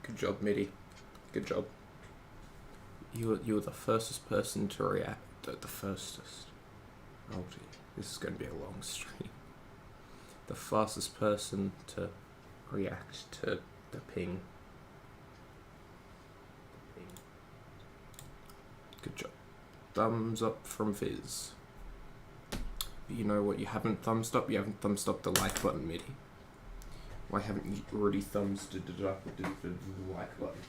Good job, Mitty. Good job. You're the firstest person to react. The firstest. Oh gee, this is going to be a long stream. The fastest person to react to the ping. Good job. Thumbs up from Fizz. You know what you haven't thumbs up? You haven't thumbs up the like button, Mitty. Why haven't you already thumbs up the like button?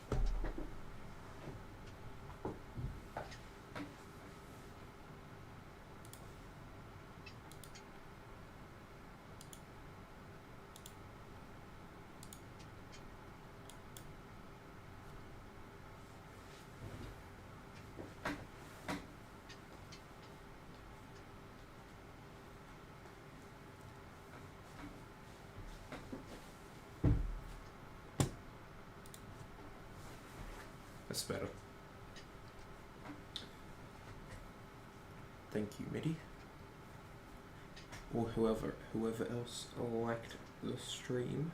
That's better. Thank you, Mitty. Or whoever else liked the stream.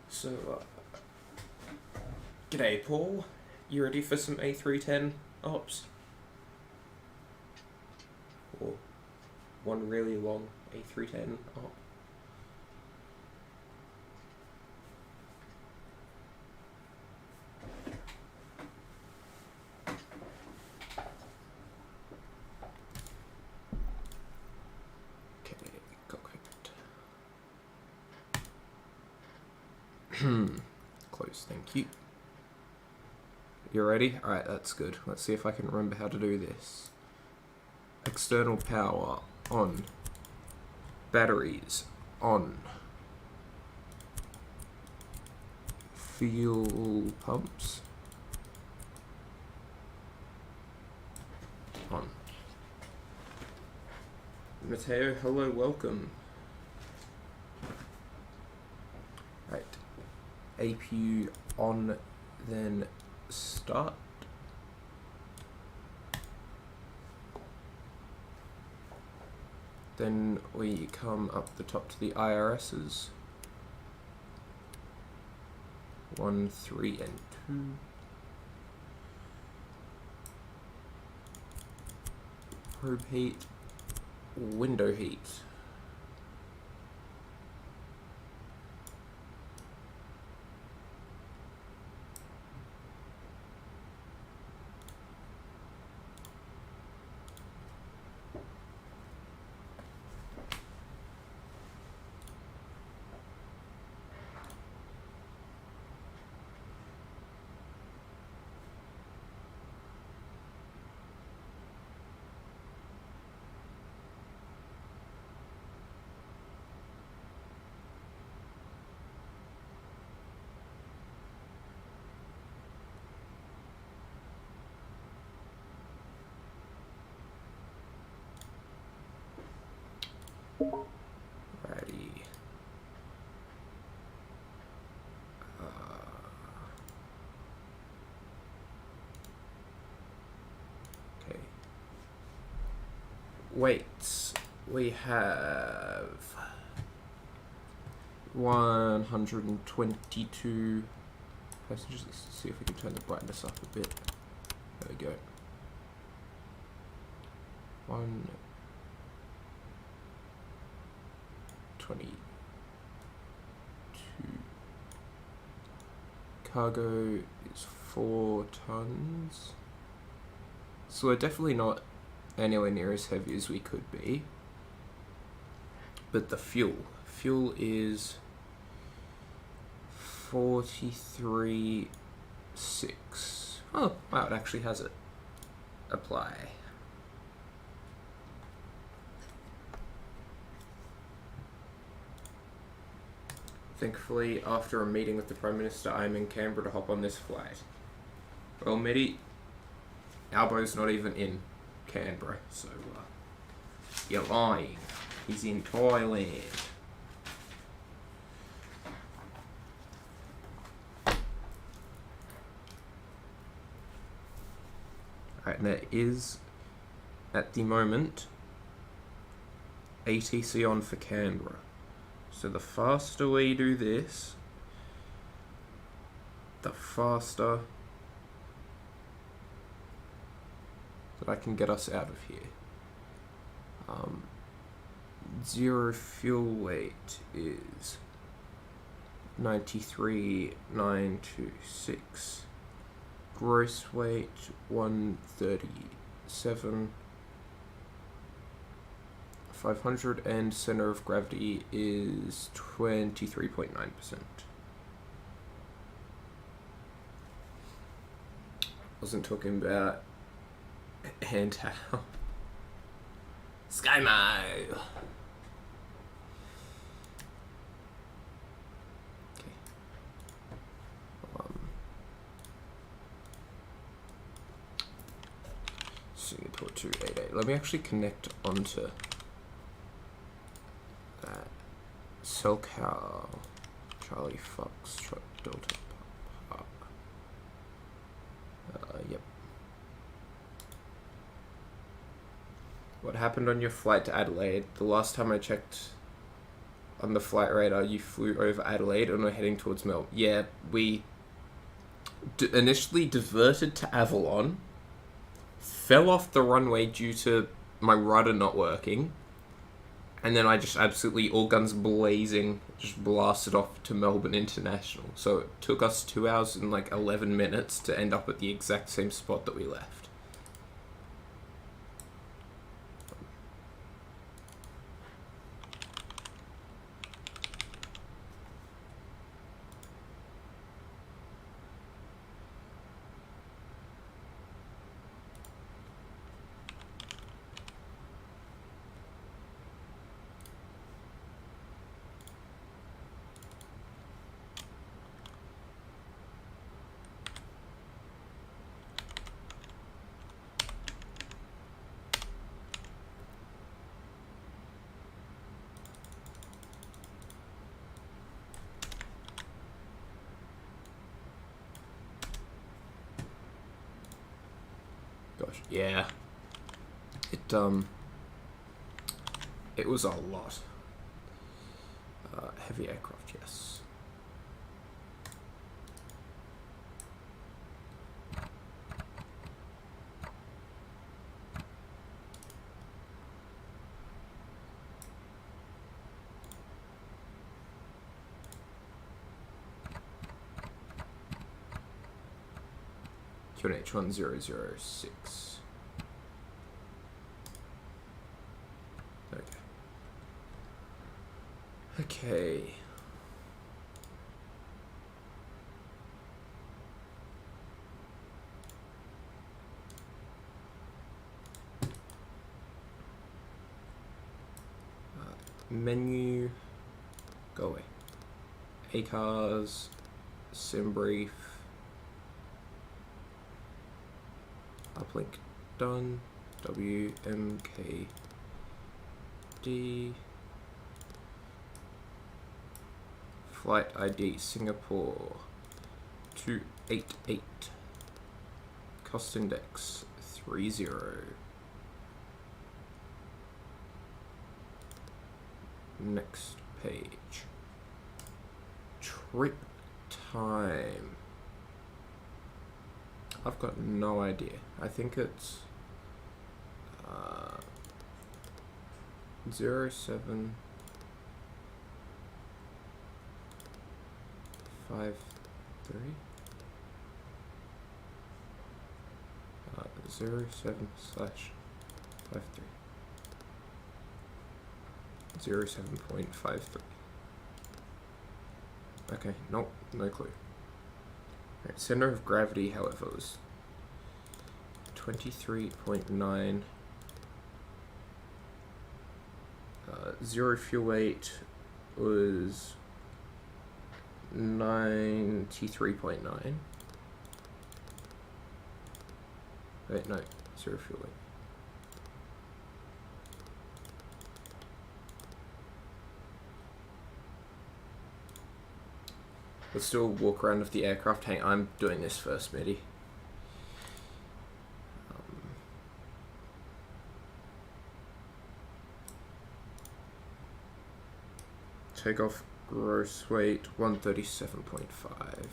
So, g'day, Paul. You ready for some A310 ops? Or one really long A310 op? Okay, cockpit. Close, thank you. You ready? Alright, that's good. Let's see if I can remember how to do this. External power on. Batteries on. Fuel pumps on. Mateo, hello, welcome. Right. APU on, then start. Then we come up the top to the IRSs. 1, 3, and 2. Probe heat, window heat. Righty. Okay. Weights. We have 122 passengers. Let's see if we can turn the brightness up a bit. There we go. 122. Cargo is 4 tons. So we're definitely not anywhere near as heavy as we could be. But the fuel is 43.6. Oh, wow, it actually has it. Apply. Thankfully, after a meeting with the Prime Minister, I'm in Canberra to hop on this flight. Well, Mitty, Albo's not even in Canberra, so you're lying. He's in Thailand. Right, and there is, at the moment, ATC on for Canberra. So the faster we do this, the faster that I can get us out of here. Zero fuel weight is 93,926. Gross weight 137. 500, and center of gravity is 23.9%. Wasn't talking about hand towel. Sky Mile. Okay. Singapore 288. Let me actually connect onto that. SoCal Charlie Fox Delta Park. Yep. What happened on your flight to Adelaide? The last time I checked on the flight radar, you flew over Adelaide and we're heading towards Melbourne. Yeah, we initially diverted to Avalon, fell off the runway due to my rudder not working, and then I just absolutely, all guns blazing, just blasted off to Melbourne International. So it took us 2 hours and like 11 minutes to end up at the exact same spot that we left. Gosh, yeah. It was a lot. Heavy aircraft, yes. QNH1006. Okay. Menu. Go away. ACARS. Sim brief. Uplink done. WMKD. Flight ID Singapore 288. Cost index 30. Next page. Trip time. I've got no idea. I think it's 07 53 07/53 07.53. Okay, nope, no clue. Right, center of gravity, however, was 23.9. Zero fuel weight was 93.9. Wait, no, zero fuel weight. Let's do a walk around of the aircraft. Hang on, I'm doing this first, Mitty. takeoff gross weight 137.5.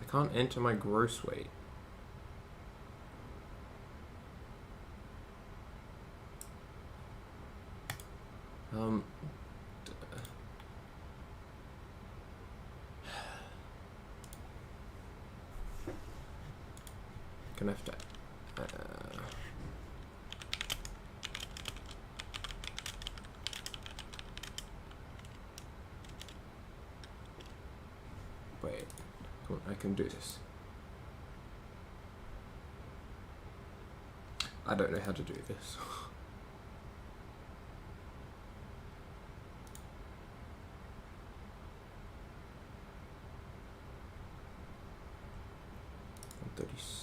I can't enter my gross weight. Gonna have to. Wait, come on, I can do this. I don't know how to do this.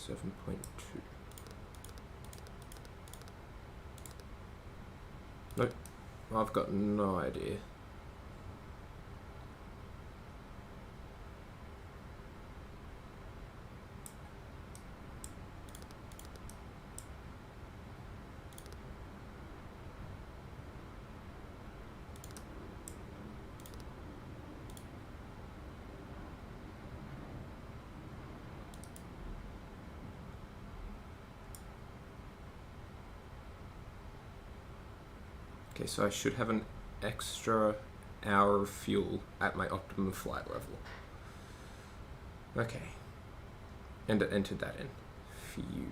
.2. Nope, I've got no idea. Okay, so I should have an extra hour of fuel at my optimum flight level. Okay. And it entered that in. Phew.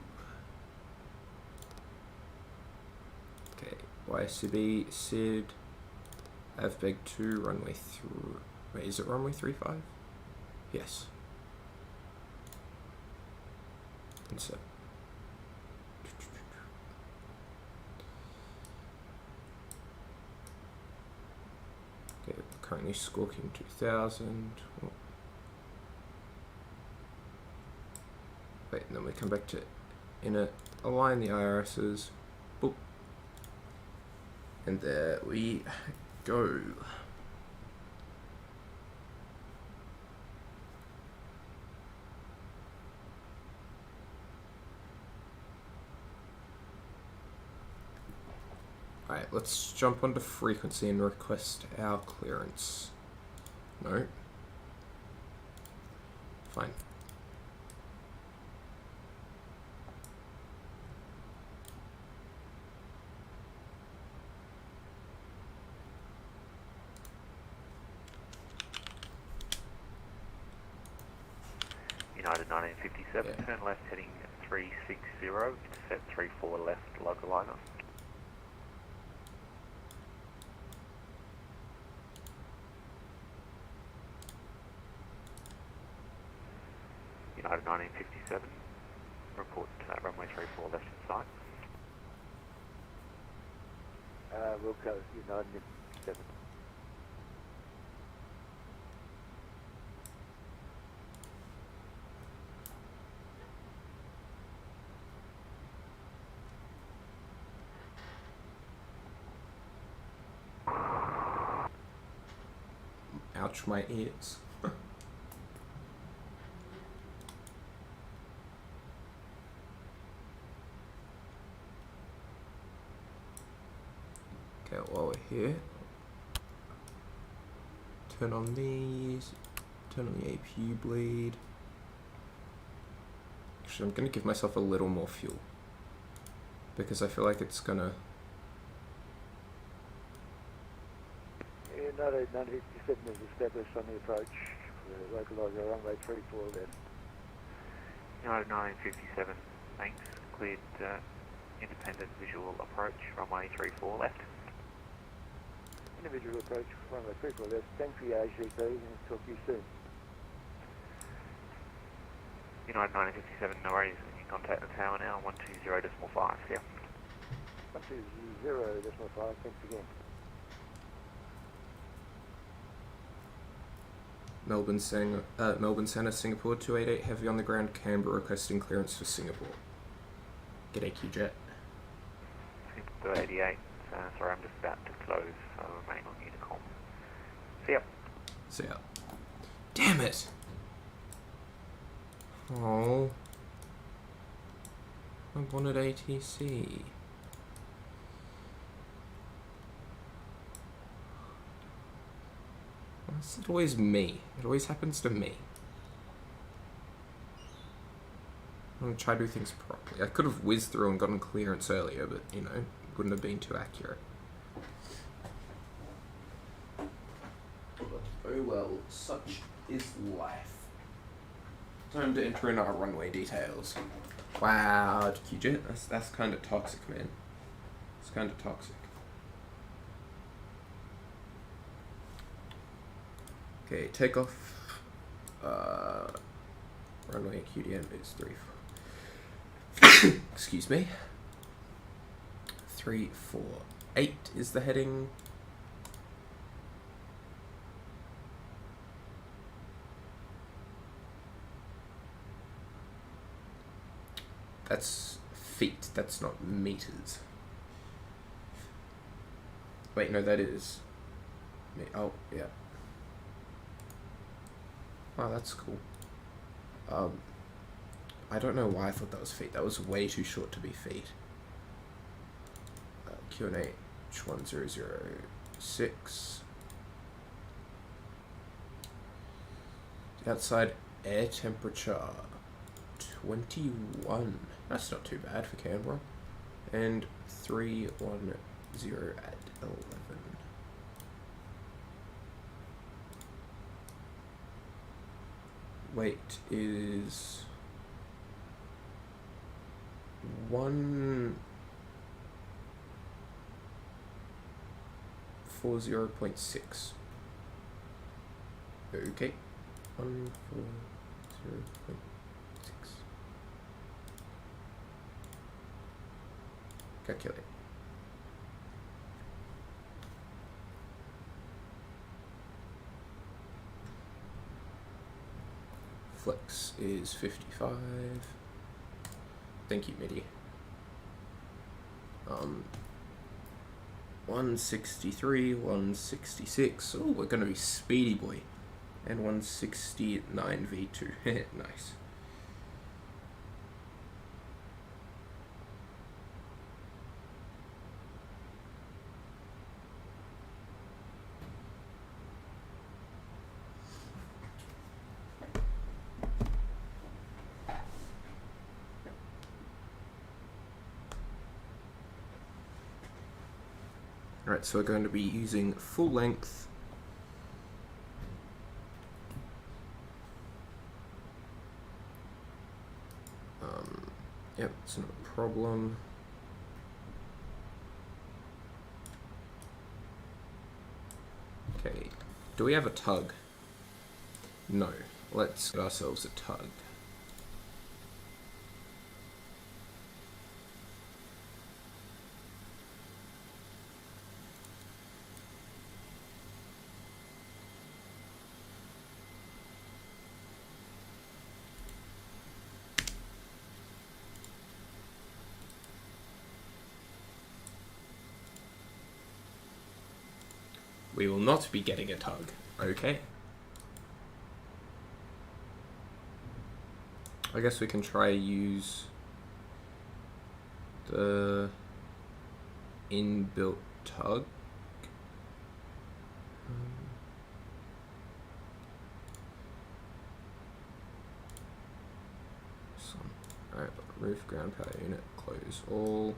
Okay, YSCB, SID, AVBEG 2, runway 3. Wait, is it runway 35? Yes. Insert. Currently squawking 2000. Oh. Wait, and then we come back to inner, align the IRSs. Boop. And there we go. Alright, let's jump onto frequency and request our clearance. No. Fine. United 1957, yeah. Turn left heading 360, intercept 34 left localizer. United 1957, report runway 34 left in sight. Wilco, United 57. Ouch, my ears. Okay, while we're here, turn on these, turn on the APU bleed. Actually, I'm going to give myself a little more fuel, because I feel like it's going to... United 1957 is established on the approach, localizer runway 34 left. United 1957, thanks, cleared independent visual approach, runway 34 left. Individual approach, runway 34 left. Thanks for your AGP and talk to you soon. United 1957, no worries, you can contact the tower now, 120.5, yeah. 120.5, thanks again. Melbourne Centre, Singapore 288, heavy on the ground, Canberra requesting clearance for Singapore. G'day, Q-Jet. 288. Sorry, I'm just about to close, so remain on Unicom. See ya. See ya. Damn it! Oh. I wanted ATC. Why is it always me? It always happens to me. I'm gonna try to do things properly. I could have whizzed through and gotten clearance earlier, but, you know, wouldn't have been too accurate. But, oh well, such is life. Time to enter in our runway details. Wow, QJet, that's kind of toxic, man. It's kind of toxic. Okay, takeoff. Runway QDM is 34. Excuse me. 348 is the heading. That's feet, that's not meters. Wait, no, that is... Oh, yeah. Wow, that's cool. I don't know why I thought that was feet. That was way too short to be feet. QNH 1006. The outside air temperature 21. That's not too bad for Canberra. And 310 at 11. Weight is 140.6. Okay. 140.6. Calculate. Flex is 55. Thank you, MIDI. 163, 166. Oh, we're gonna be speedy boy. And 169 V2. Nice. Alright, so we're going to be using full length. Yep, it's not a problem. Okay, do we have a tug? No. Let's get ourselves a tug. We will not be getting a tug. Okay. I guess we can try use the inbuilt tug. Alright, roof, ground power unit, close all.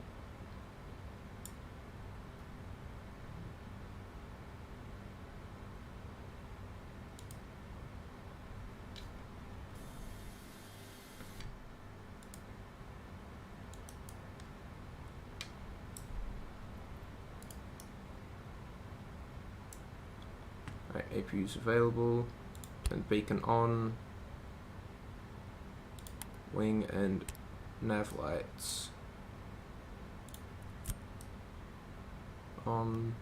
Alright, APU's available, and beacon on, wing and nav lights on.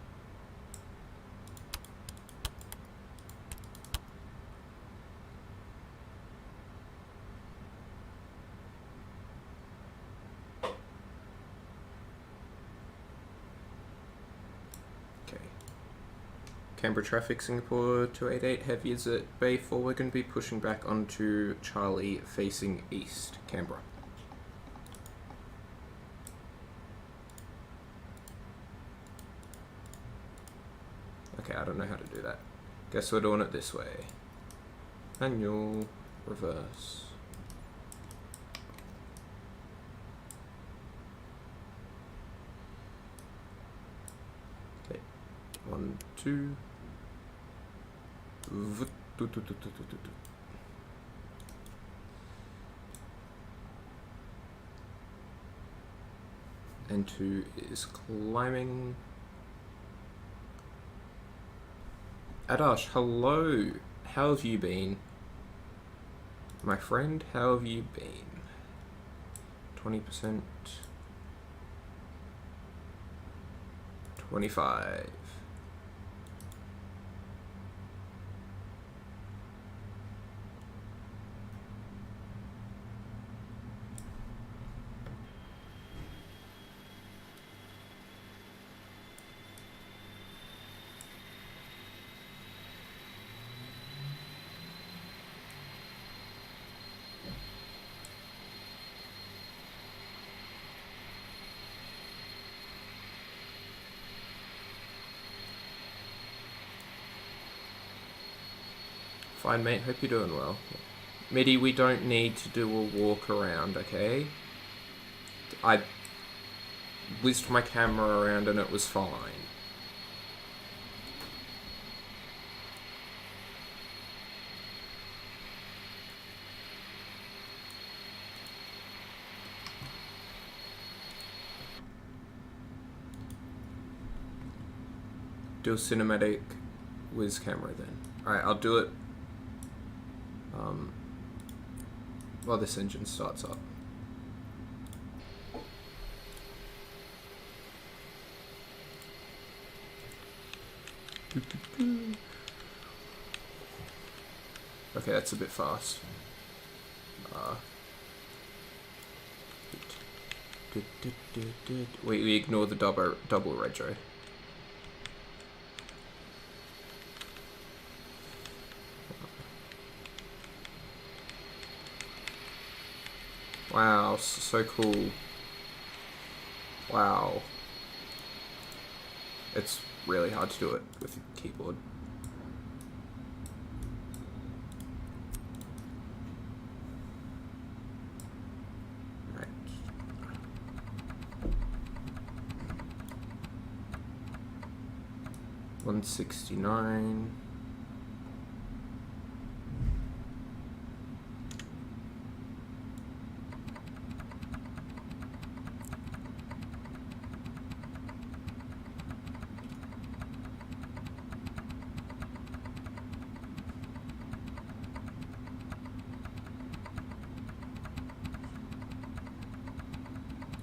Canberra traffic, Singapore 288, heavy is at Bay 4. We're going to be pushing back onto Charlie facing east, Canberra. Okay, I don't know how to do that. Guess we're doing it this way. Manual, reverse. Okay, 1, 2. And 2 is climbing. Adash, hello. How have you been? My friend, how have you been? 20%. 25. Fine, mate. Hope you're doing well. Midi, we don't need to do a walk around, okay? I whizzed my camera around and it was fine. Do a cinematic whiz camera then. Alright, I'll do it while this engine starts up. Okay, that's a bit fast. We ignore the double retro. Wow, so cool. Wow. It's really hard to do it with a keyboard. Right. $169.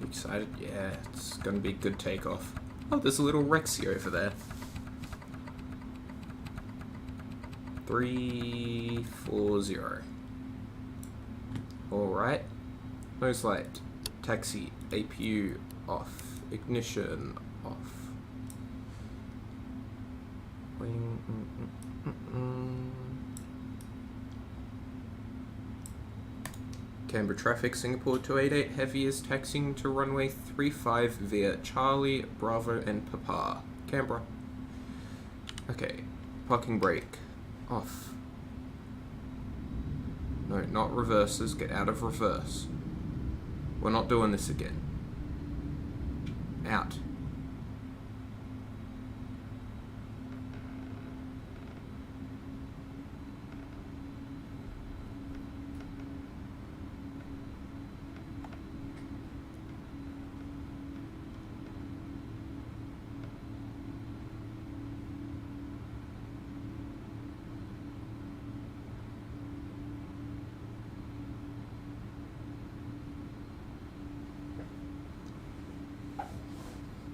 Excited? Yeah, it's gonna be a good takeoff. Oh, there's a little Rexy over there. 340. Alright. Nose light. Taxi. APU off. Ignition off. Wing. Canberra traffic, Singapore 288, heavy is taxiing to runway 35 via Charlie, Bravo and Papa. Canberra. Okay, parking brake. Off. No, not reverses, get out of reverse. We're not doing this again. Out.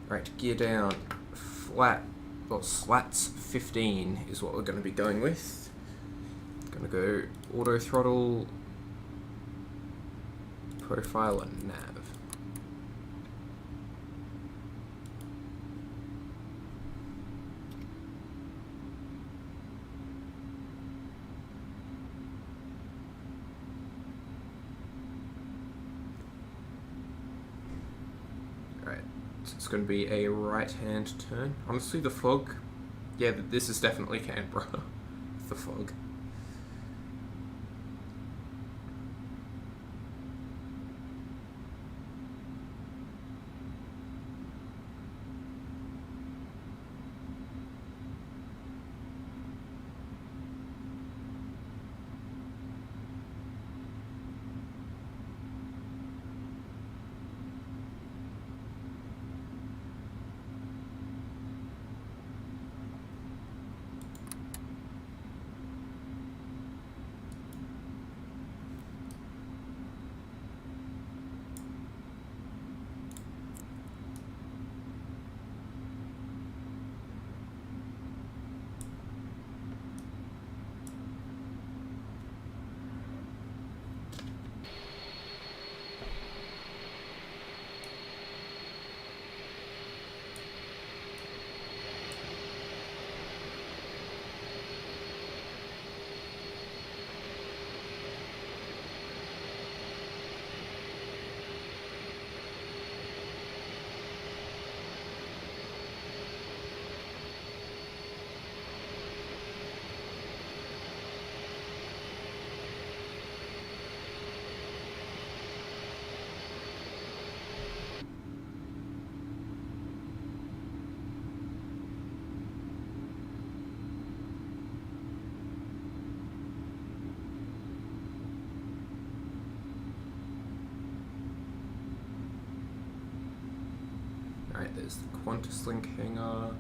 Right, gear down, flat, well, slats 15 is what we're going to be going with. Going to go auto throttle, profile and nav. it's going to be a right-hand turn. Honestly, the fog, yeah, this is definitely Canberra, the fog. Alright, there's the QantasLink hangar.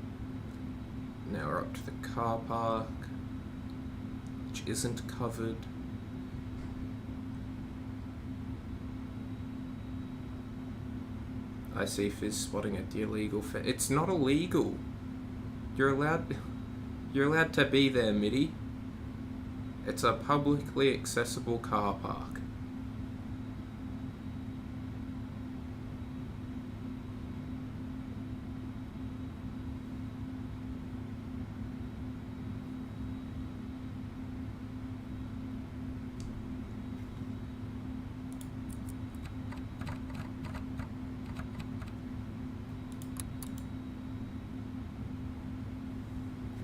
Now we're up to the car park, which isn't covered. I see Fizz spotting at the illegal it's not illegal. You're allowed to be there, Mitty. It's a publicly accessible car park.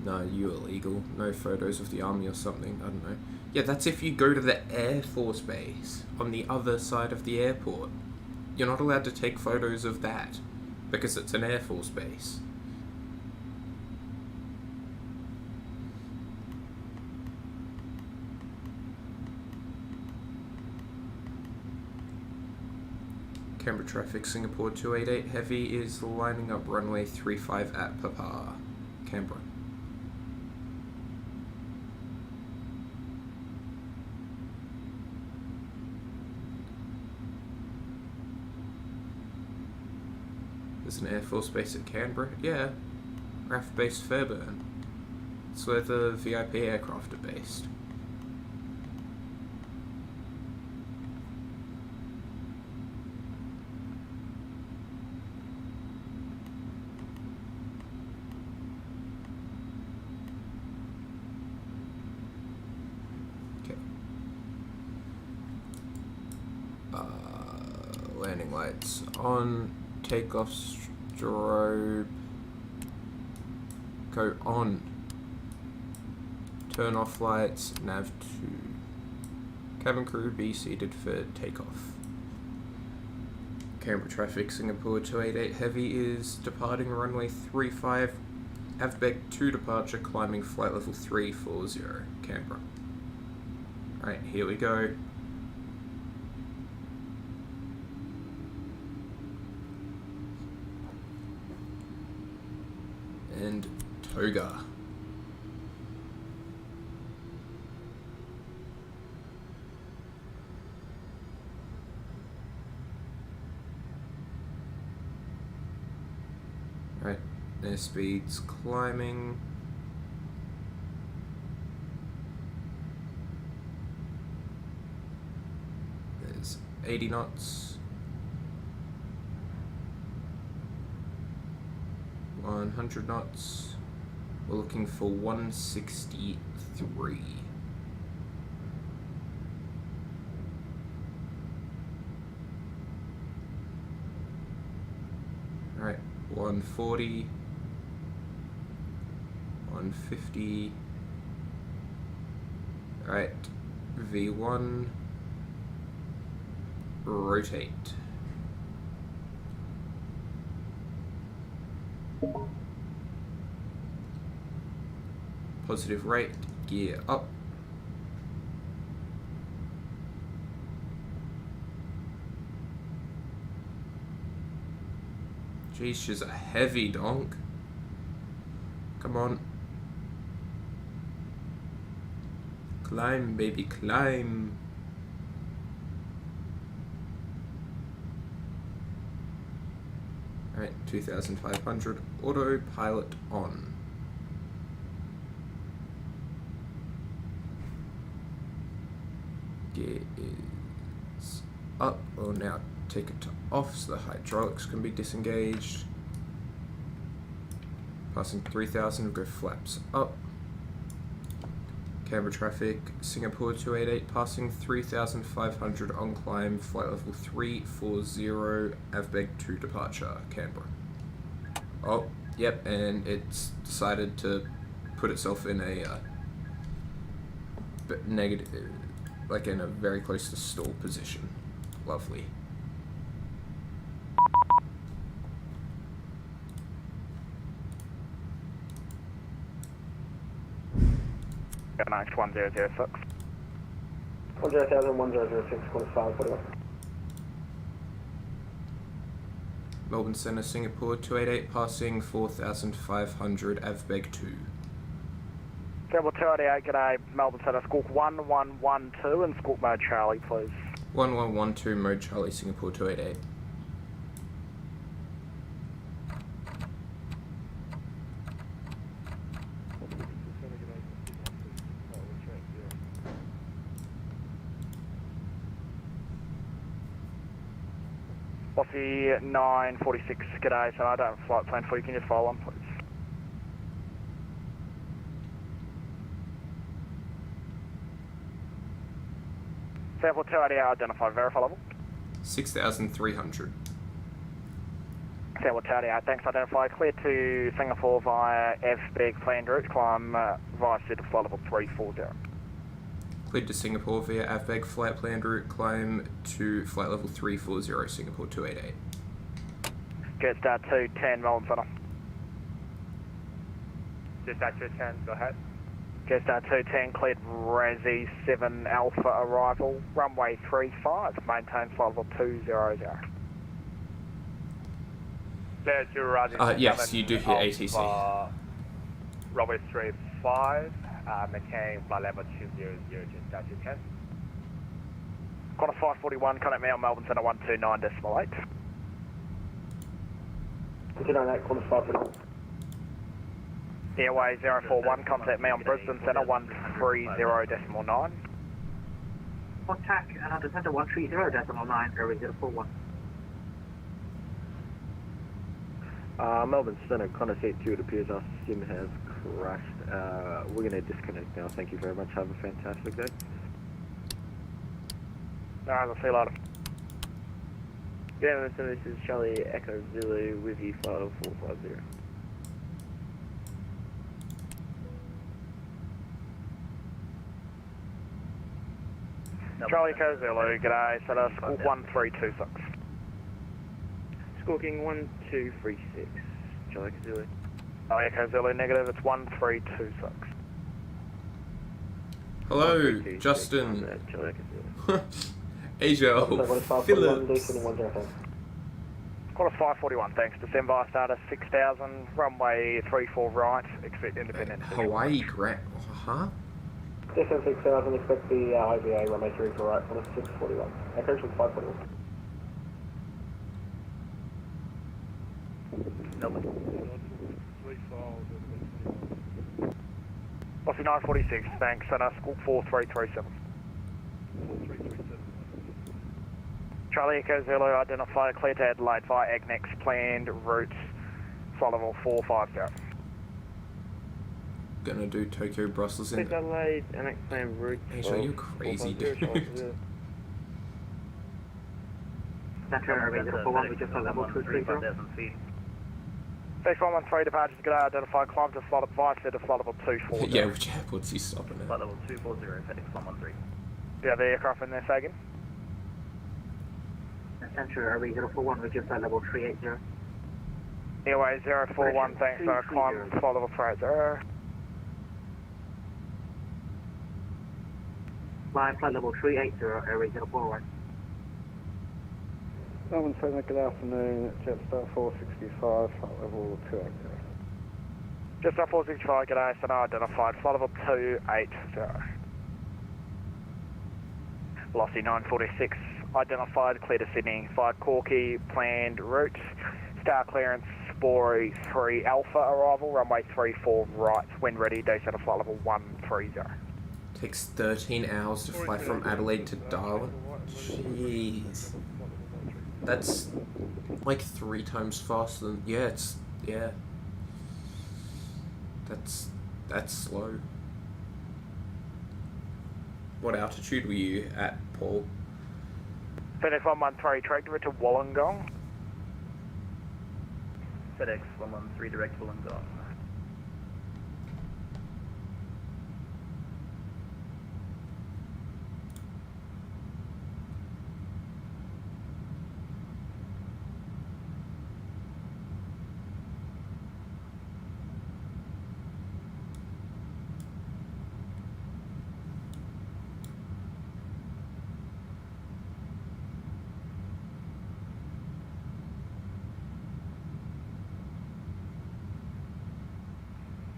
No, you illegal. No photos of the army or something. I don't know. Yeah, that's if you go to the Air Force base on the other side of the airport. You're not allowed to take photos of that because it's an Air Force base. Canberra traffic, Singapore 288 heavy is lining up runway 35 at Papa, Canberra. There's an Air Force base at Canberra? Yeah. RAF base Fairburn. It's where the VIP aircraft are based. Okay. Landing lights on. Takeoff strobe. Go on. Turn off lights. Nav 2. Cabin crew be seated for takeoff. Canberra traffic, Singapore 288 heavy is departing runway 35. AVBEG 2 departure, climbing flight level 340, Canberra. Alright, here we go. And Toga. Right, their speed's climbing. There's 80 knots. 100 knots. We're looking for 163. Alright, 140, 150. Alright, V1, rotate. Positive rate, gear up. Geez, she's a heavy donk. Come on. Climb, baby, climb. Alright, 2,500. Autopilot on. Gear is up. We'll now take it to off so the hydraulics can be disengaged. Passing 3,000, we'll go flaps up. Canberra traffic, Singapore 288, passing 3,500 on climb, flight level 340, AVBEG to departure, Canberra. Oh, yep, and it's decided to put itself in a negative, like in a very close to stall position. Lovely. Next 1006. 10,000, 1006, 541. Melbourne Centre, Singapore 288, passing 4,500, AVBEG 2. Singapore 288, g'day, Melbourne Centre, Squawk 1112 and Squawk mode Charlie, please. 1112, mode Charlie, Singapore 288. Bossy 946, g'day, so I don't have a flight plan for you, can you just follow on, please? Singapore 288, identify, verify level. 6,300. Singapore 288, thanks, identify, clear to Singapore via AVBEG planned route, climb via SID to flight level 340. Cleared to Singapore via AVBEG flight planned route, climb to flight level 340, Singapore 288. Jetstar 210, Melbourne Centre. Jetstar 210, go ahead. Jetstar 210, cleared Razzie 7 Alpha arrival, runway 35, maintain flight level 200. Clear to Razzie Yes, 7 you do hear ATC. Runway 35, maintain flight level 200, Jetstar 210. Qantas 541, contact me on Melbourne Centre 129.8. 298, Qantas 541. Airway 041, contact me on Brisbane Centre 130.9. Contact another Centre 130.9, Airway 041. Melbourne Centre, Qantas 82, it appears our sim has crashed. We're going to disconnect now. Thank you very much. Have a fantastic day. Alright, I'll see you later. Yeah, so this is Charlie Echo Zulu with you, flight 450. Charlie Echo Zulu, g'day, so that's Squawk 1326. Squawking 1236, Charlie Echo Zulu. Charlie Echo Zulu, negative, it's 1326. Hello, 1326, Justin. Charlie Echo Zulu. Asia, Phillips. Qantas 541, thanks. December, starter 6000, runway 34 right, expect independent. Hawaii Grant, huh? Descent 6000, expect the IVA runway 34 right, Qantas 641. Echo 541. Bossy 946, thanks, and Squawk 4337. Charlie Echo Zulu, identify clear to Adelaide via Agnex planned route, flight level 450. Gonna do Tokyo, Brussels in Adelaide, Annex Plan route. Asia, you're crazy, dude. Centre Airway 041, we just got level 230. C113 departures, good day, identified, climb to flight advice, to flight level 240. Yeah, which airport's he stopping at? Flight level 240, FedEx 113. Do you have the aircraft in there, Sagan? Central Airway 041 with your flight level 380. Airway 041, thanks, climb to flight level 380. Flying flight level 380, Airway 041. Melbourne Center, good afternoon, Jetstar 465, flight level 280. Jetstar 465, good day, so identified, flight level 280. Velocity 946, identified, clear to Sydney, 5 Corky, planned route, star clearance, Spory 3 Alpha arrival, runway 34 right, when ready, descent of flight level 130. Takes 13 hours to fly from Adelaide to Darwin. Jeez. That's like 3 times faster than... Yeah, That's slow. What altitude were you at, Paul? FedEx 113, tractor to Wollongong. FedEx 113, direct Wollongong.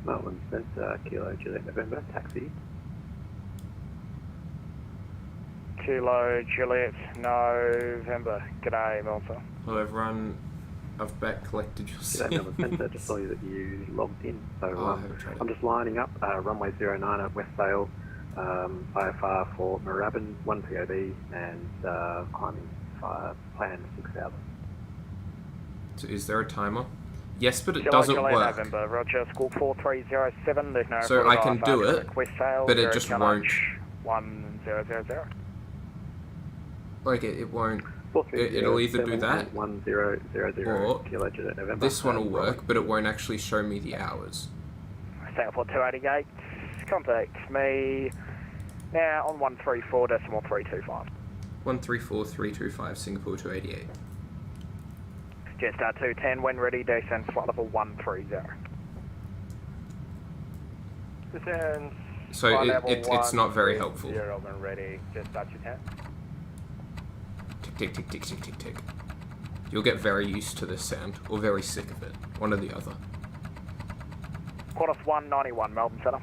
Melbourne Centre, Kilo Juliet November, taxi. Kilo Juliet November. G'day, Melbourne. Hello everyone, I've back collected your G'day Melbourne Centre, just saw you that you logged in. So I'm just lining up, runway 09 at West Vale, IFR for Moorabbin, 1 POD, and climbing plan 6,000. So is there a timer? Yes, but it Kilo doesn't Juliet work. November, Roger, school 4307, there's no So I can do it, sale, but it just won't. 1000. Like it won't. It'll either do that, 1000 or Kilo Juliet November. this one will work, but it won't actually show me the hours. Singapore 288, contact me now on 134.325. 134325, Singapore 288. Jetstar 210, when ready, descend flight level 130. Descend. So it's not very helpful. 0 when ready, Jetstar 210. Tick, tick, tick, tick, tick, tick, tick. You'll get very used to this sound, or very sick of it. One or the other. Qantas 191, Melbourne Centre.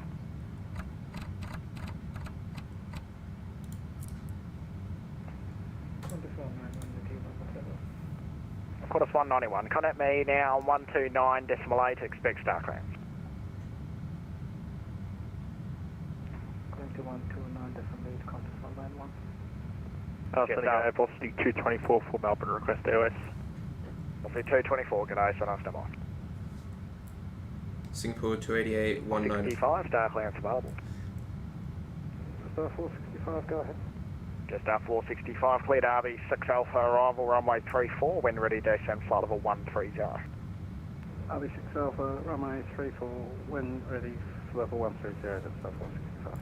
Qantas 191, contact me now on 129.8, expect star clearance. Going to 129.8, Qantas 191. Sending out velocity 224 for Melbourne, request AOS. Velocity 224, g'day, so nice to know. Singapore 288, 19. 65, star clearance available. Star 465, go ahead. Jetstar 465, cleared RV 6 Alpha arrival, runway 34, when ready, descend flight level 130. RV6 Alpha, runway 34, when ready, level 130, that's Star 465.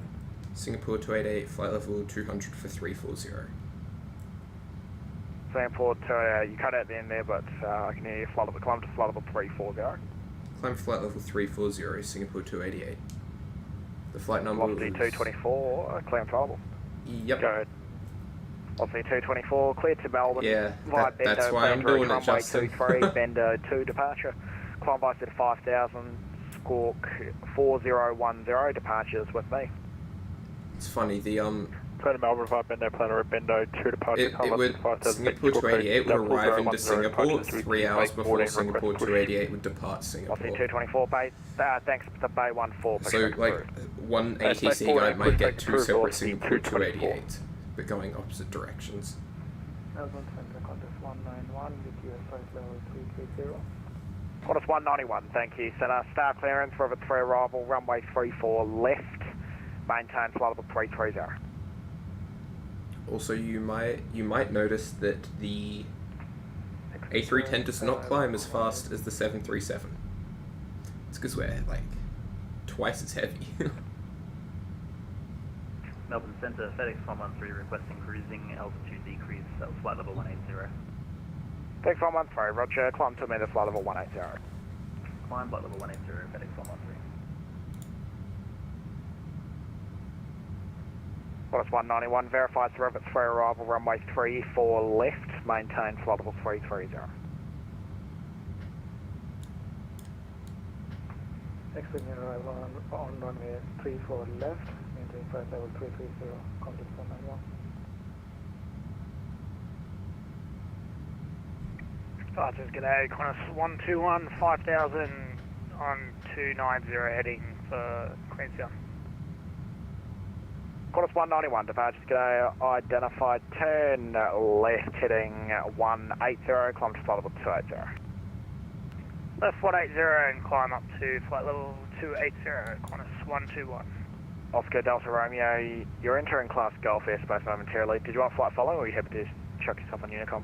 Singapore 288, flight level 200 for 340. Singapore, you cut out the end there, but I can hear you, climb to flight level 340. Climb flight level 340, Singapore 288. The flight number Velocity is... 224, clearance available. Yep. Go ahead. Velocity 224, cleared to Melbourne. Yeah, via that's Bendo, why I'm Bendo, doing it, runway Justin. 23, Bendo 2 departure. Climb by at 5000, squawk 4010, departures with me. It's funny, the Plan to Melbourne via Bendo, planner at Bendo 2 departure. Singapore 288 would arrive into Singapore 3 hours before Singapore 288 would depart Singapore. Velocity 224, Bay, thanks to Bay 14. So, like, one ATC guy might get 2 separate Singapore 288, but going opposite directions. Melbourne Centre, Qantas 191, with US flight level 330. Qantas 191, thank you. Centre, star clearance, River 3 arrival, runway 34 left, maintain flight level 330. Also, you might notice that the A310 does not climb as fast as the 737. It's because we're like twice as heavy. Melbourne Centre, FedEx 113 requesting cruising altitude decrease at flight level 180. FedEx 113, roger, climb to meter flight level 180. Climb flight level 180, FedEx 113. Qantas 191, verifies the Rabbit 3 arrival, runway 34 left, maintain flight level 330. Expecting arrival on runway 34 left, maintain flight level 330, contact 191. Departures, g'day, Qantas 121, 5000 on 290 heading for Queenstown. Qantas 191, departures, g'day, identified, turn left heading 180, climb to flight level 280. Left 180 and climb up to flight level 280, Qantas 121. Oscar Delta Romeo, you're entering class Golf airspace momentarily. Did you want flight follow or are you happy to chuck yourself on Unicom?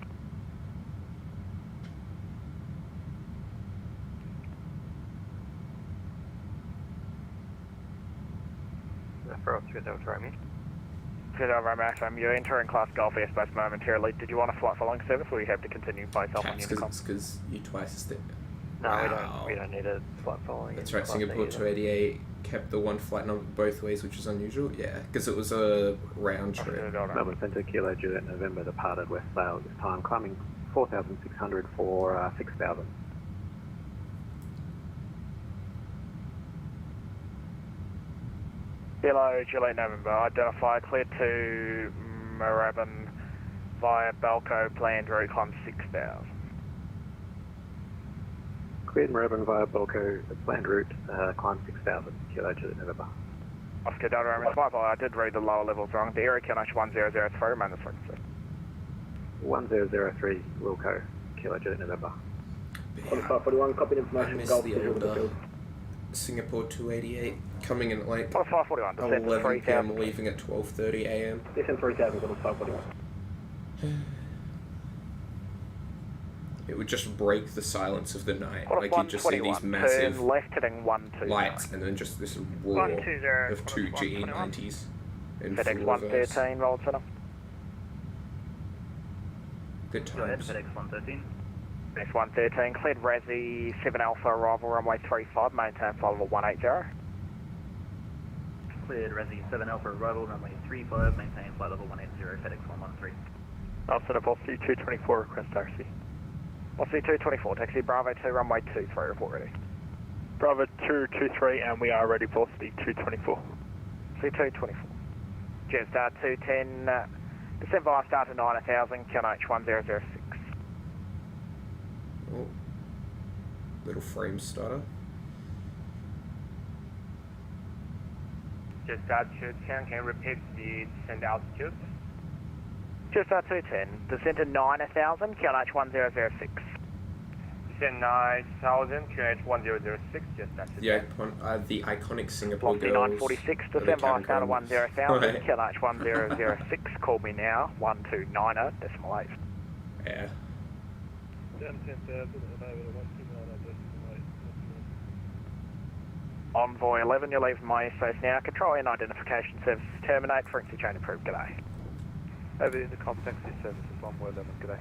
For Oscar Delta Romeo. Oscar Delta Romeo FM, you're entering class Golf airspace momentarily. Did you want a flight following service or are you happy to continue by yourself on Unicom? It's because you're twice as thick. No, Wow. we don't need a flight following. That's right, Singapore 288 kept the one flight number both ways, which is unusual. Yeah, because it was a round trip. Melbourne Centre, Kilo Juliet November, departed West Sail this time, climbing 4,600 for 6,000. Kilo Juliet November, identify, clear to Moorabbin via Balco, planned route climb 6,000. Cleared Moorabbin via Balco, planned route, climb 6,000, Kilo Juliet November. Oscar Delta Romeo, I did read the lower levels wrong. The area QNH 1003, remain the frequency. 1003, Wilco, Kilo Juliet November. On 541, copied I information, missed Golf the visual older field. Singapore 288 coming in at like Qantas 541, descend to 11 p.m. 3000. leaving at 12:30 a.m. Descend 3000, Qantas 541. It would just break the silence of the night. Qantas Like you'd just see these 121, massive turn left heading 120. lights and then just this roar 120, of two GE90s in FedEx full reverse. 113, roll center. Good Go ahead, times. FedEx 113. FedEx 113, cleared Razzie 7 Alpha, arrival runway 35, maintain flight level 180. Cleared Resi 7 Alpha arrival, runway 35, maintain flight level 180, FedEx 113. Alpha Velocity 224, request RC. Velocity 224, taxi Bravo 2, runway 23, report ready. Bravo 223, and we are ready, Velocity 224. Velocity 224. Jetstar 210, descend via start to 9000, QNH 1006. Oh, little frame stutter. Jetstar 210, can you repeat the descent altitude? Jetstar 210, descend to 9000, QNH 1006. Descend 9000, QNH 1006, Jetstar 210. The iconic Singapore Velocity girls. 946, are the descend via start to Capricorns. 10,000, Right. QNH 1006, call me now, 129, decimal 8. Yeah. Envoy 11, you're leaving my airspace now. Control and identification services terminate. Frequency change approved. G'day. Over the intercom taxi services, Envoy 11, g'day.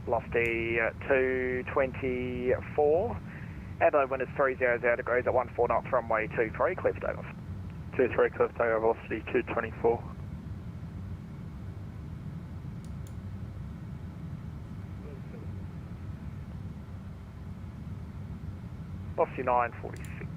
Velocity 224. Adelaide wind is 300 degrees at 14 knots, runway 23. Clear for takeoff. 23, clear for takeoff, Velocity 224. Velocity 946.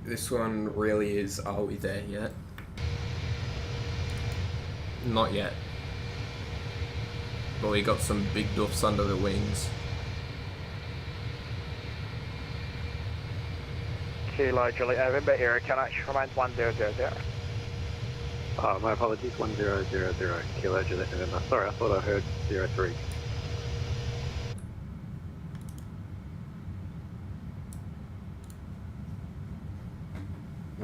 This one really is, are we there yet? Not yet. But we got some big duffs under the wings. Kilo Juliet November, area QNH remains 1000. Oh, my apologies, 1000, Kilo Juliet November. Sorry, I thought I heard 03.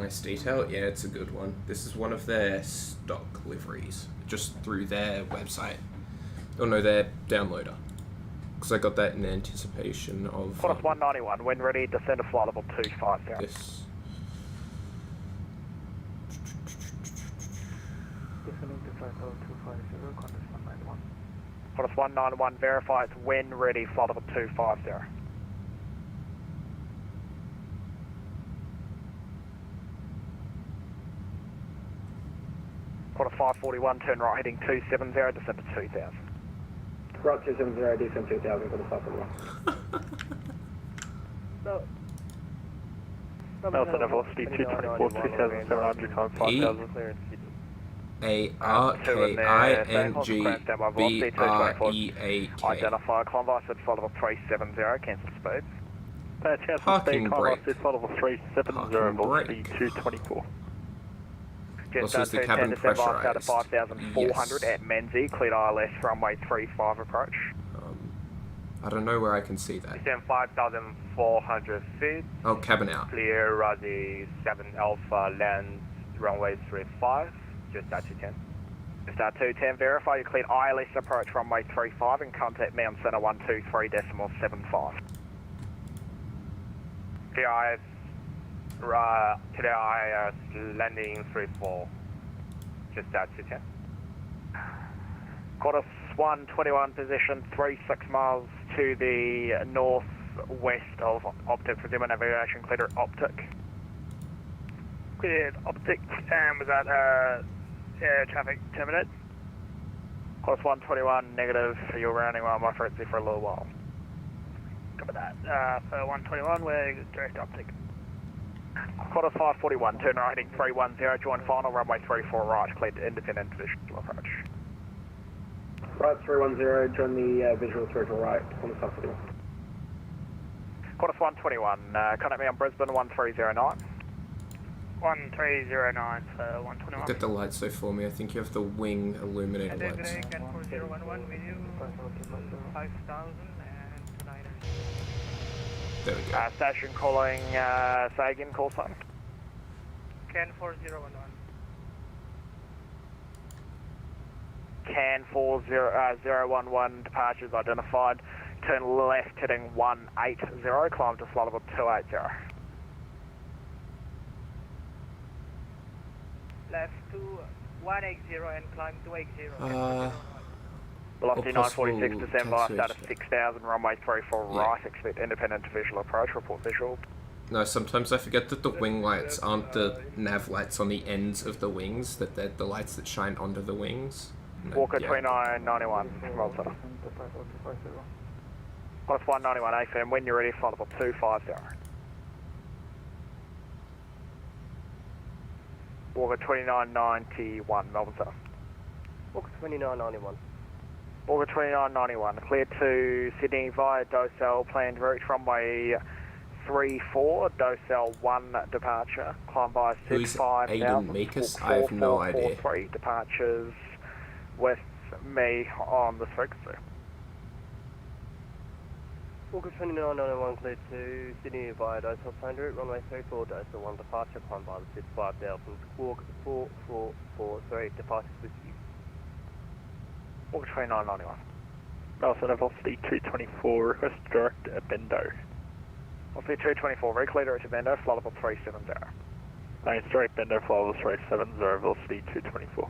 Nice detail. Yeah, it's a good one. This is one of their stock liveries, just through their website. Oh no, their downloader. Because I got that in anticipation of... Quarter 191, when ready, descend to flight level 250. This. Descending to flight level 250, Qantas 191. Quarter 191, verify it's when ready, flight level 250. Quarter 541, turn right heading 270, descend to 2000. Right 270, descend 2000, quarter 541. Nelson, velocity 224, 2700, climb 5000. ARKINGBREAK. Identify, climb by said flight level 370, cancel speed. Parking brake. Flight level 370, velocity 224. Also, is the cabin pressurized? Out of 5,400 at Menzie, cleared ILS runway 35 approach. I don't know where I can see that. Descend 5,400 feet. Oh, cabin out. Clear Ruddy 7 Alpha, land runway 35, just at 210. Just at 210, verify you cleared ILS approach runway 35 and contact me on center 123.75. Clear IS, landing 34, just at 210. Qantas 121 position 36 miles to the northwest of Optic for Zimmer navigation, cleared Optic. Cleared Optic, and was that air traffic terminate? Qantas 121 negative, you're rounding on my frequency for a little while. Copy that. For 121, we're direct Optic. Qantas 541, turn right heading 310, join final runway 34 right, cleared independent visual approach. Right 310, join the visual 34 right, Qantas 541. Qantas 121, contact me on Brisbane 1309. 1309 for 121. Look at the lights so for me. I think you have the wing illuminated lights. Can 4011 with you, 5,000 and 900. There we go. Station calling, say again, call sign. Can 4011. Can 40011, departures identified. Turn left heading 180, climb to flight level 280. Left to 180 and climb 280. Velocity 946, descend by cancellation. status 6000, runway 34 Yeah. right, expect independent visual approach, report visual. No, sometimes I forget that the wing lights aren't the nav lights on the ends of the wings, that they're the lights that shine onto the wings. No, Walker yeah. 2991, roll center. Qantas 191 AFM, when you're ready, flight level 250. Walker 2991, Melbourne Centre. Walker 2991. Walker 2991, cleared to Sydney via Docel, planned route runway 34, Docel 1 departure, climb by Who's 65,000. Aiden Meekus? I have no idea. 3 departures with me on the frequency. Walker 2991 cleared to Sydney via Docel, planned route runway 34, Docel 1 departure, climb by the 65,000. Walker 4443, departures with you. Walker 2991. Nelson, velocity 224, request direct at Bendo. Velocity 224, reclear direct to Bendo, flight level 370. Thanks, direct Bendo, flight level 370, velocity 224.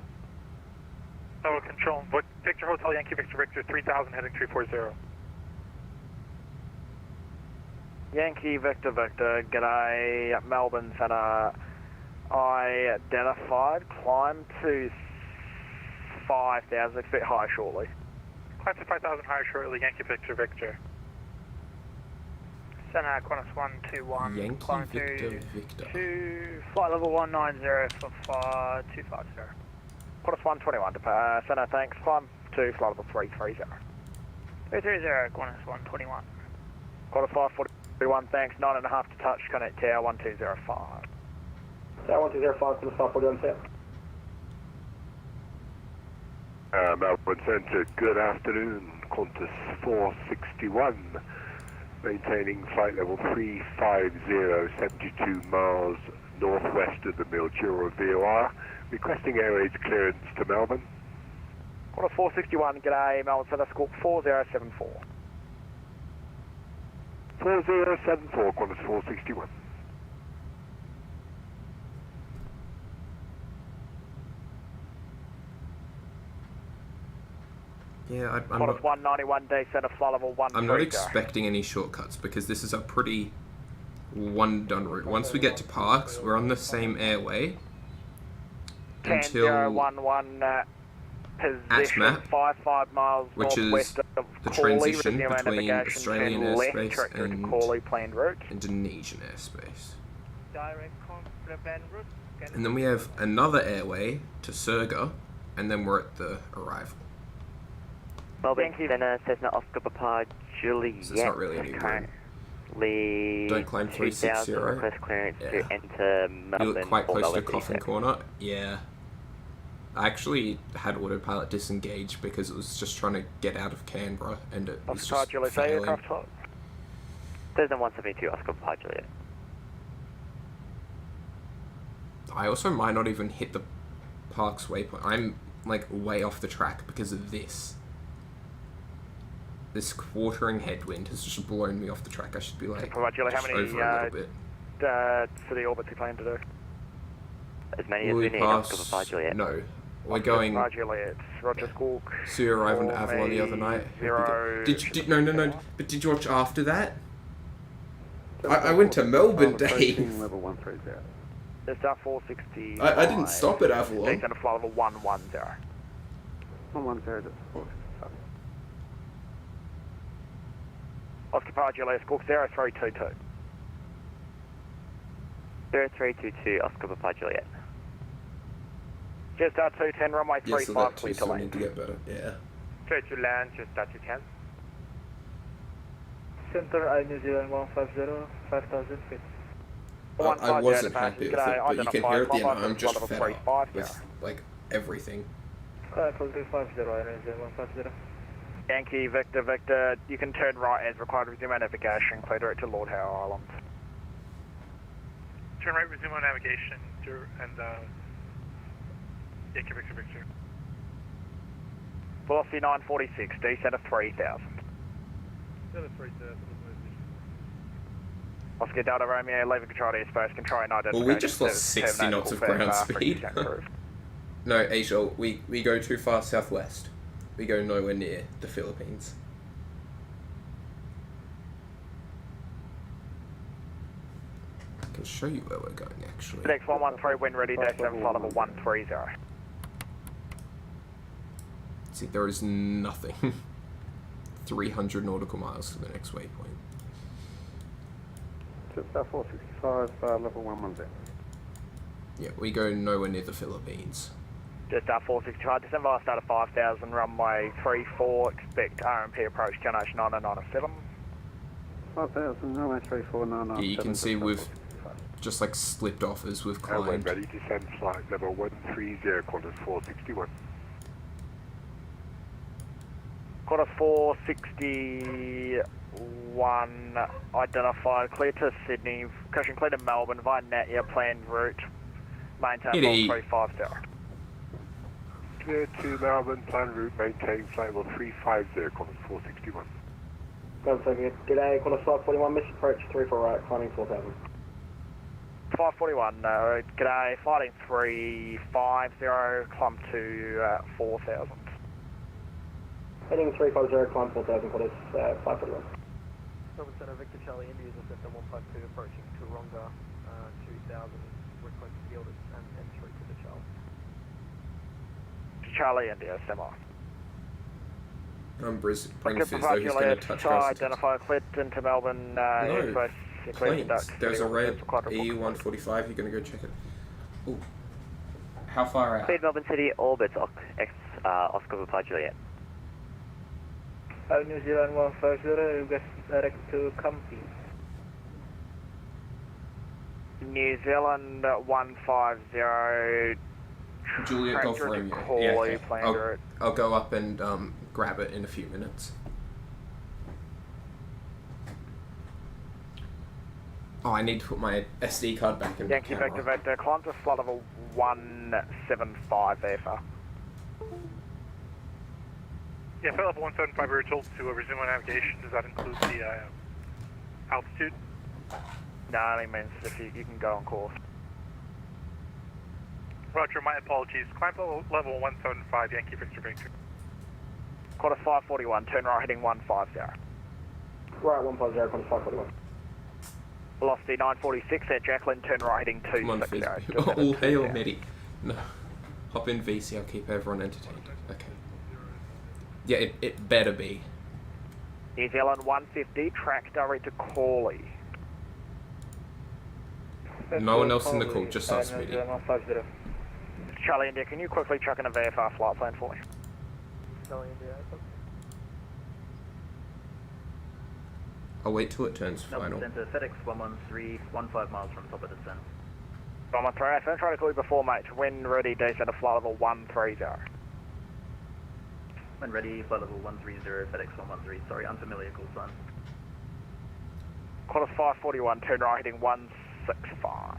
Tower control, Victor Hotel Yankee Victor Victor 3000 heading 340. Yankee Victor Victor, g'day, Melbourne Centre. Identified, climb to 5,000, expect high shortly. Climb to 5,000 higher shortly, Yankee Victor Victor. Centre, Qantas 121, Yankee climb Victor Victor. to flight level 190 for 250. Qantas 121, Centre, thanks, climb to flight level 330. 330, Qantas 121. Qantas 541, thanks, 9.5 to touch, connect tower 1205. Tower 1205, Qantas 541 set. Melbourne Centre, good afternoon, Qantas 461, maintaining flight level 350, 72 miles northwest of the Mildura VOR, requesting airways clearance to Melbourne. Quarter 461, g'day, Melbourne Centre, Squawk 4074. 4074, Qantas 461. Yeah, I'm Qantas 191D, Centre, flight level 130. I'm not expecting any shortcuts because this is a pretty one-done route. Once we get to Parkes, we're on the same airway until ATMAP, 55 miles which is the transition between Australian airspace and Indonesian airspace. Direct contraband route. And then we have another airway to SURGA, and then we're at the arrival. Melbourne Centre, Cessna Oscar Papa Juliet. So it's not really any room. Don't climb 360. Request clearance to enter Melbourne. You look quite close to Coffin Corner. Yeah. I actually had autopilot disengaged because it was just trying to get out of Canberra and it was just failing. Cessna 172 Oscar Papa Juliet. I also might not even hit the Parkes waypoint. I'm like way off the track because of this. This quartering headwind has just blown me off the track. I should be like just how many over a little bit. city orbits you plan to do? As many as we need. Oscar Juliet. No. We're going. Juliet. Roger Squawk. So you arrived into Avalon the other night. No. But did you watch after that? I went to Melbourne, Dave. Level 130. It's 460. I didn't stop at Avalon. Take down to flight level 110. 110, that's 465. Oscar Papa Juliet, Squawk 0322. 0322, Oscar Papa Juliet. Just 210, runway 35, clear to land. Need to get better. Yeah. Clear to land, just 210. Center, New Zealand 150, 5,000 feet. I wasn't happy with it, but you can hear at the end, I'm just fed up with, like, everything. 550, New Zealand 150. Yankee, Victor, you can turn right as required, resume our navigation, clear direct to Lord Howe Island. Turn right, resume on navigation, and Yankee, Victor. Velocity 946, descent of 3000. Descent of 3000. Oscar Delta Romeo, leaving control to airspace, control and identification. Well, we just lost 60 knots of ground speed. No, Asia, we go too far southwest. We go nowhere near the Philippines. I can show you where we're going, actually. Next 113, wind ready, descent flight level 130. See, there is nothing. 300 nautical miles to the next waypoint. Just 465, level 110. Yeah, we go nowhere near the Philippines. Just 465, descend via start of 5000, runway 34, expect RMP approach, generation 9997. 5000, runway 34, 9997. Yeah, you can see we've just like slipped off as we've climbed. Ready to send flight level 130, Qantas 461. Quarter 461, identified, clear to Sydney, cushion clear to Melbourne, via Natia, planned route, maintain 4350. Clear to Melbourne, planned route, maintain flight level 350, Qantas 461. G'day, Qantas 541, miss approach 34 right, climbing 4000. 541, g'day, flighting 350, climb to 4000. Heading 350, climb 4000, Qantas 541. Melbourne Centre, Victor Charlie, India, Cessna 152, approaching Taronga, 2000, request field and entry to the Charles. Charlie, India, semi. Brings says though he's going to touch grass. Identify Clifton to Melbourne, no, planes. There's a red EU-145, you're going to go check it. Ooh. How far out? Cleared Melbourne City, orbits, Oscar Papa Juliet. New Zealand 150, you get direct to Campi. New Zealand 150. Juliet Golf Romeo. Yeah, okay. I'll go up and grab it in a few minutes. Oh, I need to put my SD card back in. Yankee Victor Victor, climb to flight level 175 VFR. Yeah, flight level 175, we were told to resume our navigation. Does that include the altitude? No, it only means if you can go on course. Roger, my apologies. Climb level 175, Yankee Victor Victor. Quarter 541, turn right heading 150. Right, 150, quarter 541. Velocity 946 at Jacqueline, turn right heading 260. All hail, Medi. No. Hop in VC, I'll keep everyone entertained. Okay. Yeah, it better be. New Zealand 150, track direct to Corley. No one else in the call, just us, Medi. Charlie India, can you quickly chuck in a VFR flight plan for me? Charlie India, I'll wait till it turns final. Center, FedEx 113, 15 miles from top of descent. 113, I tried to call you before, mate. When ready, descend to flight level 130. When ready, flight level 130, FedEx 113. Sorry, unfamiliar call sign. Quarter 541, turn right heading 165.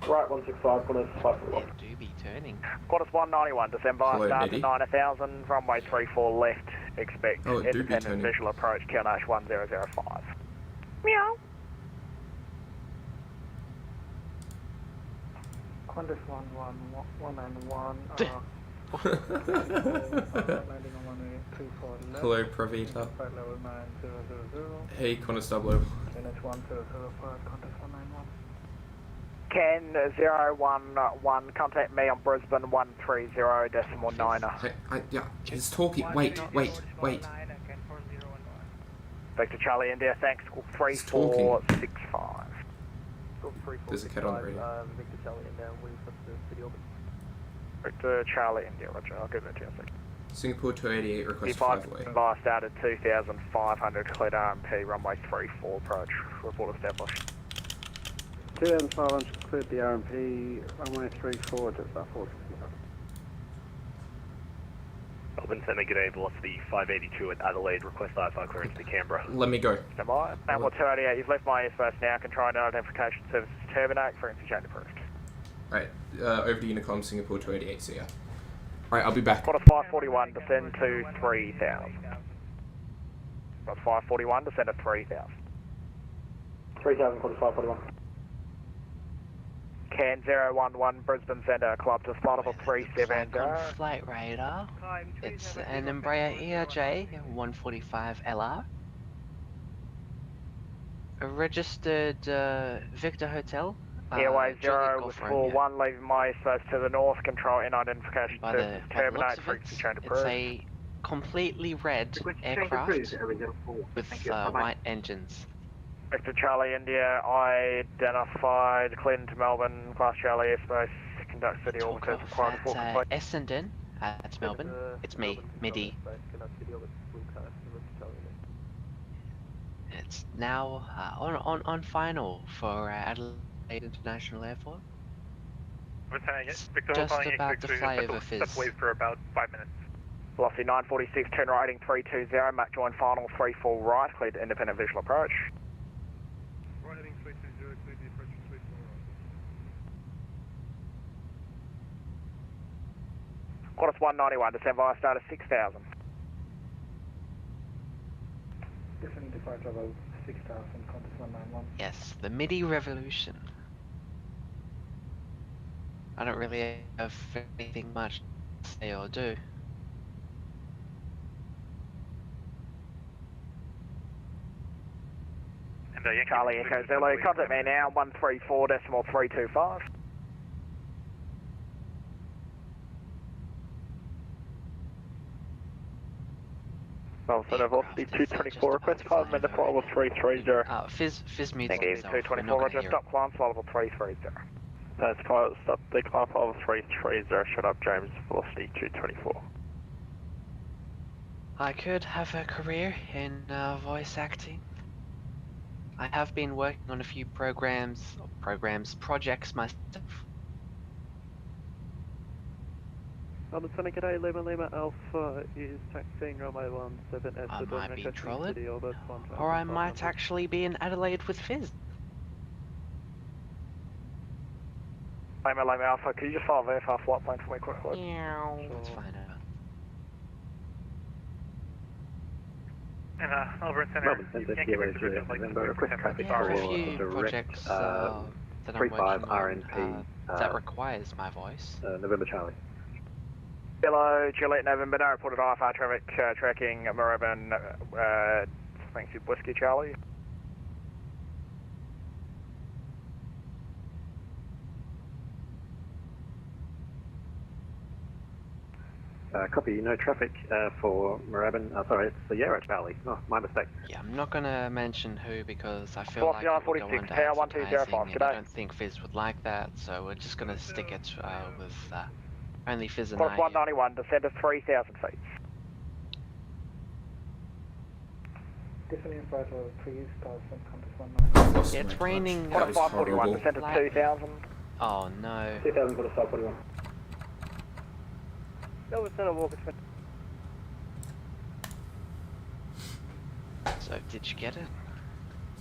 Right, 165, quarter 541. Do be turning. Quarters 191, descend by start to 9000, runway 34 left, expect independent visual approach, QNH 1005. Meow. Qantas 191, Hello, Pravita. Hey, Qantas 00. Can 011 contact me on Brisbane 130.9. Yeah, he's talking. Wait. Victor Charlie India, thanks. 3465. There's a cat on the radio. Victor Charlie India, we put the city orbit. Victor Charlie India, roger. I'll give that to you in a second. Singapore 288 request 5-way. By started 2,500, cleared RMP, runway 34 approach. Report established. 2,500 cleared the RMP, runway 34, just about 40. Melbourne Centre, g'day, velocity 582 at Adelaide, request IFR clearance to Canberra. Let me go. Stand by. Number 288, you've left my airspace now, control and identification services terminate, frequency change approved. Right, over to Unicom, Singapore 288, see ya. Alright, I'll be back. Quarter 541, descend to 3000. Quarter 541, descend to 3000. 3000, quarter 541. Can 011 Brisbane Centre, club to flight level 370. Flight radar. It's an Embraer ERJ 145 LR. A registered Victor Hotel. Airway 041, leaving my airspace to the north, control and identification services terminate, frequency change approved. It's a completely red aircraft with white engines. Victor Charlie India, identified Clinton to Melbourne, class Charlie airspace, conduct city orbit required for complete. Essendon at Melbourne. It's me, Midi. It's now on final for Adelaide International Airport. Just about to fly over Fizz. Wait for about 5 minutes. Velocity 946, turn right heading 320, Mac join final 34 right, cleared independent visual approach. Right heading 320, cleared the approach 34 right. Quarters 191, descend via start of 6000. Descend to flight level 6000, Qantas 191. Yes, the MIDI revolution. I don't really have anything much to say or do. Charlie Echo Zulu, contact me now, 134.325. Melbourne velocity 224, request 5 minute flight level 330. Fizz mute. Thank you, 224, roger, stop climb, flight level 330. That's stop, the climb flight level 330, shut up James, velocity 224. I could have a career in voice acting. I have been working on a few projects myself. Melbourne Centre, g'day, Lima Alpha is taxiing runway 17 at I might be trolling, or I might actually be in Adelaide with Fizz. Lima Alpha, could you just follow VFR flight plan for me quickly? Yeah, let's find out. And Melbourne Center. Melbourne Center, Kilo Juliet November, request traffic Yeah, for a few direct projects that I'm 35 working on RNP. that requires my voice. November Charlie. Hello, Juliet November, no reported IFR traffic tracking Moorabbin, thanks to Whiskey Charlie. Copy, no traffic for Moorabbin. Sorry, it's Sierra Charlie. Oh, my mistake. Yeah, I'm not going to mention who because I feel like it will go under Tower advertising 1205, and I don't think Fizz would like that, so we're just going to stick it with only Fizz and I. 191, descend to 3,000 feet. Definitely in front of previous stars and compass 19. It's raining. 541, descend to 2,000. Oh no. 2,000 for the sub 41. Melbourne Center, Walker 20. So, did you get it?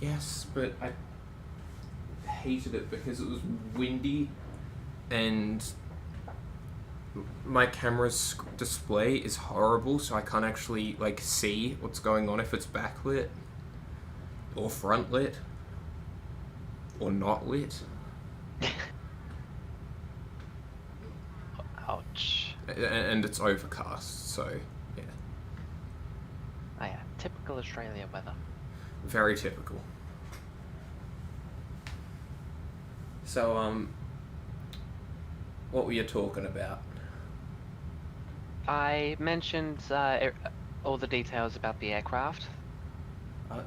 Yes, but I hated it because it was windy and my camera's display is horrible, so I can't actually like see what's going on if it's backlit or front lit or not lit. Ouch. And it's overcast, so yeah. Oh yeah, typical Australia weather. Very typical. So, what were you talking about? I mentioned all the details about the aircraft.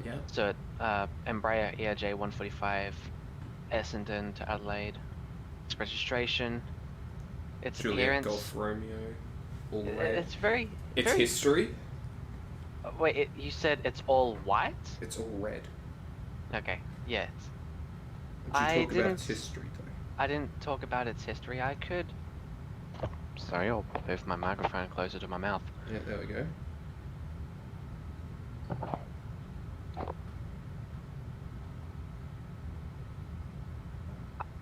Yeah. So, Embraer ERJ 145 Essendon to Adelaide. Its registration. Its Juliet appearance. Golf Romeo. All the way. It's very. Its history. Wait, you said it's all white? It's all red. Okay. Yes. Did you talk about its history though? I didn't talk about its history. I could. Sorry, I'll move my microphone closer to my mouth. Yeah, there we go.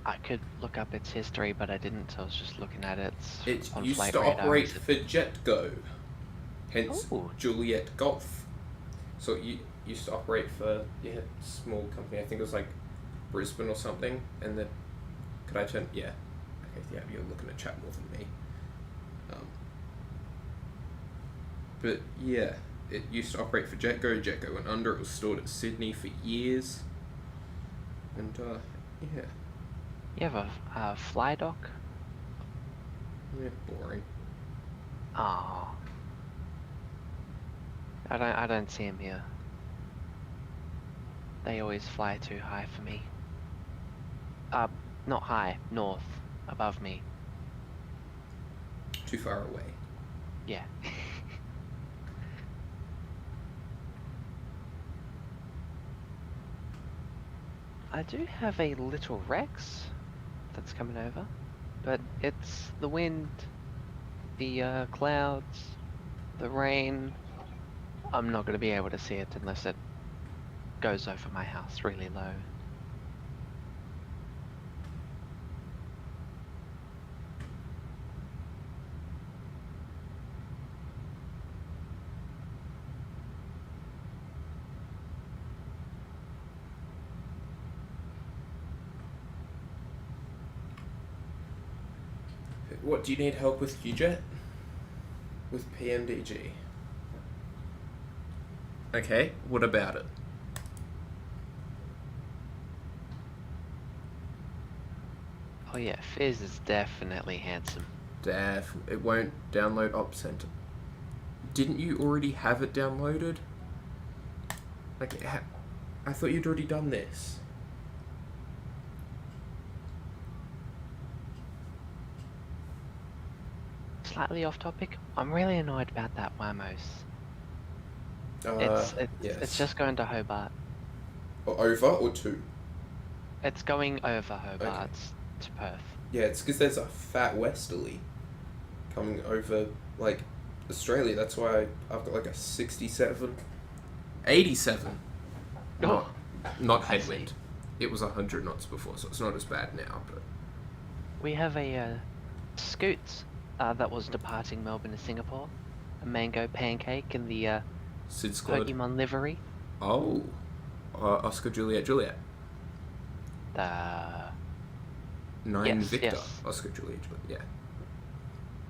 I could look up its history, but I didn't, so I was just looking at it. It on used flight to radar. operate for JetGo, hence Ooh. Juliet Golf. So it used to operate for small company. I think it was like Brisbane or something. And then, could I turn? Yeah. Okay. Yeah, you're looking at chat more than me. But yeah, it used to operate for JetGo. JetGo went under. It was stored at Sydney for years. And yeah. You have a fly dock? Yeah, boring. Oh. I don't see him here. They always fly too high for me. Not high, north, above me. Too far away. Yeah. I do have a little Rex that's coming over, but it's the wind, the clouds, the rain. I'm not going to be able to see it unless it goes over my house really low. What, do you need help with QJet? With PMDG? Okay, what about it? Oh yeah, Fizz is definitely handsome. It won't download Op Center. Didn't you already have it downloaded? Like, I thought you'd already done this. Slightly off topic, I'm really annoyed about that Wamos. It's just going to Hobart. Or over or to? It's going over Hobart to Perth. Yeah, it's because there's a fat westerly coming over, like, Australia. That's why I've got like a 67. 87. Oh. Not headwind. It was 100 knots before, so it's not as bad now, but We have a Scoot that was departing Melbourne to Singapore. A mango pancake in the Sid Squad. Pokemon livery. Oh. Oscar Juliet Juliet. The... 9 yes, Victor. yes. Oscar Juliet Juliet, yeah.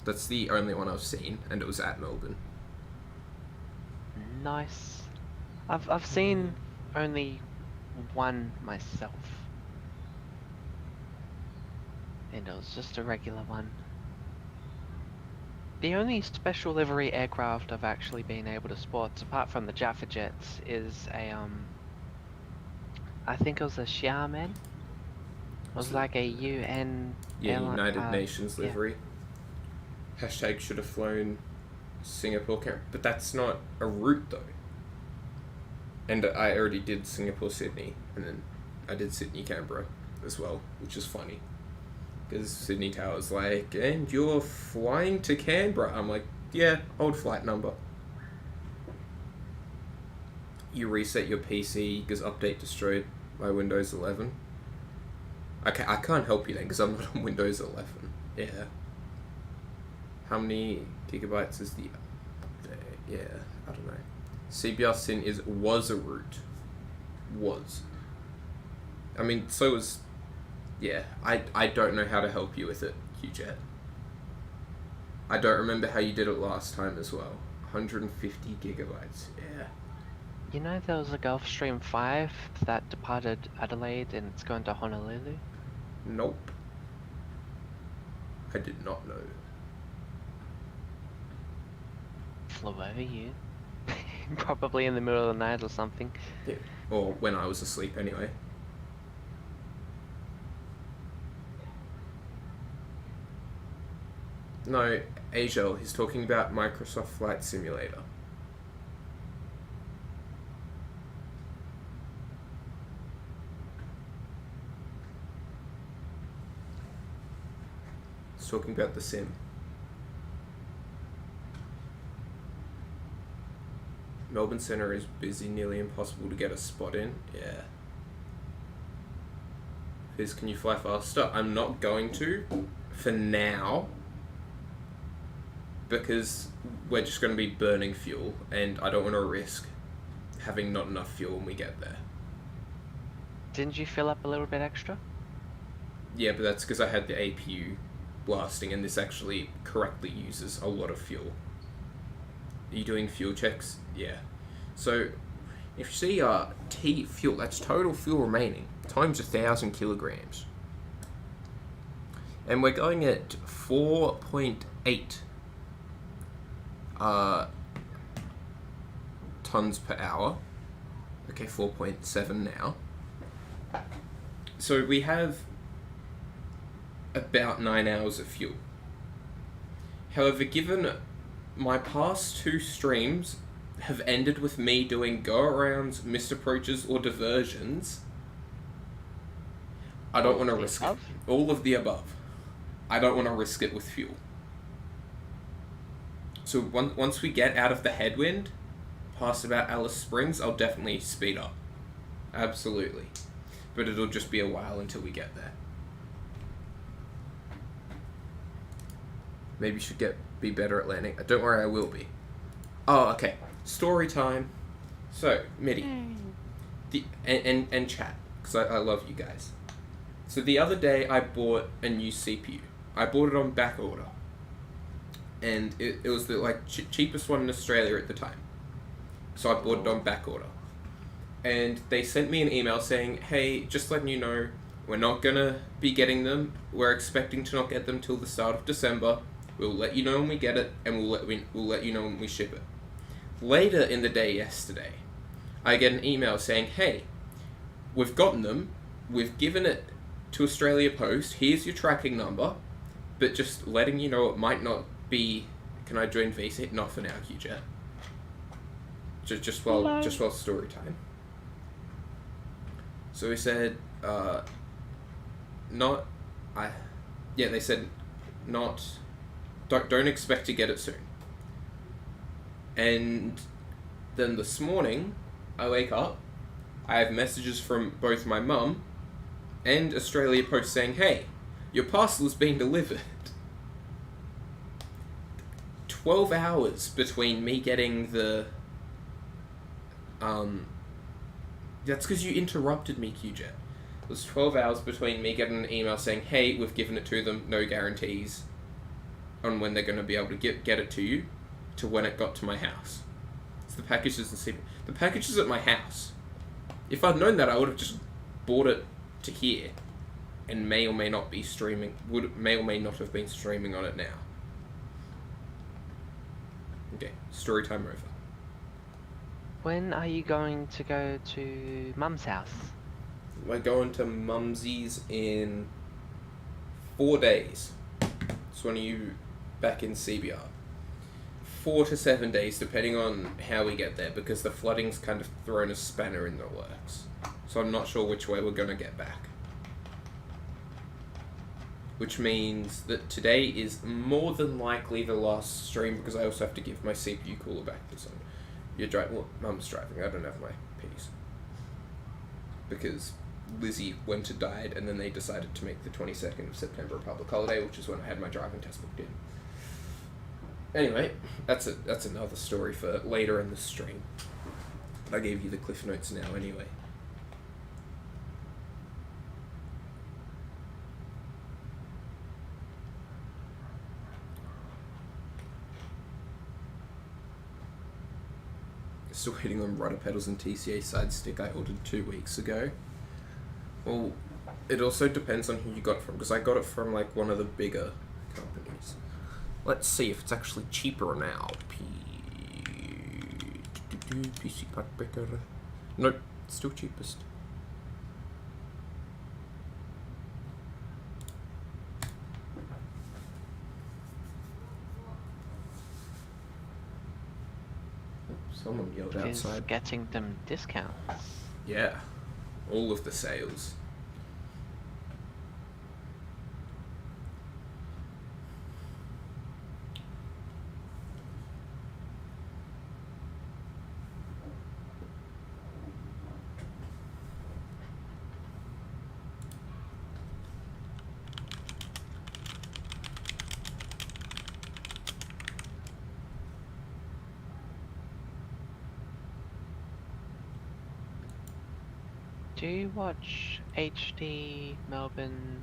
That's the only one I've seen, and it was at Melbourne. Nice. I've seen only one myself. And it was just a regular one. The only special livery aircraft I've actually been able to spot, apart from the Jaffa Jets, is a I think it was a Xiamen. It was like a UN United Nations livery. Yeah. Hashtag should have flown Singapore, but that's not a route though. And I already did Singapore Sydney, and then I did Sydney Canberra as well, which is funny. Because Sydney Tower's like, and you're flying to Canberra. I'm like, yeah, old flight number. You reset your PC because update destroyed my Windows 11. Okay, I can't help you then because I'm not on Windows 11. Yeah. How many gigabytes is the update? Yeah, I don't know. CBR-SIN was a route. Was. I mean, so was... Yeah, I don't know how to help you with it, QJet. I don't remember how you did it last time as well. 150 gigabytes, yeah. You know there was a Gulfstream 5 that departed Adelaide and it's going to Honolulu? Nope. I did not know. Flew over you. Probably in the middle of the night or something. Yeah, or when I was asleep anyway. No, Agel, he's talking about Microsoft Flight Simulator. He's talking about the sim. Melbourne Centre is busy, nearly impossible to get a spot in. Yeah. Fizz, can you fly faster? I'm not going to, for now. Because we're just going to be burning fuel, and I don't want to risk having not enough fuel when we get there. Didn't you fill up a little bit extra? Yeah, but that's because I had the APU blasting, and this actually correctly uses a lot of fuel. Are you doing fuel checks? Yeah. So, if you see T fuel, that's total fuel remaining, times 1,000 kilograms. And we're going at 4.8 tons per hour. Okay, 4.7 now. So we have about 9 hours of fuel. However, given my past 2 streams have ended with me doing go-arounds, missed approaches, or diversions, I don't want to risk it. All of the above. I don't want to risk it with fuel. So once we get out of the headwind, past about Alice Springs, I'll definitely speed up. Absolutely. But it'll just be a while until we get there. Maybe you should be better at landing. Don't worry, I will be. Oh, okay. Story time. So, Mitty. And chat, because I love you guys. So the other day I bought a new CPU. I bought it on back order. And it was the cheapest one in Australia at the time. So I bought it on back order. And they sent me an email saying, hey, just letting you know, we're not going to be getting them. We're expecting to not get them till the start of December. We'll let you know when we get it, and we'll let you know when we ship it. Later in the day yesterday, I get an email saying, hey, we've gotten them. We've given it to Australia Post. Here's your tracking number. But just letting you know it might not be... Can I join VC? Not for now, QJet. Just while story time. So we said, they said, don't expect to get it soon. And then this morning, I wake up, I have messages from both my mum and Australia Post saying, hey, Your parcel is being delivered. 12 hours between me getting the... That's because you interrupted me, QJet. It was 12 hours between me getting an email saying, hey, we've given it to them, no guarantees on when they're going to be able to get it to you, to when it got to my house. So the package isn't... The package is at my house. If I'd known that, I would have just bought it to here, and may or may not be streaming, may or may not have been streaming on it now. Okay, story time over. When are you going to go to Mum's house? We're going to Mumsy's in 4 days. So when are you back in CBR? 4 to 7 days, depending on how we get there, because the flooding's kind of thrown a spanner in the works. So I'm not sure which way we're going to get back. Which means that today is more than likely the last stream, because I also have to give my CPU cooler back to someone. You're driving, well, Mum's driving, I don't have my P's. Because Lizzie went and died, and then they decided to make the 22nd of September a public holiday, which is when I had my driving test booked in. Anyway, that's another story for later in the stream. I gave you the cliff notes now anyway. Still waiting on rudder pedals and TCA Sidestick I ordered 2 weeks ago. Well, it also depends on who you got it from, because I got it from like one of the bigger companies. Let's see if it's actually cheaper now. PC Part Breaker. Nope, still cheapest. Someone yelled outside. Getting them discounts. Yeah, all of the sales. Do you watch HD Melbourne,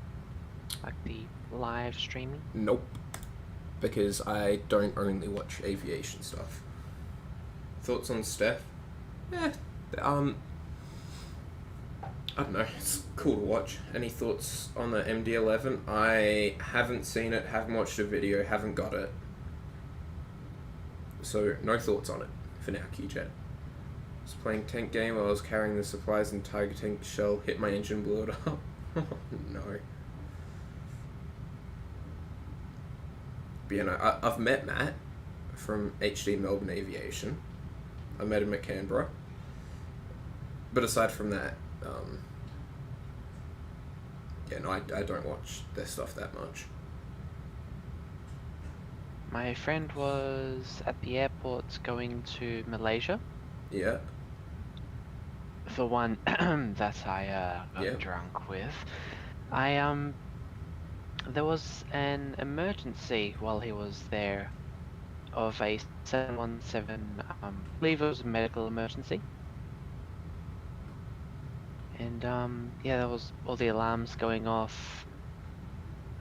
like the live streaming? Nope, because I don't only watch aviation stuff. Thoughts on Steph? I don't know, it's cool to watch. Any thoughts on the MD-11? I haven't seen it, haven't watched a video, haven't got it. So, no thoughts on it for now, QJet. I was playing tank game while I was carrying the supplies and Tiger tank shell hit my engine, blew it up. Oh no. But you know, I've met Matt from HD Melbourne Aviation. I met him at Canberra. But aside from that, yeah, no, I don't watch their stuff that much. My friend was at the airport going to Malaysia. Yeah. The one that I got drunk with. There was an emergency while he was there of a 717, I believe it was a medical emergency. And yeah, there was all the alarms going off,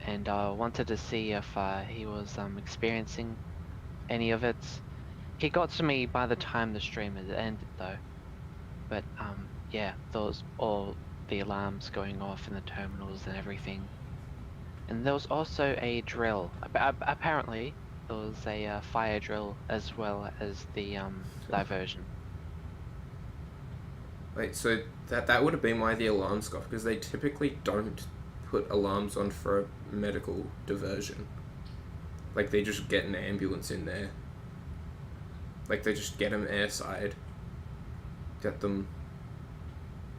and I wanted to see if he was experiencing any of it. He got to me by the time the stream had ended though. But yeah, there was all the alarms going off in the terminals and everything. And there was also a drill. Apparently, there was a fire drill as well as the diversion. Wait, so that would have been why the alarms got off, because they typically don't put alarms on for a medical diversion. Like, they just get an ambulance in there. Like, they just get them airside, get them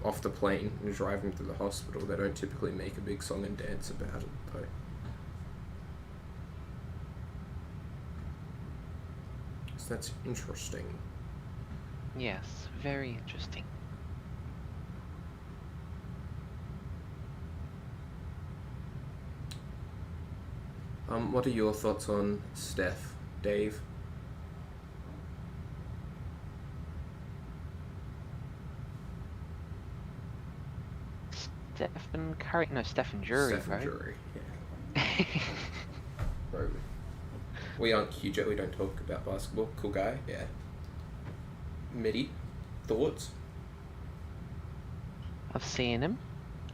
off the plane and drive them to the hospital. They don't typically make a big song and dance about it, though. So that's interesting. Yes, very interesting. What are your thoughts on Steph, Dave? Stephen Curry, no, Stephen Jury, Stephen bro. Jury, yeah. Bro, we aren't QJ, we don't talk about basketball. Cool guy, yeah. Mitty, thoughts? I've seen him.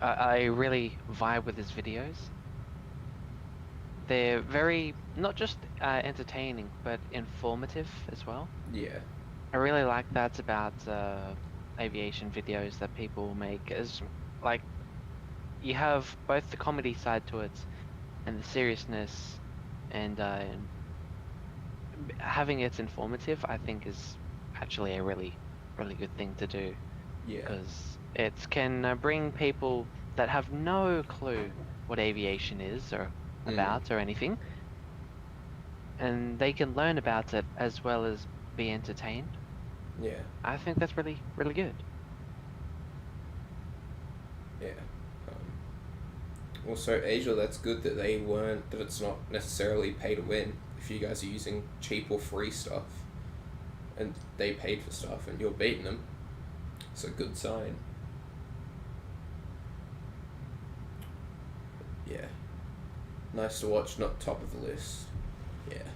I really vibe with his videos. They're very, not just entertaining, but informative as well. Yeah. I really like that about aviation videos that people make, as like, you have both the comedy side to it and the seriousness, and having it informative, I think, is actually a really good thing to do. Yeah. Because it can bring people that have no clue what aviation is or about or anything, and they can learn about it as well as be entertained. Yeah. I think that's really good. Yeah. Also, Asia, that's good that that it's not necessarily pay to win. If you guys are using cheap or free stuff, and they paid for stuff, and you're beating them, it's a good sign. Yeah. Nice to watch, not top of the list. Yeah.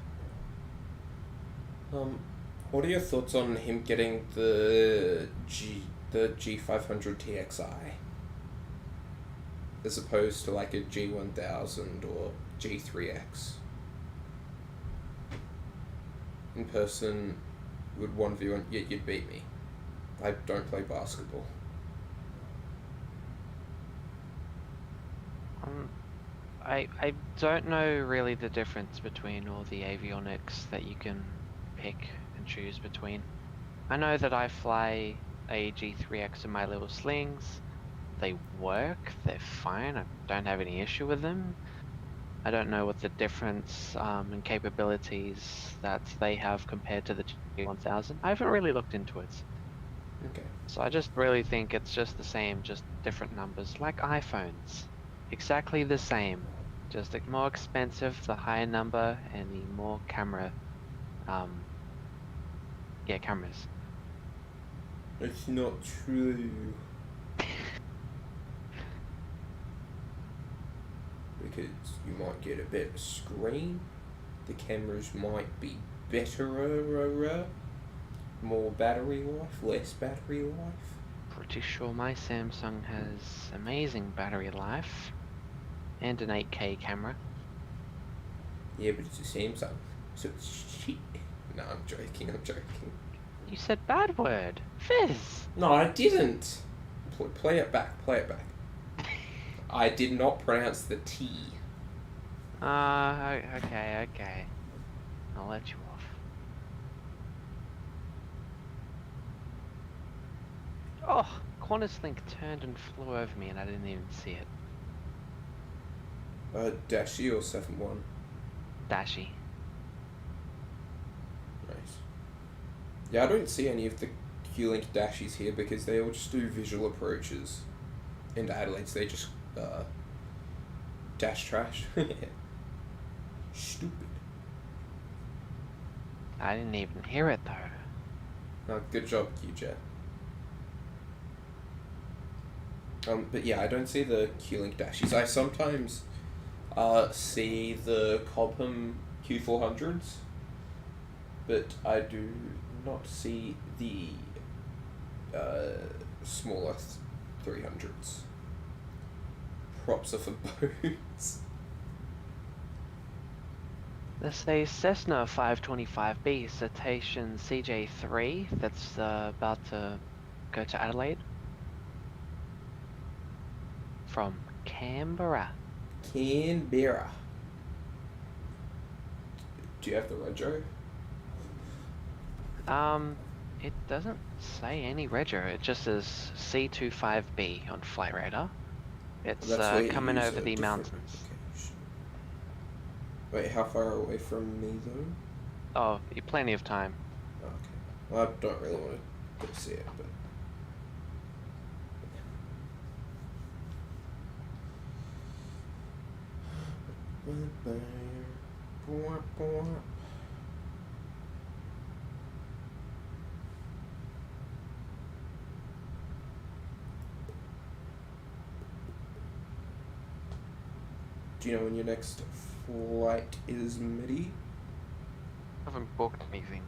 What are your thoughts on him getting the G500 TXI? As opposed to like a G1000 or G3X. In person, would 1v1, you'd beat me. I don't play basketball. I don't know really the difference between all the avionics that you can pick and choose between. I know that I fly a G3X in my little slings. They work, they're fine, I don't have any issue with them. I don't know what the difference in capabilities that they have compared to the G1000. I haven't really looked into it. Okay. So I just really think it's just the same, just different numbers, like iPhones. Exactly the same, just more expensive, the higher number, and the more camera, cameras. It's not true. Because you might get a better screen, the cameras might be better, more battery life, less battery life. Pretty sure my Samsung has amazing battery life and an 8K camera. Yeah, but it's a Samsung, so it's shit. No, I'm joking. You said bad word. Fizz! No, I didn't. Play it back. I did not pronounce the T. Okay. I'll let you off. Oh, Qantas Link turned and flew over me and I didn't even see it. Dashi or 7-1? Dashi. Nice. Yeah, I don't see any of the Q-Link Dashies here because they all just do visual approaches. In Adelaide, so they just dash trash. Stupid. I didn't even hear it though. Good job, QJ. But yeah, I don't see the Q-Link Dashies. I sometimes see the Cobham Q400s, but I do not see the smaller 300s. Props are for boats. There's a Cessna 525B Citation CJ3 that's about to go to Adelaide from Canberra. Do you have the rego? It doesn't say any rego. It just says C25B on Flight Radar. It's coming over the mountains. Wait, how far away from me though? Oh, you're plenty of time. Okay. Well, I don't really want to go see it, but... Do you know when your next flight is, Mitty? I haven't booked anything.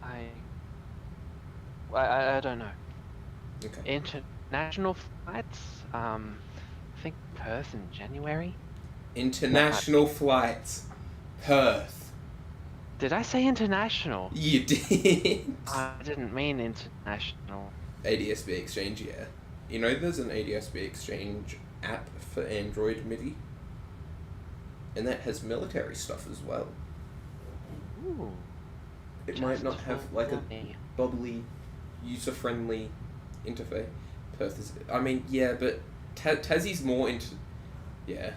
I don't know. Okay. International flights? I think Perth in January. International flights. Perth. Did I say international? You did. I didn't mean international. ADSB Exchange, yeah. You know there's an ADSB Exchange app for Android MIDI? And that has military stuff as well. Ooh. It might not have like a bubbly, user-friendly interface. Perth is... I mean, yeah, but Tassie's more into... Yeah.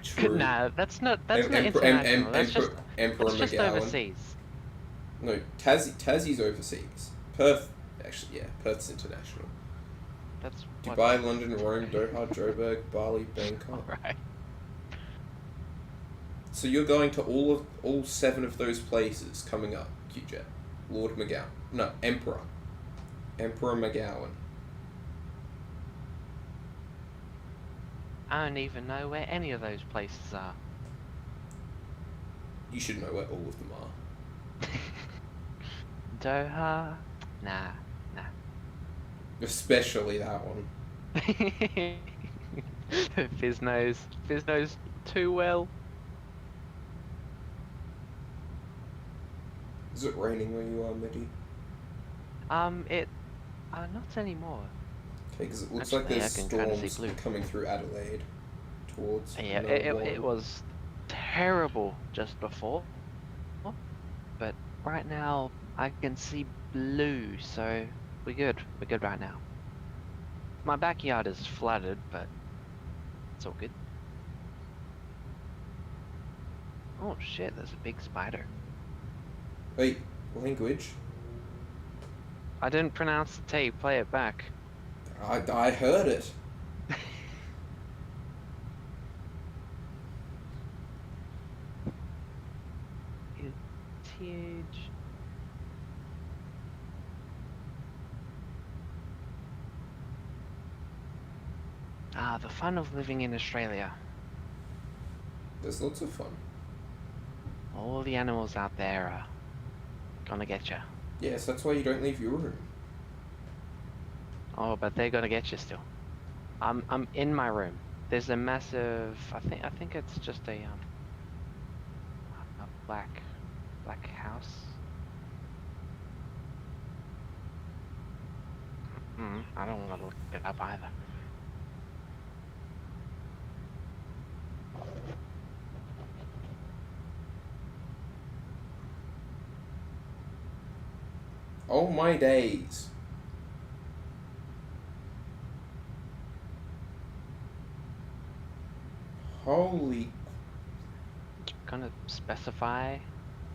True. Nah, that's not international. That's just overseas. No, Tassie's overseas. Perth, actually, yeah, Perth's international. That's Dubai, London, Rome, Doha, Joburg, Bali, Bangkok. Alright. So you're going to all 7 of those places coming up, QJet. Lord McGowan. No, Emperor. Emperor McGowan. I don't even know where any of those places are. You should know where all of them are. Doha? Nah. Especially that one. Fizz knows too well. Is it raining where you are, Mitty? Not anymore. Okay, because it looks Actually, like there's storms coming through Adelaide towards Yeah, it was terrible just before, but right now I can see blue, so we're good right now. My backyard is flooded, but it's all good. Oh shit, there's a big spider. Wait, language? I didn't pronounce the T, play it back. I heard it. It's huge. The fun of living in Australia. There's lots of fun. All the animals out there are gonna get you. Yes, that's why you don't leave your room. Oh, but they're gonna get you still. I'm in my room. There's a massive. I think it's just a black house. I don't want to look it up either. Oh my days. Holy... Gonna specify?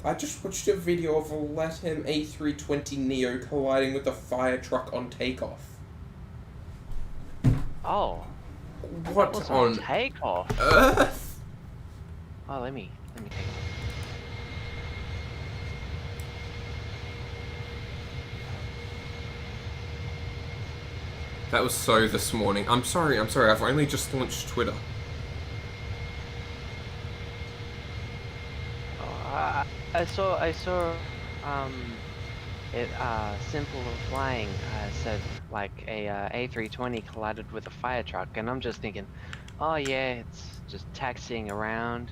I just watched a video of a Latam A320 Neo colliding with a fire truck on takeoff. Oh. What was on takeoff? earth? Oh, let me take a look. That was so this morning. I'm sorry, I've only just launched Twitter. Oh, I saw it simple of flying said like a A320 collided with a fire truck, and I'm just thinking, oh yeah, it's just taxiing around.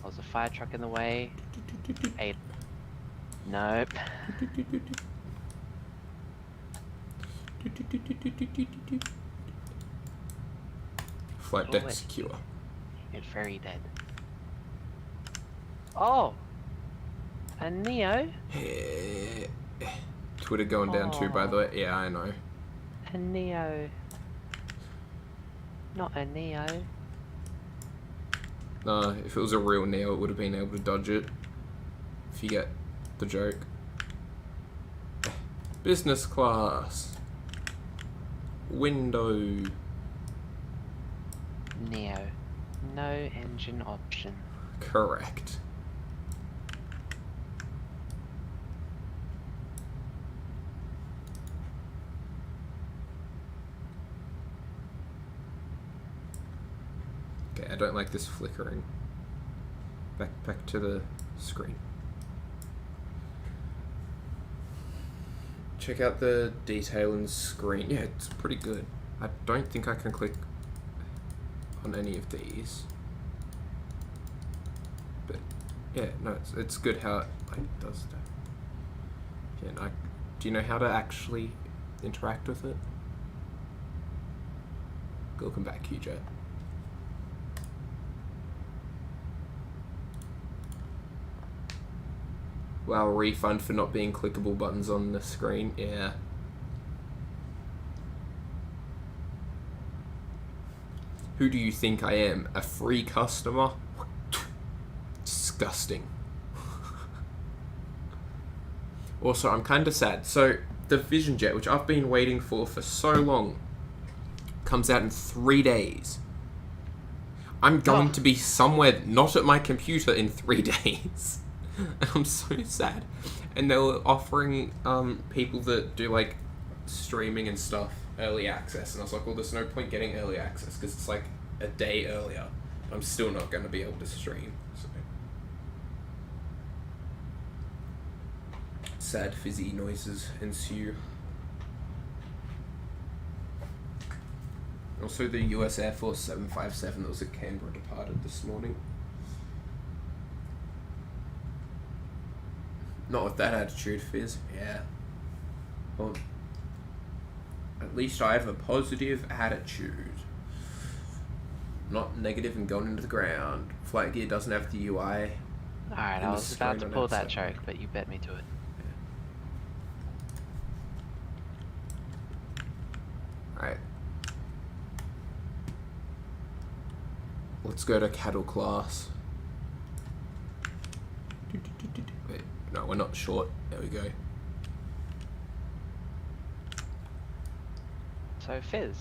There's a fire truck in the way. Hey, nope. Flight deck secure. It's very dead. Oh! A Neo? Twitter going down too, by the way. Yeah, I know. A Neo. Not a Neo. Nah, if it was a real Neo, it would have been able to dodge it. If you get the joke. Business class. Window. Neo. No engine option. Correct. Okay, I don't like this flickering. Back to the screen. Check out the detail in the screen. Yeah, it's pretty good. I don't think I can click on any of these. But yeah, no, it's good how it like does that. Yeah, no, do you know how to actually interact with it? Welcome back, QJ. Wow, refund for not being clickable buttons on the screen. Yeah. Who do you think I am? A free customer? Disgusting. Also, I'm kind of sad. So, the Vision Jet, which I've been waiting for so long, comes out in 3 days. I'm going to be somewhere not at my computer in 3 days. And I'm so sad. And they were offering people that do like streaming and stuff early access, and I was like, well, there's no point getting early access because it's like a day earlier. I'm still not going to be able to stream. So. Sad fizzy noises ensue. Also, the US Air Force 757 that was at Canberra departed this morning. Not with that attitude, Fizz. Yeah. Well, at least I have a positive attitude. Not negative and going into the ground. Flight Gear doesn't have the UI. Alright, I was about to pull that joke, but you bet me to it. Alright. Let's go to cattle class. Wait, no, we're not short. There we go. So, Fizz,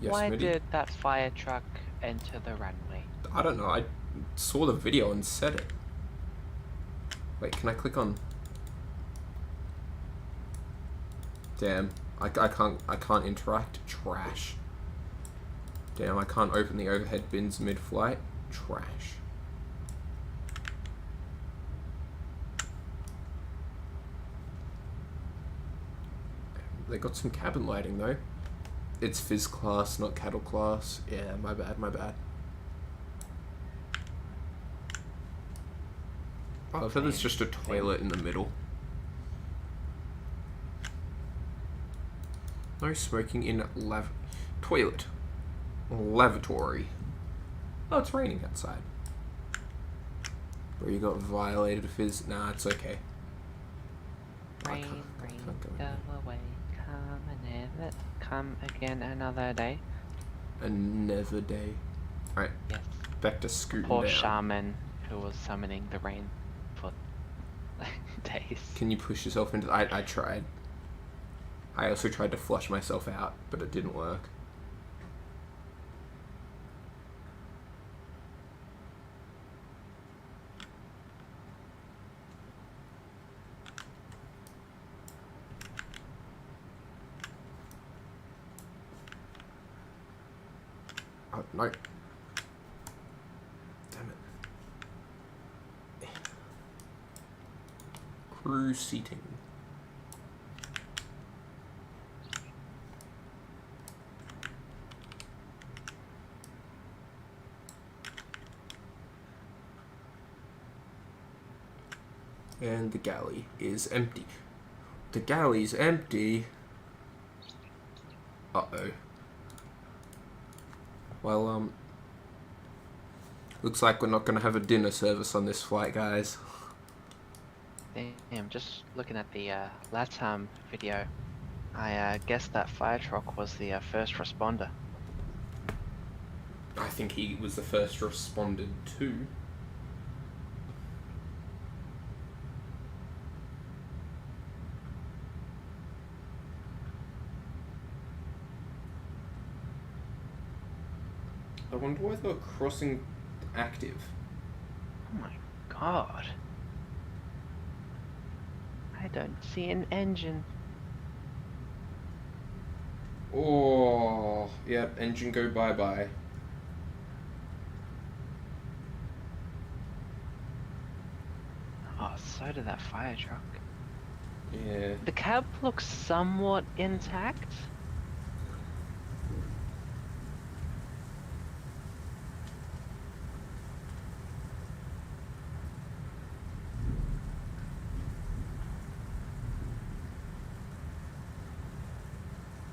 yes, why Smitty? did that fire truck enter the runway? I don't know. I saw the video and said it. Wait, can I click on? Damn, I can't interact. Trash. Damn, I can't open the overhead bins mid-flight. Trash. They got some cabin lighting though. It's Fizz class, not cattle class. Yeah, my bad, my bad. Oh, I thought there's just a toilet in the middle. No smoking in toilet. Lavatory. Oh, it's raining outside. Where you got violated, Fizz? Nah, it's okay. Rain, rain, go away, come and never come again another day. Another day. Alright. Yes. Back to scooting Poor down. shaman who was summoning the rain for days. Can you push yourself into... I tried. I also tried to flush myself out, but it didn't work. Oh, no. Damn it. Crew seating. And the galley is empty. The galley's empty. Uh-oh. Well, looks like we're not going to have a dinner service on this flight, guys. Damn, just looking at the Vatsim video, I guess that fire truck was the first responder. I think he was the first responded to. I wonder why they were crossing active. Oh my god. I don't see an engine. Oh, yep, engine go bye-bye. Oh, so did that fire truck. Yeah. The cab looks somewhat intact.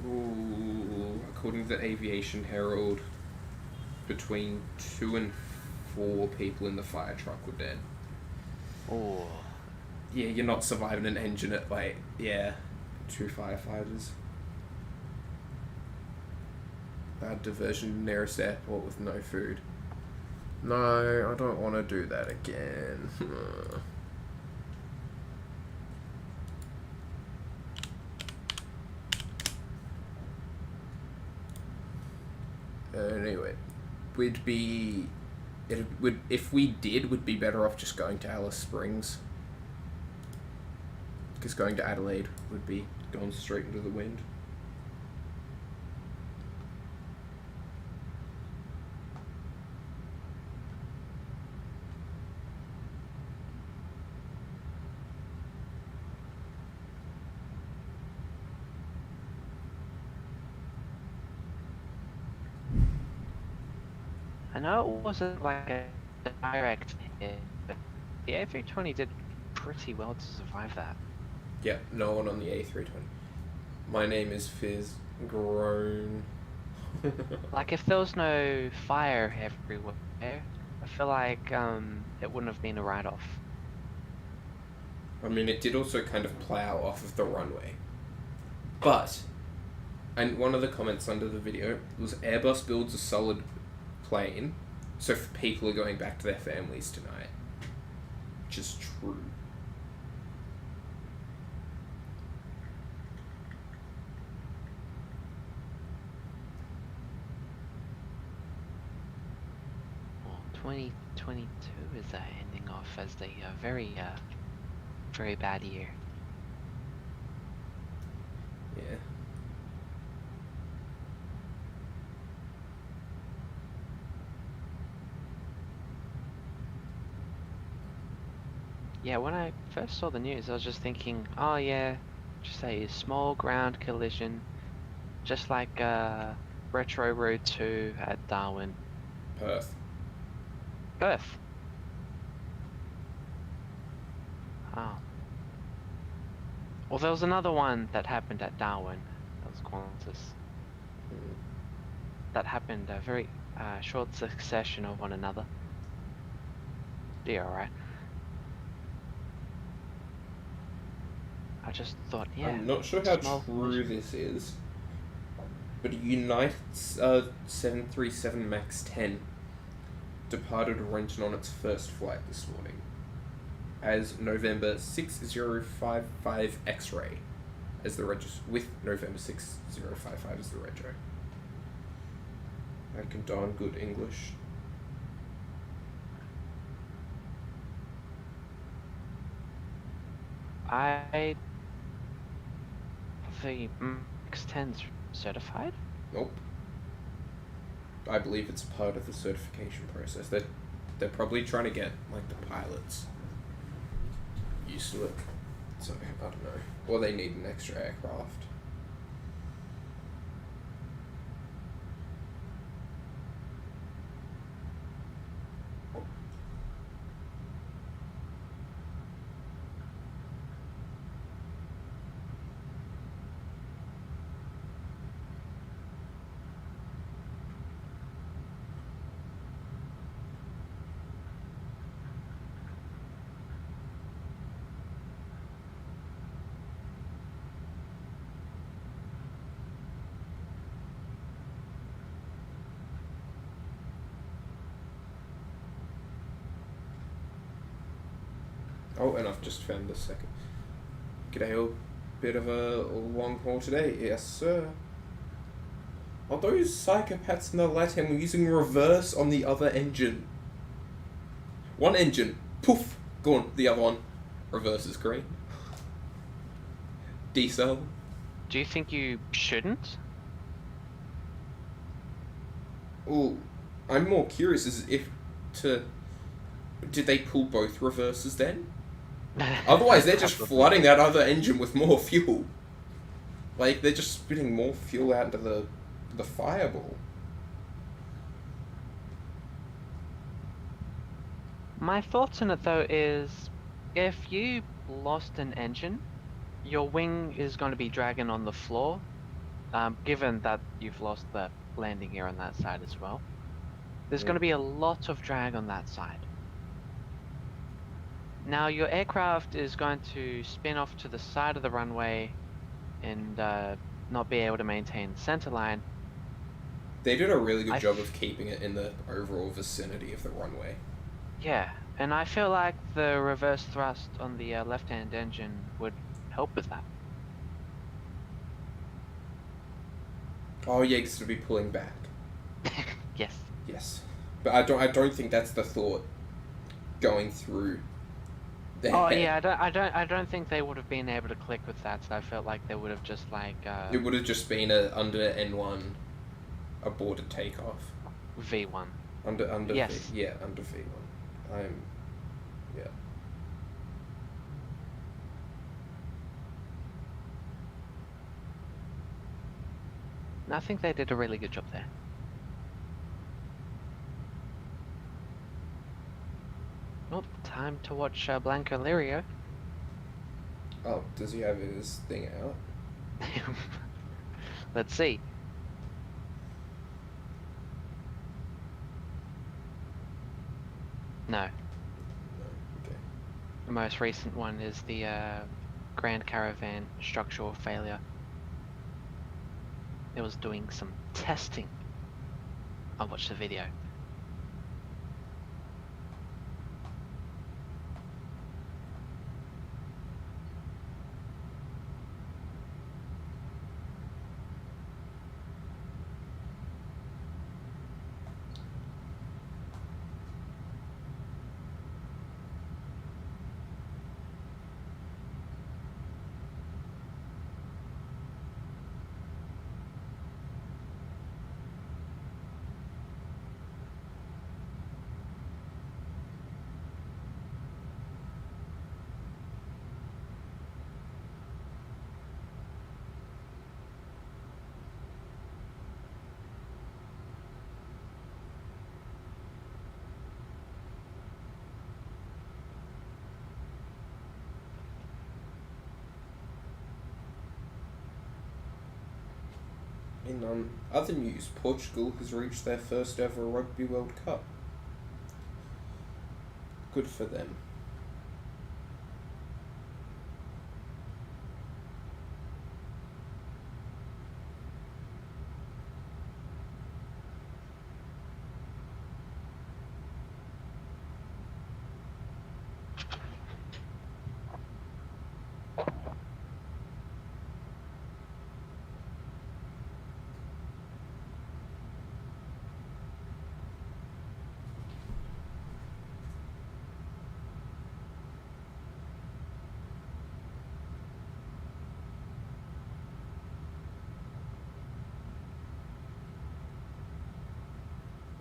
Ooh, according to the Aviation Herald, between 2 and 4 people in the fire truck were dead. Oh. Yeah, you're not surviving an engine at, like, 2 firefighters. Bad diversion nearest airport with no food. No, I don't want to do that again. Anyway, we'd be if we did, we'd be better off just going to Alice Springs, because going to Adelaide would be going straight into the wind. I know it wasn't like a direct hit, but the A320 did pretty well to survive that. Yeah, no one on the A320. My name is Fizz. Groan. Like, if there was no fire everywhere, I feel like it wouldn't have been a write-off. I mean, it did also kind of plow off of the runway. But, and one of the comments under the video was Airbus builds a solid plane, so people are going back to their families tonight. Which is true. Well, 2022 is ending off as a very bad year. Yeah. Yeah, when I first saw the news, I was just thinking, oh yeah, just a small ground collision, just like Retro Road 2 at Darwin. Perth. Perth? Oh. Well, there was another one that happened at Darwin. That was Qantas. That happened a very short succession of one another. Be alright. I just thought, yeah. I'm not sure how true this is, but United's 737 MAX 10 departed Renton on its first flight this morning as November 6055 X-ray as the with November 6055 as the rego. I can darn good English. The MAX 10's certified? Nope. I believe it's part of the certification process. They're probably trying to get, like, the pilots used to it. So, I don't know. Or they need an extra aircraft. Oh, and I've just found the second. G'day, all. Bit of a long haul today. Yes, sir. Are those psychopaths in the LATAM using reverse on the other engine? One engine, poof, gone. The other one reverses green. Decel. Do you think you shouldn't? Well, I'm more curious as if to... Did they pull both reverses then? Otherwise, they're just flooding that other engine with more fuel. Like, they're just spitting more fuel out into the fireball. My thoughts on it though is, if you lost an engine, your wing is going to be dragging on the floor, given that you've lost the landing gear on that side as well. There's going to be a lot of drag on that side. Now your aircraft is going to spin off to the side of the runway and not be able to maintain center line. They did a really good job of keeping it in the overall vicinity of the runway. Yeah, and I feel like the reverse thrust on the left-hand engine would help with that. Oh yeah, because it'll be pulling back. Yes. Yes, but I don't think that's the thought going through their head. Yeah, I don't think they would have been able to click with that. So I felt like they would have just like. It would have just been under N1, aborted takeoff. V1. Under yes. Under V1. Yeah. I think they did a really good job there. Oh, time to watch Blanco Lirio. Oh, does he have his thing out? Let's see. No. Okay. The most recent one is the Grand Caravan structural failure. It was doing some testing. I'll watch the video. In other news, Portugal has reached their first ever Rugby World Cup. Good for them.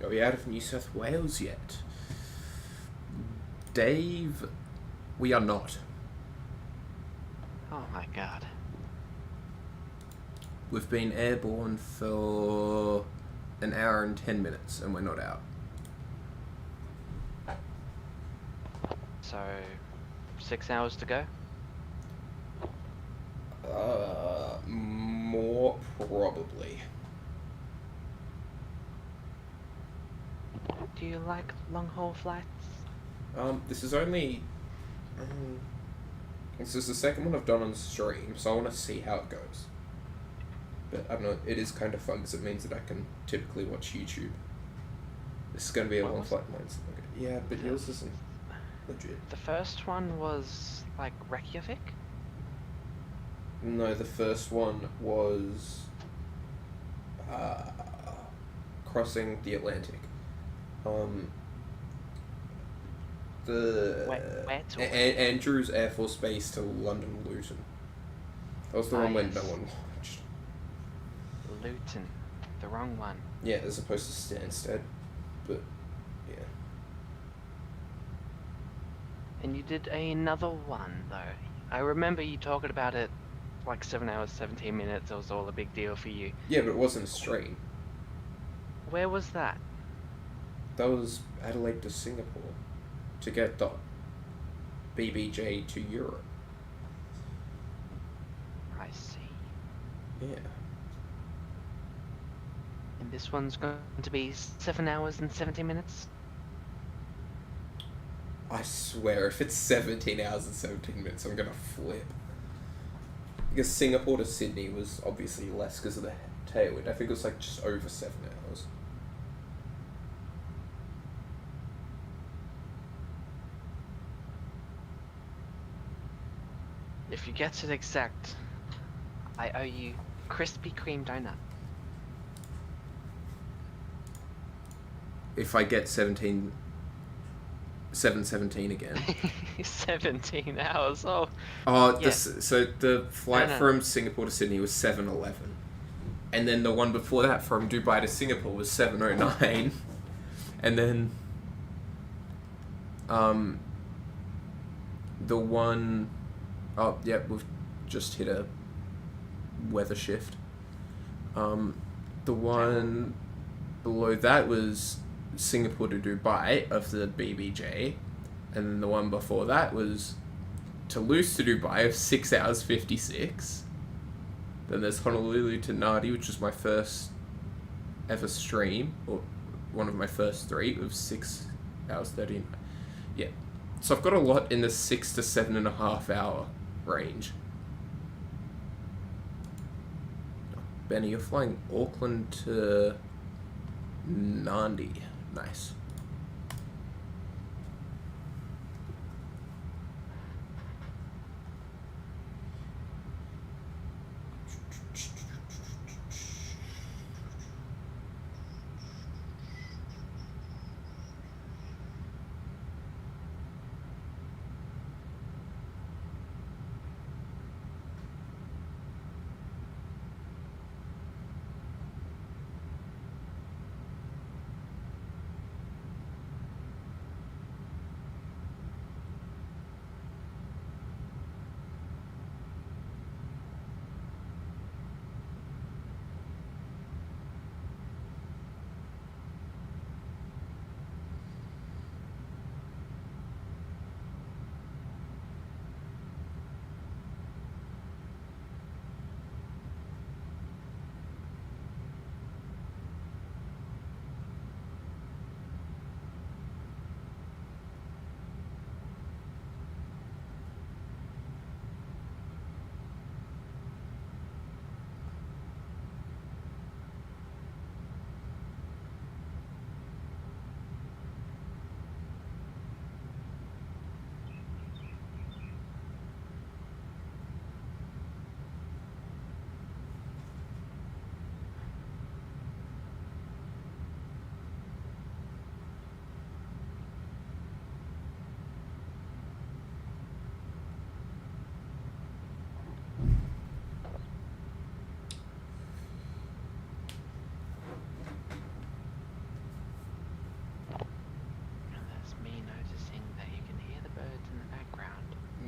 Are we out of New South Wales yet? Dave, we are not. Oh my god. We've been airborne for an hour and 10 minutes and we're not out. So, 6 hours to go? More probably. Do you like long haul flights? This is only... this is the second one I've done on stream, so I want to see how it goes. But I don't know, it is kind of fun because it means that I can typically watch YouTube. This is going to be a long flight, mine's okay. Yeah, but yours isn't legit. The first one was like Reykjavik? No, the first one was crossing the Atlantic. Where to? Andrews Air Force Base to London Luton. That was the one where no one watched. Luton, the wrong one. Yeah, as opposed to Stansted, but yeah. And you did another one though. I remember you talking about it like 7 hours, 17 minutes. It was all a big deal for you. Yeah, but it wasn't a stream. Where was that? That was Adelaide to Singapore to get the BBJ to Europe. I see. Yeah. And this one's going to be 7 hours and 17 minutes? I swear, if it's 17 hours and 17 minutes, I'm gonna flip. Because Singapore to Sydney was obviously less because of the tailwind. I think it was like just over 7 hours. If you get it exact, I owe you Krispy Kreme donut. If I get 7:17 again. 17 hours, oh. Oh, yeah. So the flight No. from Singapore to Sydney was 7:11. And then the one before that from Dubai to Singapore was 7:09. And then the one... Oh, yeah, we've just hit a weather shift. The one below that was Singapore to Dubai of the BBJ, and then the one before that was Toulouse to Dubai of 6 hours 56. Then there's Honolulu to Nadi, which was my first ever stream, or one of my first 3 of 6 hours 13. Yeah, so I've got a lot in the 6 to 7.5 hour range. Benny, you're flying Auckland to Nandi. Nice.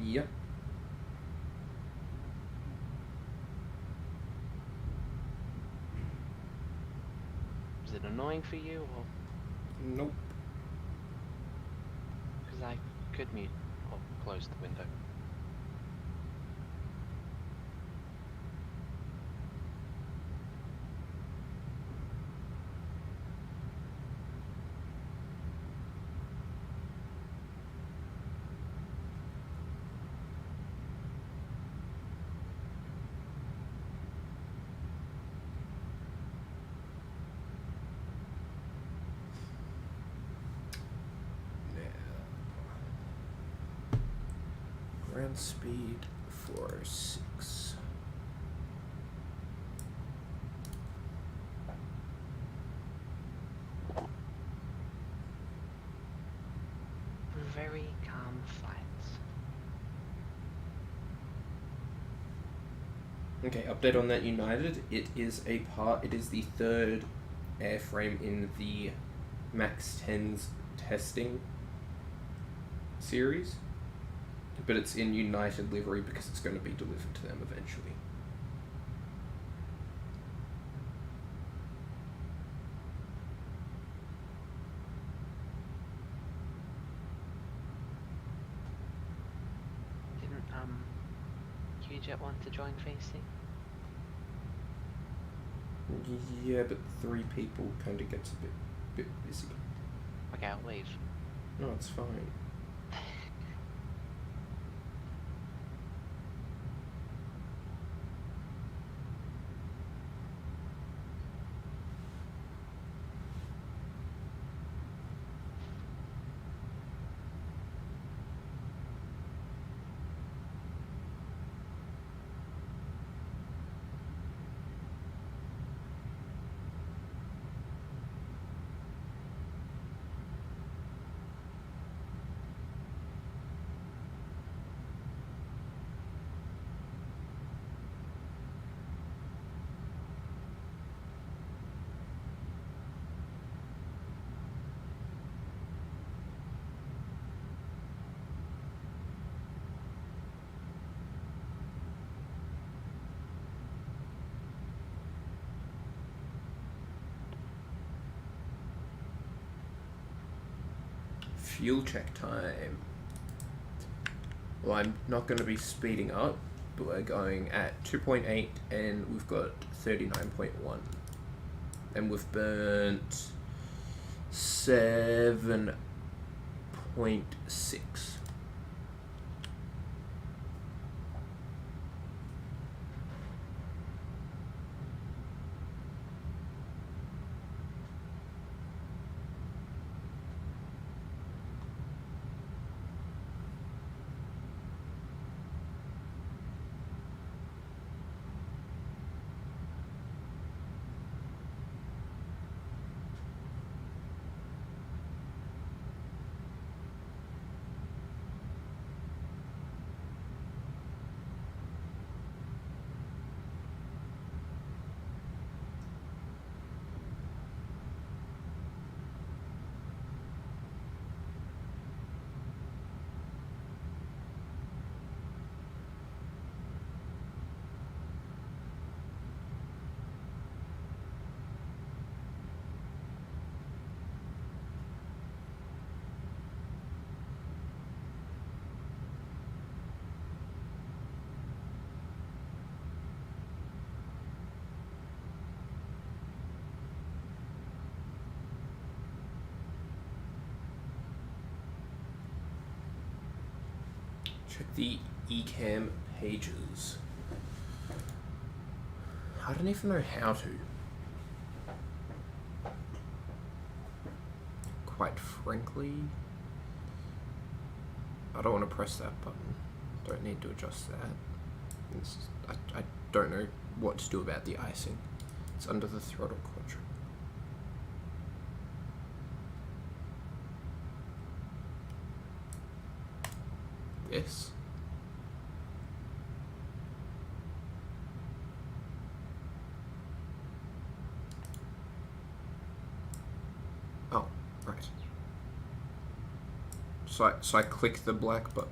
Yep. Is it annoying for you, or? Nope. Because I could mute or close the window. Ground speed 406. Very Okay, update on that United. It is the third airframe in the MAX 10's testing series, but it's in United livery because it's going to be delivered to them eventually. Didn't QJet want to join facing? Yeah, but 3 people kind of gets a bit busy. Okay, I'll leave. No, it's fine. Fuel check time. Well, I'm not going to be speeding up, but we're going at 2.8 and we've got 39.1. And we've burnt 7.6. Check the eCam pages. I don't even know how to. Quite frankly, I don't want to press that button. Don't need to adjust that. I don't know what to do about the icing. It's under the throttle quadrant. This. Oh, right. So I click the black button.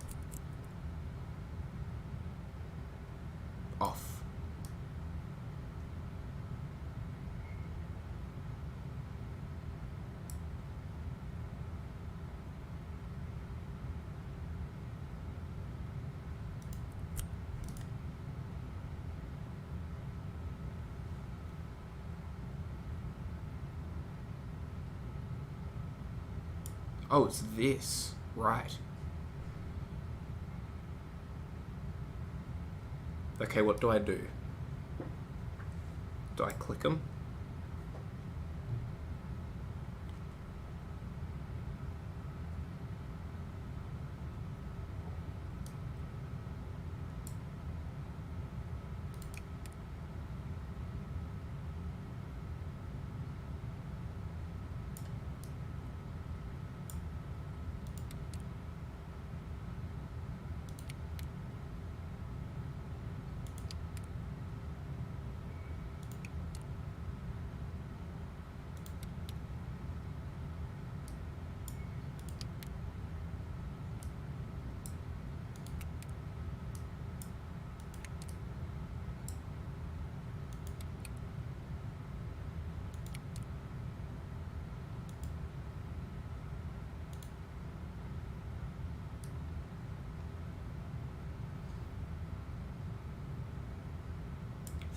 Off. Oh, it's this. Right. Okay, what do I do? Do I click them?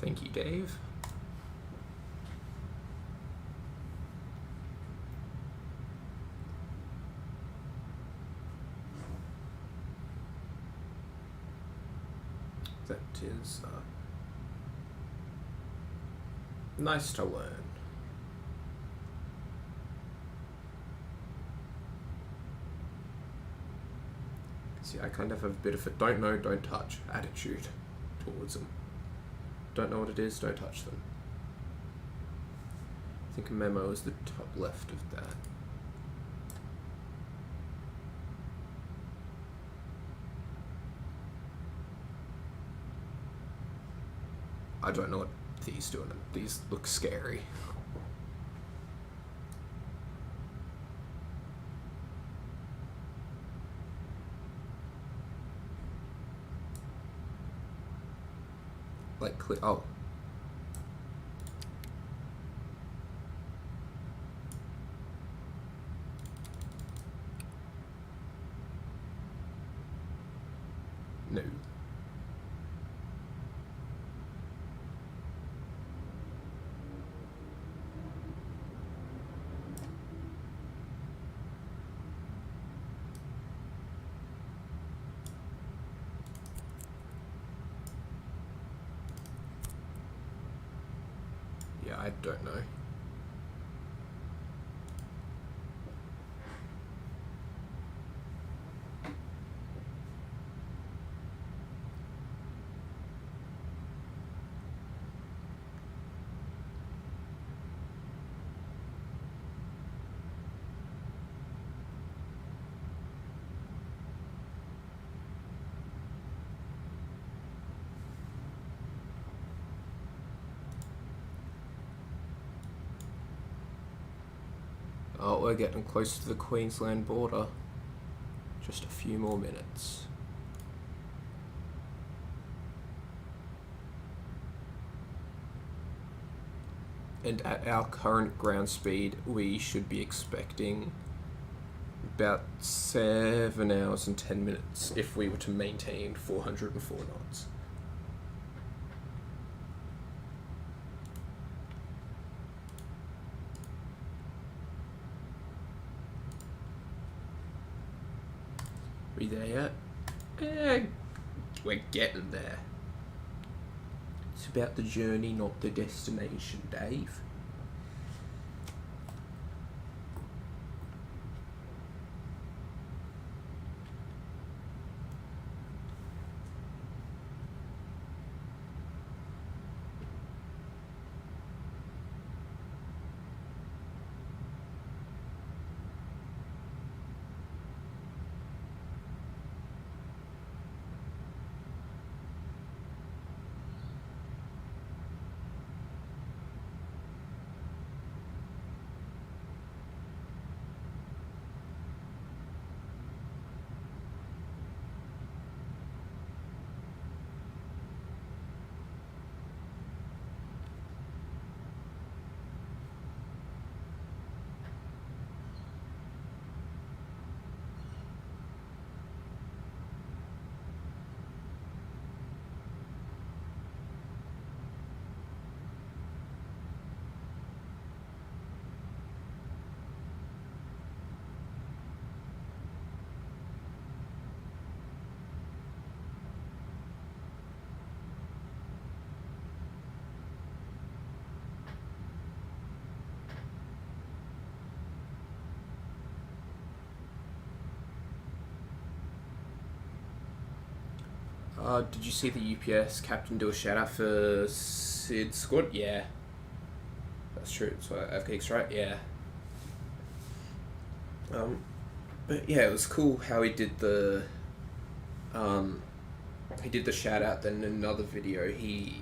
Thank you, Dave. That is nice to learn. See, I kind of have a bit of a don't know, don't touch attitude towards them. Don't know what it is, don't touch them. I think a memo is the top left of that. I don't know what these do. These look scary. Like, oh. No. Yeah, I don't know. Oh, we're getting close to the Queensland border. Just a few more minutes. And at our current ground speed, we should be expecting about 7 hours and 10 minutes if we were to maintain 404 knots. We there yet? We're getting there. It's about the journey, not the destination, Dave. Did you see the UPS captain do a shout out for Sid Squad? Yeah. That's true. So AVBEG's right, yeah. But yeah, it was cool how he did the shout out. Then in another video he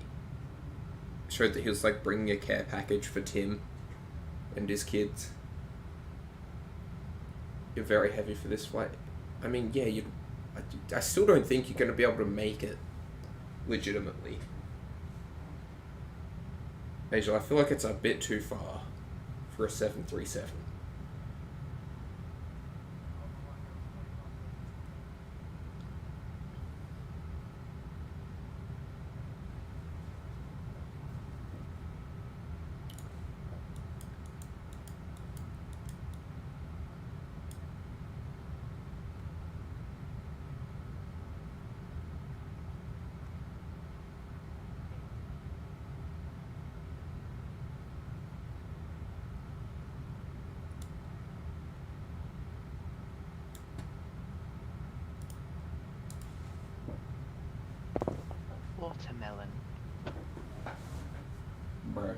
showed that he was like bringing a care package for Tim and his kids. You're very heavy for this flight. I mean, yeah, I still don't think you're going to be able to make it legitimately. Angel, I feel like it's a bit too far for a 737. watermelon. Bro.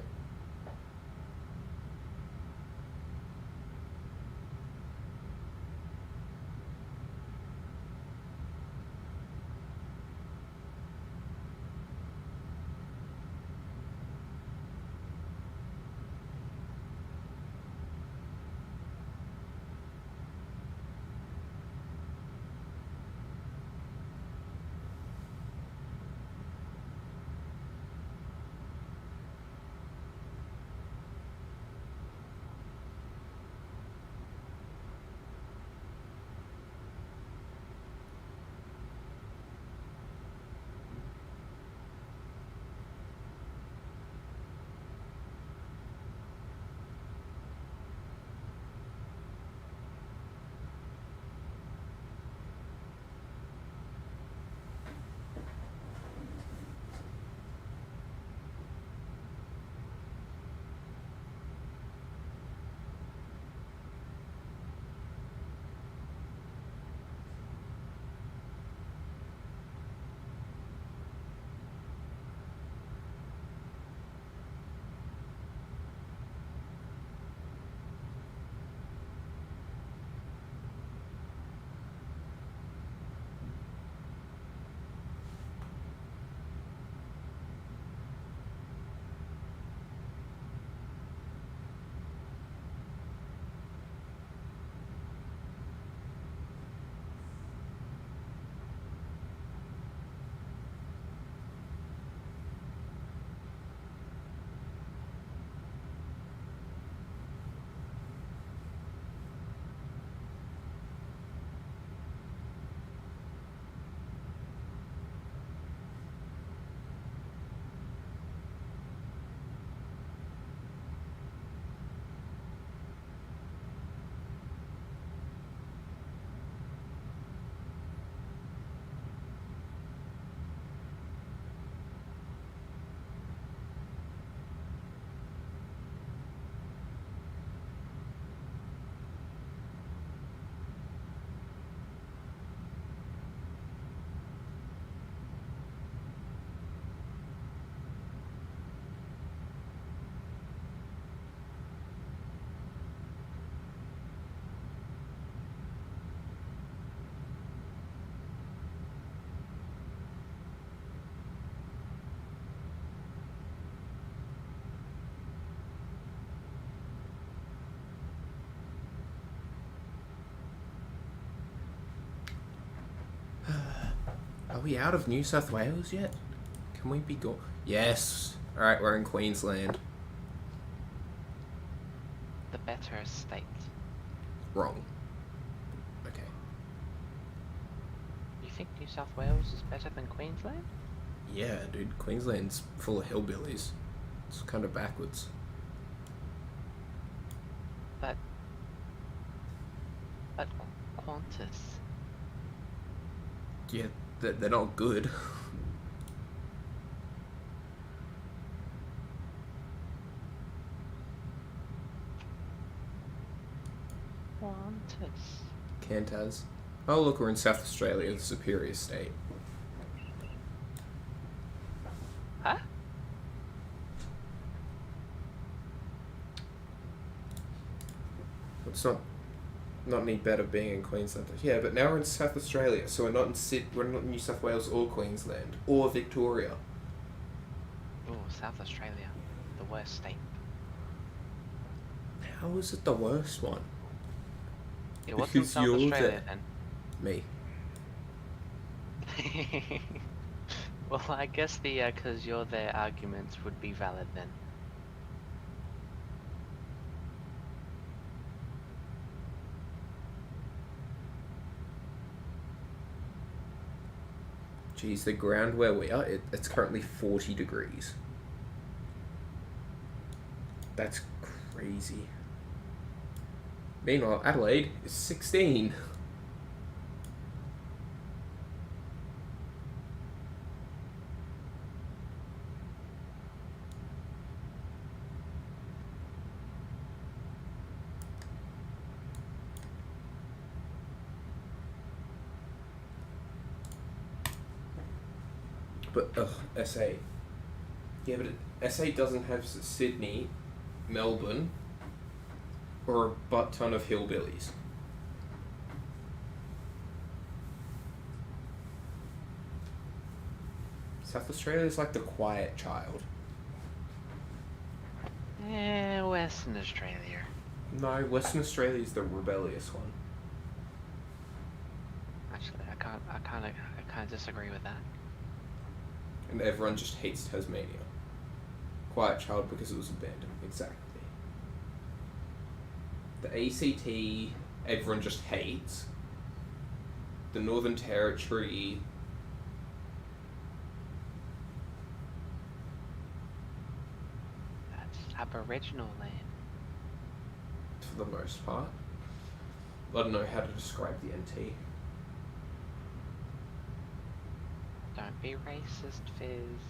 Are we out of New South Wales yet? Can we be go? Yes. Alright, we're in Queensland. The better state. Wrong. Okay. You think New South Wales is better than Queensland? Yeah, dude. Queensland's full of hillbillies. It's kind of backwards. But Qantas. Yeah, they're not good. Qantas. Qantas. Oh look, we're in South Australia, the Superior State. Huh? It's not any better being in Queensland. Yeah, but now we're in South Australia, so we're not in New South Wales or Queensland or Victoria. Oh, South Australia, the worst state. How is it the worst one? It wasn't South Australia then. Me. Well, I guess the because you're there arguments would be valid then. Geez, the ground where we are, it's currently 40 degrees. That's crazy. Meanwhile, Adelaide is 16. But, SA. Yeah, but SA doesn't have Sydney, Melbourne, or a butt ton of hillbillies. South Australia is like the quiet child. Western Australia. No, Western Australia is the rebellious one. Actually, I can't disagree with that. And everyone just hates Tasmania. Quiet child because it was abandoned. Exactly. The ACT, everyone just hates. The Northern Territory. That's Aboriginal land. For the most part. I don't know how to describe the NT. Don't be racist, Fizz.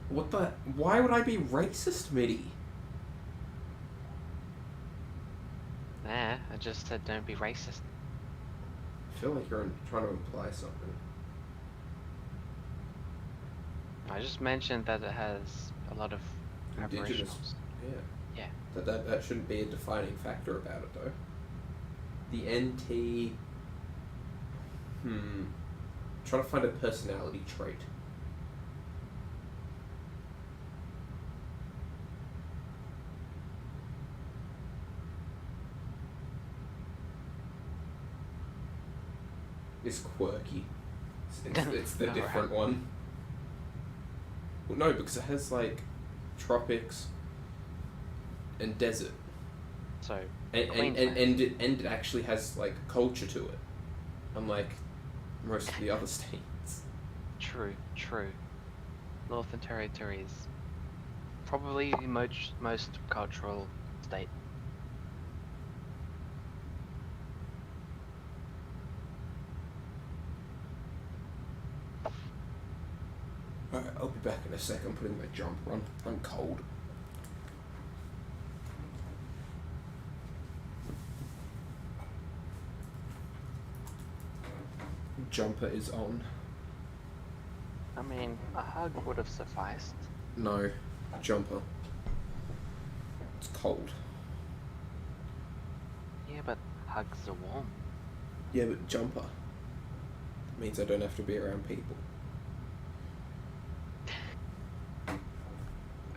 What the? Why would I be racist, Mitty? Nah, I just said don't be racist. I feel like you're trying to imply something. I just mentioned that it has a lot of Indigenous. Aboriginals. Yeah. Yeah. That shouldn't be a defining factor about it, though. The NT... Trying to find a personality trait. It's quirky. It's the different one. Well, no, because it has, like, tropics and desert. So, and it actually has, like, culture to it. Unlike most of the other states. True. Northern Territory is probably the most cultural state. Alright, I'll be back in a sec. I'm putting my jumper on. I'm cold. Jumper is on. I mean, a hug would have sufficed. No, jumper. It's cold. Yeah, but hugs are warm. Yeah, but jumper. That means I don't have to be around people.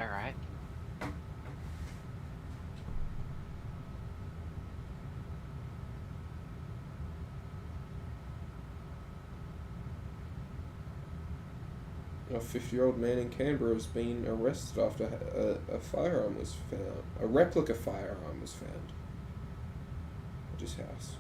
Alright. A 50-year-old man in Canberra has been arrested after a firearm was found. A replica firearm was found at his house.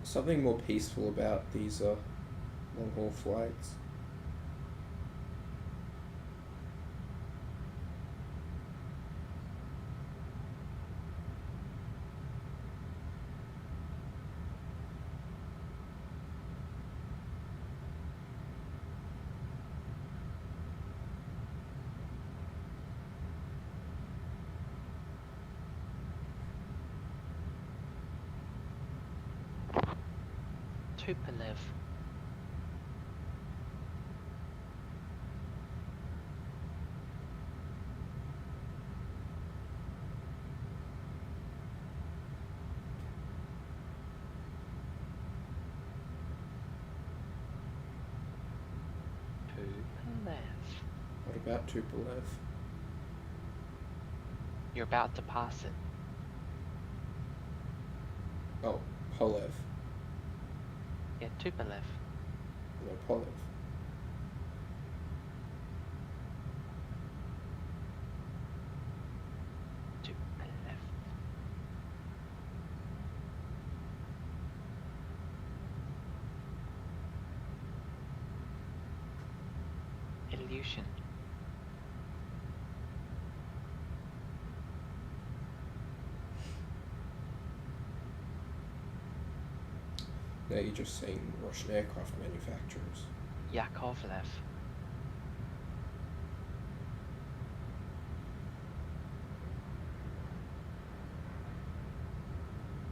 Something more peaceful about these long-haul flights. Tupolev. What about Tupolev? You're about to pass it. Oh, Polev. Yeah, Tupolev. No, Polev. Tupolev. Illusion. Now you're just saying Russian aircraft manufacturers. Yakovlev.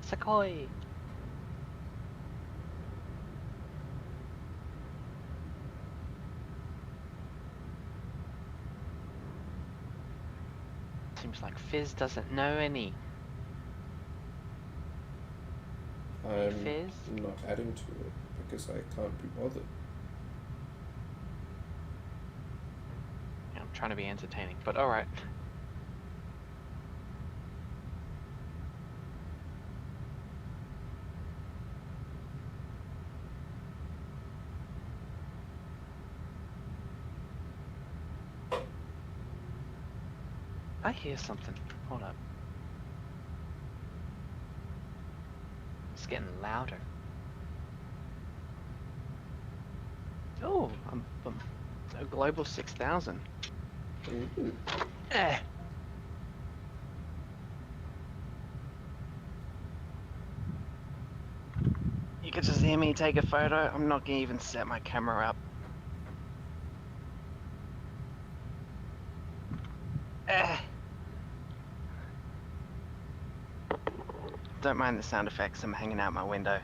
Sukhoi. Seems like Fizz doesn't know any. I'm Fizz? not adding to it because I can't be bothered. Yeah, I'm trying to be entertaining, but alright. I hear something. Hold up. It's getting louder. Oh, I'm a Global 6000. Eh. You could just hear me take a photo. I'm not gonna even set my camera up. Eh. Don't mind the sound effects, I'm hanging out my window.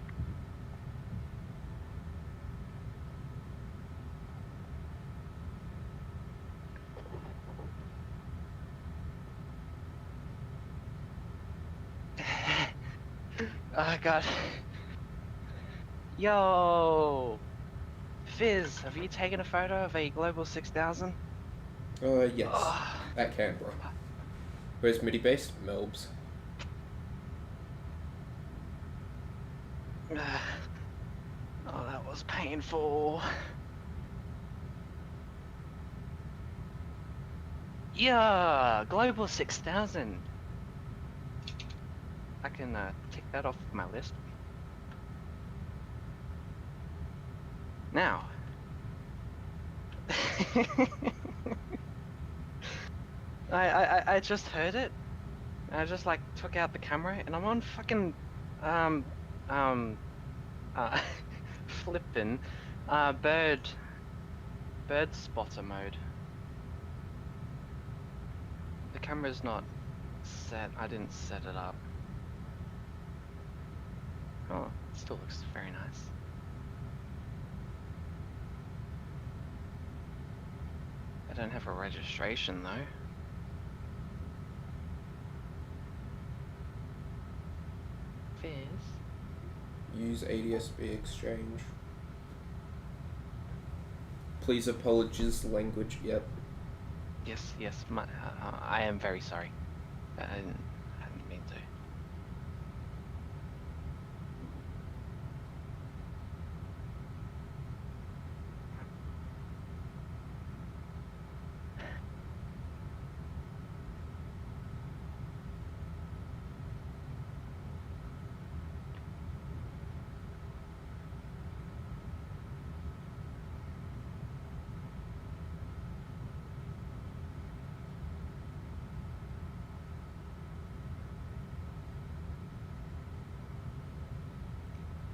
Oh god. Yo! Fizz, have you taken a photo of a Global 6000? Yes. At Canberra. Where's MIDI based? Melbs. Oh, that was painful. Yeah, Global 6000. I can tick that off my list. Now. I just heard it. I just like took out the camera and I'm on fucking flippin' bird spotter mode. The camera's not set. I didn't set it up. Oh, it still looks very nice. I don't have a registration though. Fizz? Use ADSB exchange. Please apologize, language. Yep. Yes, I am very sorry. I didn't mean to.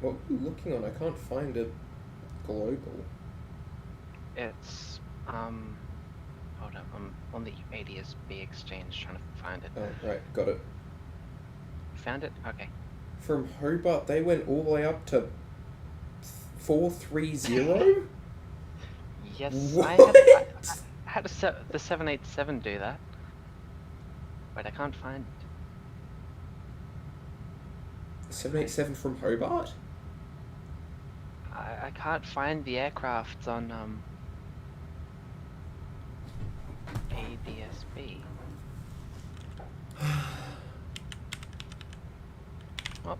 What are you looking on? I can't find it global. It's hold up, I'm on the ADSB exchange trying to find it. Oh, right, got it. Found it? Okay. From Hobart, they went all the way up to 430? Yes, What? I had the 787 do that. Wait, I can't find it. 787 from Hobart? I can't find the aircraft on ADSB. Oh,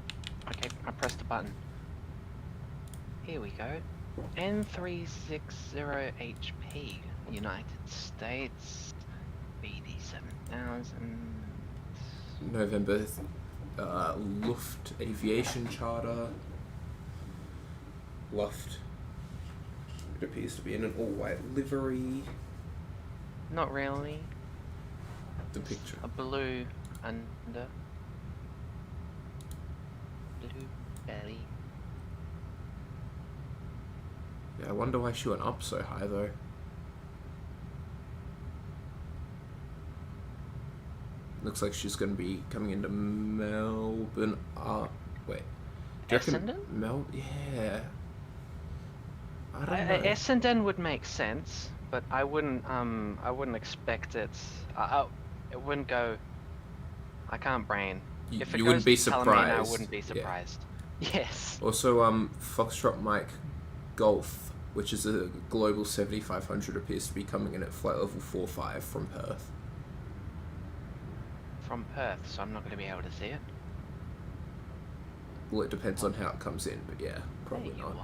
okay, I pressed a button. Here we go. N360HP, United States, BD7000. November, Luft Aviation Charter. Luft. It appears to be in an all-white livery. Not really. The picture. A blue under. Blue belly. Yeah, I wonder why she went up so high though. Looks like she's going to be coming into Melbourne. Wait. Do you reckon Essendon? Yeah. I don't know. Essendon would make sense, but I wouldn't expect it. It wouldn't go. I can't brain. If it You goes wouldn't be to Palomino, I surprised. wouldn't be surprised. Yeah. Yes. Also, Foxtrot Mike Golf, which is a Global 7500, appears to be coming in at flight level 45 from Perth. From Perth, so I'm not going to be able to see it. Well, it depends on how it comes in, but yeah, probably not.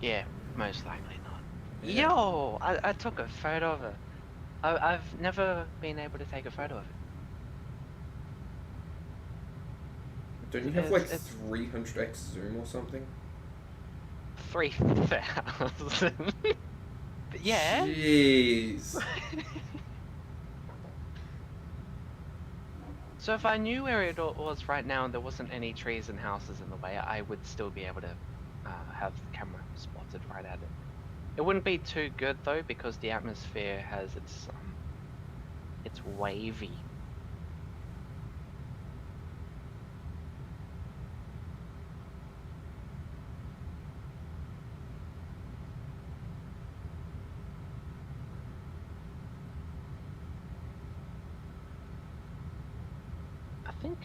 Yeah, most likely not. Yeah. Yo, I took a photo of it. I've never been able to take a photo of it. Don't you have like 300x zoom or something? 3,000. Yeah. Jeez. So if I knew where it was right now and there wasn't any trees and houses in the way, I would still be able to have the camera spotted right at it. It wouldn't be too good though, because the atmosphere has it's wavy. I think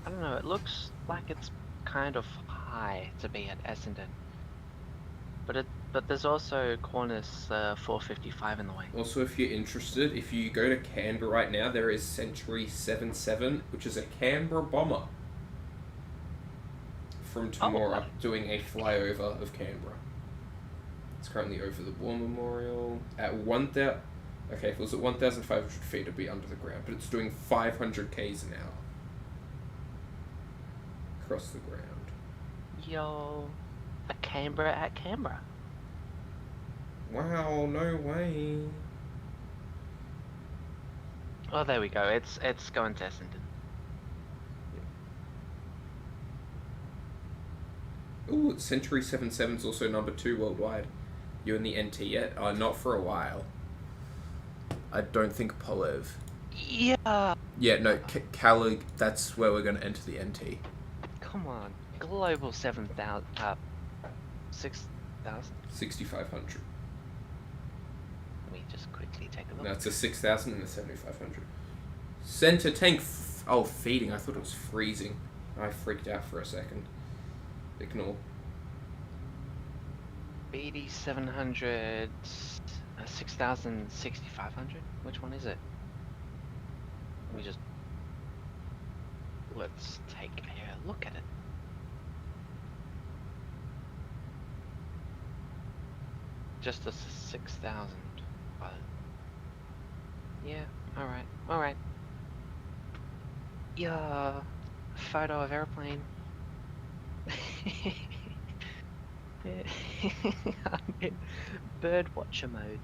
I don't know, it looks like it's kind of high to be at Essendon. But there's also Qantas 455 in the way. Also, if you're interested, if you go to Canberra right now, there is Century 77, which is a Canberra bomber from Temora, doing a flyover of Canberra. It's currently over the War Memorial at 1,000. Okay, if it was at 1,500 feet, it'd be under the ground, but it's doing 500 k's an hour across the ground. Yo, a Canberra at Canberra. Wow, no way. Oh, there we go. It's going to Essendon. Ooh, Century 77 is also number 2 worldwide. You in the NT yet? Not for a while. I don't think Polev. Yeah. Yeah, no, Calig, that's where we're going to enter the NT. Come on. Global 7,000, 6,000? 6,500. Let me just quickly take a look. No, it's a 6,000 and a 7,500. Center tank, feeding. I thought it was freezing. I freaked out for a second. Ignore. BD 700, 6,000, 6,500? Which one is it? Let's take a look at it. Just a 6,000. Yeah, alright. Yeah, photo of airplane. I'm in bird watcher mode.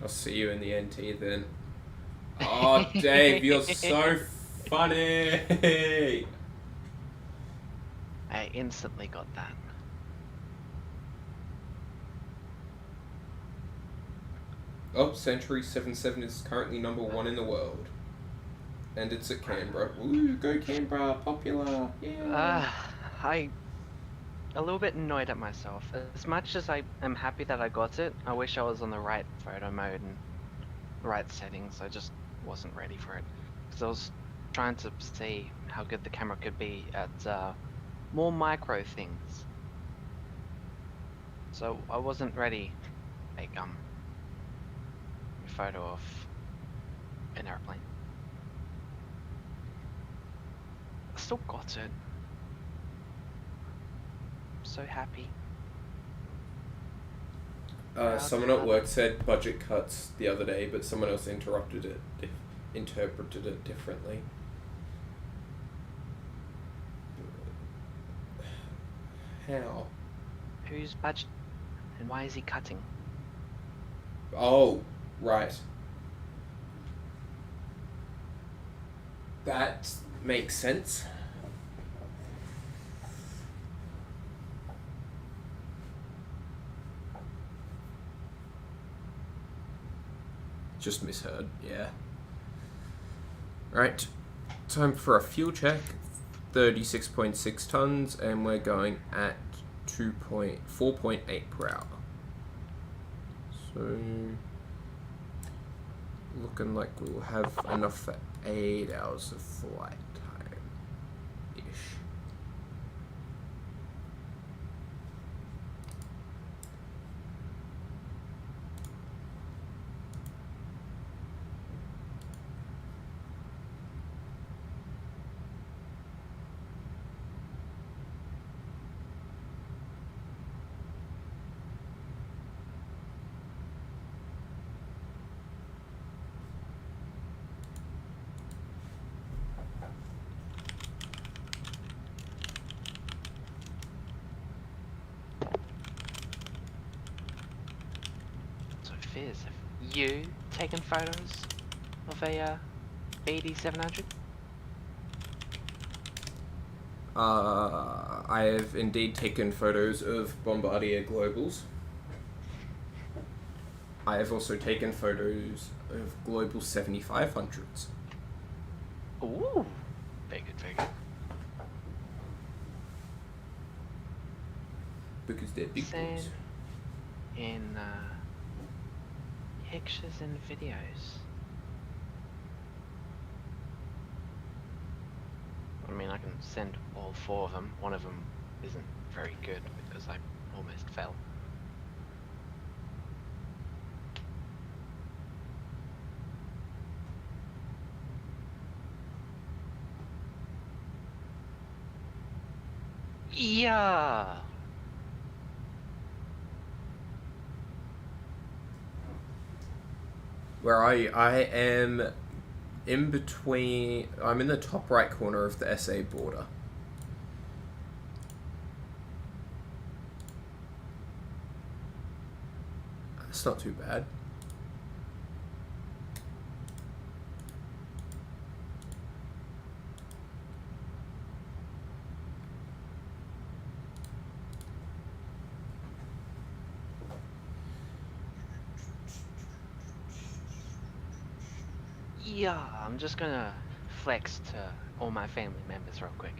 I'll see you in the NT then. Oh, Dave, you're so funny! I instantly got that. Oh, Century 77 is currently #1 in the world. And it's at Canberra. Ooh, go Canberra, popular! Yeah! I'm a little bit annoyed at myself. As much as I am happy that I got it, I wish I was on the right photo mode and right settings. I just wasn't ready for it. Because I was trying to see how good the camera could be at more micro things. So I wasn't ready to make a photo of an airplane. I still got it. I'm so happy. Someone at work said budget cuts the other day, but someone else interrupted it, interpreted it differently. How? Whose budget and why is he cutting? Oh, right. That makes sense. Just misheard, yeah. Right, time for a fuel check. 36.6 tons, and we're going at 4.8 per hour. So, looking like we'll have enough for 8 hours of flight time-ish. Fizz, have you taken photos of a BD700? I have indeed taken photos of Bombardier Globals. I have also taken photos of Global 7500s. Ooh, very good, very good. Because they're big boys. In pictures and videos. I mean, I can send all 4 of them. One of them isn't very good because I almost fell. Yeah. Where are you? I am in between. I'm in the top right corner of the SA border. It's not too bad. Yeah, I'm just gonna flex to all my family members real quick.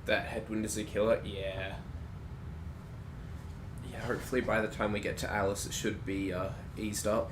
That headwind is a killer? Yeah. Yeah, hopefully by the time we get to Alice it should be eased up.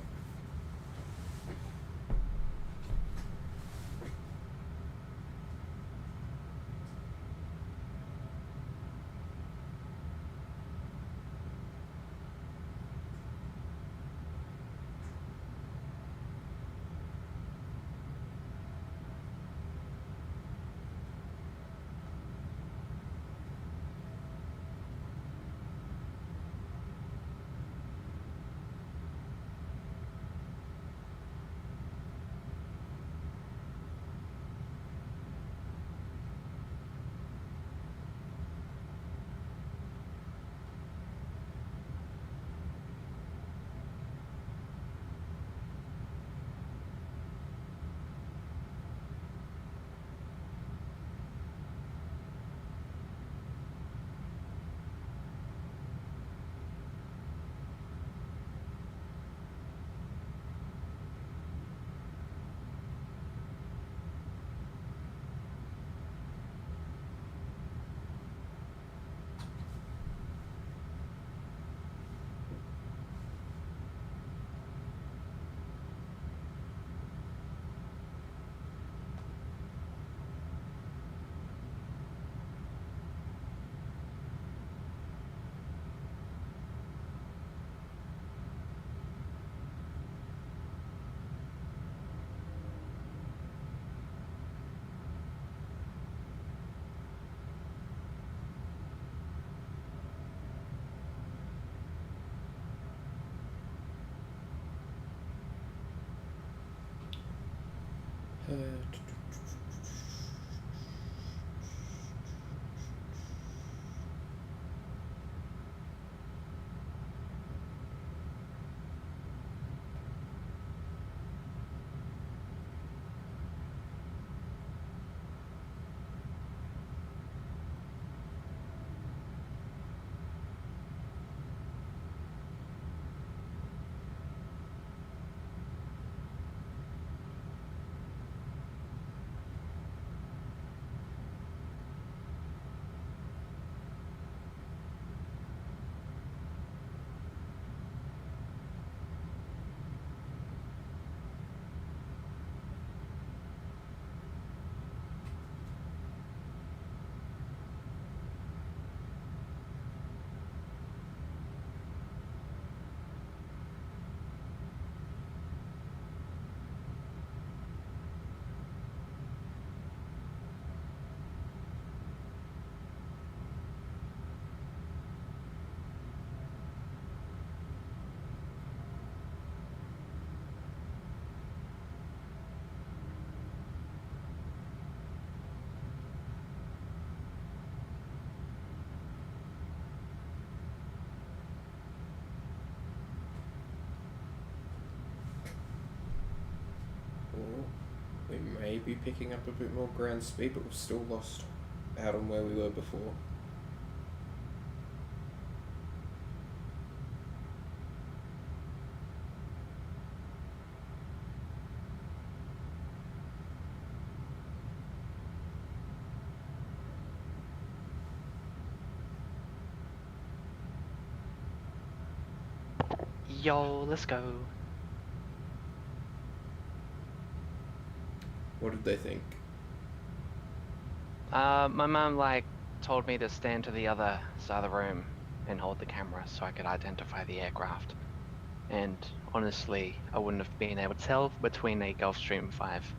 We may be picking up a bit more ground speed, but we've still lost out on where we were before. Yo, let's go. What did they think? My mum told me to stand to the other side of the room and hold the camera so I could identify the aircraft. And honestly, I wouldn't have been able to tell between a Gulfstream 5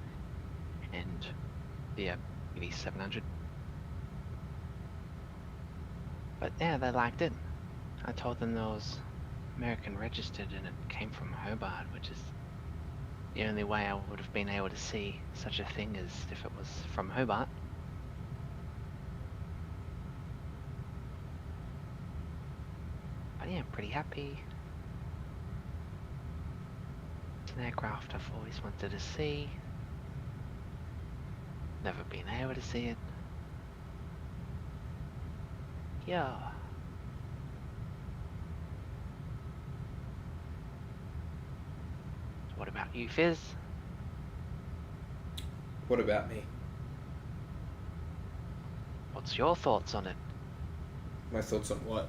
and the AVBEG. But yeah, they liked it. I told them there was American registered and it came from Hobart, which is the only way I would have been able to see such a thing as if it was from Hobart. But yeah, I'm pretty happy. It's an aircraft I've always wanted to see. Never been able to see it. Yeah. What about you, Fizz? What about me? What's your thoughts on it? My thoughts on what?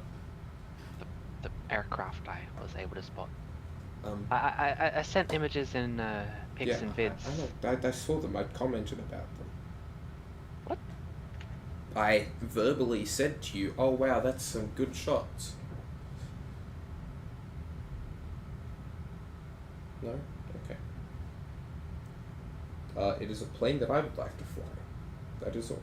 The aircraft I was able to spot. I sent images in pics and vids. I saw them. I commented about them. What? I verbally said to you, "Oh wow, that's some good shots." No? Okay. It is a plane that I would like to fly. That is all.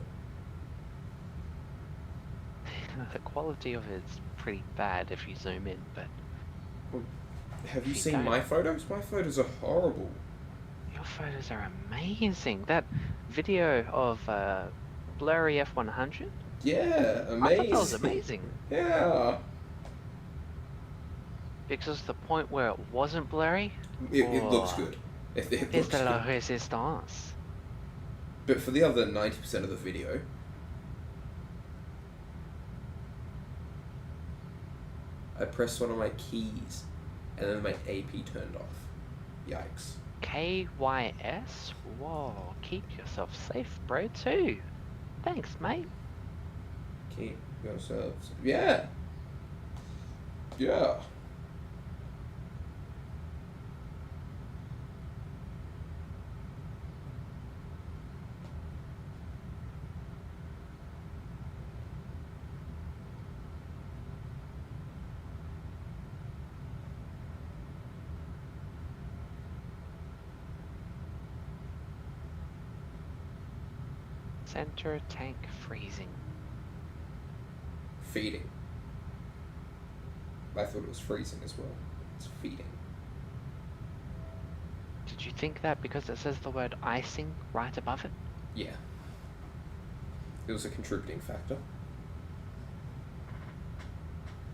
The quality of it's pretty bad if you zoom in, but... Well, have you seen my photos? My photos are horrible. Your photos are amazing. That video of blurry F100? Yeah, amazing. I thought that was amazing. Yeah. Because the point where it wasn't blurry? It looks good. It looks de la good. résistance. But for the other 90% of the video... I pressed one of my keys, and then my AP turned off. Yikes. KYS? Whoa, keep yourself safe, bro, too. Thanks, mate. Keep yourselves... Yeah! Yeah! Center tank freezing. Feeding. I thought it was freezing as well. It's feeding. Did you think that because it says the word icing right above it? Yeah. It was a contributing factor.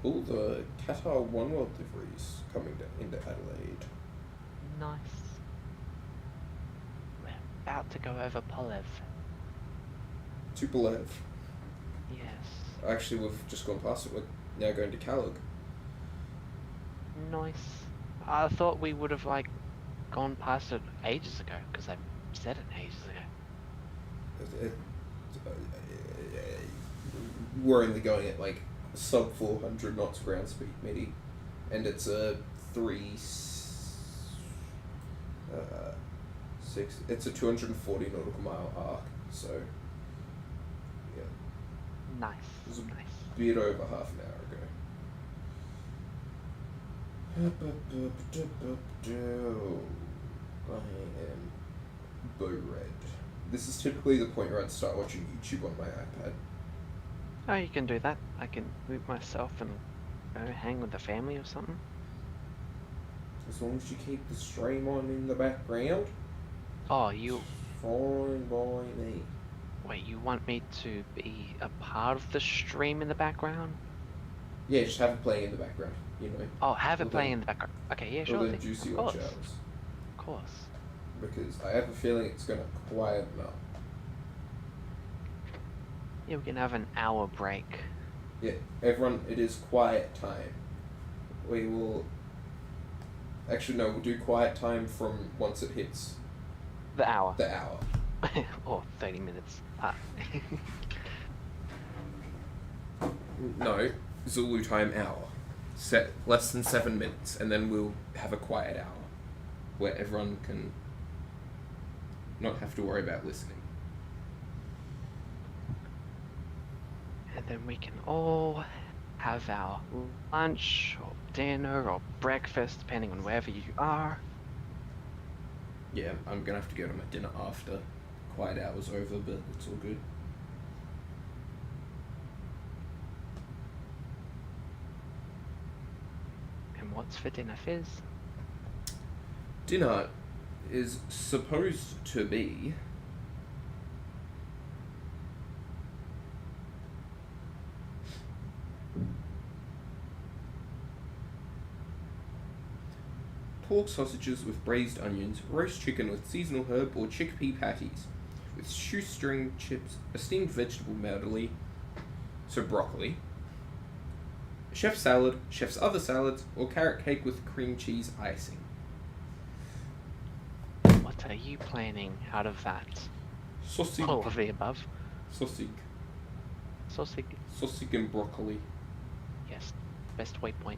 All the Qatar One World liveries coming into Adelaide. Nice. We're about to go over Polev. To Belev. Yes. Actually, we've just gone past it. We're now going to Calig. Nice. I thought we would have, like, gone past it ages ago, because I said it ages ago. We're only going at, like, sub 400 knots ground speed, maybe. And it's a it's a 240 nautical mile arc, so... Yeah. Nice. It was a bit over half an hour ago. I am bow red. This is typically the point where I'd start watching YouTube on my iPad. Oh, you can do that. I can move myself and go hang with the family or something. As long as you keep the stream on in the background. Oh, you... Fine by me. Wait, you want me to be a part of the stream in the background? Yeah, just have it playing in the background, you know. Oh, have it playing in the background. Okay, yeah, sure thing. Juicy Of watch course. hours. Of course. Because I have a feeling it's going to quieten up. Yeah, we can have an hour break. Yeah, everyone, it is quiet time. We will... Actually, no, we'll do quiet time from once it hits... The hour. The hour. Or 30 minutes. No, Zulu time hour. Set less than 7 minutes, and then we'll have a quiet hour. Where everyone can not have to worry about listening. And then we can all have our lunch, or dinner, or breakfast, depending on wherever you are. Yeah, I'm gonna have to go to my dinner after quiet hour's over, but it's all good. And what's for dinner, Fizz? Dinner is supposed to be... pork sausages with braised onions, roast chicken with seasonal herb or chickpea patties, with shoestring chips, a steamed vegetable medley, so broccoli, a chef's salad, chef's other salads, or carrot cake with cream cheese icing. What are you planning out of that? Sausage. All of the above. Sausage. Sausage. Sausage and broccoli. Yes, best waypoint.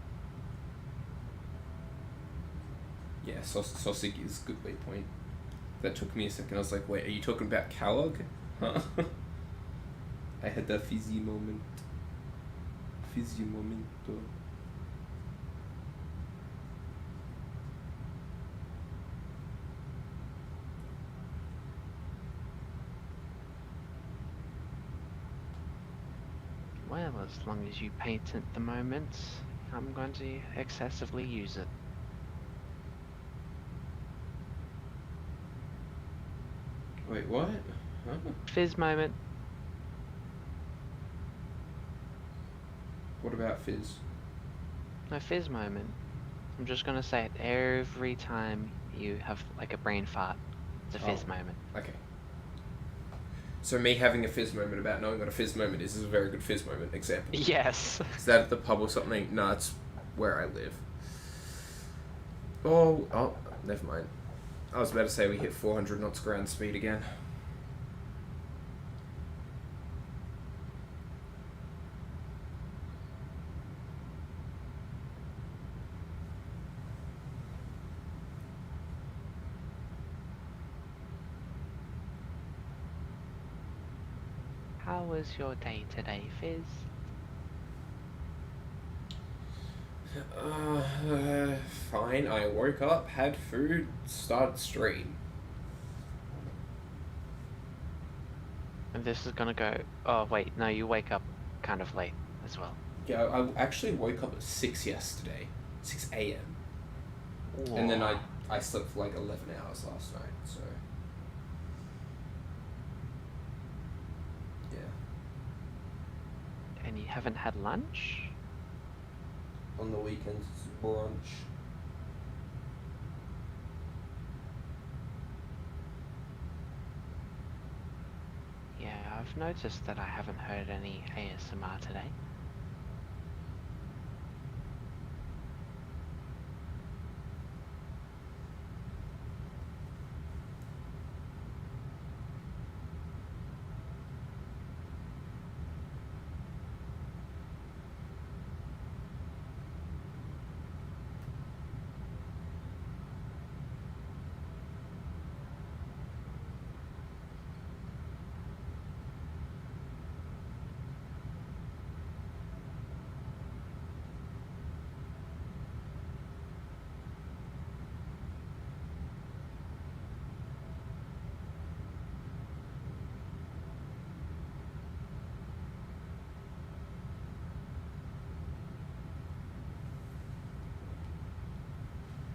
Yeah, sausage is good waypoint. That took me a second. I was like, wait, are you talking about Kellogg? Huh? I had that fizzy moment. Fizzy momento. Well, as long as you paint at the moment, I'm going to excessively use it. Wait, what? Huh? Fizz moment. What about fizz? No, fizz moment. I'm just going to say it every time you have like a brain fart. It's a fizz moment. Okay. So me having a fizz moment about knowing what a fizz moment is a very good fizz moment example. Yes. Is that at the pub or something? No, it's where I live. Oh, never mind. I was about to say we hit 400 knots ground speed again. How was your day today, Fizz? Fine. I woke up, had food, started stream. And this is gonna go... Oh, wait, no, you wake up kind of late as well. Yeah, I actually woke up at 6 yesterday. 6 a.m. And then I slept for like 11 hours last night, so... And you haven't had lunch? On the weekends, it's brunch. Yeah, I've noticed that I haven't heard any ASMR today.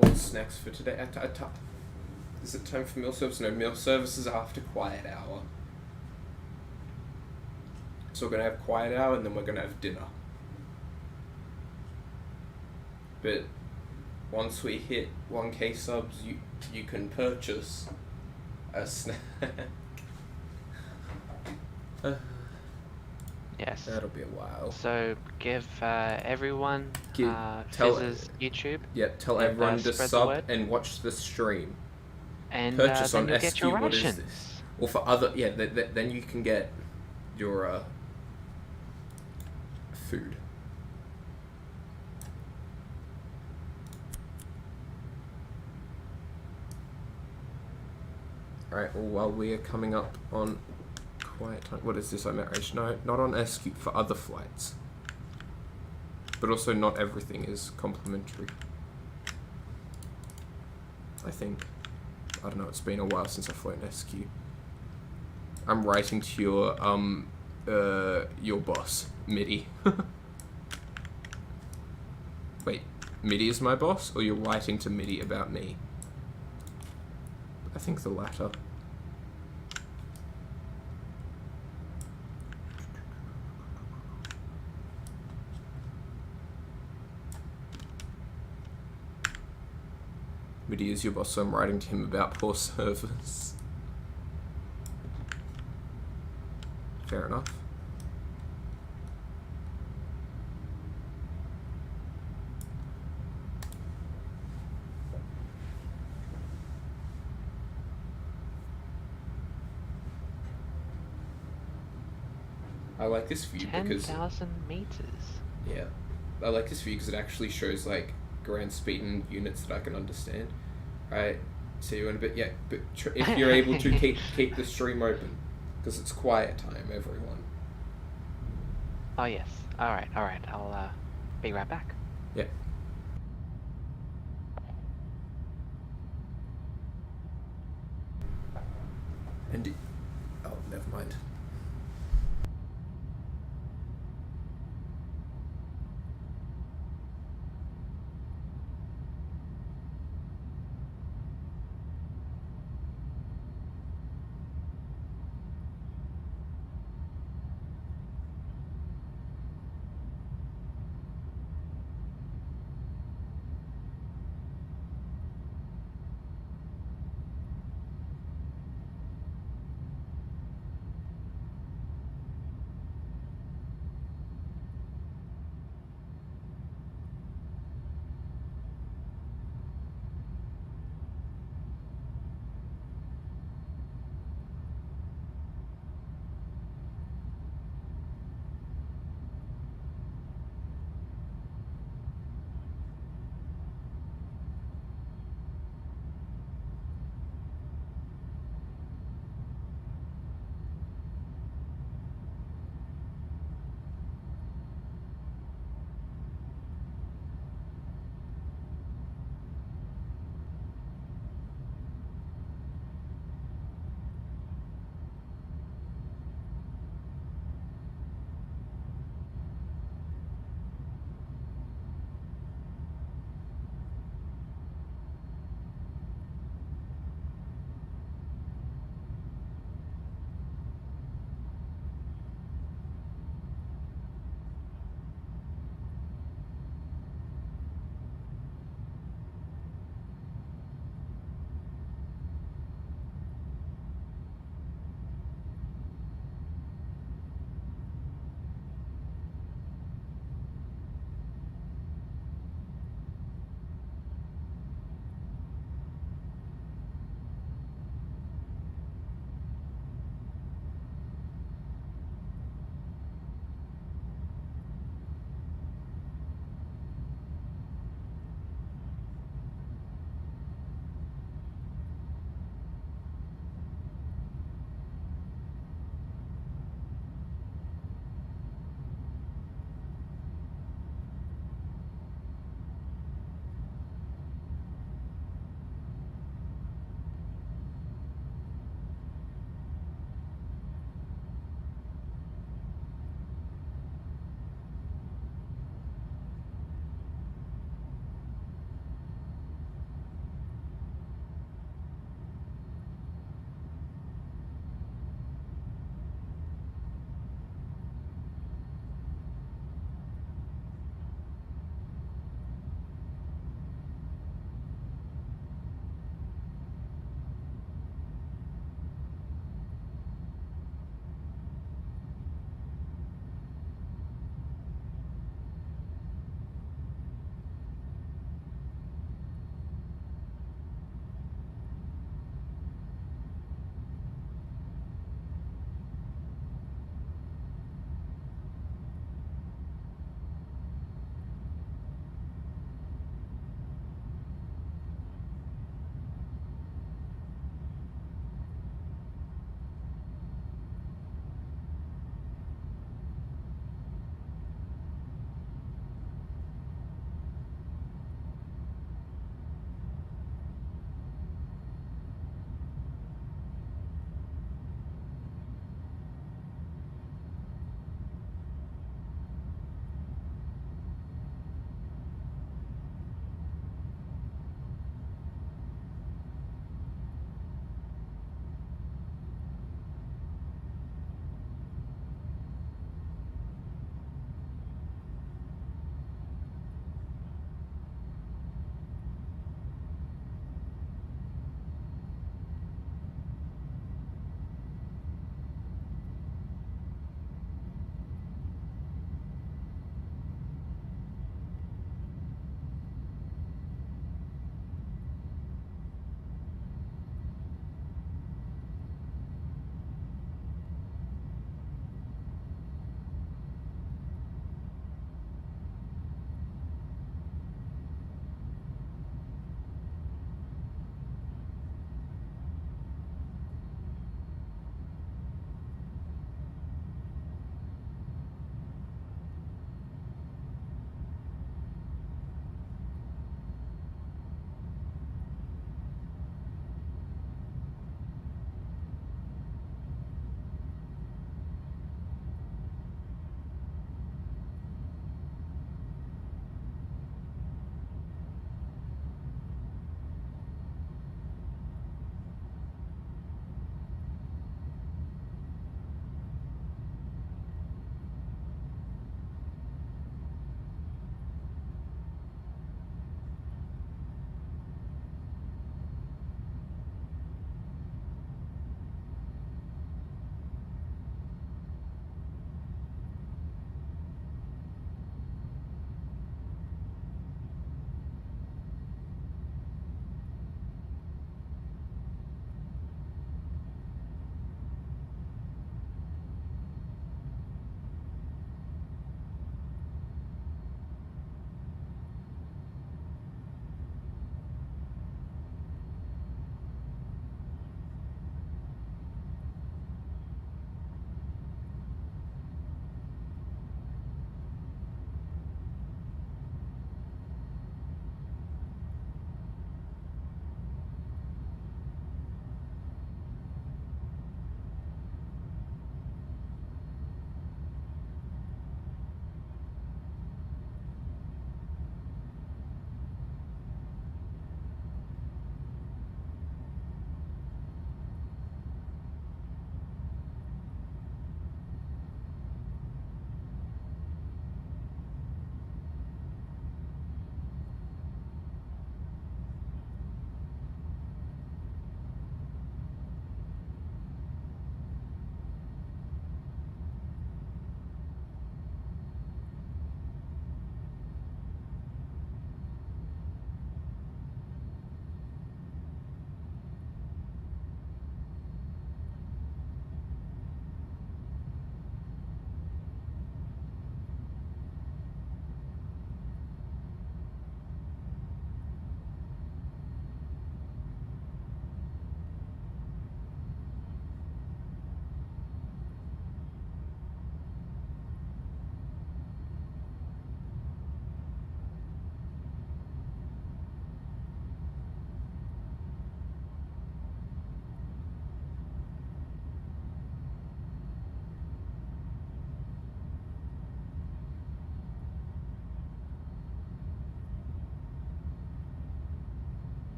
What's next for today? Is it time for meal service? No, meal service is after quiet hour. So we're going to have quiet hour and then we're going to have dinner. But once we hit 1k subs, you can purchase a snack. Yes. That'll be a while. So give everyone tell Fizz's YouTube. Yep, tell and, everyone to spread sub and watch the stream. And purchase then on you'll SQ. get your What is rations. this? Or for other, yeah. Then you can get your food. Alright, well, while we are coming up on quiet time, what is this I'm at? No, not on SQ, for other flights. But also not everything is complimentary. I think. I don't know, it's been a while since I've flown SQ. I'm writing to your boss, MIDI. Wait, MIDI is my boss, or you're writing to MIDI about me? I think the latter. MIDI is your boss, so I'm writing to him about poor service. Fair enough. I like this view because 10,000 meters. yeah, I like this view because it actually shows like ground speed in units that I can understand. Right. See you in a bit. Yeah, but if you're able to keep the stream open, because it's quiet time, everyone. Oh yes. All right. I'll be right back. Yeah. And oh, never mind.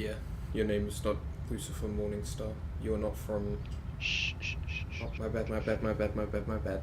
Yeah, your name is not Lucifer Morningstar. You are not from... Shh, shh, shh, shh. Oh, my bad.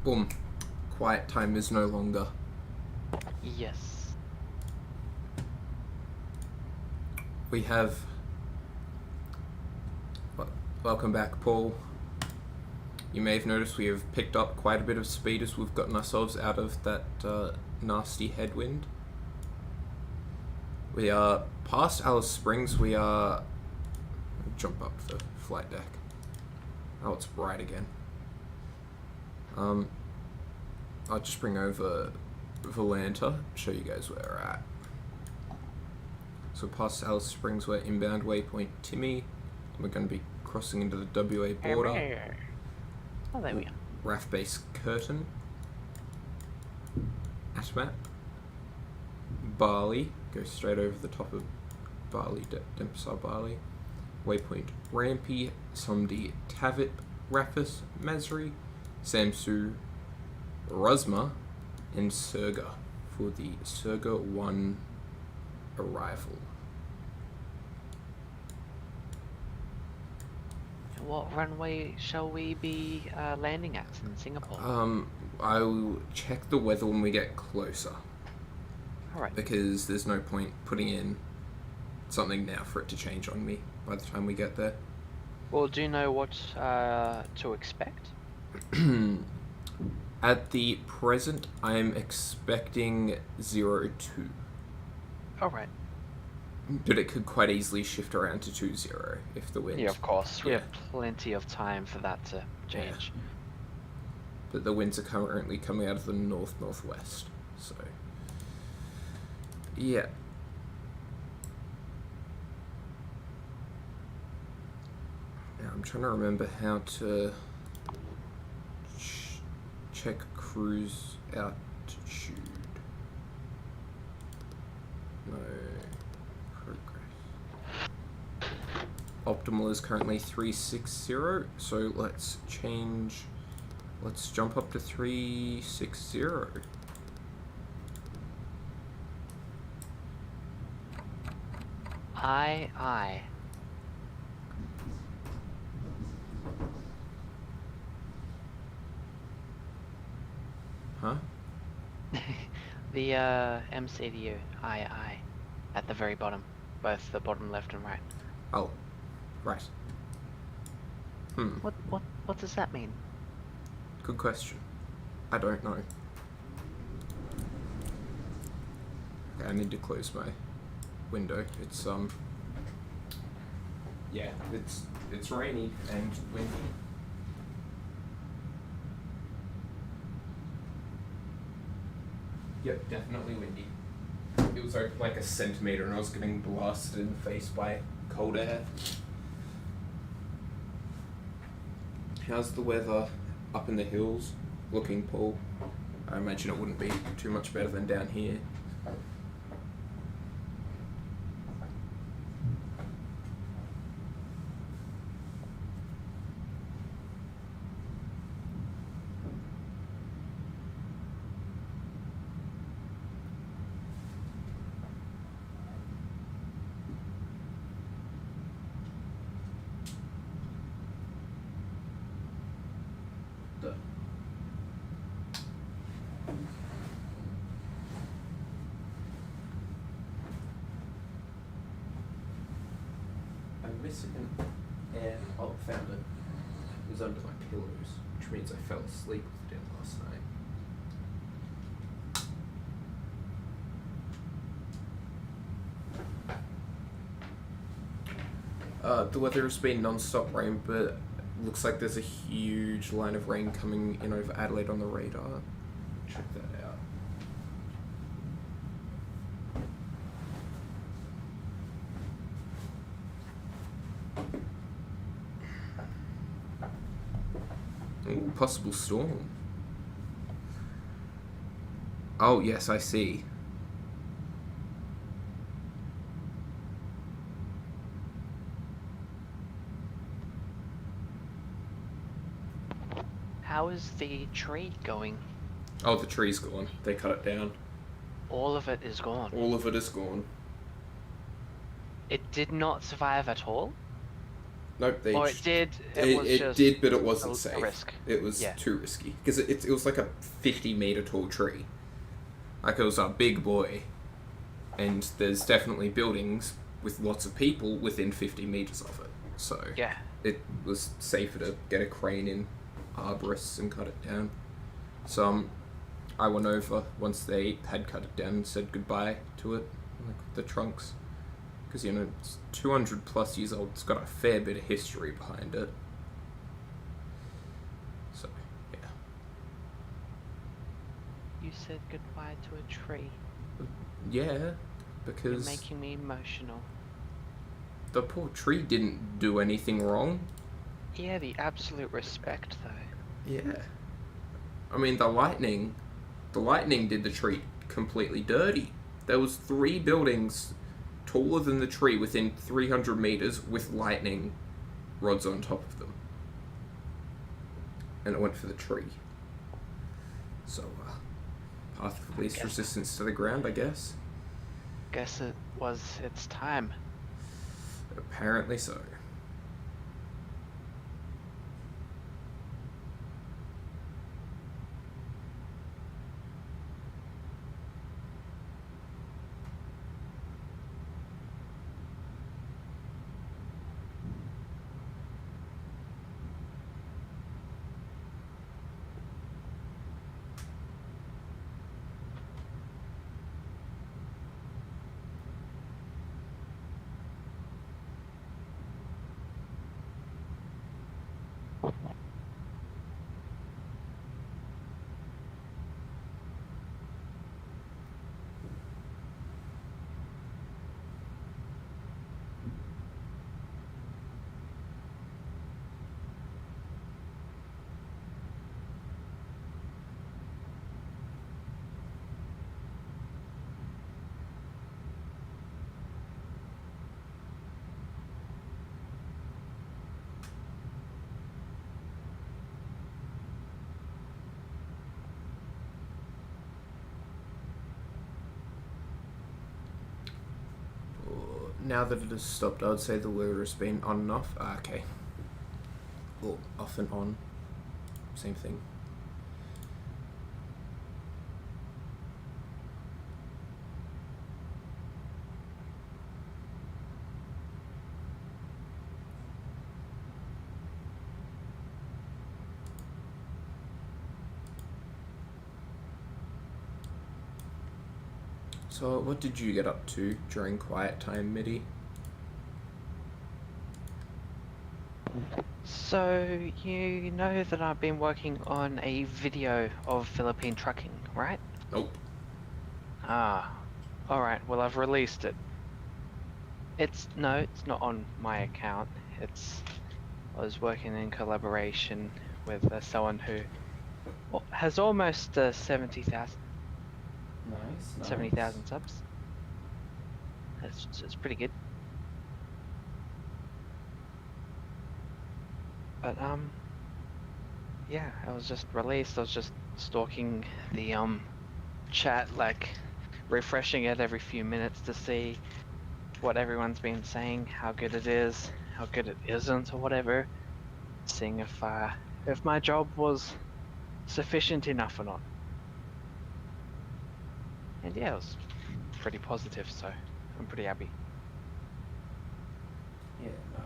Boom. Quiet time is no longer. Yes. We have... Welcome back, Paul. You may have noticed we have picked up quite a bit of speed as we've gotten ourselves out of that nasty headwind. We are past Alice Springs. We are... Jump up the flight deck. Oh, it's bright again. I'll just bring over Volanta, show you guys where we're at. So past Alice Springs, we're inbound waypoint Timmy. We're going to be crossing into the WA border. Oh, there we are. RAF base Curtin. ATMAP. Bali. Go straight over the top of Bali, Dempsar Bali. Waypoint Rampy. Somdi Tavip. Rafis. Masri. Samsu. Rosma. And SURGA for the SURGA 1 arrival. What runway shall we be landing at in Singapore? I'll check the weather when we get closer. Alright. Because there's no point putting in something now for it to change on me by the time we get there. Well, do you know what to expect? At the present, I'm expecting 02. Alright. But it could quite easily shift around to 20 if the wind... Yeah, of course. We have plenty of time for that to change. Yeah. But the winds are currently coming out of the north-northwest, so... Yeah. Now, I'm trying to remember how to... check cruise altitude. No... Optimal is currently 360, so let's jump up to 360. Aye. Huh? The MCDU, aye. At the very bottom. Both the bottom left and right. Oh. Right. What does that mean? Good question. I don't know. Okay, I need to close my window. It's yeah, it's rainy and windy. Yep, definitely windy. It was like a centimeter and I was getting blasted in the face by cold air. How's the weather up in the hills looking, Paul? I imagine it wouldn't be too much better than down here. Found it. It was under my pillows, which means I fell asleep with it last night. The weather has been non-stop rain, but looks like there's a huge line of rain coming in over Adelaide on the radar. Check that out. Ooh, possible storm. Oh, yes, I see. How is the tree going? Oh, the tree's gone. They cut it down. All of it is gone. All of it is gone. It did not survive at all? Nope, they. Or it did. It did, but it wasn't a safe. risk. It was Yeah. too risky because it was like a 50-meter tall tree. Like it was a big boy, and there's definitely buildings with lots of people within 50 meters of it. So yeah, it was safer to get a crane in, arborists, and cut it down. So I went over once they had cut it down and said goodbye to it, like the trunks. Because, you know, it's 200 plus years old, it's got a fair bit of history behind it. So, yeah. You said goodbye to a tree. Yeah, because... You're making me emotional. The poor tree didn't do anything wrong. Yeah, the absolute respect, though. Yeah. I mean, the lightning did the tree completely dirty. There was 3 buildings taller than the tree within 300 meters with lightning rods on top of them. And it went for the tree. So, path of least resistance to the ground, I guess. Guess it was its time. Apparently so. Now that it has stopped, I would say the lure has been on and off. Okay. Or off and on. Same thing. So, what did you get up to during quiet time, Mitty? So, you know that I've been working on a video of Philippine trucking, right? Nope. Ah, alright, well I've released it. It's not on my account. I was working in collaboration with someone who has almost 70,000. Nice. 70,000 subs. It's pretty good. But yeah, I was just released. I was just stalking the chat, like refreshing it every few minutes to see what everyone's been saying, how good it is, how good it isn't, or whatever. Seeing if my job was sufficient enough or not. And yeah, it was pretty positive, so I'm pretty happy. Yeah, nice.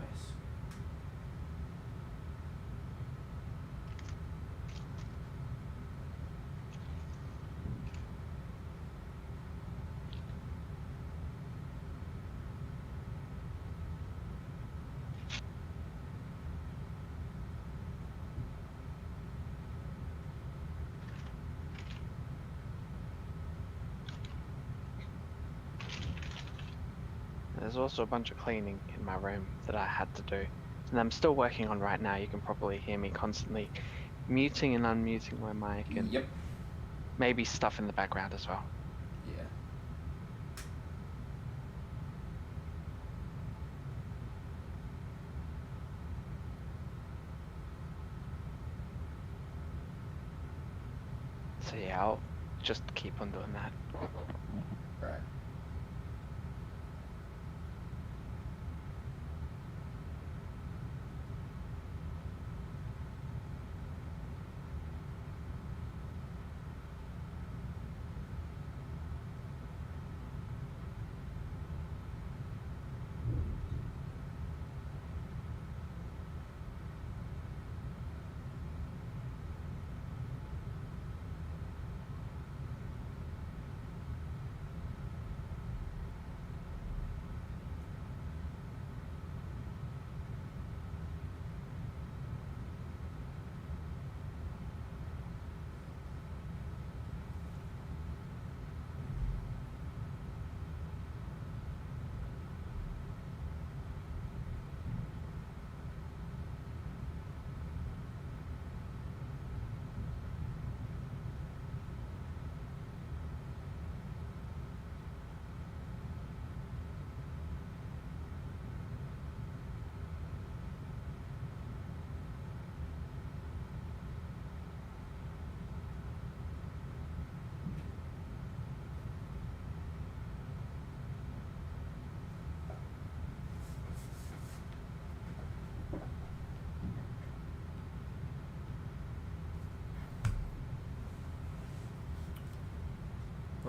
There's also a bunch of cleaning in my room that I had to do, and I'm still working on right now. You can probably hear me constantly muting and unmuting my mic, and maybe stuff in the background as well. Yeah. So yeah, I'll just keep on doing that. Right.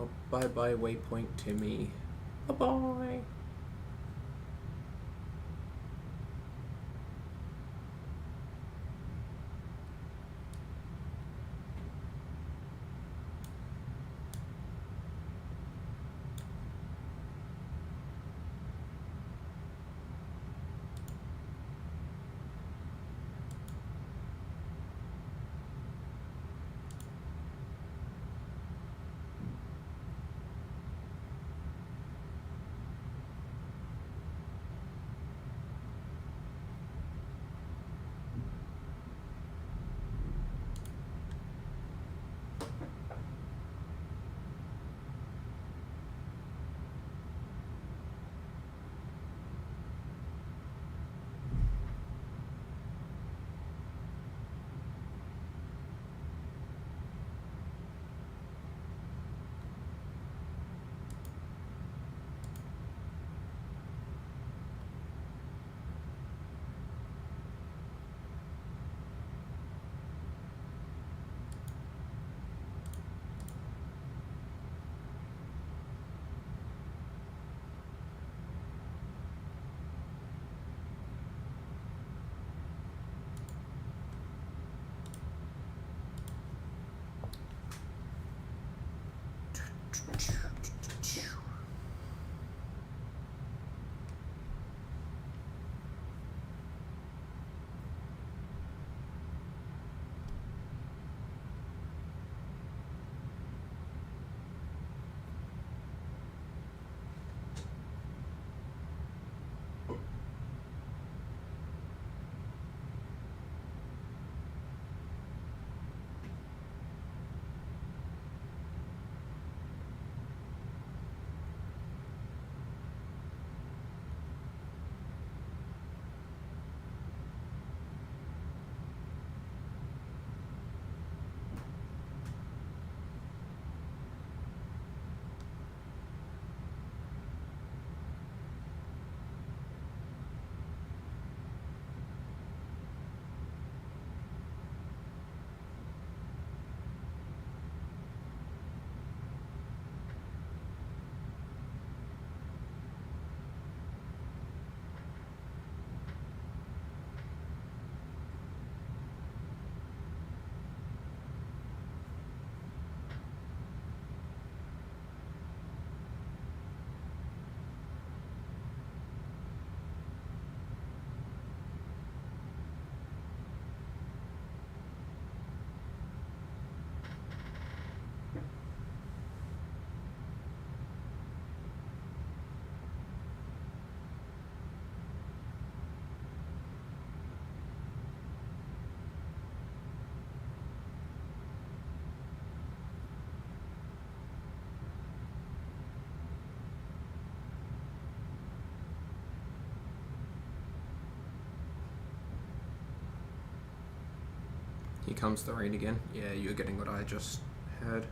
Oh, bye-bye waypoint Timmy. Bye-bye. Here comes the rain again. Yeah, you're getting what I just heard.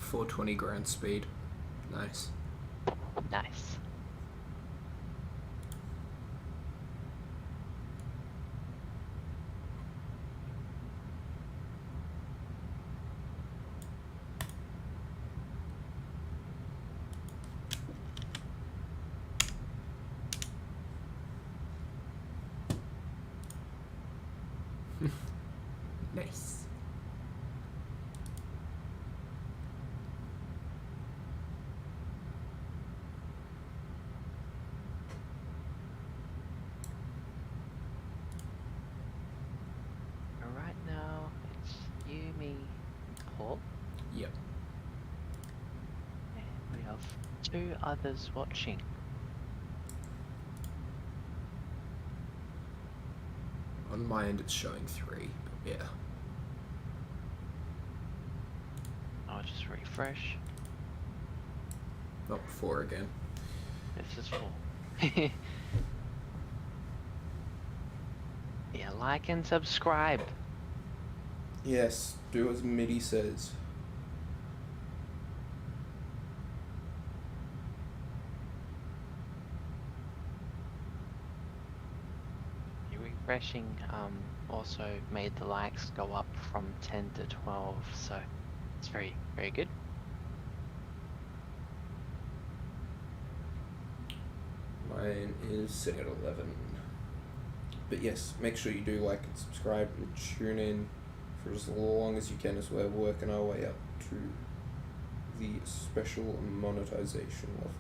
420 ground speed. Nice. Nice. Nice. Right now, it's you, me, Paul. Yep. And we have 2 others watching. On my end, it's showing 3, but yeah. I'll just refresh. Not 4 again. This is 4. Yeah, like and subscribe. Yes, do as MIDI says. Refreshing also made the likes go up from 10 to 12, so it's very, very good. Mine is sitting at 11. But yes, make sure you do like and subscribe and tune in for as long as you can as we're working our way up to the special monetization level.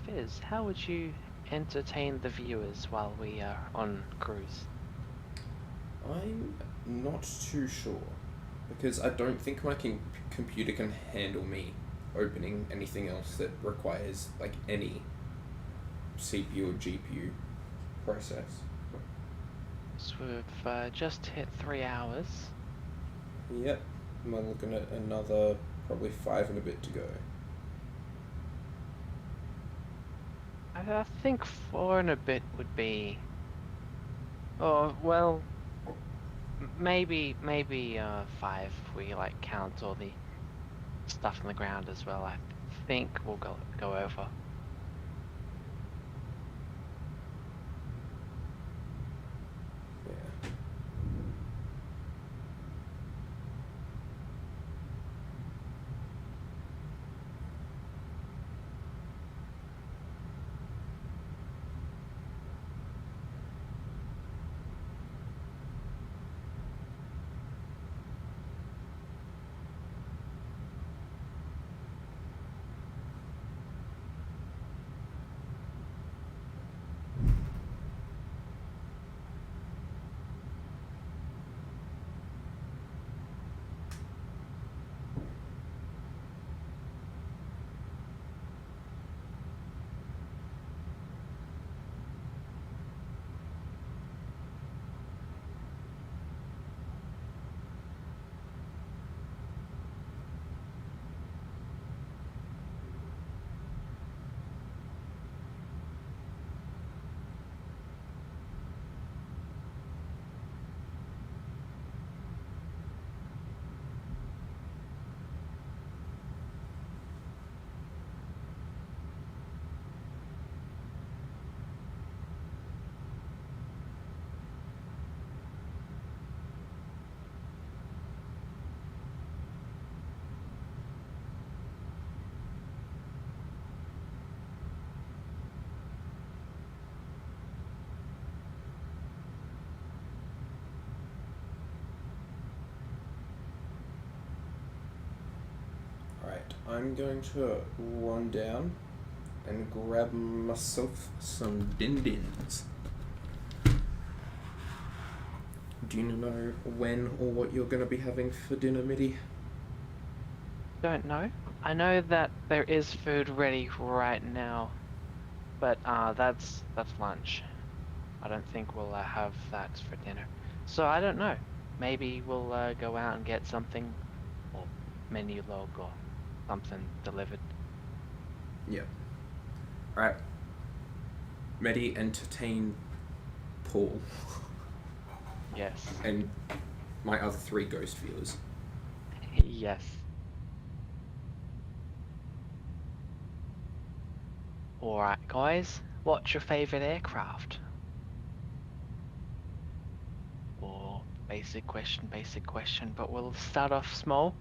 Fizz, how would you entertain the viewers while we are on cruise? I'm not too sure, because I don't think my computer can handle me opening anything else that requires like any CPU or GPU process. So we've just hit 3 hours. Yep, I'm looking at another probably 5 and a bit to go. I think 4 and a bit would be... Oh, well... Maybe 5 if we like count all the stuff on the ground as well. I think we'll go over. I'm going to run down and grab myself some din-dins. Do you know when or what you're going to be having for dinner, Mitty? Don't know. I know that there is food ready right now, but that's lunch. I don't think we'll have that for dinner. So I don't know. Maybe we'll go out and get something, or menu log or something delivered. Yep. Alright. Medi, entertain Paul. Yes. And my other 3 ghost viewers. Yes. Alright guys, what's your favourite aircraft? Or basic question, but we'll start off small.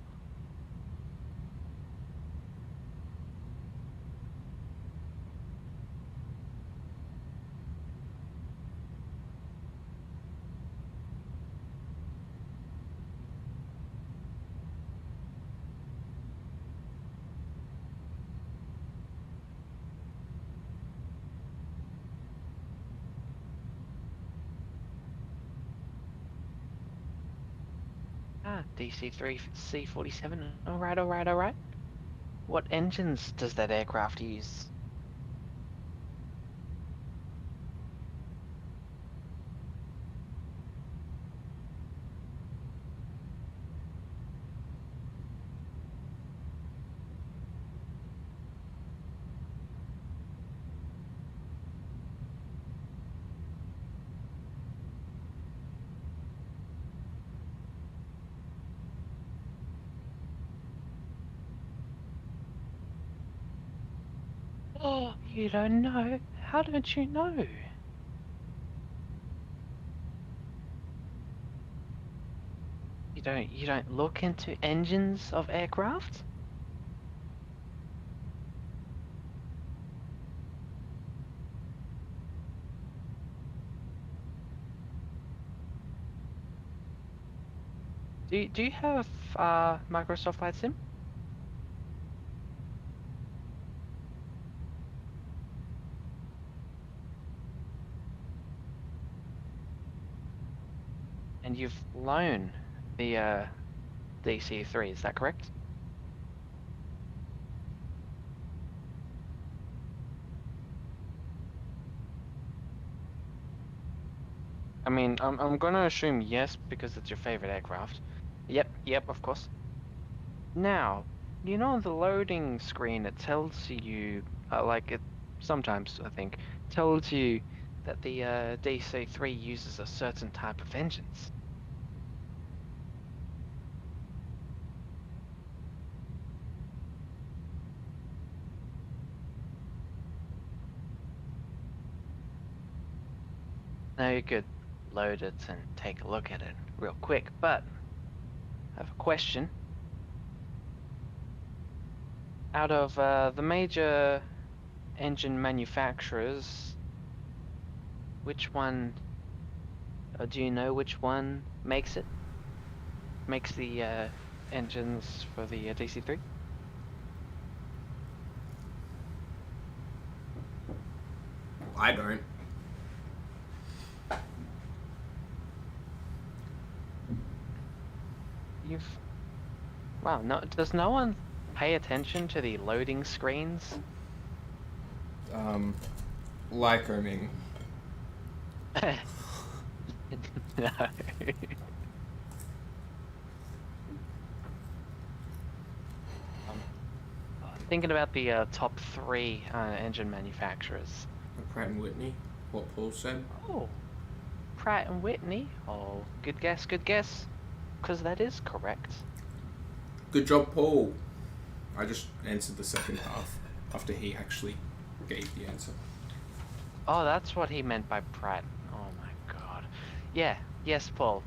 DC-3 C-47. Alright. What engines does that aircraft use? Oh, you don't know? How don't you know? You don't look into engines of aircraft? Do you have Microsoft Flight Sim? And you've flown the DC-3, is that correct? I mean, I'm gonna assume yes because it's your favorite aircraft. Yep, of course. Now, you know on the loading screen it tells you, like it sometimes I think tells you that the DC-3 uses a certain type of engines. Now you could load it and take a look at it real quick, but I have a question. Out of the major engine manufacturers, which one, do you know which one makes it? Makes the engines for the DC-3? I don't. Wow, no, does no one pay attention to the loading screens? Lycoming. No. Thinking about the top 3 engine manufacturers. Pratt & Whitney, what Paul said. Oh, Pratt & Whitney. Oh, good guess, because that is correct. Good job, Paul. I just answered the second half after he actually gave the answer. Oh, that's what he meant by Pratt. Oh my god. Yeah, yes, Paul.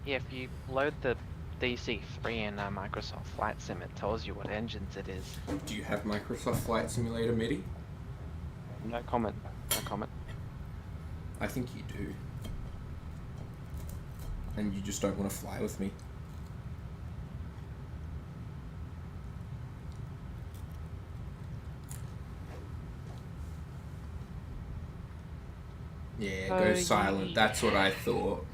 Yeah, if you load the DC-3 in Microsoft Flight Sim, it tells you what engines it is. Do you have Microsoft Flight Simulator MIDI? No comment. I think you do. And you just don't want to fly with me. Yeah, Oh, go silent. That's what I thought.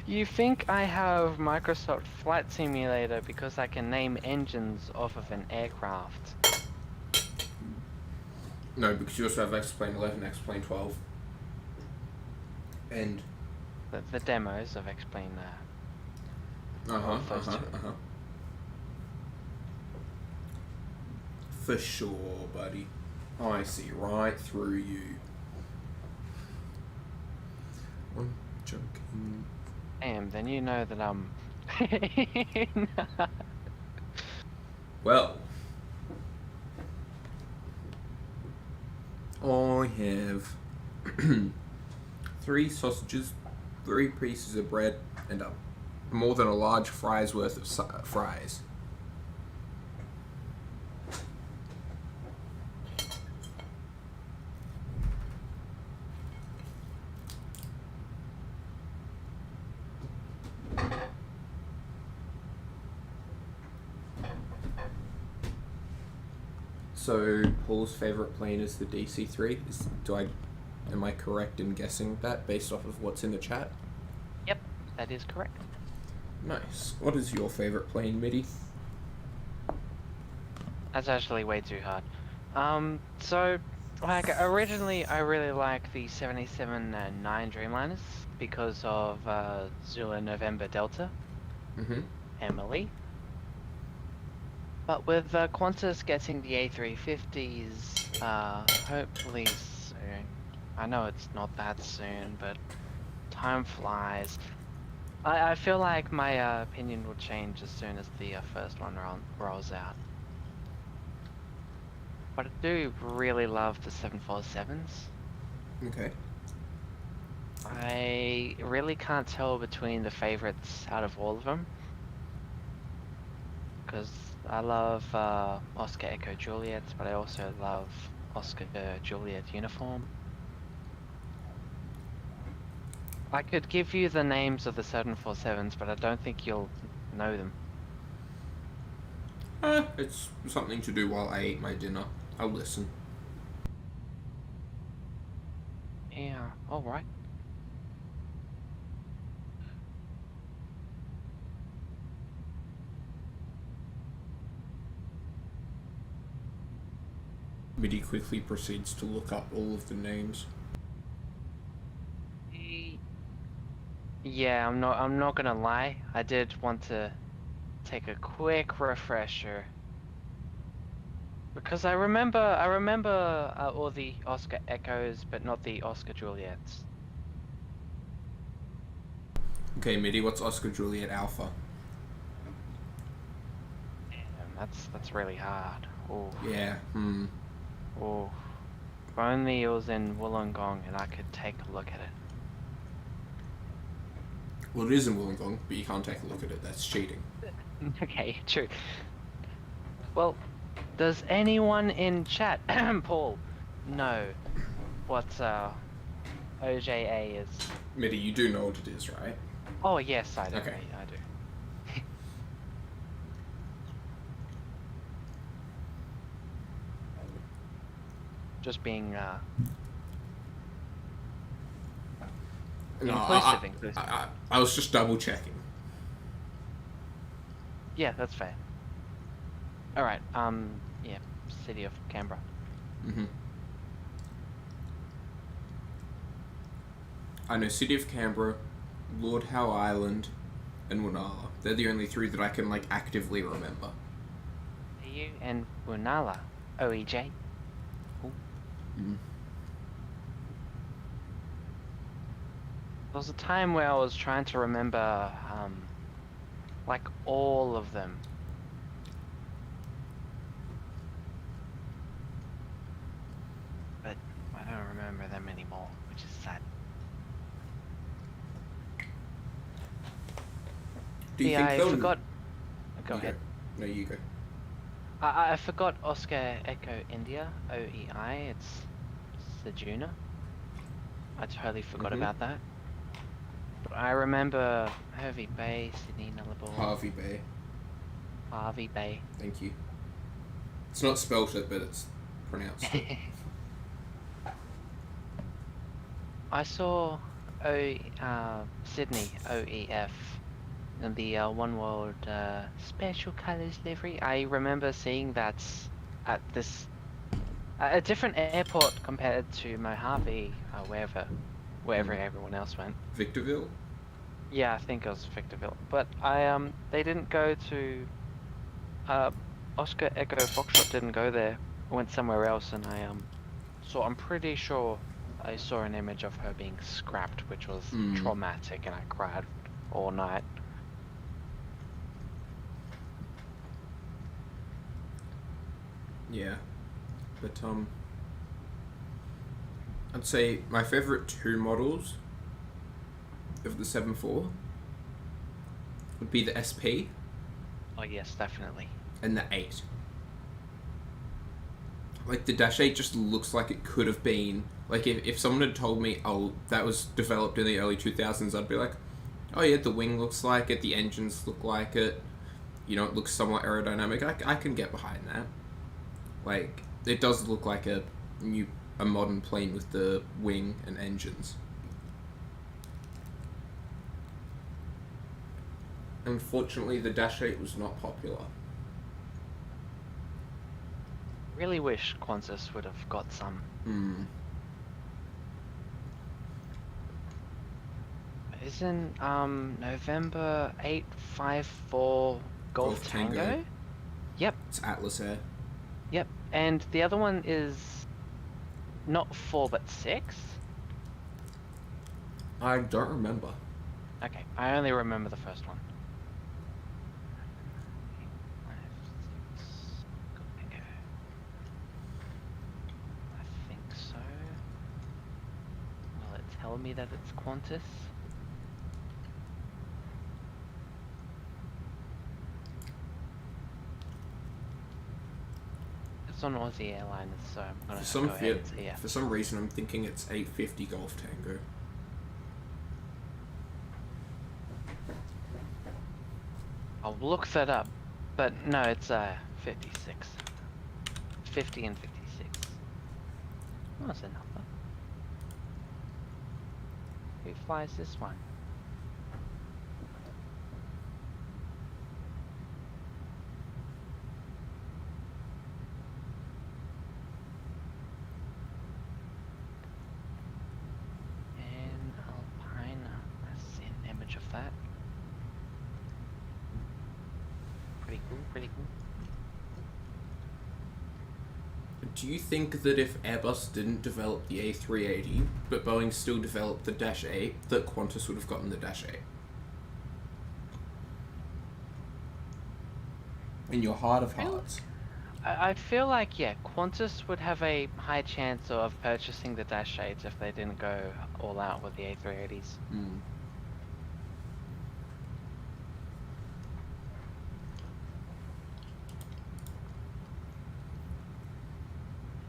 You think I have Microsoft Flight Simulator because I can name engines off of an aircraft? No, because you also have X-Plane 11, X-Plane 12. And... The demos of X-Plane For sure, buddy. I see right through you. I'm joking. Damn, then you know that I'm... Well... I have 3 sausages, 3 pieces of bread, and more than a large fry's worth of fries. So Paul's favourite plane is the DC-3. Am I correct in guessing that based off of what's in the chat? Yep, that is correct. Nice. What is your favourite plane, Mitty? That's actually way too hard. So, like, originally I really like the 787-9 Dreamliners because of Zulu November Delta. Emily. But with Qantas getting the A350s, hopefully soon. I know it's not that soon, but time flies. I feel like my opinion will change as soon as the first one rolls out. But I do really love the 747s. Okay. I really can't tell between the favorites out of all of them. Because I love Oscar Echo Juliet, but I also love Oscar Juliet Uniform. I could give you the names of the 747s, but I don't think you'll know them. It's something to do while I eat my dinner. I'll listen. Yeah, alright. Mitty quickly proceeds to look up all of the names. Yeah, I'm not gonna lie. I did want to take a quick refresher because I remember all the Oscar Echoes, but not the Oscar Juliets. Okay, Mitty, what's Oscar Juliet Alpha? Damn, that's really hard. Oh. Yeah. Oh. If only it was in Wollongong and I could take a look at it. Well, it is in Wollongong, but you can't take a look at it. That's cheating. Okay, true. Well, does anyone in chat, Paul, know what OJA is? Mitty, you do know what it is, right? Oh yes, I do. Okay. I do. Just being inclusive. I was just double checking. Yeah, that's fair. Alright, yeah, City of Canberra. I know City of Canberra, Lord Howe Island, and Woonala. They're the only 3 that I can, like, actively remember. You and Woonala. OEJ. There was a time where I was trying to remember, like, all of them. But I don't remember them anymore, which is sad. Do you think I forgot... Go ahead. No, you go. I forgot Oscar Echo India, OEI, it's Sejuna. I totally forgot about that. But I remember Hervey Bay, Sydney Nullarbor. Harvey Bay. Harvey Bay. Thank you. It's not spelled it, but it's pronounced it. I saw Sydney OEF in the One World Special Colours livery. I remember seeing that at this a different airport compared to Mojave, wherever everyone else went. Victorville? Yeah, I think it was Victorville. But they didn't go to Oscar Echo Foxtrot didn't go there. Went somewhere else, and I'm pretty sure I saw an image of her being scrapped, which was traumatic, and I cried all night. Yeah, but I'd say my favorite two models of the 7.4 would be the SP. Oh yes, definitely. And the 8. Like, the Dash 8 just looks like it could have been... Like, if someone had told me, oh, that was developed in the early 2000s, I'd be like, oh yeah, the wing looks like it, the engines look like it, you know, it looks somewhat aerodynamic. I can get behind that. Like, it does look like a modern plane with the wing and engines. Unfortunately, the Dash 8 was not popular. Really wish Qantas would have got some. Isn't November 854 Golf Tango? Yep. It's Atlas Air. Yep. And the other one is not 4 but 6? I don't remember. Okay, I only remember the first one. Tell me that it's Qantas. It's on Aussie Airlines, so I'm gonna go ahead and see it. For some reason, I'm thinking it's 850 Golf Tango. I'll look that up, but no, it's 56. 50 and 56. Oh, that's enough. Who flies this one? And Alpine, I see an image of that. Pretty cool, pretty cool. Do you think that if Airbus didn't develop the A380, but Boeing still developed the Dash 8, that Qantas would have gotten the Dash 8? In your heart of hearts. I feel like, yeah, Qantas would have a high chance of purchasing the Dash 8s if they didn't go all out with the A380s.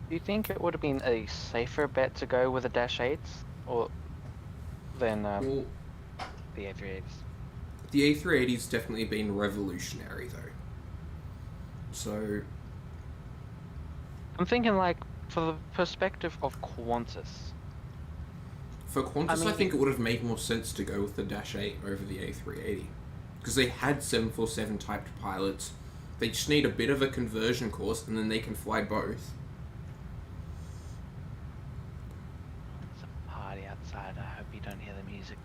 Do you think it would have been a safer bet to go with the Dash 8s or than the A380s? The A380's definitely been revolutionary, though. So... I'm thinking, like, for the perspective of Qantas. For Qantas, I think it would have made more sense to go with the Dash 8 over the A380. Because they had 747 typed pilots. They just need a bit of a conversion course, and then they can fly both. Outside, I hope you don't hear the music.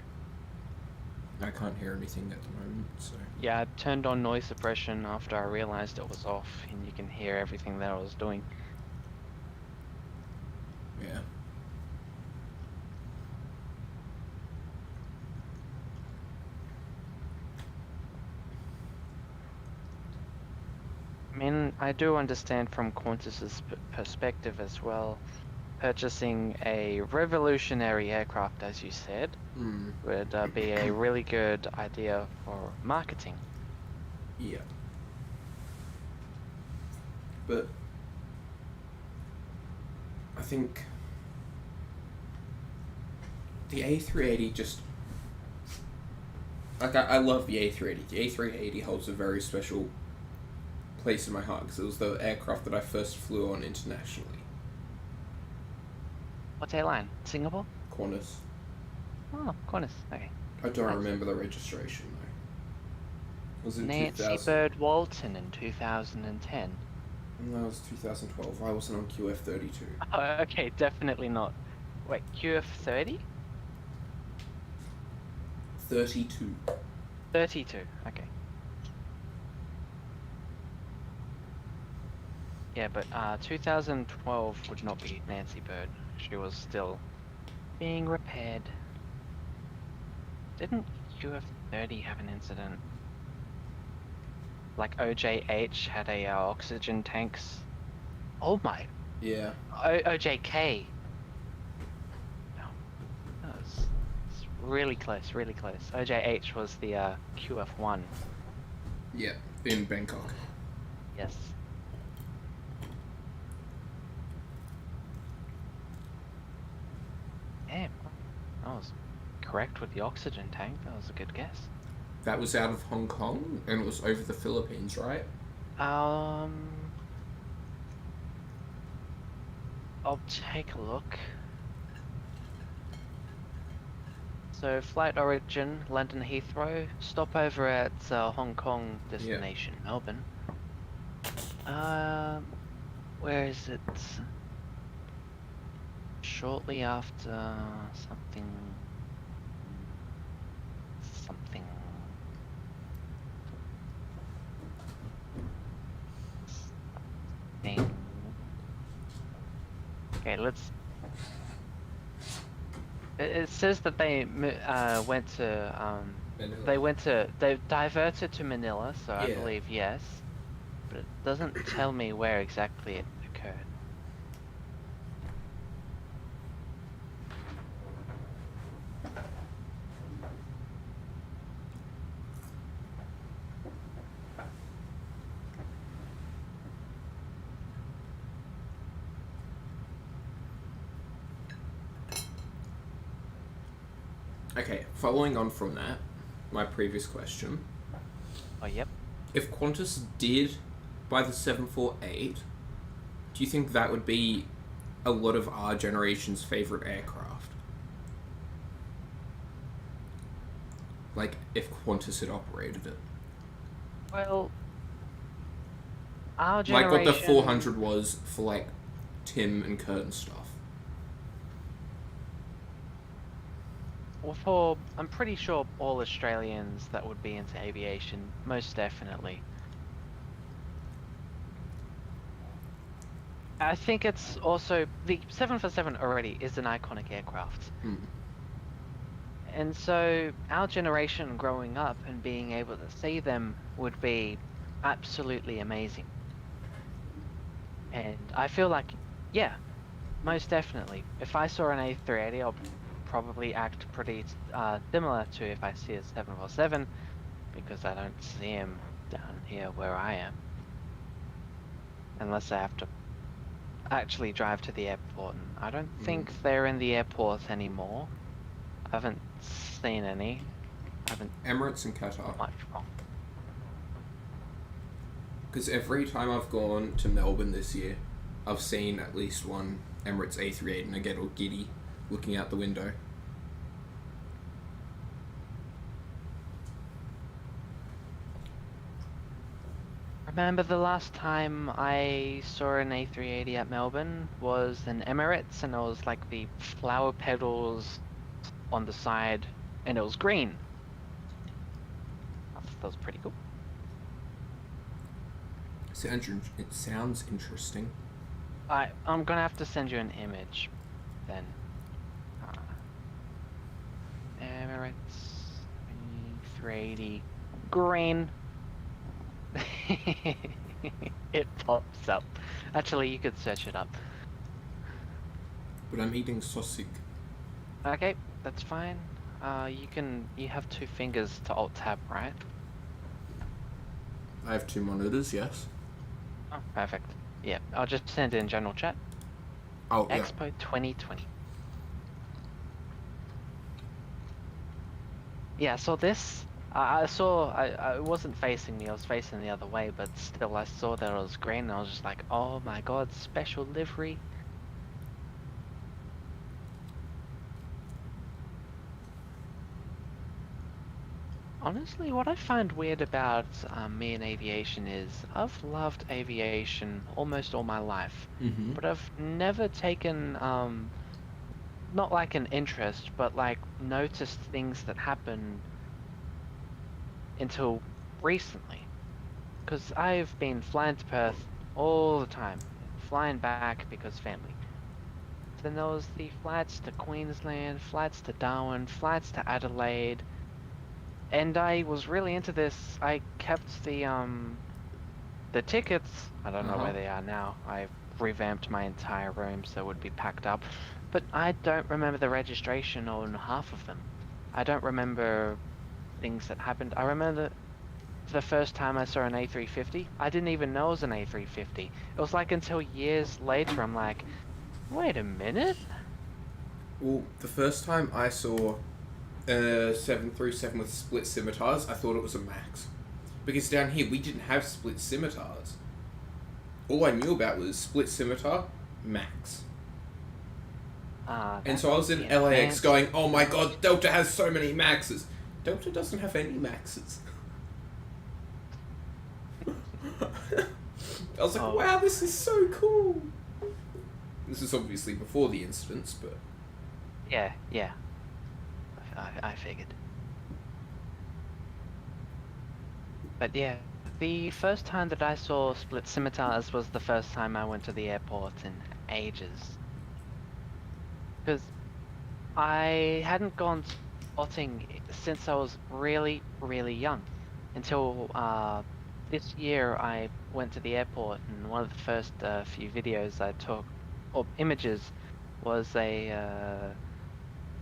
I can't hear anything at the moment, so... Yeah, I turned on noise suppression after I realized it was off, and you can hear everything that I was doing. Yeah. I mean, I do understand from Qantas's perspective as well. Purchasing a revolutionary aircraft, as you said, would be a really good idea for marketing. Yeah. But I think the A380 just... Like, I love the A380. The A380 holds a very special place in my heart because it was the aircraft that I first flew on internationally. What airline? Singapore? Qantas. Oh, Qantas. Okay. I don't remember the registration though. Was it Nancy 2000? Bird Walton in 2010. No, it was 2012. I wasn't on QF32. Oh, okay, definitely not. Wait, QF30? 32. 32, okay. Yeah, but 2012 would not be Nancy Bird. She was still being repaired. Didn't QF30 have an incident? Like OJH had a oxygen tanks. Oh my. Yeah. OJK. No, it's really close, really close. OJH was the QF1. Yeah, in Bangkok. Yes. Damn, I was correct with the oxygen tank. That was a good guess. That was out of Hong Kong, and it was over the Philippines, right? I'll take a look. So flight origin, London Heathrow, stopover at Hong Kong, destination Melbourne. Where is it? Shortly after something. Okay, let's. It says that they went to Manila. They diverted to Manila, so I Yeah. believe yes, but it doesn't tell me where exactly it occurred. Okay, following on from that, my previous question. Oh, yep. If Qantas did buy the 748, do you think that would be a lot of our generation's favourite aircraft? Like, if Qantas had operated it. Well, our generation... Like what the 400 was for, like, Tim and Kurt and stuff. Well, I'm pretty sure all Australians that would be into aviation, most definitely. I think it's also, the 747 already is an iconic aircraft. Hmm. And so our generation growing up and being able to see them would be absolutely amazing. And I feel like, yeah, most definitely. If I saw an A380, I'll probably act pretty similar to if I see a 747, because I don't see him down here where I am. Unless I have to actually drive to the airport. And I don't think they're in the airport anymore. I haven't seen any. Emirates and Qatar. Much wrong. Because every time I've gone to Melbourne this year, I've seen at least one Emirates A380 and I get all giddy looking out the window. Remember the last time I saw an A380 at Melbourne was an Emirates, and it was like the flower petals on the side, and it was green. I thought that was pretty cool. It sounds interesting. I'm gonna have to send you an image, then. Emirates 380 green. It pops up. Actually, you could search it up. But I'm eating sausage. Okay, that's fine. You have 2 fingers to alt tab, right? I have 2 monitors, yes. Oh, perfect. Yeah, I'll just send it in general chat. Oh, yeah. Expo 2020. Yeah, so this, I wasn't facing me, I was facing the other way, but still I saw that it was green and I was just like, oh my god, special livery. Honestly, what I find weird about me and aviation is I've loved aviation almost all my life, but I've never taken, not like an interest, but like noticed things that happen until recently. Because I've been flying to Perth all the time, flying back because family. Then there was the flights to Queensland, flights to Darwin, flights to Adelaide. And I was really into this. I kept the tickets. I don't know where they are now. I've revamped my entire room so it would be packed up. But I don't remember the registration on half of them. I don't remember things that happened. I remember the first time I saw an A350. I didn't even know it was an A350. It was like until years later I'm like, wait a minute. Well, the first time I saw 737 with split scimitars, I thought it was a Max. Because down here, we didn't have split scimitars. All I knew about was split scimitar, Max. And so I was in LAX going, oh my god, Delta has so many Maxes. Delta doesn't have any Maxes. I was like, wow, this is so cool. This is obviously before the incidents, but... Yeah. I figured. But yeah, the first time that I saw split scimitars was the first time I went to the airport in ages. Because I hadn't gone spotting since I was really, really young. Until this year I went to the airport, and one of the first few videos I took, or images, was a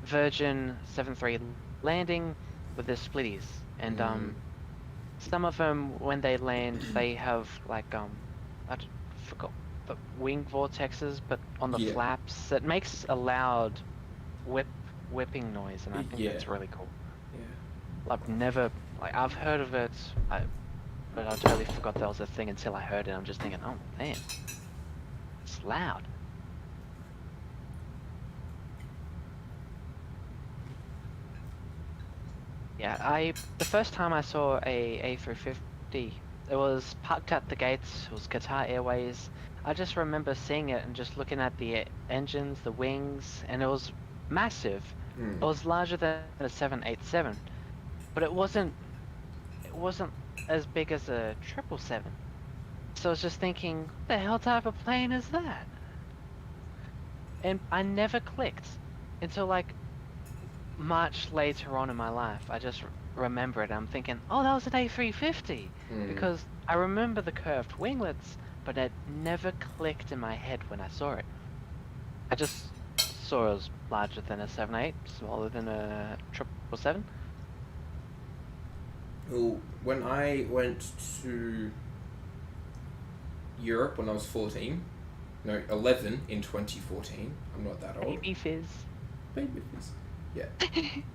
Virgin 73 landing with the splitties, and some of them, when they land, they have like I forgot the wing vortexes, but on the flaps it makes a loud whipping noise, and I think that's really cool. I've never, like, I've heard of it, but I totally forgot that was a thing until I heard it. I'm just thinking, oh man, it's loud. Yeah, the first time I saw a A350, it was parked at the gates. It was Qatar Airways. I just remember seeing it and just looking at the engines, the wings, and it was massive. It was larger than a 787, but it wasn't as big as a 777. So I was just thinking, what the hell type of plane is that? And I never clicked until like much later on in my life. I just remember it. I'm thinking, oh, that was an A350, because I remember the curved winglets, but it never clicked in my head when I saw it. I just saw it was larger than a 78, smaller than a 777. Well, when I went to Europe when I was 11 in 2014. I'm not that old. Baby fizz. Baby fizz. Yeah.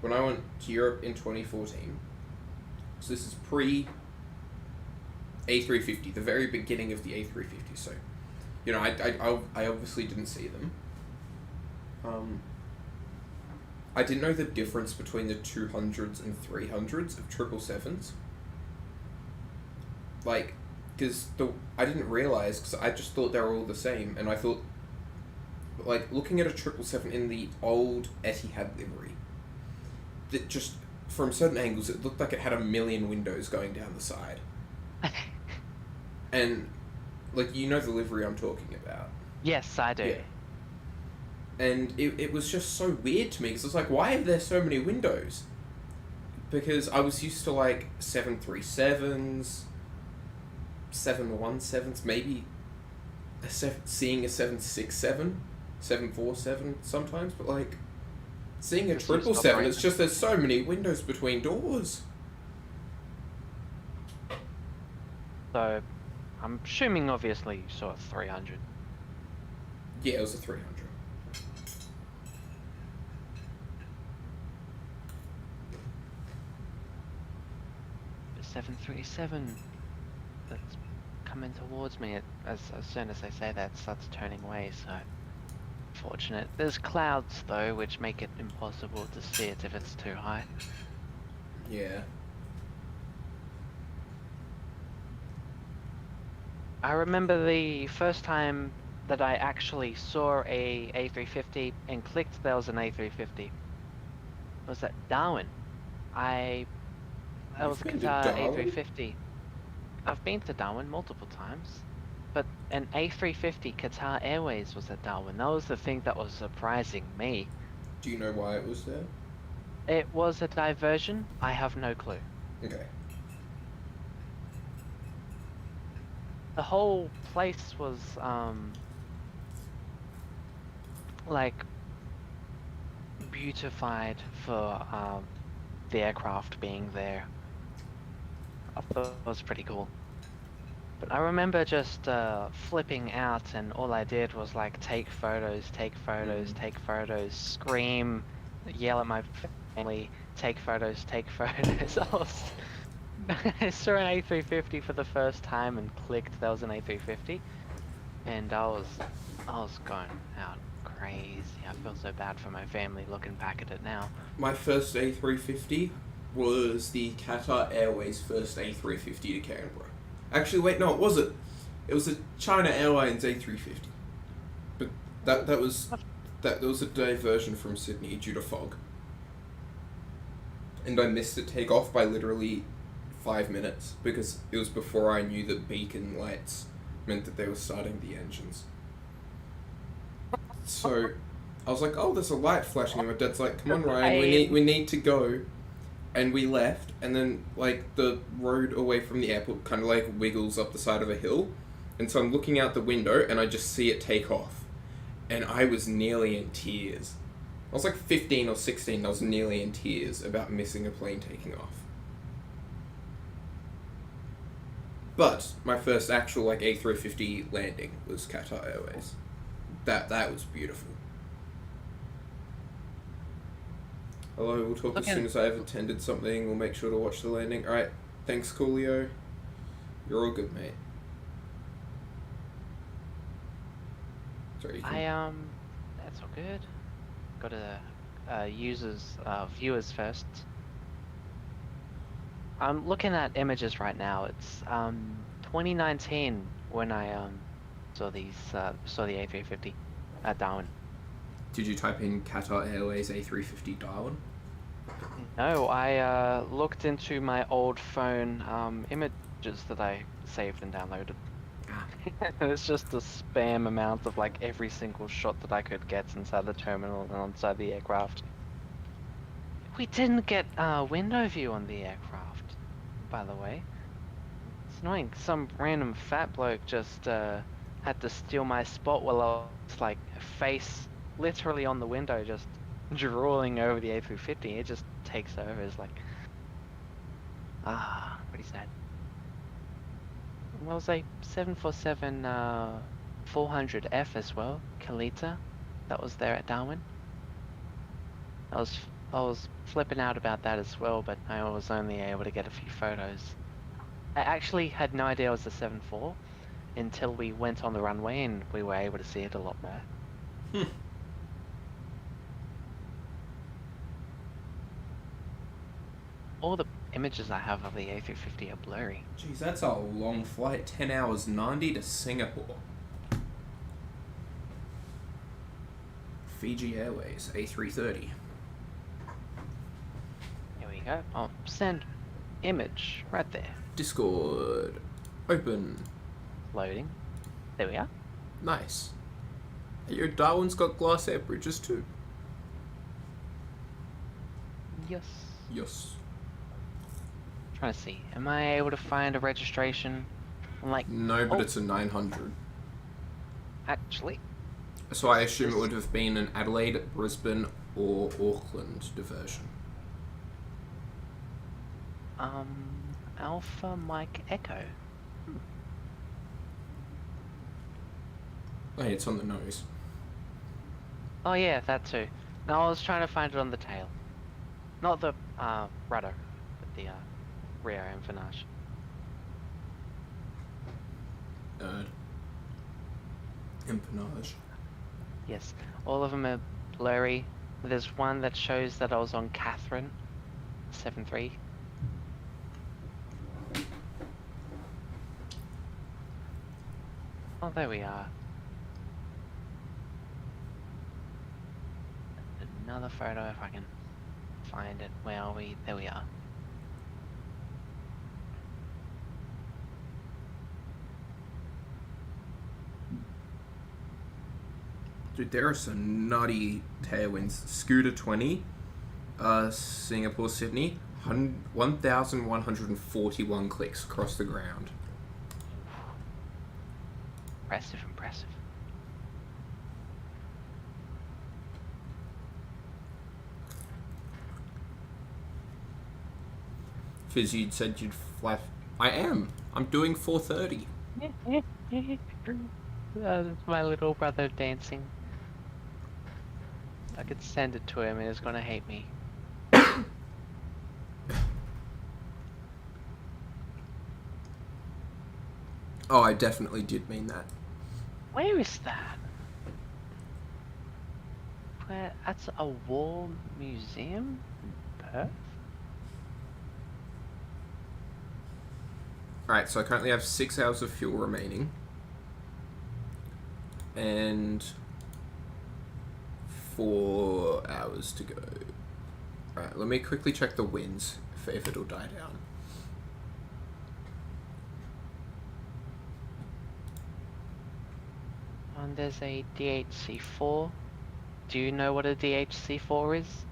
When I went to Europe in 2014, so this is pre A350, the very beginning of the A350. So, you know, I obviously didn't see them. I didn't know the difference between the 200s and 300s of 777s. Like, because I didn't realize, because I just thought they were all the same, and I thought, like, looking at a 777 in the old Etihad livery, that just, from certain angles, it looked like it had a million windows going down the side. And, like, you know the livery I'm talking about. Yes, I do. Yeah. And it was just so weird to me, because I was like, why are there so many windows? Because I was used to, like, 737s, 717s, maybe seeing a 767, 747 sometimes, but, like, seeing a 777, it's just there's so many windows between doors. So, I'm assuming, obviously, you saw a 300. Yeah, it was a 300. The 737 that's coming towards me, as soon as I say that, it starts turning away, so unfortunate. There's clouds, though, which make it impossible to see it if it's too high. Yeah. I remember the first time that I actually saw a A350 and clicked there was an A350. It was at Darwin. That was a Qatar A350. I've been to Darwin multiple times, but an A350 Qatar Airways was at Darwin. That was the thing that was surprising me. Do you know why it was there? It was a diversion. I have no clue. Okay. The whole place was like beautified for the aircraft being there. I thought it was pretty cool. But I remember just flipping out, and all I did was like take photos, scream, yell at my family, take photos. I saw an A350 for the first time and clicked there was an A350, and I was going out crazy. I feel so bad for my family looking back at it now. My first A350 was the Qatar Airways first A350 to Canberra. Actually, wait, no, it wasn't. It was a China Airlines A350. But that was a diversion from Sydney due to fog. And I missed it take off by literally 5 minutes because it was before I knew that beacon lights meant that they were starting the engines. So I was like, oh, there's a light flashing, and my dad's like, come on, Ryan, we need to go. And we left, and then like the road away from the airport kind of like wiggles up the side of a hill, and so I'm looking out the window and I just see it take off, and I was nearly in tears. I was like 15 or 16, and I was nearly in tears about missing a plane taking off. But my first actual like A350 landing was Qatar Airways. That was beautiful. Hello, we'll talk as soon as I've attended something. We'll make sure to watch the landing. Alright, thanks, Coolio. You're all good, mate. Sorry. That's all good. Got to viewers first. I'm looking at images right now. It's 2019 when I saw the A350 at Darwin. Did you type in Qatar Airways A350 Darwin? No, I looked into my old phone images that I saved and downloaded. It's just a spam amount of like every single shot that I could get inside the terminal and inside the aircraft. We didn't get window view on the aircraft, by the way. It's annoying. Some random fat bloke just had to steal my spot while I was like face literally on the window, just drooling over the A350. It just takes over. It's like, pretty sad. Well, it was a 747 400F as well, Kalita. That was there at Darwin. I was flipping out about that as well, but I was only able to get a few photos. I actually had no idea it was a 7.4 until we went on the runway and we were able to see it a lot more. All the images I have of the A350 are blurry. Jeez, that's a long flight. 10 hours 90 to Singapore. Fiji Airways, A330. Here we go. I'll send image right there. Discord. Open. Loading. There we are. Nice. Your Darwin's got glass air bridges too. Yes. Yes. Trying to see. Am I able to find a registration? I'm like, no, but it's a 900. Actually. So I assume it would have been an Adelaide, Brisbane, or Auckland diversion. Alpha Mike Echo. Hey, it's on the nose. Oh yeah, that too. No, I was trying to find it on the tail. Not the rudder, but the rear empennage. Empennage. Yes, all of them are blurry. There's one that shows that I was on Catherine 7.3. Oh, there we are. Another photo if I can find it. Where are we? There we are. Dude, there are some nutty tailwinds. SQ288, Singapore, Sydney, 1,141 clicks across the ground. Impressive, impressive. Fizz, you said you'd fly. I am. I'm doing 4:30. That's my little brother dancing. I could send it to him and he's gonna hate me. Oh, I definitely did mean that. Where is that? Where? That's a war museum in Perth? Alright, so I currently have 6 hours of fuel remaining. And 4 hours to go. Alright, let me quickly check the winds, if it'll die down. And there's a DHC4. Do you know what a DHC4 is?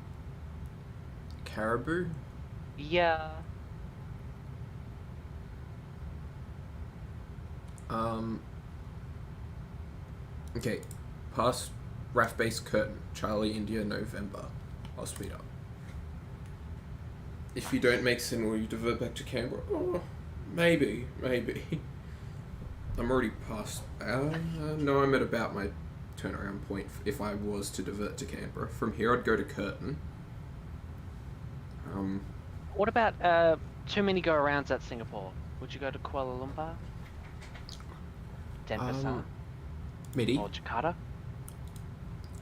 Caribou? Yeah. Okay, past RAF base curtain, Charlie India November. I'll speed up. If you don't make SIN, will you divert back to Canberra? Oh, maybe. I'm already past. No, I'm at about my turnaround point if I was to divert to Canberra. From here, I'd go to Curtin. What about too many go-arounds at Singapore? Would you go to Kuala Lumpur? Denpasar? Midi? Or Jakarta?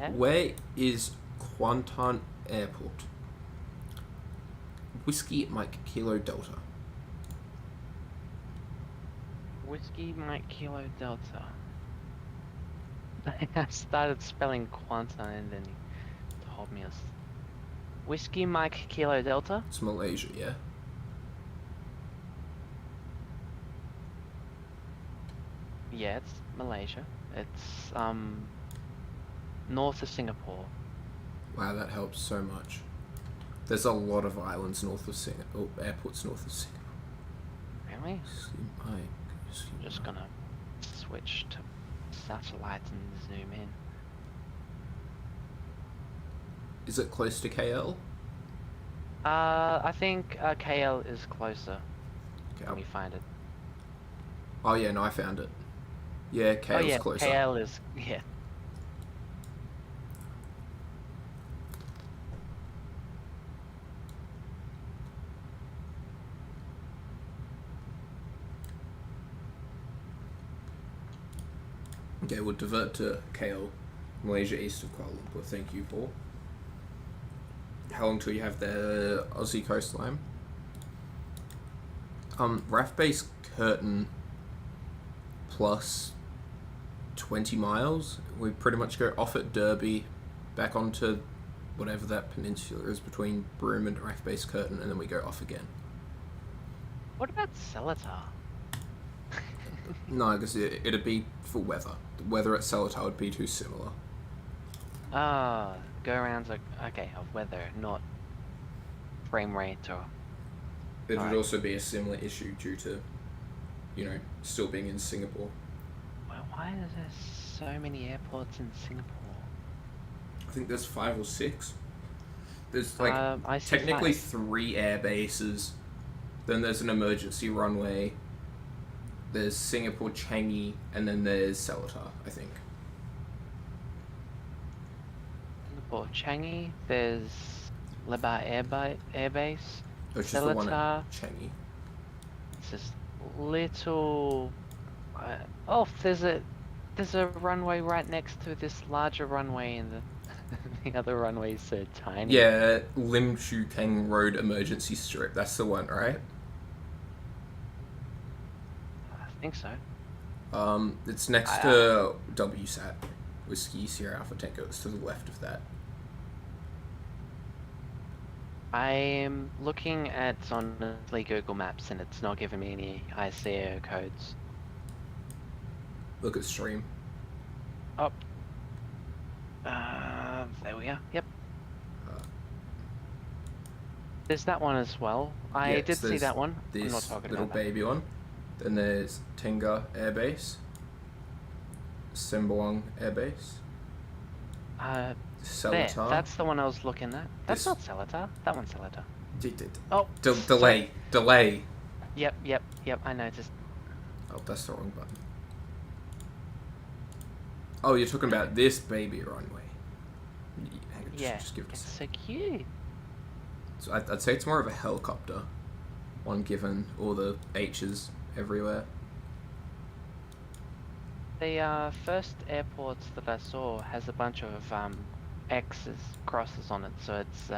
Yeah? Where is Kuantan Airport? Whiskey Mike Kilo Delta. Whiskey Mike Kilo Delta. I started spelling Quanta and then he told me it's Whiskey Mike Kilo Delta? It's Malaysia, yeah. Yeah, it's Malaysia. It's north of Singapore. Wow, that helps so much. There's a lot of islands north of Singapore, airports north of Singapore. Really? I'm just gonna switch to satellite and zoom in. Is it close to KL? I think KL is closer. Okay, Let me find it. Oh yeah, no, I found it. Yeah, KL's closer. KL is, yeah. Okay, we'll divert to KL, Malaysia east of Kuala Lumpur. Thank you, Paul. How long till you have the Aussie coastline? RAF base Curtin plus 20 miles. We pretty much go off at Derby, back onto whatever that peninsula is between Broome and RAF base Curtin, and then we go off again. What about Seletar? No, because it'd be for weather. The weather at Seletar would be too similar. Ah, go-arounds are, okay, of weather, not frame rate or... It would also be a similar issue due to, you know, still being in Singapore. Well, why are there so many airports in Singapore? I think there's 5 or 6. There's like I see technically 5. 3 air bases. Then there's an emergency runway. There's Singapore Changi, and then there's Seletar, I think. Singapore Changi, there's Lebar Air Base, Which is the one Seletar. at Changi. It's this little... oh, there's a runway right next to this larger runway, and the other runways are tiny. Yeah, Lim Chu Kang Road Emergency Strip. That's the one, right? I think so. It's next to WSAT, Whiskey Sierra Alpha Tango. It's to the left of that. I'm looking at honestly Google Maps and it's not giving me any ICAO codes. Look at stream. Oh. There we are. Yep. There's that one as well. I did see that one. I'm not talking little about that. baby one. Then there's Tenga Air Base, Sembawang Air Base. Seletar. That's the one I was looking at. That's not Seletar. That one's Seletar. Oh, delay. Delay. Yep. I noticed. Oh, that's the wrong button. Oh, you're talking about this baby runway. Hang on, just give it a it's sec. so cute. So I'd say it's more of a helicopter one, given all the H's everywhere. The first airports that I saw has a bunch of X's, crosses on it, so it's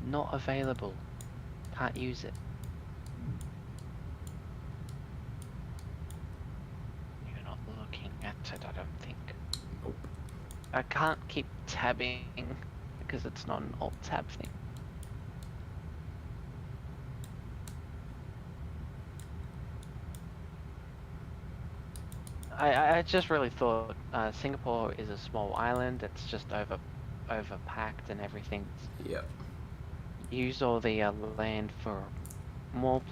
not available. Can't use it. You're not looking at it, I don't think. Nope. I can't keep tabbing because it's not an alt tab thing. I just really thought Singapore is a small island. It's just overpacked and everything. Yep. Use all the land for more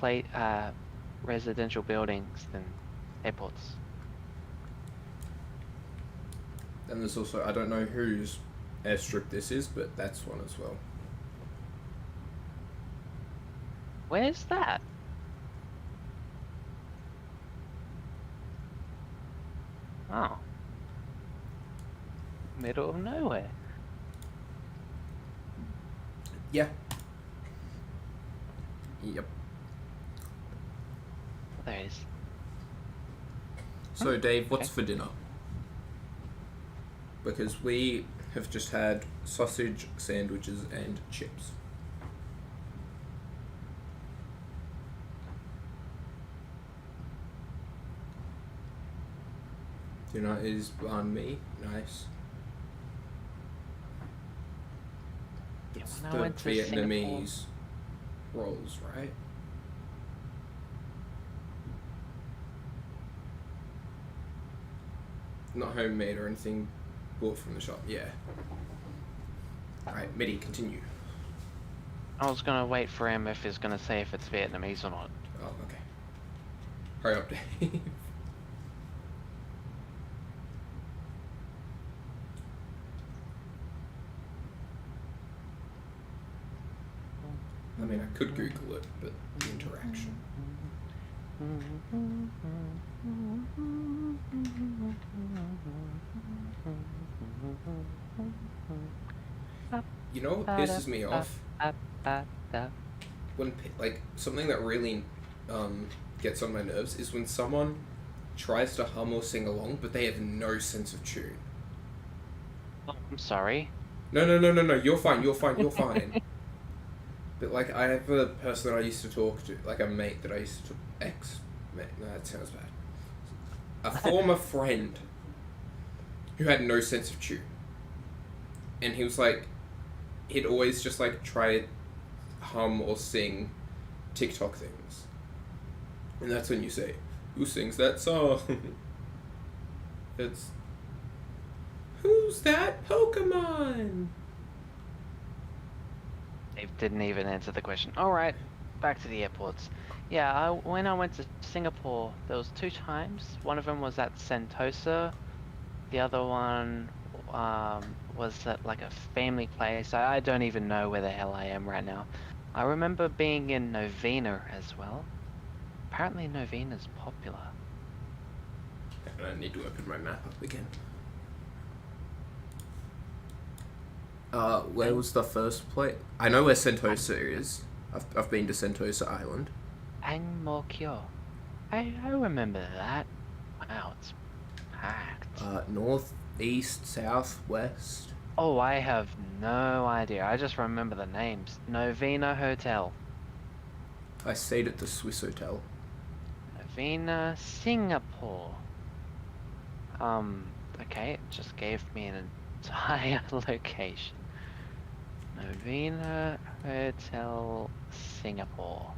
residential buildings than airports. And there's also, I don't know whose airstrip this is, but that's one as well. Where's that? Oh. Middle of nowhere. Yeah. Yep. There it is. So Dave, what's for dinner? Because we have just had sausage, sandwiches, and chips. Dinner is banh mi. Nice. It's when I the went to Vietnamese rolls, right? Not homemade or anything, bought from the shop. Yeah. Alright, Mitty, continue. I was gonna wait for him if he's gonna say if it's Vietnamese or not. Oh, okay. Hurry up, Dave. I mean, I could Google it, but the interaction. You know what pisses me off? When, like, something that really gets on my nerves is when someone tries to hum or sing along, but they have no sense of tune. Oh, I'm sorry. No, you're fine. But, like, I have a person that I used to talk to, like a mate that I used to, ex-mate, no, that sounds bad. A former friend who had no sense of tune. And he was like, he'd always just, like, try to hum or sing TikTok things. And that's when you say, who sings that song? It's, who's that Pokemon? They didn't even answer the question. Alright, back to the airports. Yeah, when I went to Singapore, there was 2 times. One of them was at Sentosa. The other one was at like a family place. I don't even know where the hell I am right now. I remember being in Novena as well. Apparently Novena's popular. I need to open my map up again. Where was the first place? I know where Sentosa is. I've been to Sentosa Island. Ang Mo Kio. I remember that. Wow, it's packed. North, east, south, west. Oh, I have no idea. I just remember the names. Novena Hotel. I stayed at the Swiss Hotel. Novena, Singapore. Okay, it just gave me an entire location. Novena Hotel, Singapore.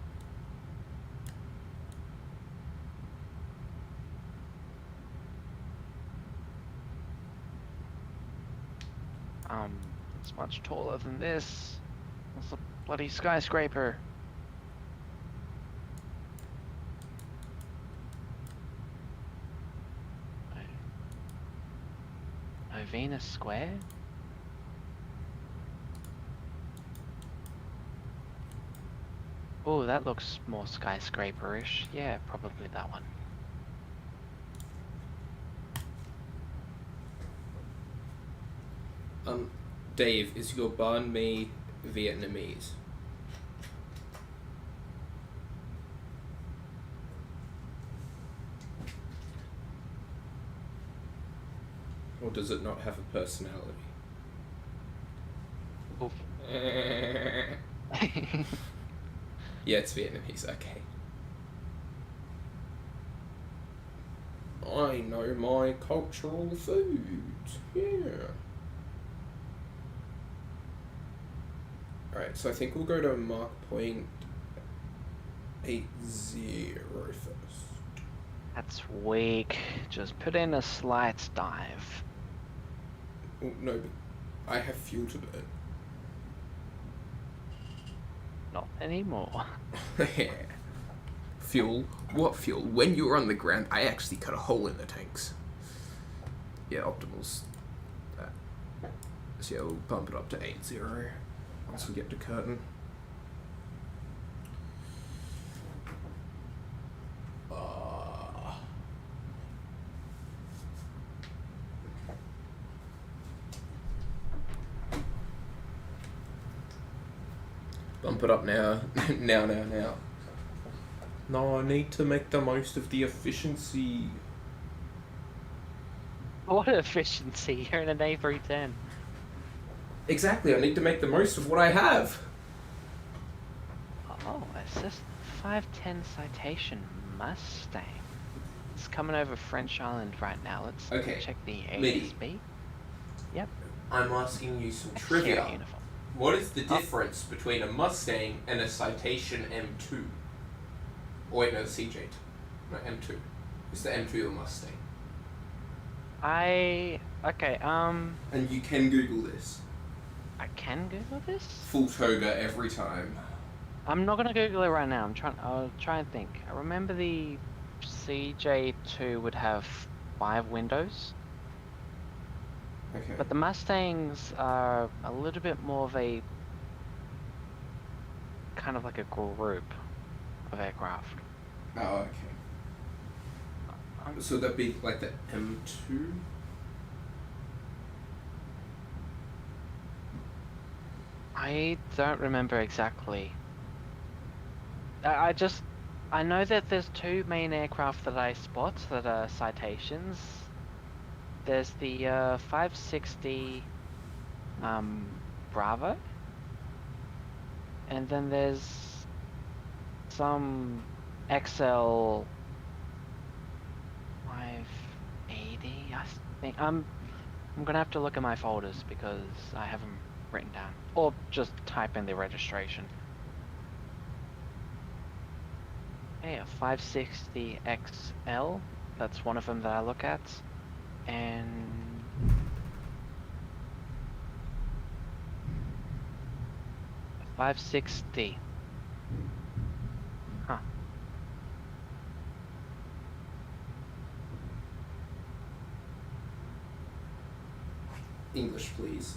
It's much taller than this. It's a bloody skyscraper. Novena Square? Oh, that looks more skyscraper-ish. Yeah, probably that one. Dave, is your banh mi Vietnamese? Or does it not have a personality? Oof. Yeah, it's Vietnamese, okay. I know my cultural food, yeah. Alright, so I think we'll go to mark point 80 first. That's weak. Just put in a slight dive. Oh, no, but I have fuel to burn. Not anymore. Fuel? What fuel? When you were on the ground, I actually cut a hole in the tanks. Yeah, optimal's that. So yeah, we'll bump it up to 80 once we get to curtain. Bump it up now. now. No, I need to make the most of the efficiency. What efficiency? You're in an A310. Exactly, I need to make the most of what I have. Oh, it's just 510 Citation Mustang. It's coming over French Island right now. Let's check the ASB. Yep. I'm asking you some trivia. Uniform. What is the difference between a Mustang and a Citation M2? Oh wait, no, CJ. No, M2. It's the M2 or Mustang. Okay, And you can Google this. I can Google this? Full toga every time. I'm not gonna Google it right now. I'll try and think. I remember the CJ2 would have 5 windows. Okay. But the Mustangs are a little bit more of a kind of like a group of aircraft. Oh, okay. So that'd be like the M2? I don't remember exactly. I know that there's 2 main aircraft that I spot that are Citations. There's the 560 Bravo, and then there's some XL 580. I think I'm gonna have to look at my folders because I have them written down, or just type in the registration. Hey, a 560 XL. That's one of them that I look at. And 560. Huh. English, please.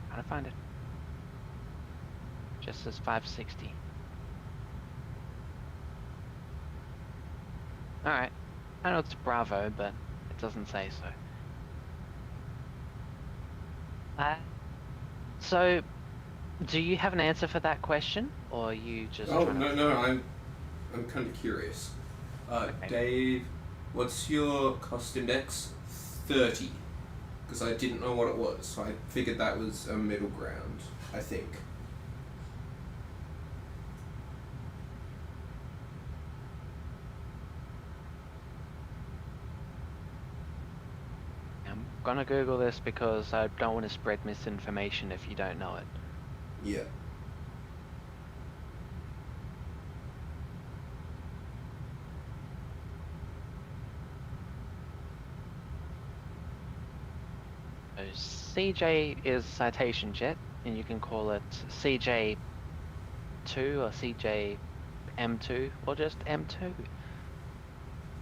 How to find it? Just says 560. Alright. I know it's Bravo, but it doesn't say so. So, do you have an answer for that question, or are you just? Oh no, I'm kind of curious. Okay. Dave, what's your cost index? 30, because I didn't know what it was, so I figured that was a middle ground. I think. gonna Google this because I don't want to spread misinformation if you don't know it. Yeah. So CJ is citation jet, and you can call it CJ2 or CJ-M2 or just M2.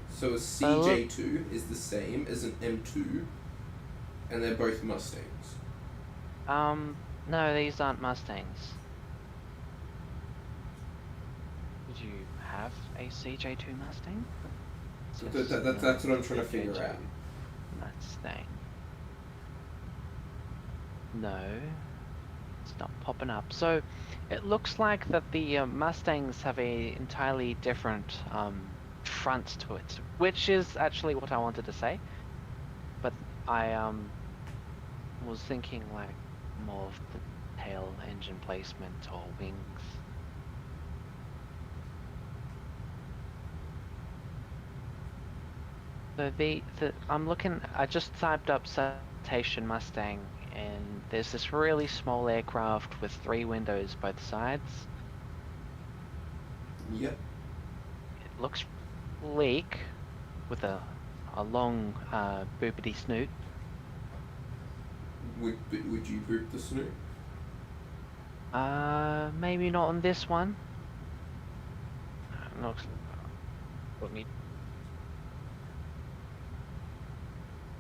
So a CJ2 is the same as an M2, and they're both Mustangs. No, these aren't Mustangs. Did you have a CJ2 Mustang? That's what I'm trying to figure out. Mustang. No, it's not popping up. So it looks like that the Mustangs have a entirely different front to it, which is actually what I wanted to say. But I was thinking like more of the tail engine placement or wings. So I'm looking. I just typed up citation Mustang, and there's this really small aircraft with 3 windows both sides. Yep. It looks sleek with a long boopity snoot. Would you boop the snoot? Maybe not on this one. Looks. Let me.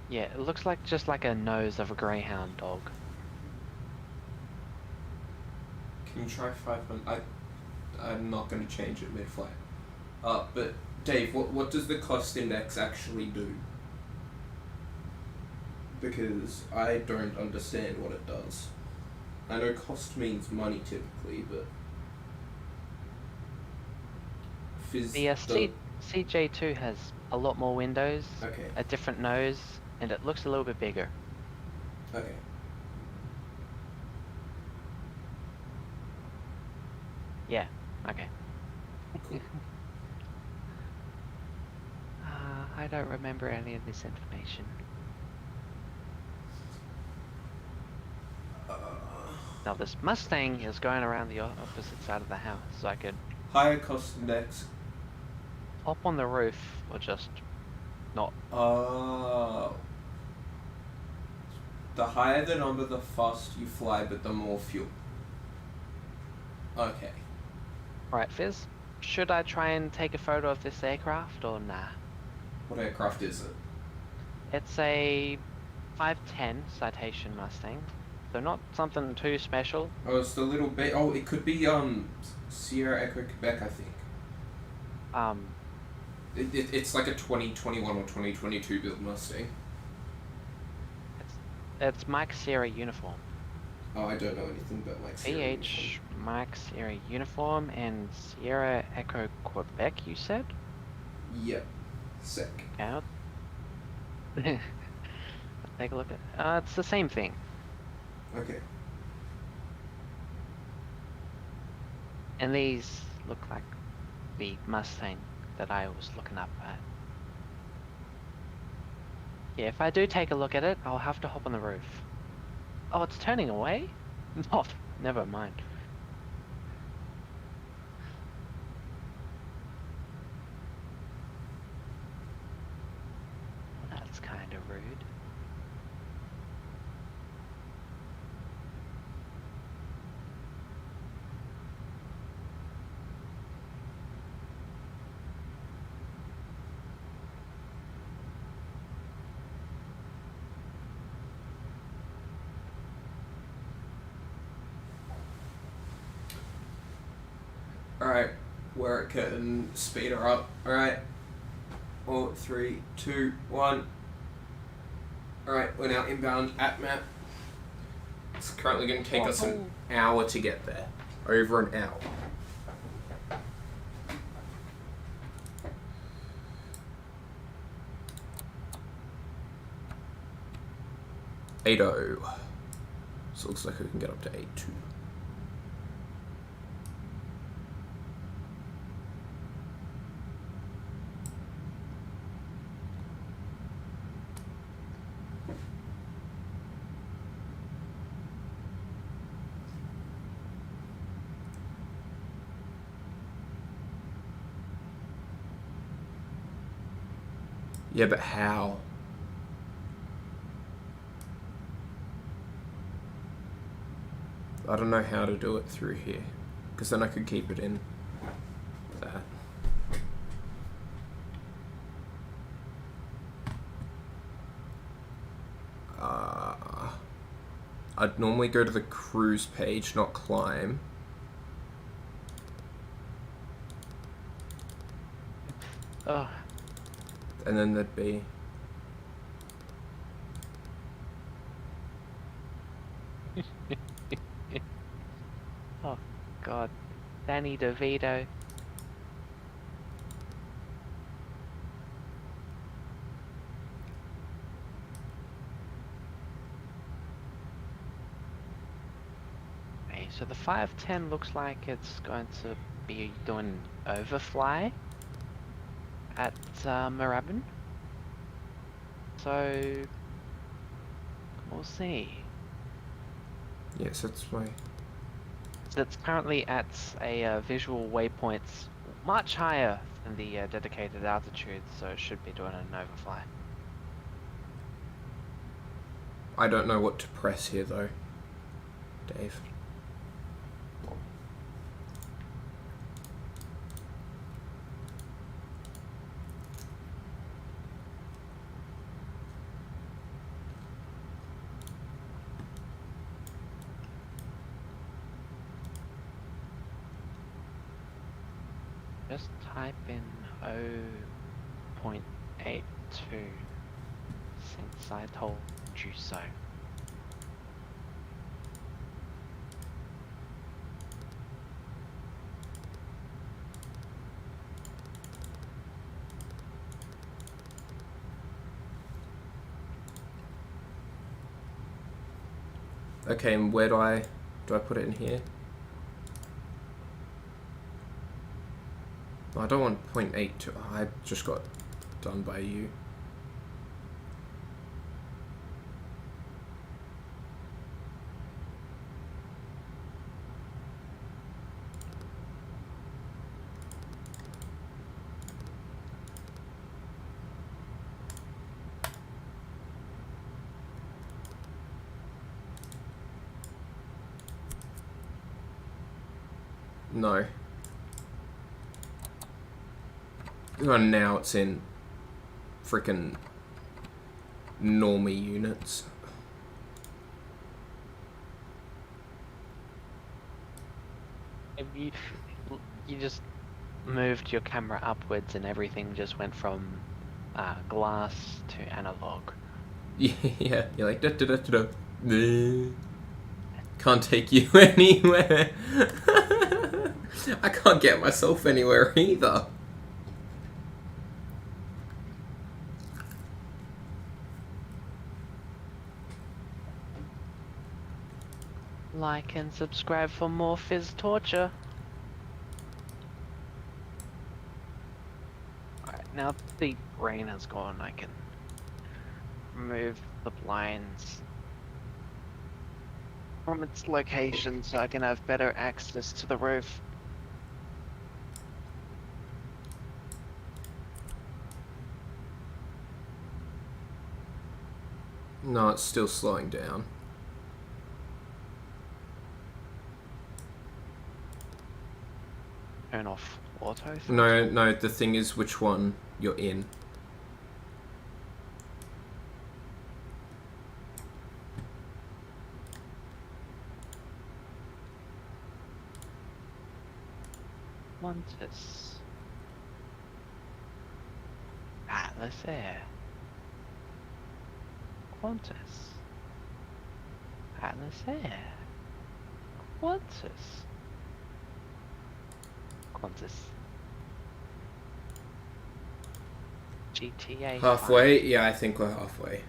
Yeah, it looks like just like a nose of a greyhound dog. Can you try 500? I'm not going to change it mid-flight. But Dave, what does the cost index actually do? Because I don't understand what it does. I know cost means money typically, but The CJ2 has a lot more windows, okay, a different nose, and it looks a little bit bigger. Okay. Yeah, okay. Cool. I don't remember any of this information. Now this Mustang is going around the opposite side of the house, so I could higher cost index. hop on the roof or just not. The higher the number, the faster you fly, but the more fuel. Okay. Right, Fizz, should I try and take a photo of this aircraft or nah? What aircraft is it? It's a 510 Citation Mustang, so not something too special. Oh, it's the little bit. Oh, it could be Sierra Echo Quebec, I think. It's like a 2021 or 2022 built Mustang. It's Mike Sierra uniform. Oh, I don't know anything about Mike Sierra. BH Mike Sierra uniform and Sierra Echo Quebec, you said? Yep. Sick. Out. Take a look at. It's the same thing. Okay. And these look like the Mustang that I was looking up at. Yeah, if I do take a look at it, I'll have to hop on the roof. Oh, it's turning away? Not. Never mind. That's kind of rude. Alright, we're at curtain, speed her up. Alright. 4, 3, 2, 1. Alright, we're now inbound ATMAP. It's currently going to take us an hour to get there. Over an hour. .80. So it looks like we can get up to 8.2. Yeah, but how? I don't know how to do it through here. Because then I could keep it in that. I'd normally go to the cruise page, not climb. Oh. And then there'd be... Oh, God. Danny DeVito. Okay, so the 510 looks like it's going to be doing overfly at Moorabbin. So we'll see. Yes, that's my... So it's currently at a visual waypoint much higher than the dedicated altitude, so it should be doing an overfly. I don't know what to press here though, Dave. Just type in 0.82 since I told you so. Okay, and where do I put it in here? I don't want 0.82. I just got done by you. No. Oh, now it's in frickin' normie units. If you just moved your camera upwards and everything just went from glass to analog. Yeah, you're like da da da da da. Can't take you anywhere. I can't get myself anywhere either. Like and subscribe for more Fizz Torture. Alright, now the rain has gone, I can remove the blinds from its location so I can have better access to the roof. No, it's still slowing down. Turn off auto? No, the thing is which one you're in. Qantas. Atlas Air. Qantas. Atlas Air. Qantas. Qantas. GTA. Halfway? Yeah, I think we're halfway.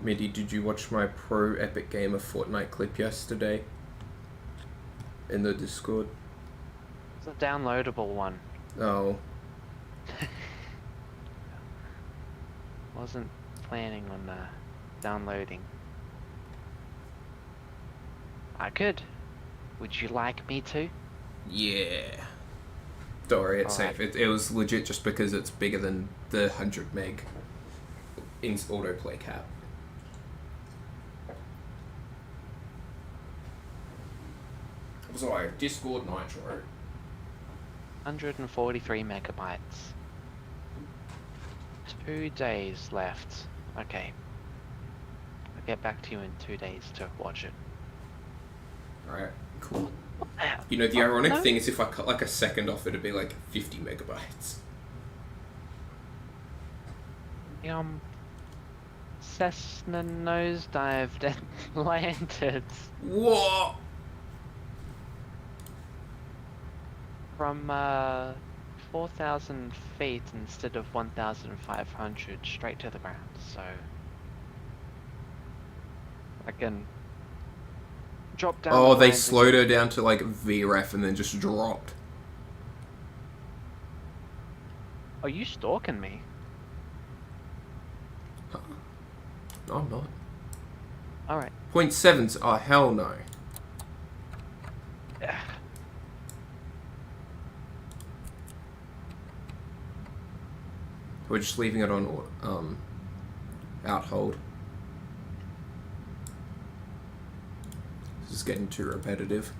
Midi, did you watch my pro epic game of Fortnite clip yesterday? In the Discord? It's a downloadable one. Oh. Wasn't planning on downloading. I could. Would you like me to? Yeah. Don't worry, it's Alright. safe. It was legit just because it's bigger than the 100 meg in autoplay cap. Sorry, Discord Nitro. 143 megabytes. 2 days left. Okay. I'll get back to you in 2 days to watch it. Alright, cool. You know, the ironic thing is if I cut like a second off, it'd be like 50 megabytes. Cessna nosedived and landed. What? From 4,000 feet instead of 1,500 straight to the ground, so I can drop down. Oh, they slowed her down to like VREF and then just dropped. Are you stalking me? Huh. No, I'm not. Alright. 0.7. Oh, hell no. We're just leaving it on out hold. This is getting too repetitive.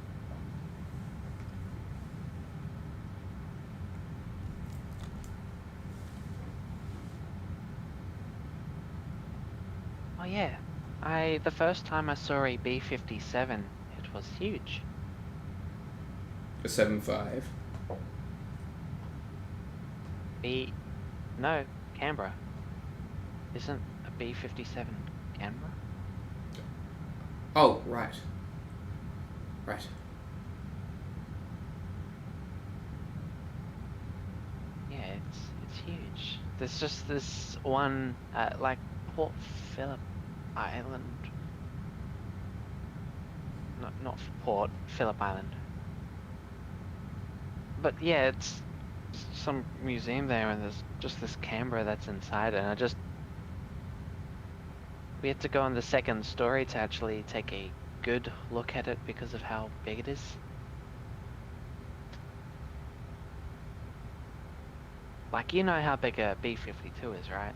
Oh yeah, the first time I saw a B-57, it was huge. A 7.5. No, Canberra. Isn't a B-57 Canberra? Oh, right. Right. Yeah, it's huge. There's just this one at like Port Phillip Island. Not Port Phillip Island. But yeah, it's some museum there, and there's just this Canberra that's inside, and we had to go on the second story to actually take a good look at it because of how big it is. Like, you know how big a B-52 is, right?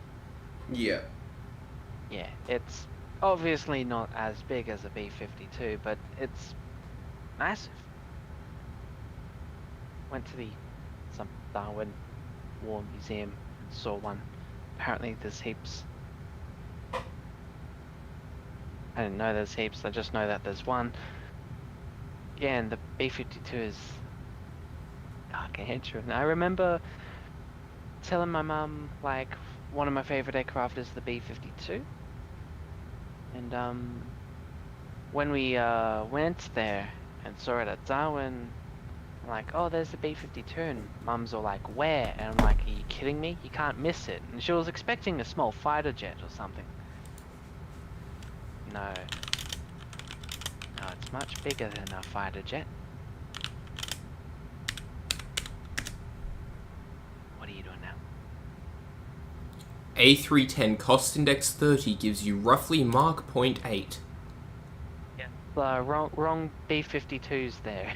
Yeah. Yeah, it's obviously not as big as a B-52, but it's massive. Went to some Darwin War Museum and saw one. Apparently there's heaps. I didn't know there's heaps, I just know that there's one. Yeah, and the B-52 is gargantuan. I remember telling my mum, like, one of my favourite aircraft is the B-52. And when we went there and saw it at Darwin, I'm like, oh, there's the B-52, and Mum's all like, where? And I'm like, are you kidding me? You can't miss it. And she was expecting a small fighter jet or something. No, it's much bigger than a fighter jet. What are you doing now? A310 cost index 30 gives you roughly Mark 0.8. Yeah. Wrong B-52s there.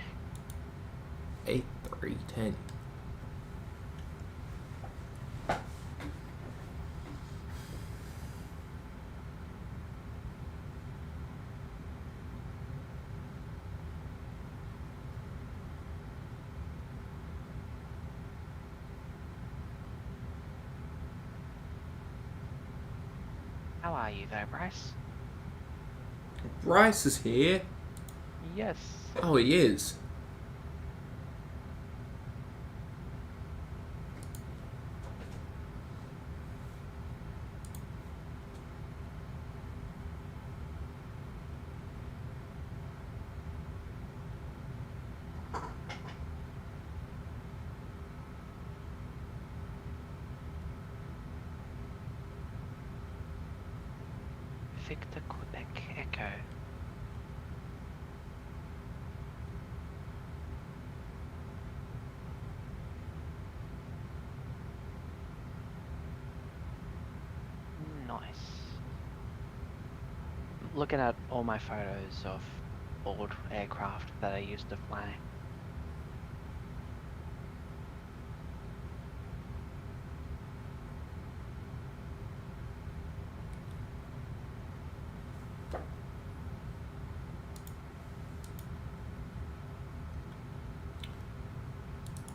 A310. How are you though, Bryce? Bryce is here. Yes. Oh, he is. Victor Quebec Echo. Nice. Looking at all my photos of old aircraft that I used to fly.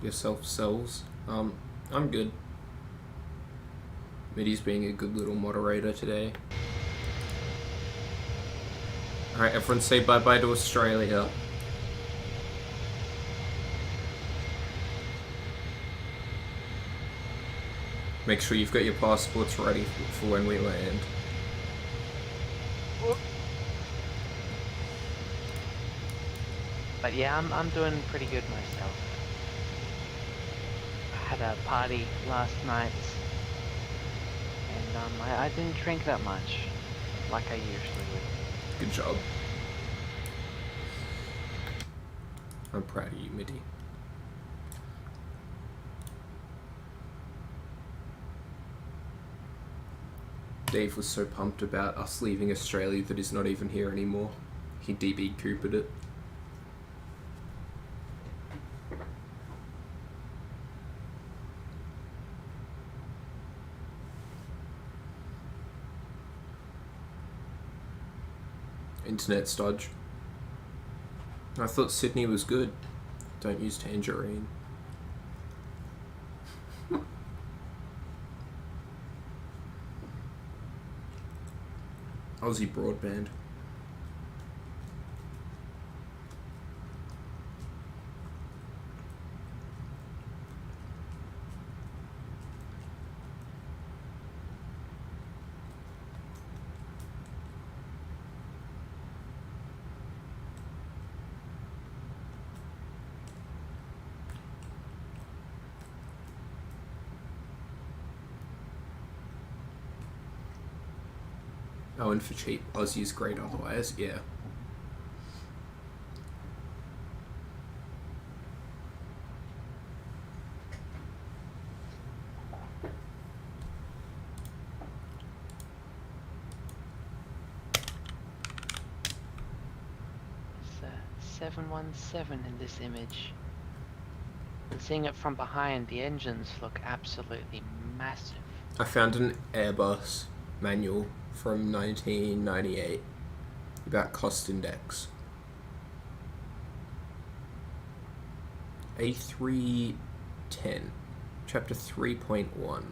Yourself selves. I'm good. Middy's being a good little moderator today. Alright, everyone say bye-bye to Australia. Make sure you've got your passports ready for when we land. But yeah, I'm doing pretty good myself. I had a party last night, and I didn't drink that much, like I usually would. Good job. I'm proud of you, Middy. Dave was so pumped about us leaving Australia that he's not even here anymore. He DB Coopered it. Internet stodge. I thought Sydney was good. Don't use tangerine. Aussie broadband. Oh, and for cheap, Aussie's great otherwise, yeah. It's a 717 in this image. And seeing it from behind, the engines look absolutely massive. I found an Airbus manual from 1998 about cost index. A310, chapter 3.1.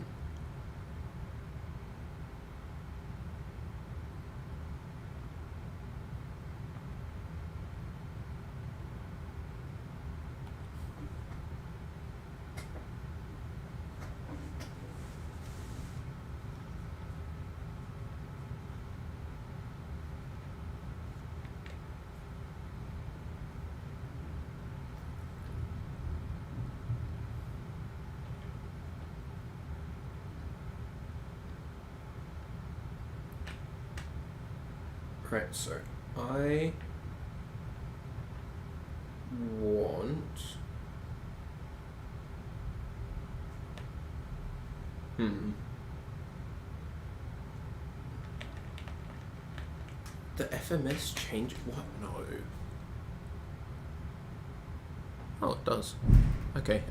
Right, so I want the FMS change what? No. Oh, it does. Okay,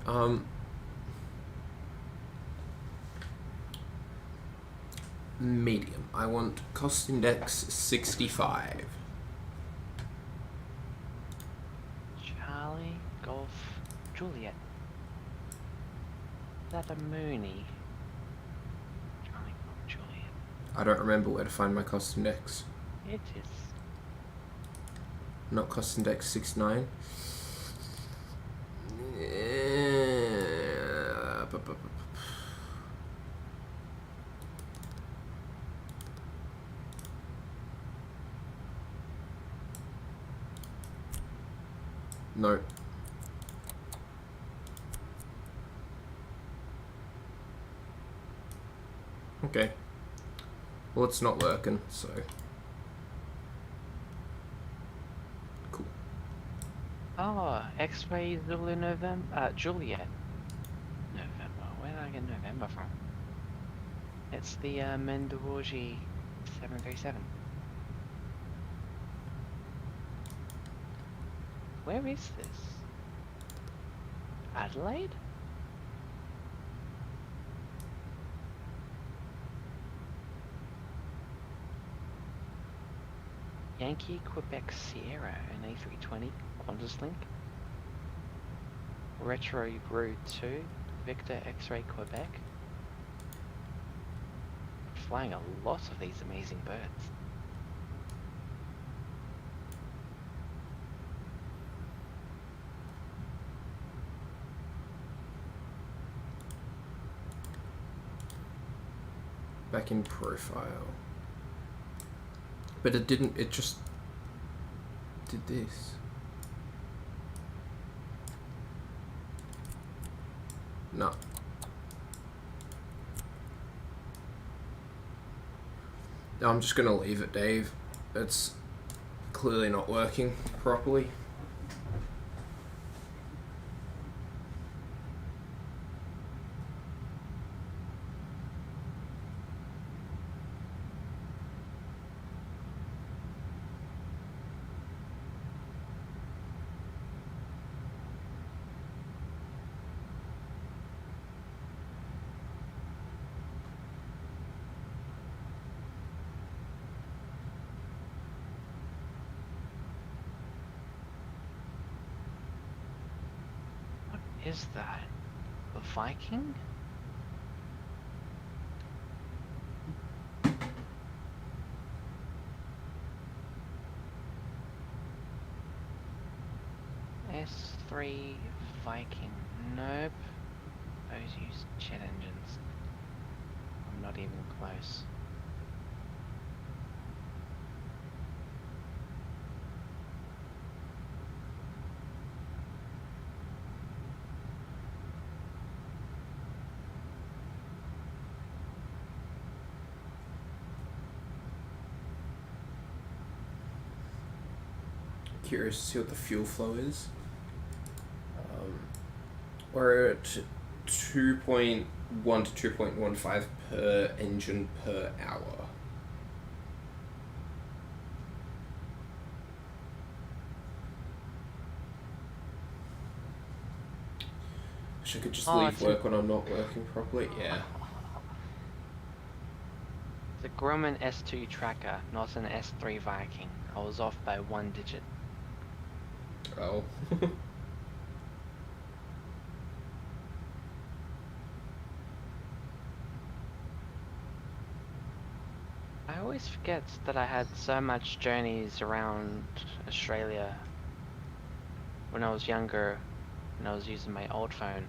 medium. I want cost index 65. Charlie, Golf, Juliet. Is that a Mooney? Charlie, Golf, Juliet. I don't remember where to find my cost index. It is. Not cost index 69. No. Okay. Well, it's not working, so. Cool. Oh, X-ray Zulu November, Juliet. November. Where did I get November from? It's the Mendewargi 737. Where is this? Adelaide? Yankee Quebec Sierra, an A320, Qantas Link. Retro Gru 2, Victor X-Ray Quebec. Flying a lot of these amazing birds. Back in profile. But it didn't, it just did this. No. I'm just gonna leave it, Dave. It's clearly not working properly. Is that the Viking? S3 Viking. Nope. Those use jet engines. I'm not even close. Curious to see what the fuel flow is. We're at 2.1 to 2.15 per engine per hour. Wish I could just leave work when I'm not working properly. Yeah. It's a Grumman S2 tracker, not an S3 Viking. I was off by 1 digit. Oh. I always forget that I had so much journeys around Australia when I was younger and I was using my old phone.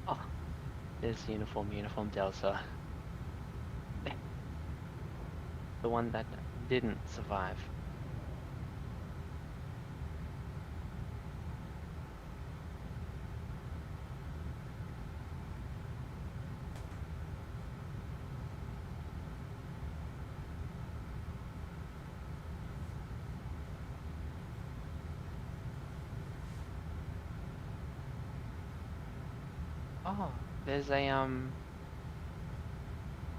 Oh, there's Uniform Delta. The one that didn't survive. Oh, there's a,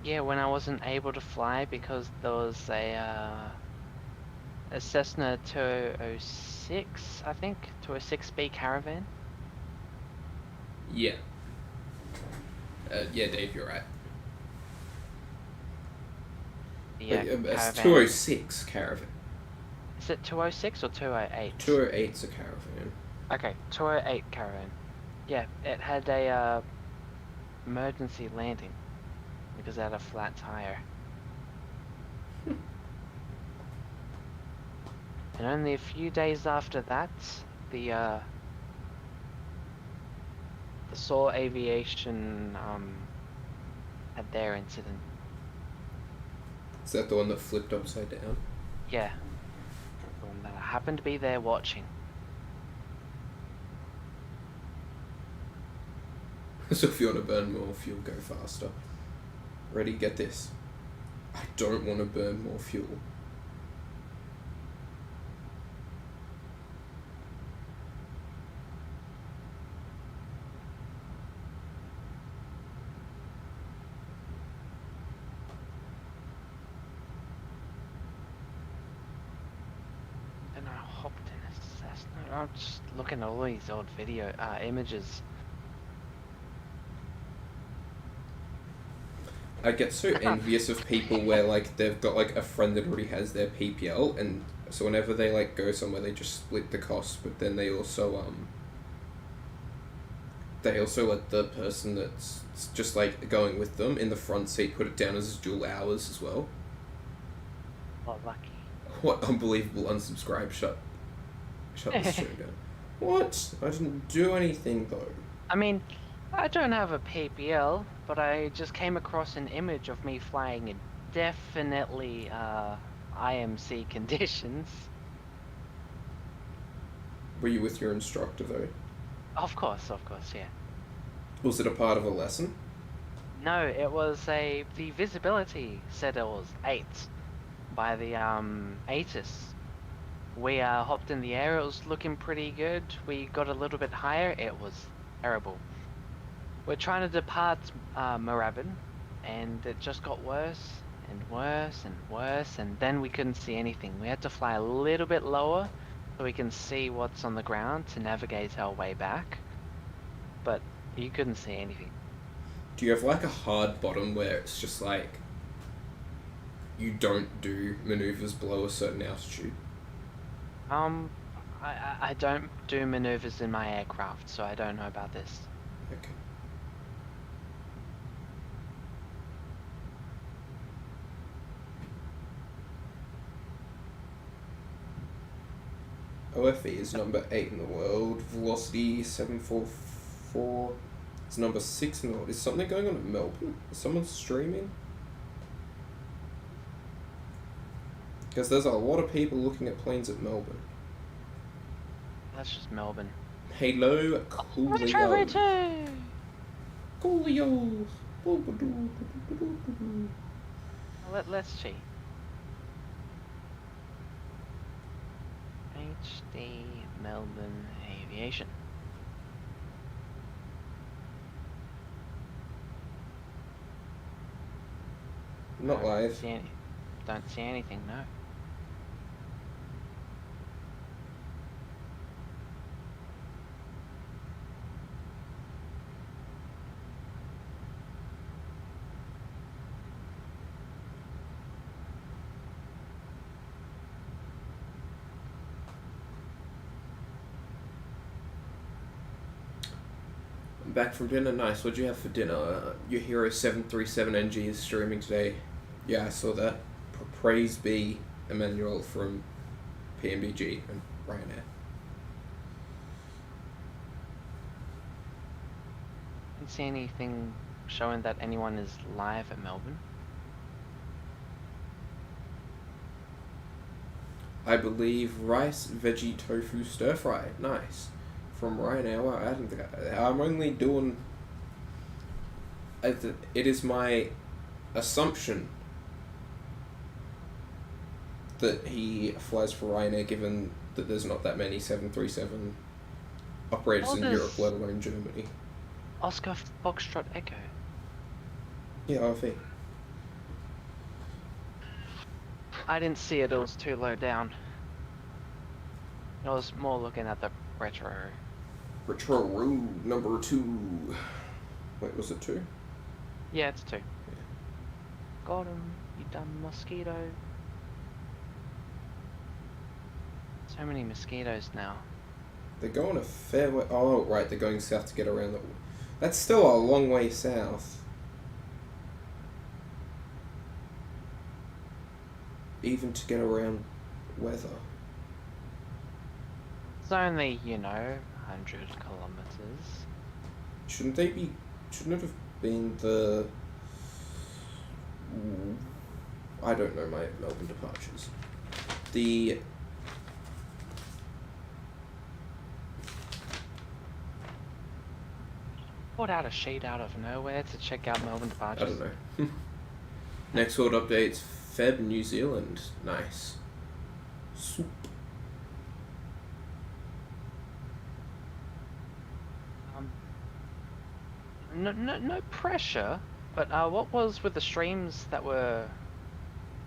yeah, when I wasn't able to fly because there was a Cessna 206, I think, 206B Caravan. Yeah. Yeah, Dave, you're right. Yeah, it's 206 Caravan. Is it 206 or 208? 208's a Caravan. Okay, 208 Caravan. Yeah, it had a emergency landing because it had a flat tire. And only a few days after that, the Saw Aviation had their incident. Is that the one that flipped upside down? Yeah, the one that I happened to be there watching. So if you want to burn more fuel, go faster. Ready? Get this. I don't want to burn more fuel. I'm just looking at all these old video images. I get so envious of people where like they've got like a friend that already has their PPL, and so whenever they like go somewhere they just split the cost, but then they also let the person that's just like going with them in the front seat put it down as dual hours as well. Well, lucky. What unbelievable unsubscribe, shut this shit down. What? I didn't do anything though. I mean, I don't have a PPL, but I just came across an image of me flying in definitely IMC conditions. Were you with your instructor though? Of course, yeah. Was it a part of a lesson? No, it was the visibility said it was 8 by the ATIS. We hopped in the air, it was looking pretty good. We got a little bit higher, it was terrible. We're trying to depart Moorabbin, and it just got worse and worse and worse, and then we couldn't see anything. We had to fly a little bit lower so we can see what's on the ground to navigate our way back, but you couldn't see anything. Do you have like a hard bottom where it's just like you don't do maneuvers below a certain altitude? I don't do maneuvers in my aircraft, so I don't know about this. Okay. OFE is number 8 in the world. Velocity 744 is number 6 in the world. Is something going on in Melbourne? Is someone streaming? Because there's a lot of people looking at planes at Melbourne. That's just Melbourne. Hello, Coolio. Coolio. Let's see. HD Melbourne Aviation. Not live. Don't see anything, no. Back from dinner, nice. What'd you have for dinner? Your Hero 737NG is streaming today. Yeah, I saw that. Praise be Emmanuel from PMBG and Ryanair. Didn't see anything showing that anyone is live at Melbourne. I believe rice, veggie, tofu, stir fry. Nice. From Ryanair. Wow, I don't think I'm only doing. It is my assumption that he flies for Ryanair, given that there's not that many 737 operators in Europe, let alone Germany. Oscar Foxtrot Echo. Yeah, I think. I didn't see it, it was too low down. I was more looking at the retro. Retro number 2. Wait, was it 2? Yeah, it's 2. Yeah. Got him, you dumb mosquito. So many mosquitoes now. They're going a fair way. Oh, right, they're going south to get around the. That's still a long way south. Even to get around weather. It's only, 100 kilometers. Shouldn't it have been the... I don't know my Melbourne departures. The... Pulled out a sheet out of nowhere to check out Melbourne departures. I don't know. Next world updates, Feb, New Zealand. Nice. Soup. No pressure, but what was with the streams that were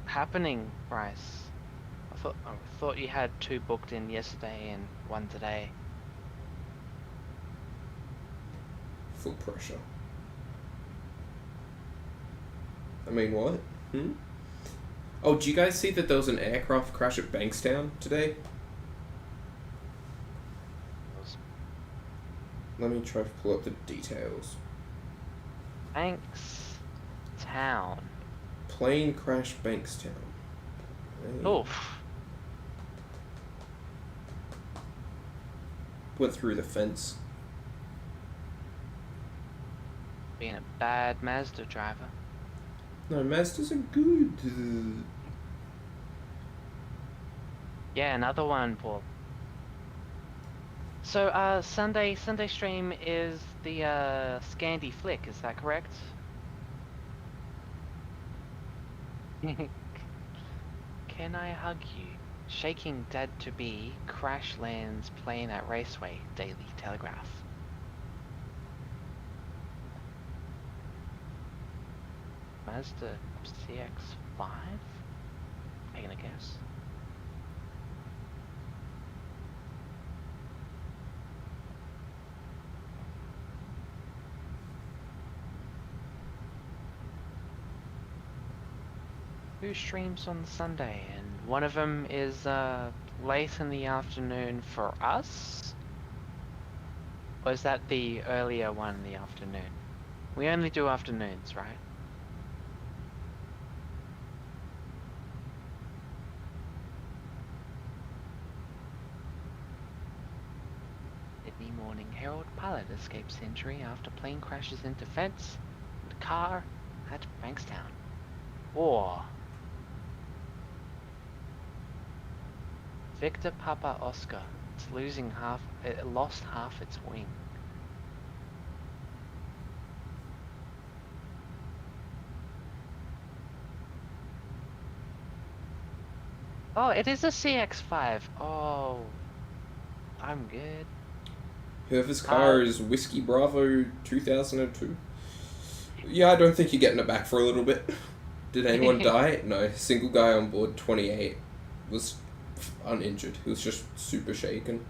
happening, Bryce? thought you had 2 booked in yesterday and 1 today. Full pressure. I mean, what? Oh, did you guys see that there was an aircraft crash at Bankstown today? Let me try to pull up the details. Bankstown. Plane crash Bankstown. Hey. Oof. Went through the fence. Being a bad Mazda driver. No, Mazdas are good. Yeah, another one, Paul. So, Sunday stream is the Scandi flick, is that correct? Can I hug you? Shaking dad to be, crash lands plane at Raceway, Daily Telegraph. Mazda CX-5? Taking a guess. Who streams on Sunday? And one of them is late in the afternoon for us? Or is that the earlier one in the afternoon? We only do afternoons, right? Sydney Morning Herald pilot escapes injury after plane crashes into fence and car at Bankstown. Or Victor Papa Oscar. It's losing half. It lost half its wing. Oh, it is a CX-5. Oh, I'm good. Whoever's car is Whiskey Bravo 2002. Yeah, I don't think you're getting it back for a little bit. Did anyone die? No. Single guy on board 28 was uninjured. He was just super shaken.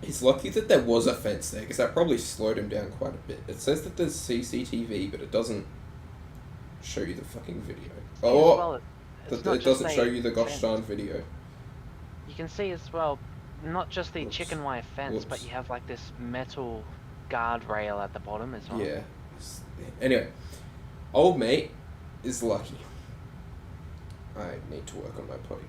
He's lucky that there was a fence there, because that probably slowed him down quite a bit. It says that there's CCTV, but it doesn't show you the fucking video. Oh, well, it doesn't show you the gosh darn video. You can see as well, not just the chicken wire fence, but you have like this metal guardrail at the bottom as well. Yeah. Anyway, old mate is lucky. I need to work on my potting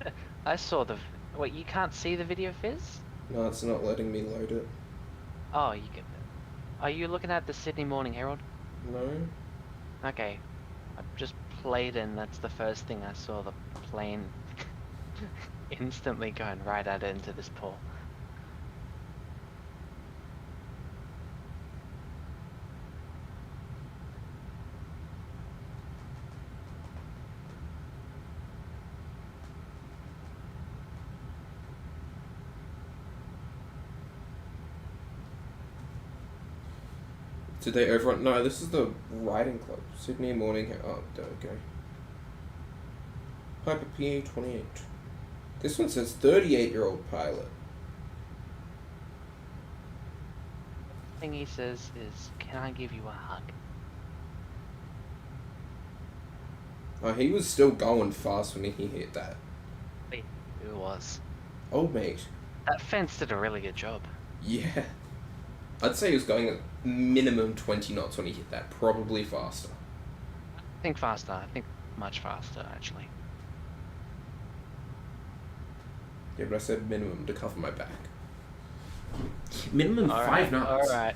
now. I saw the... Wait, you can't see the video, Fizz? No, it's not letting me load it. Oh, you get that. Are you looking at the Sydney Morning Herald? No. Okay. I just played and that's the first thing I saw, the plane instantly going right at it into this pool. Did they overrun? No, this is the riding club. Sydney Morning. Oh, there we go. Piper PA28. This one says 38-year-old pilot. The thing he says is, can I give you a hug? Oh, he was still going fast when he hit that. Wait, who was? Old mate. That fence did a really good job. Yeah. I'd say he was going at minimum 20 knots when he hit that. Probably faster. I think faster. I think much faster, actually. Yeah, but I said minimum to cover my back. Minimum All 5 knots. Alright.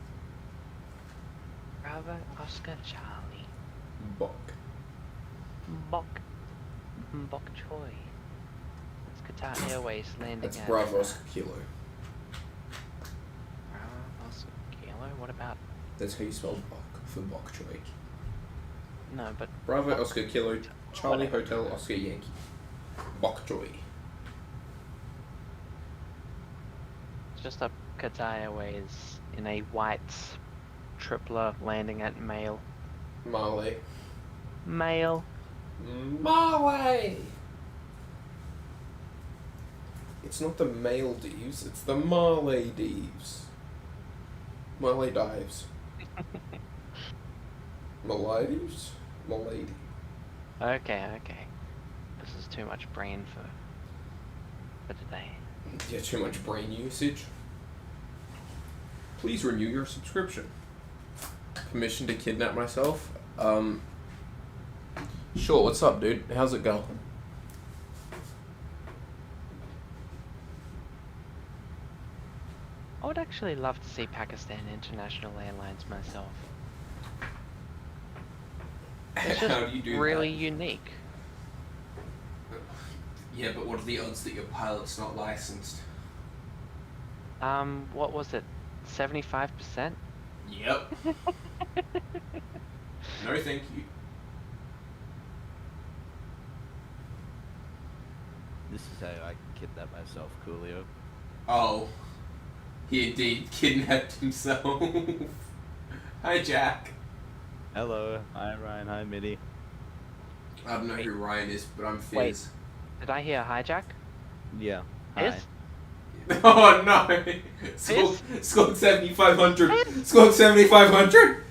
Bravo Oscar Charlie. Bok. Bok Choy. It's Qatar Airways landing That's at... Bravo Oscar Kilo. Bravo Oscar Kilo? What about... That's how you spell bok for bok choy. No, but... Bravo Oscar Kilo, Charlie Hotel Oscar Yankee. Bok choy. It's just a Qatar Airways in a white tripler landing at Mail. Marley. Mail. Marley! It's not the Maldives, it's the Maldives. Marley dives. Maldives? Malady. Okay. This is too much brain for today. Yeah, too much brain usage. Please renew your subscription. Permission to kidnap myself? Sure, what's up, dude? How's it going? I would actually love to see Pakistan International Airlines myself. It's just How do you do really that? unique. Yeah, but what are the odds that your pilot's not licensed? What was it? 75%? Yep. No, thank you. This is how I kidnap myself, Coolio. Oh. He indeed kidnapped himself. Hi, Jack. Hello. Hi, Ryan. Hi, Mitty. I don't know who Ryan is, but I'm Fizz. Wait, did I hear hijack? Yeah. Fizz? Oh no! Squawk 7500! Squawk 7500!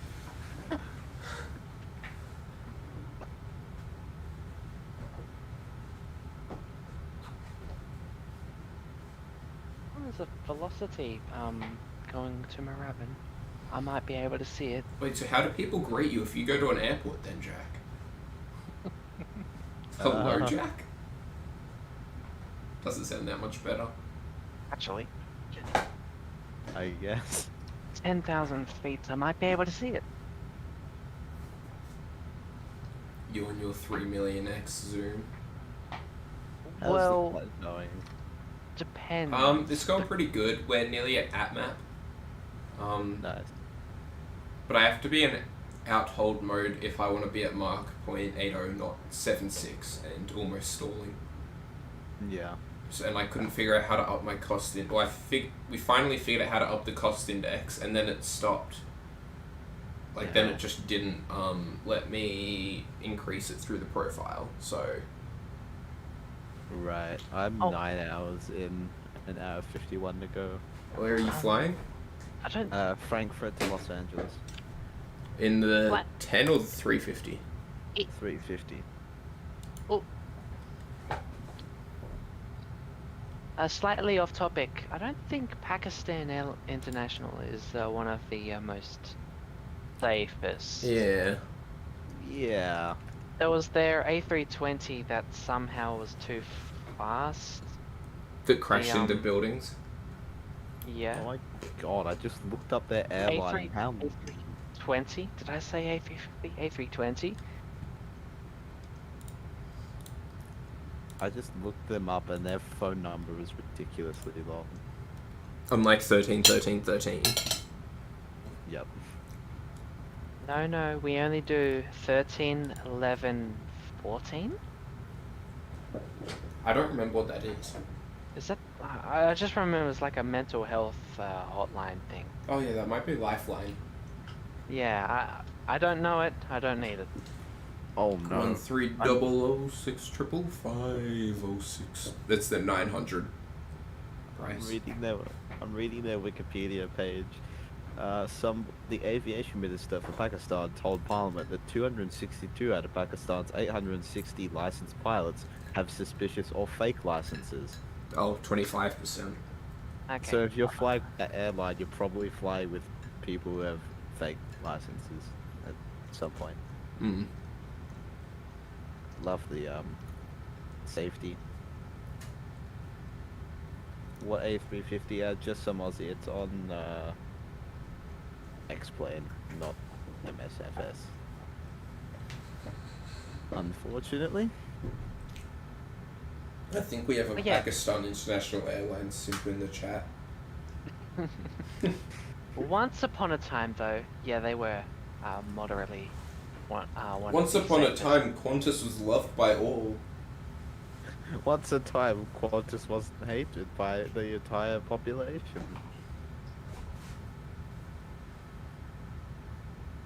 There's a velocity going to Moorabbin. I might be able to see it. Wait, so how do people greet you if you go to an airport then, Jack? Hello, Jack? Doesn't sound that much better. Actually. I guess. 10,000 feet, I might be able to see it. You and your 3 million X zoom. How's Well, the flight going? depends. It's going pretty good. We're nearly at ATMAP. Nice. But I have to be in out hold mode if I want to be at Mach 0.80, not 76, and almost stalling. Yeah. So, and I couldn't figure out how to up my cost in. Well, we finally figured out how to up the cost index, and then it stopped. Like, then it just didn't let me increase it through the profile, so... Right. I'm 9 hours in, an hour 51 to go. Where are you flying? I don't... Frankfurt to Los Angeles. In the What? 10 or the 350? 350. Oh. Slightly off topic. I don't think Pakistan International is one of the most safest. Yeah. Yeah. There was their A320 that somehow was too fast. That crashed into buildings? Yeah. Oh my god, I just looked up their airline. How A320? Did I say A350? A320? I just looked them up and their phone number was ridiculously long. I'm like 13, 13, 13. Yep. No, we only do 13, 11, 14? I don't remember what that is. Is that... I just remember it was like a mental health hotline thing. Oh yeah, that might be Lifeline. Yeah, I don't know it. I don't need it. Oh no. 1300650506. That's the 900 price. I'm reading their Wikipedia page. The aviation minister for Pakistan told Parliament that 262 out of Pakistan's 860 licensed pilots have suspicious or fake licenses. Oh, 25%. Okay. So if you're flying that airline, you're probably flying with people who have fake licenses at some point. Mm. Love the safety. What A350? Just some Aussie. It's on X-plane, not MSFS. Unfortunately. I think we have a Pakistan International Airlines simp in the chat. Once upon a time, though, yeah, they were moderately. Once upon a time, Qantas was loved by all. Once a time, Qantas wasn't hated by the entire population.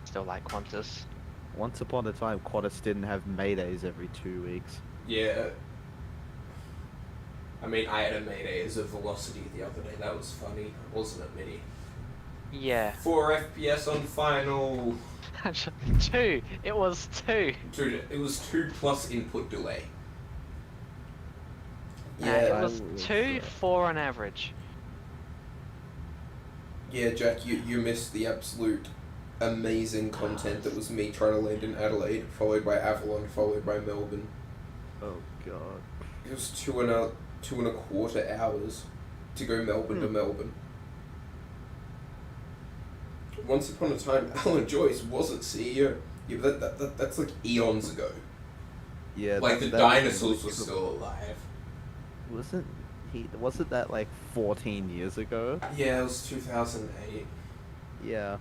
Still like Qantas. Once upon a time, Qantas didn't have Maydays every 2 weeks. Yeah. I mean, I had a Mayday as a Velocity the other day. That was funny. It wasn't a Mini. Yeah. 4 FPS on final. 2. It was 2. Dude, it was 2 plus input delay. Yeah, it was 2, 4 on average. Yeah, Jack, you missed the absolute amazing content that was me trying to land in Adelaide, followed by Avalon, followed by Melbourne. Oh god. It was 2.25 hours to go Melbourne to Melbourne. Once upon a time, Alan Joyce wasn't CEO. Yeah, but that's like eons ago. Yeah, like the dinosaurs were still alive. Wasn't that like 14 years ago? Yeah, it was 2008. Yeah.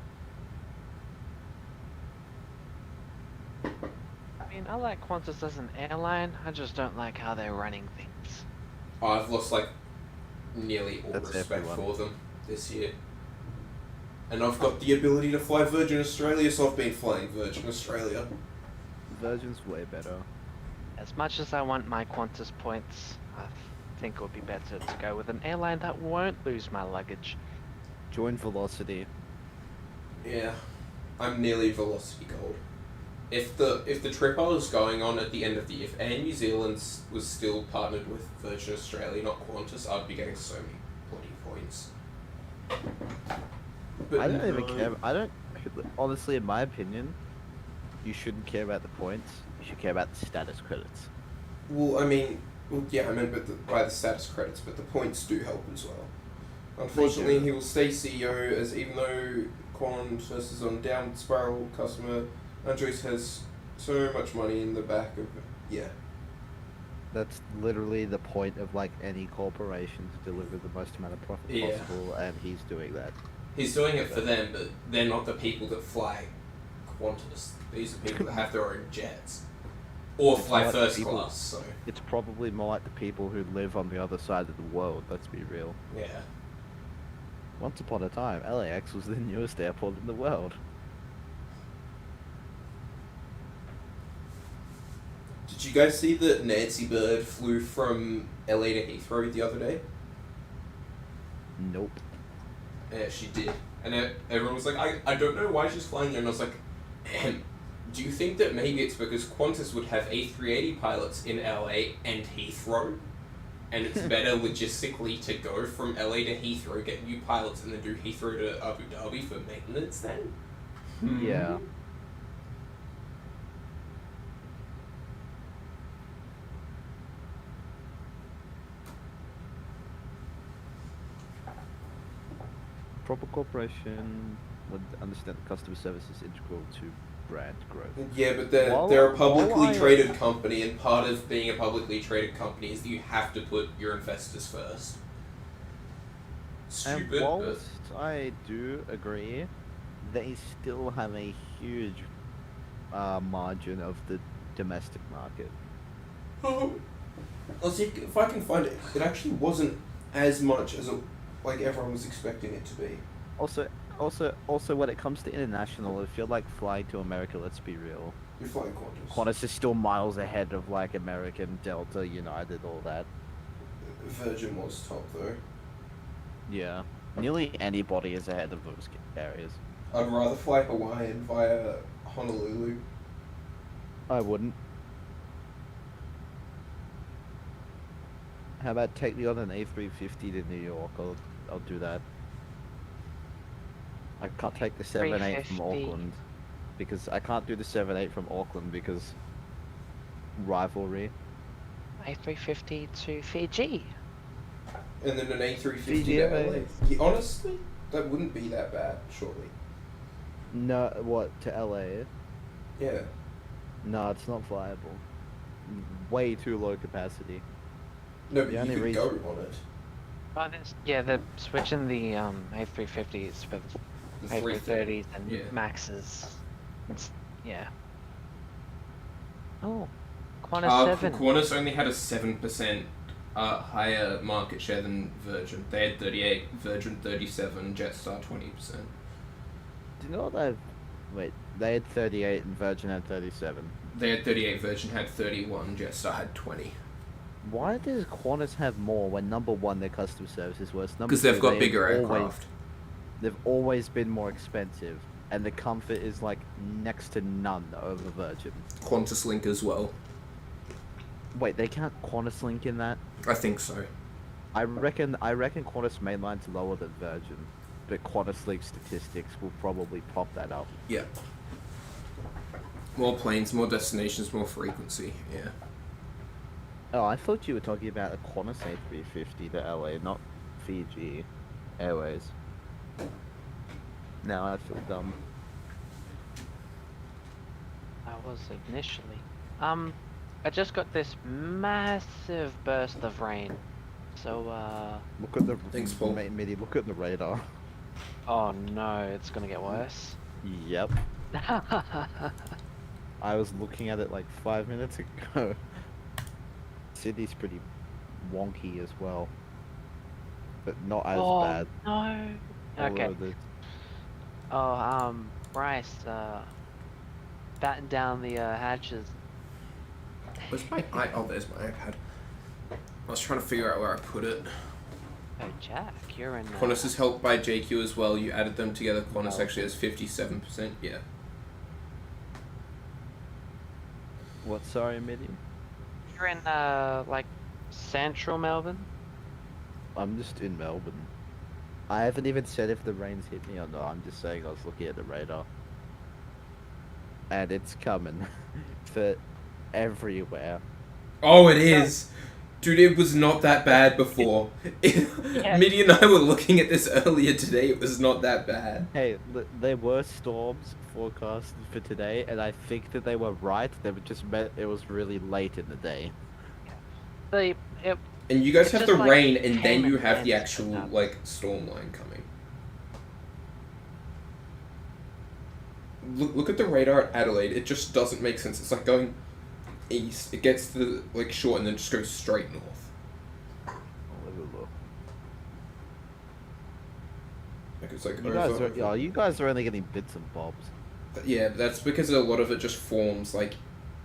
I mean, I like Qantas as an airline, I just don't like how they're running things. Oh, I've lost like nearly all That's respect everyone. for them this year. And I've got the ability to fly Virgin Australia, so I've been flying Virgin Australia. Virgin's way better. As much as I want my Qantas points, I think it would be better to go with an airline that won't lose my luggage. Join Velocity. Yeah, I'm nearly Velocity Gold. If the trip I was going on at the end of the year, if Air New Zealand was still partnered with Virgin Australia, not Qantas, I'd be getting so many bloody points. But I don't even care. Honestly, in my opinion, you shouldn't care about the points. You should care about the status credits. Well, I mean, yeah, I meant by the status credits, but the points do help as well. Unfortunately, he will stay CEO, as even though Qantas is on down spiral, customer Andres has so much money in the back of yeah. That's literally the point of like any corporation, to deliver the most amount of profit possible, and he's doing that. He's doing it for them, but they're not the people that fly Qantas. These are people that have their own jets. Or fly first class, so... It's probably more like the people who live on the other side of the world, let's be real. Yeah. Once upon a time, LAX was the newest airport in the world. Did you guys see that Nancy Bird flew from LA to Heathrow the other day? Nope. Yeah, she did. And everyone was like, I don't know why she's flying there. And I was like, do you think that maybe it's because Qantas would have A380 pilots in LA and Heathrow? And it's better logistically to go from LA to Heathrow, get new pilots, and then do Heathrow to Abu Dhabi for maintenance then? Yeah. Proper corporation would understand that customer service is integral to brand growth. Yeah, but they're a publicly traded company, and part of being a publicly traded company is that you have to put your investors first. Stupid, and whilst I do agree, they still have a huge margin of the domestic market. Oh, let's see if I can find it. It actually wasn't as much as like everyone was expecting it to be. Also, when it comes to international, if you're like flying to America, let's be real. You're flying Qantas. Qantas is still miles ahead of like American, Delta, United, all that. Virgin was top though. Yeah, nearly anybody is ahead of those carriers. I'd rather fly Hawaiian via Honolulu. I wouldn't. How about take me on an A350 to New York? I'll do that. I can't take the 7-8 from Auckland because I can't do the 7-8 from Auckland because rivalry. A350 to Fiji. And then an A350 to LA. Yeah, honestly, that wouldn't be that bad, surely. No, what, to LA? Yeah. No, it's not viable. Way too low capacity. No, but you could go on it. Oh, they're switching the A350s for the A330s and Maxes. Yeah. Oh, Qantas 7. Qantas only had a 7% higher market share than Virgin. They had 38, Virgin 37, Jetstar 20%. Do you know what they've... Wait, they had 38 and Virgin had 37. They had 38, Virgin had 31, Jetstar had 20. Why does Qantas have more when number one, their customer service is worse? Because they've got bigger aircraft. They've always been more expensive, and the comfort is like next to none over Virgin. Qantas Link as well. Wait, they count Qantas Link in that? I think so. I reckon Qantas mainline's lower than Virgin, but Qantas Link statistics will probably pop that up. Yeah. More planes, more destinations, more frequency. Yeah. Oh, I thought you were talking about a Qantas A350 to LA, not Fiji Airways. Now I feel dumb. I was initially. I just got this massive burst of rain. So, Look at the... Thanks, Paul. Mitty, look at the radar. Oh no, it's gonna get worse. Yep. I was looking at it like 5 minutes ago. Sydney's pretty wonky as well, but not as bad. No. Okay. Bryce, batten down the hatches. Where's my there's my iPad. I was trying to figure out where I put it. Oh, Jack, you're in. Qantas is helped by JQ as well. You added them together. Qantas actually has 57%. Yeah. What? Sorry, Mitty? You're in like central Melbourne. I'm just in Melbourne. I haven't even said if the rain's hit me or not. I'm just saying I was looking at the radar, and it's coming for everywhere. Oh, it is. Dude, it was not that bad before. Mitty and I were looking at this earlier today. It was not that bad. Hey, there were storms forecasted for today, and I think that they were right. They were just meant it was really late in the day. And you guys have the rain, and then you have the actual, like, storm line coming. Look at the radar at Adelaide. It just doesn't make sense. It's like going east. It gets to the, like, shore and then just goes straight north. I'll have a look. Like it's like you guys are only getting bits and bobs. Yeah, that's because a lot of it just forms, like,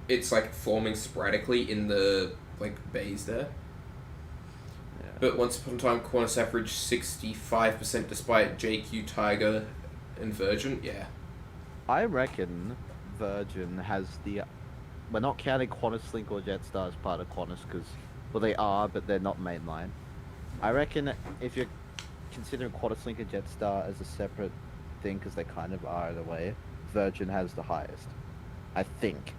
it's, like, forming sporadically in the, like, bays there. Yeah. But once upon a time, Qantas averaged 65% despite JQ, Tiger, and Virgin. Yeah. I reckon Virgin has the... We're not counting Qantas Link or Jetstar as part of Qantas because, well, they are, but they're not mainline. I reckon if you're considering Qantas Link and Jetstar as a separate thing, because they kind of are in a way, Virgin has the highest. I think.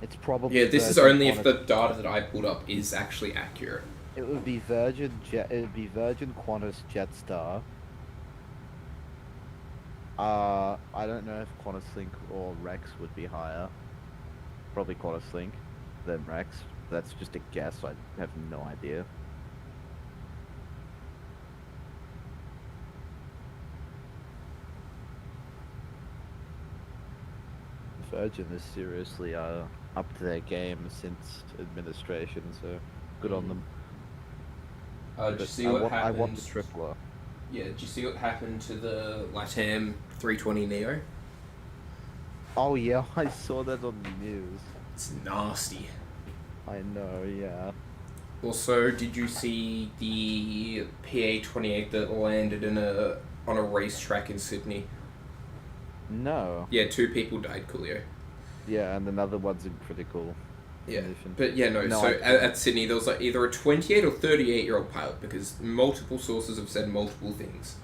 It's probably... Yeah, this is only if the data that I pulled up is actually accurate. It would be Virgin, Qantas, Jetstar. I don't know if Qantas Link or Rex would be higher. Probably Qantas Link, then Rex. That's just a guess. I have no idea. Virgin is seriously up to their game since administration, so good on them. Did you see what happened? I want the tripler. Yeah, did you see what happened to the LATAM 320 Neo? Oh yeah, I saw that on the news. It's nasty. I know, yeah. Also, did you see the PA-28 that landed on a racetrack in Sydney? No. Yeah, 2 people died, Coolio. Yeah, and another one's in critical condition. But yeah, no so at Sydney there was like either a 28 or 38-year-old pilot because multiple sources have said multiple things.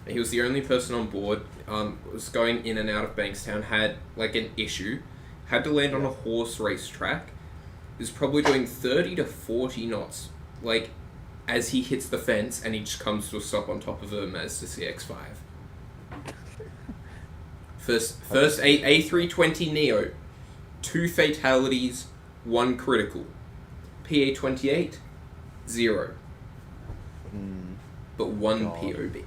He was the only person on board, was going in and out of Bankstown, had like an issue, had to land on a horse racetrack, is probably doing 30 to 40 knots, like, as he hits the fence and he just comes to a stop on top of a Mazda CX-5. First A320 Neo, 2 fatalities, 1 critical. PA28, 0. But 1 POB.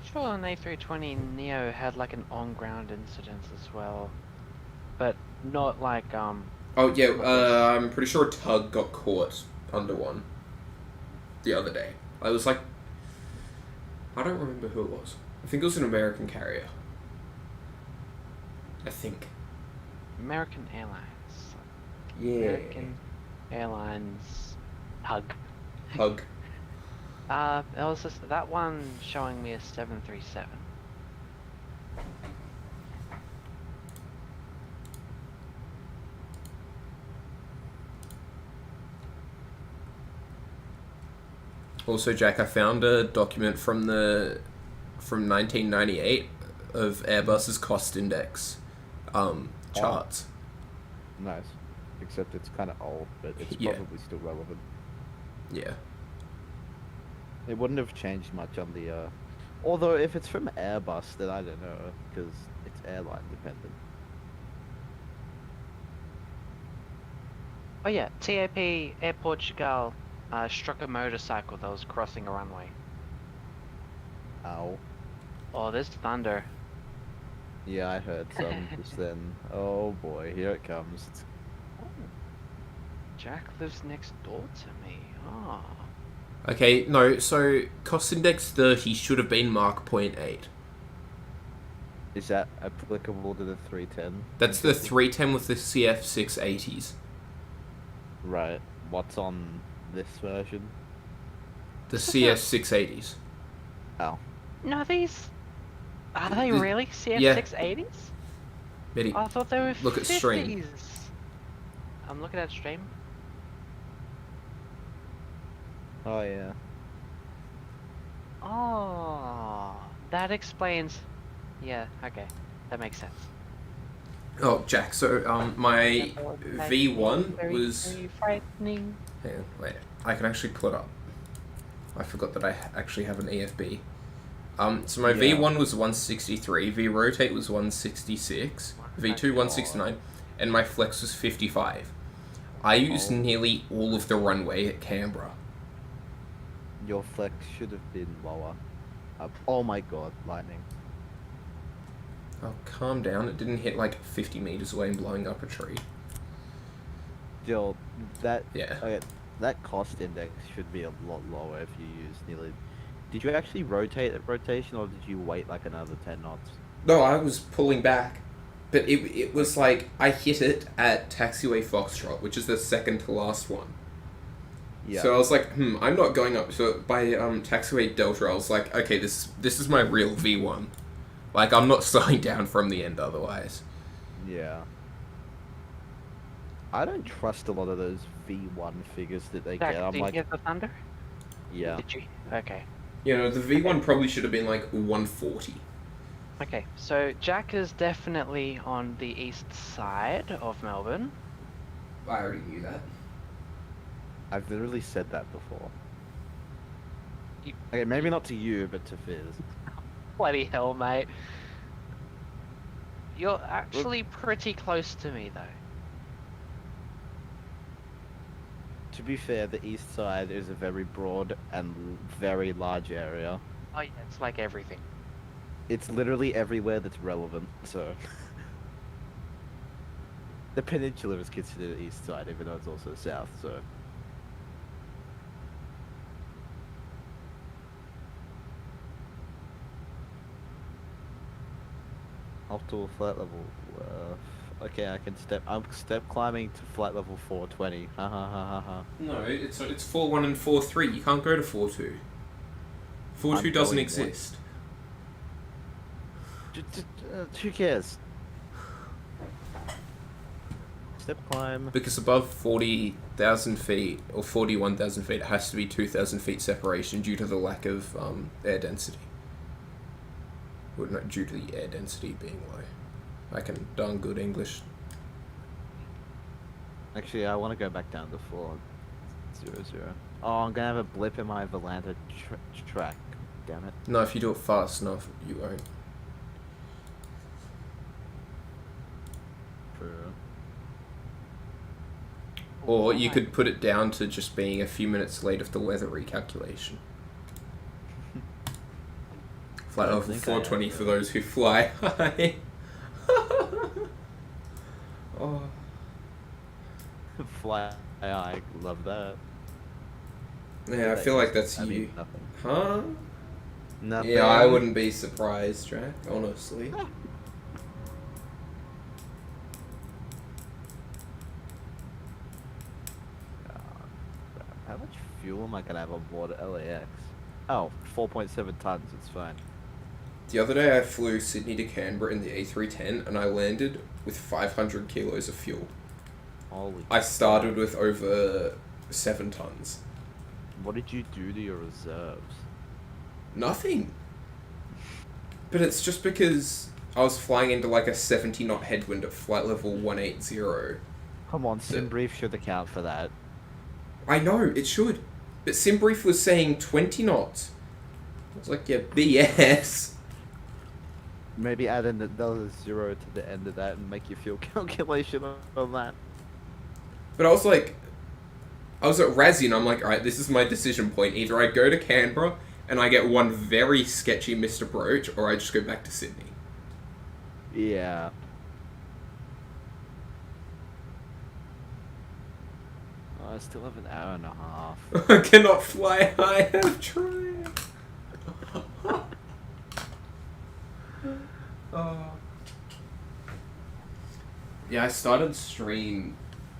Sure, an A320 Neo had like an on-ground incident as well, but not like Oh yeah, I'm pretty sure a tug got caught under one the other day. I was like, I don't remember who it was. I think it was an American carrier. I think. American Airlines. Yeah. American Airlines Hug. Hug. It was just that one showing me a 737. Also, Jack, I found a document from 1998 of Airbus's cost index charts. Nice. Except it's kind of old, but it's probably still relevant. Yeah. It wouldn't have changed much on the... Although, if it's from Airbus, then I don't know, because it's airline dependent. Oh yeah, TAP Air Portugal struck a motorcycle that was crossing a runway. Ow. Oh, there's thunder. Yeah, I heard some just then. Oh boy, here it comes. Jack lives next door to me. Oh. Okay, no, so cost index 30 should have been Mark 0.8. Is that applicable to the 310? That's the 310 with the CF680s. Right. What's on this version? The CF680s. Oh. No, these... Are they really CF680s? Betty, I thought they were look 50s. at stream. I'm looking at stream. Oh yeah. Oh, that explains. Yeah, okay, that makes sense. Oh, Jack, so my V1 was... Very frightening. Hang on, wait, I can actually pull it up. I forgot that I actually have an EFB. So my V1 was 163, V-rotate was 166, V2 169, and my flex was 55. I used nearly all of the runway at Canberra. Your flex should have been lower. Oh my god, lightning. Oh, calm down. It didn't hit like 50 meters away and blowing up a tree. Jill, that... Yeah. Okay, that cost index should be a lot lower if you use nearly... Did you actually rotate at rotation, or did you wait like another 10 knots? No, I was pulling back. But it was like, I hit it at Taxiway Foxtrot, which is the second to last one. Yeah. So I was like, I'm not going up. So by Taxiway Delta, I was like, okay, this is my real V1. Like, I'm not slowing down from the end otherwise. Yeah. I don't trust a lot of those V1 figures that they Jack, get. I'm did like, you get the thunder? yeah. Did you? Okay. You know, the V1 probably should have been like 140. Okay, so Jack is definitely on the east side of Melbourne. I already knew that. I've literally said that before. Okay, maybe not to you, but to Fizz. Bloody hell, mate. You're actually pretty close to me, though. To be fair, the east side is a very broad and very large area. Oh yeah, it's like everything. It's literally everywhere that's relevant, so... The peninsula is considered the east side, even though it's also south, so... Off to a flat level. Okay, I can step. I'm step climbing to flat level 420. Ha ha ha ha ha. No, it's 4.1 and 4.3. You can't go to 4.2. 4.2 doesn't exist. Who cares? Step climb. Because above 40,000 feet or 41,000 feet, it has to be 2,000 feet separation due to the lack of air density. Well, not due to the air density being low. I can darn good English. Actually, I want to go back down to 400. Oh, I'm gonna have a blip in my Volanta track. Damn it. No, if you do it fast enough, you won't. Or you could put it down to just being a few minutes late of the weather recalculation. Flight level 420 for those who fly high. Oh. Fly high, love that. Yeah, I feel like that's you. mean, nothing. Huh? Nothing. Yeah, I wouldn't be surprised, Jack, honestly. How much fuel am I gonna have on board LAX? Oh, 4.7 tons, it's fine. The other day I flew Sydney to Canberra in the A310 and I landed with 500 kilos of fuel. Holy I started with over 7 tons. What did you do to your reserves? Nothing. But it's just because I was flying into like a 70 knot headwind at flight level 180. Come on, SimBrief should account for that. I know, it should. But SimBrief was saying 20 knots. I was like, yeah, BS. Maybe add in another 0 to the end of that and make your fuel calculation on that. But I was like, I was at Razzie and I'm like, alright, this is my decision point. Either I go to Canberra and I get one very sketchy missed approach, or I just go back to Sydney. Yeah. Oh, I still have an hour and a half. I cannot fly high, I'm trying. Yeah, I started stream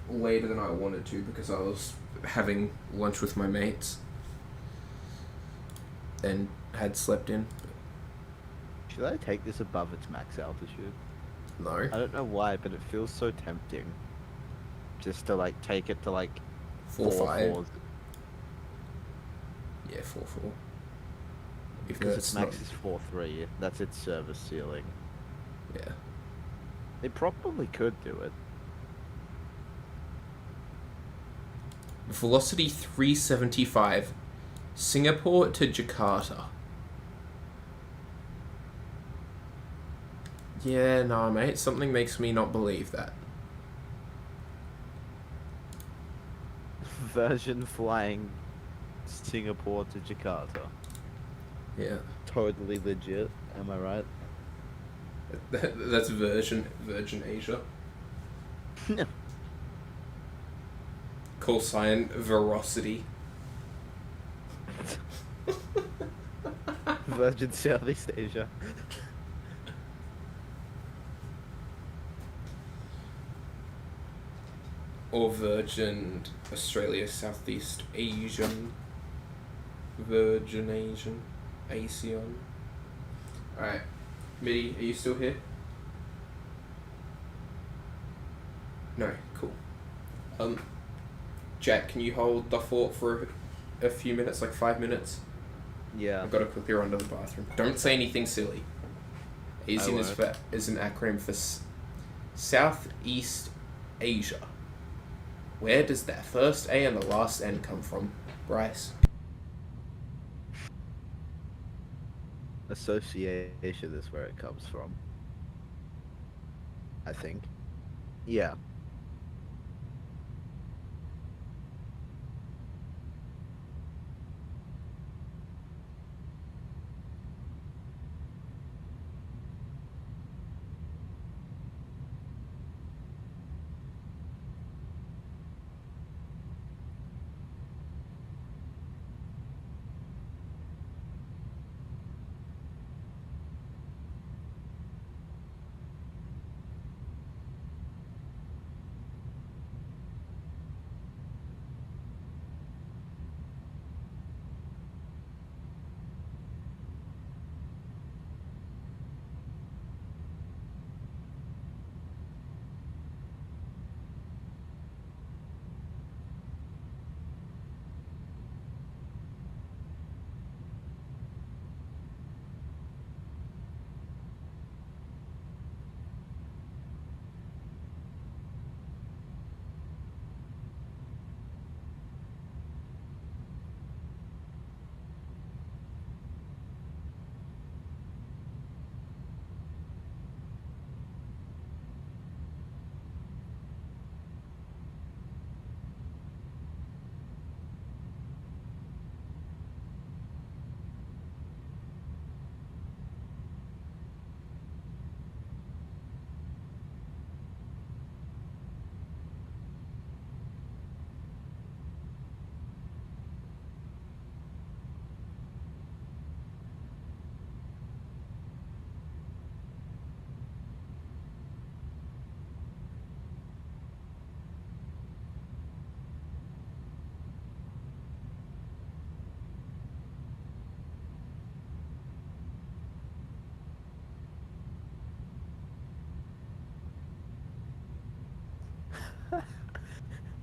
later than I wanted to because I was having lunch with my mates and had slept in. Should I take this above its max altitude? No. I don't know why, but it feels so tempting. Just to like take it to like 4.5. Yeah, 4.4. Because its max is 4.3. That's its service ceiling. Yeah. It probably could do it. Velocity 375. Singapore to Jakarta. Yeah, nah, mate. Something makes me not believe that. Version flying Singapore to Jakarta. Yeah. Totally legit, am I right? That's Virgin Asia. Call sign Verocity. Virgin Southeast Asia. Or Virgin Australia Southeast Asian. Virgin Asian. ASEAN. Alright. Mitty, are you still here? No, cool. Jack, can you hold the fort for a few minutes, like 5 minutes? Yeah. I've got to quickly run to the bathroom. Don't say anything silly. ASEAN is an acronym for Southeast Asia. Where does that first A and the last N come from, Bryce? Association is where it comes from. I think. Yeah.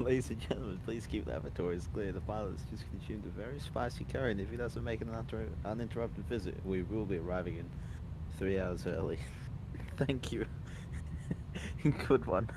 Ladies and gentlemen, please keep lavatories clear. The pilot has just consumed a very spicy curry, and if he doesn't make an uninterrupted visit, we will be arriving in 3 hours early. Thank you. Good one.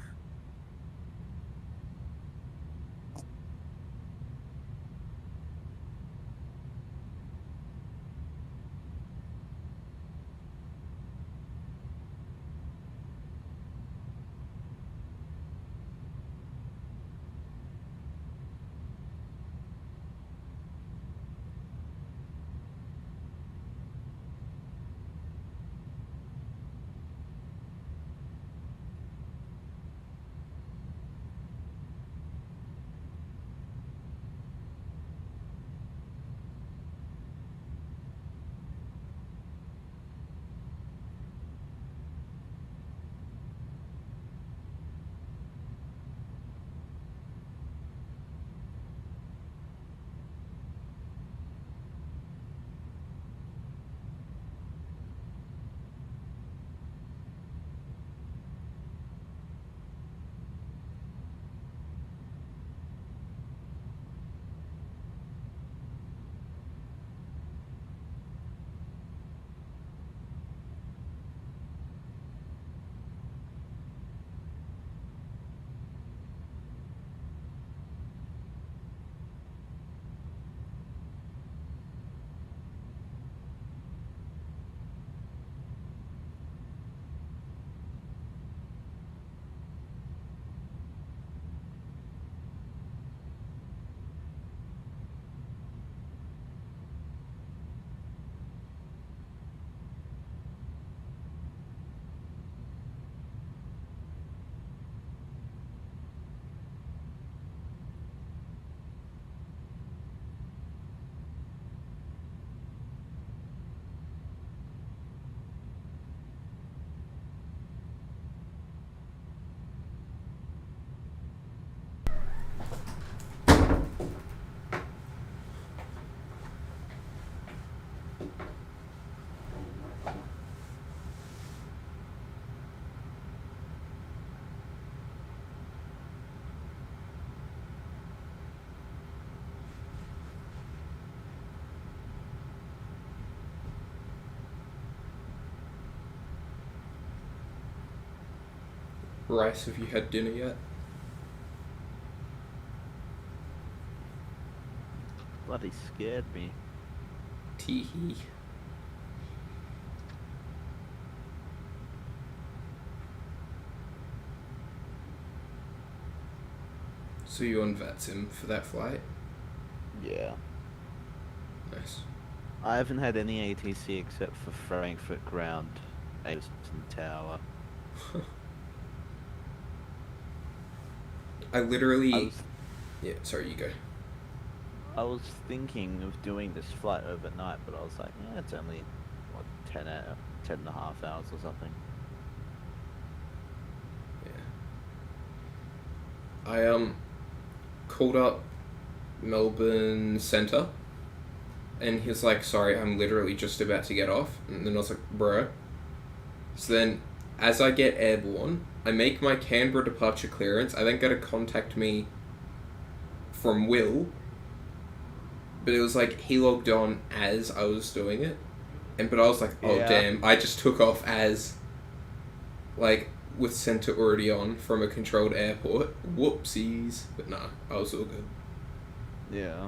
Rice, have you had dinner yet? Bloody scared me. Teehee. So you on Vatsim for that flight? Yeah. Nice. I haven't had any ATC except for Frankfurt ground, Addison Tower. I literally... Yeah, sorry, you go. I was thinking of doing this flight overnight, but I was like, yeah, it's only, what, 10 and a half hours or something. Yeah. I, called up Melbourne Centre, and he was like, sorry, I'm literally just about to get off. And then I was like, bro. So then, as I get airborne, I make my Canberra departure clearance. I then got to contact me from Will, but it was like he logged on as I was doing it, but I was like, oh Yeah. damn, I just took off as, like, with Centre already on from a controlled airport. Whoopsies. But nah, I was all good. Yeah.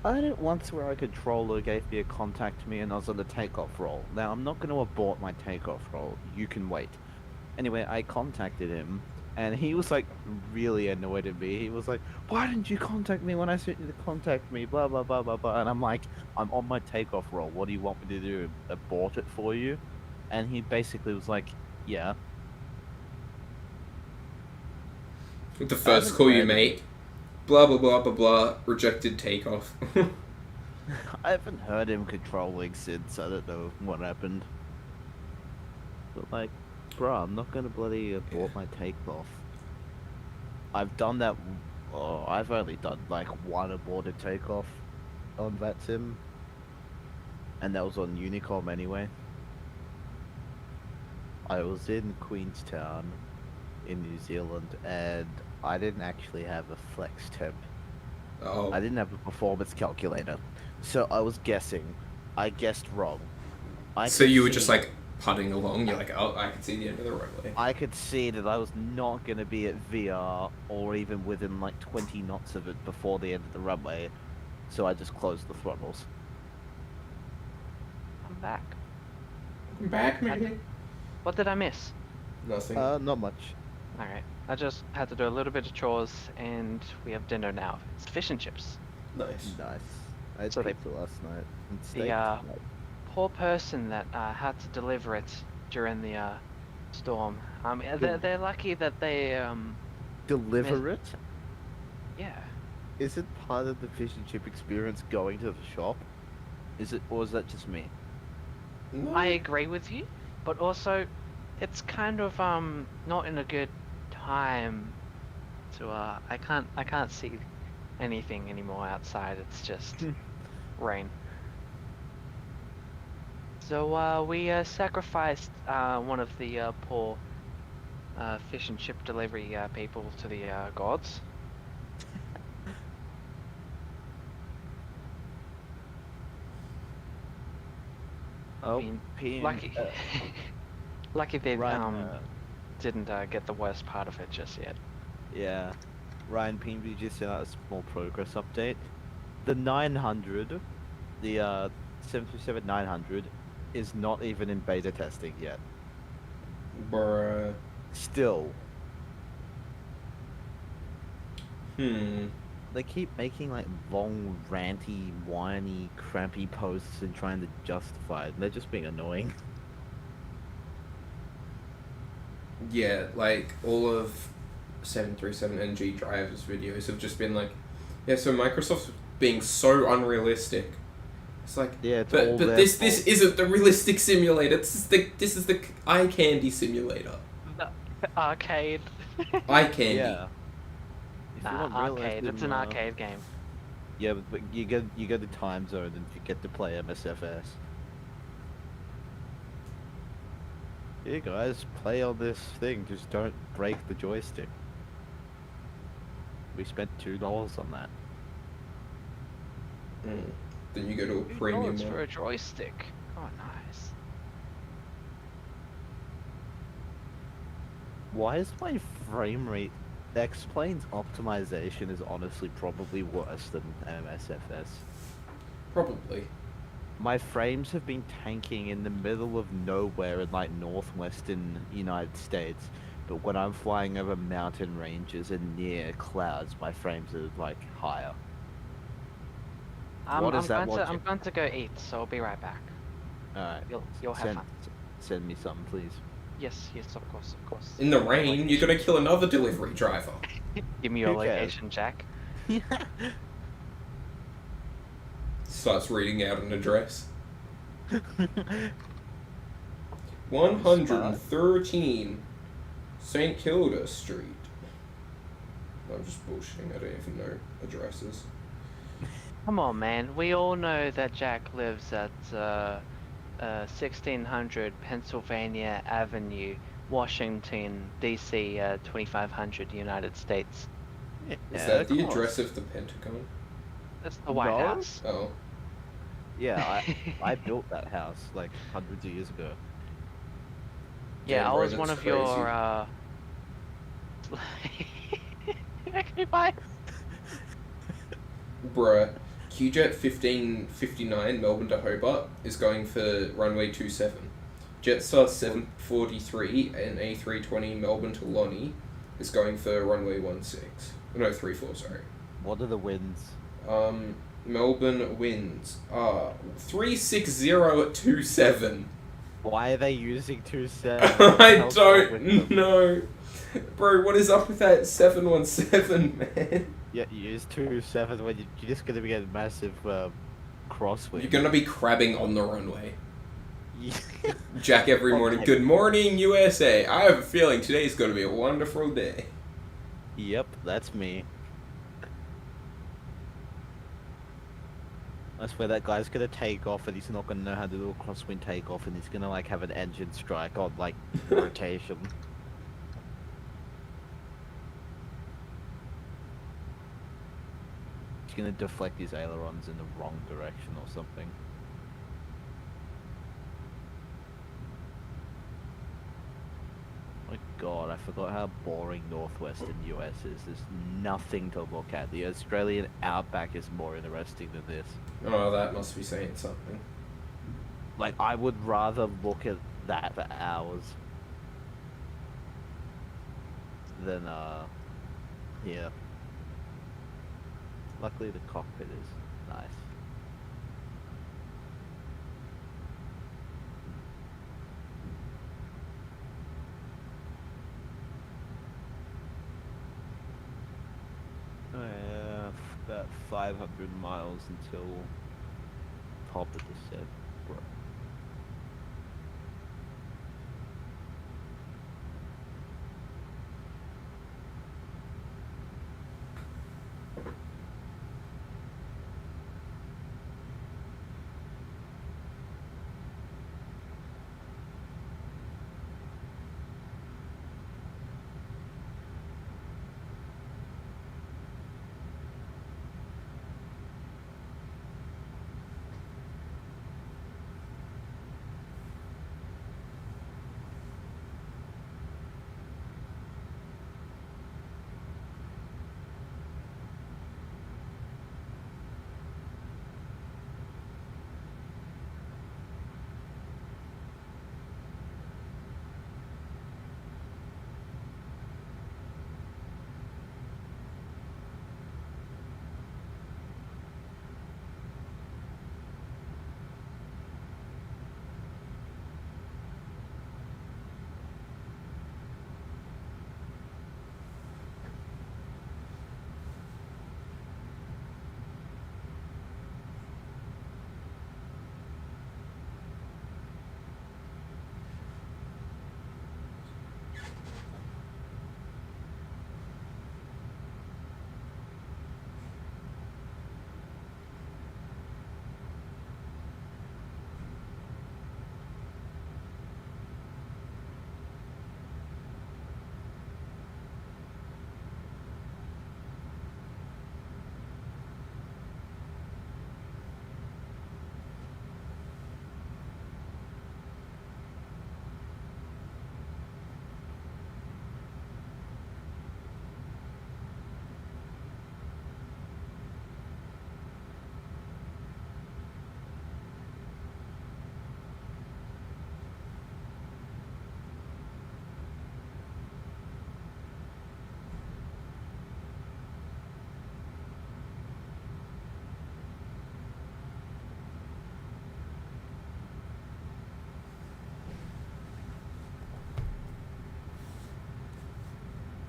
I had it once where a controller gave me a contact me and I was on the takeoff roll. Now, I'm not going to abort my takeoff roll. You can wait. Anyway, I contacted him, and he was, like, really annoyed at me. He was like, why didn't you contact me when I sent you to contact me, blah, blah, blah, blah, blah. And I'm like, I'm on my takeoff roll. What do you want me to do? Abort it for you? And he basically was like, yeah. The first call you make, blah, blah, blah, blah, blah, rejected takeoff. I haven't heard him controlling since. I don't know what happened. But, like, bro, I'm not gonna bloody abort my takeoff. I've done that. Oh, I've only done like one aborted takeoff on Vatsim, and that was on Unicom anyway. I was in Queenstown in New Zealand, and I didn't actually have a flex temp. Oh. I didn't have a performance calculator. So I was guessing. I guessed wrong. So you were just like putting along, you're like, oh, I can see the end of the runway. I could see that I was not going to be at VR or even within like 20 knots of it before the end of the runway. So I just closed the throttles. I'm back. I'm back, maybe? What did I miss? Nothing. Not much. Alright, I just had to do a little bit of chores and we have dinner now. It's fish and chips. Nice. Nice. I had So pizza last night. And steak The tonight. poor person that had to deliver it during the storm. They're lucky that they Deliver it? Yeah. Is it part of the fish and chip experience going to the shop? Is it, or is that just me? No. I agree with you, but also it's kind of not in a good time to I can't see anything anymore outside. It's just rain. So we sacrificed one of the poor fish and chip delivery people to the gods. Oh, I mean, lucky, lucky they didn't get the worst part of it just yet. Yeah. Ryan PNB just sent out a small progress update. The 900, the 737-900, is not even in beta testing yet. Bruh. Still. They keep making like long, ranty, whiny, crampy posts and trying to justify it, and they're just being annoying. Yeah, like all of 737NG drivers videos have just been like, yeah, so Microsoft's being so unrealistic. It's like, yeah, but this isn't the realistic simulator. This is the eye candy simulator. The arcade. Eye candy. Yeah. Arcade. It's an arcade game. Yeah, but you go to time zone and you get to play MSFS. Yeah, guys, play on this thing. Just don't break the joystick. We spent $2 on that. Then you go to a premium $2 one. for a joystick. Oh, nice. Why is my frame rate? X-Plane's optimization is honestly probably worse than MSFS. Probably. My frames have been tanking in the middle of nowhere in like northwestern United States, but when I'm flying over mountain ranges and near clouds, my frames are like higher. I'm going to go eat, so I'll be right back. Alright. You'll have fun. Send me something, please. Yes, of course. In the rain, you're gonna kill another delivery driver. Give me your location, Jack. Starts reading out an address. 113 St. Kilda Street. I'm just bullshitting, I don't even know addresses. Come on, man. We all know that Jack lives at 1600 Pennsylvania Avenue, Washington, DC, 2500 United States. Is that the address of the Pentagon? That's the White House. Oh. Yeah, I built that house like hundreds of years ago. Yeah, I was one of your okay, bye. Bruh, QJet 1559 Melbourne to Hobart is going for runway 27. Jetstar 743 and A320 Melbourne to Lonnie is going for runway 16. No, 34, sorry. What are the winds? Melbourne winds are 360 at 27. Why are they using 27? I don't know. Bro, what is up with that 717, man? Yeah, you use 27 when you're just gonna be a massive crosswind. You're gonna be crabbing on the runway. Jack every morning. Good morning, USA. I have a feeling today's gonna be a wonderful day. Yep, that's me. I swear that guy's gonna take off and he's not gonna know how to do a crosswind takeoff and he's gonna like have an engine strike on like rotation. It's gonna deflect his ailerons in the wrong direction or something. My god, I forgot how boring northwestern US is. There's nothing to look at. The Australian outback is more interesting than this. Oh, that must be saying something. Like, I would rather look at that for hours than, here. Luckily the cockpit is nice. About 500 miles until top of the set.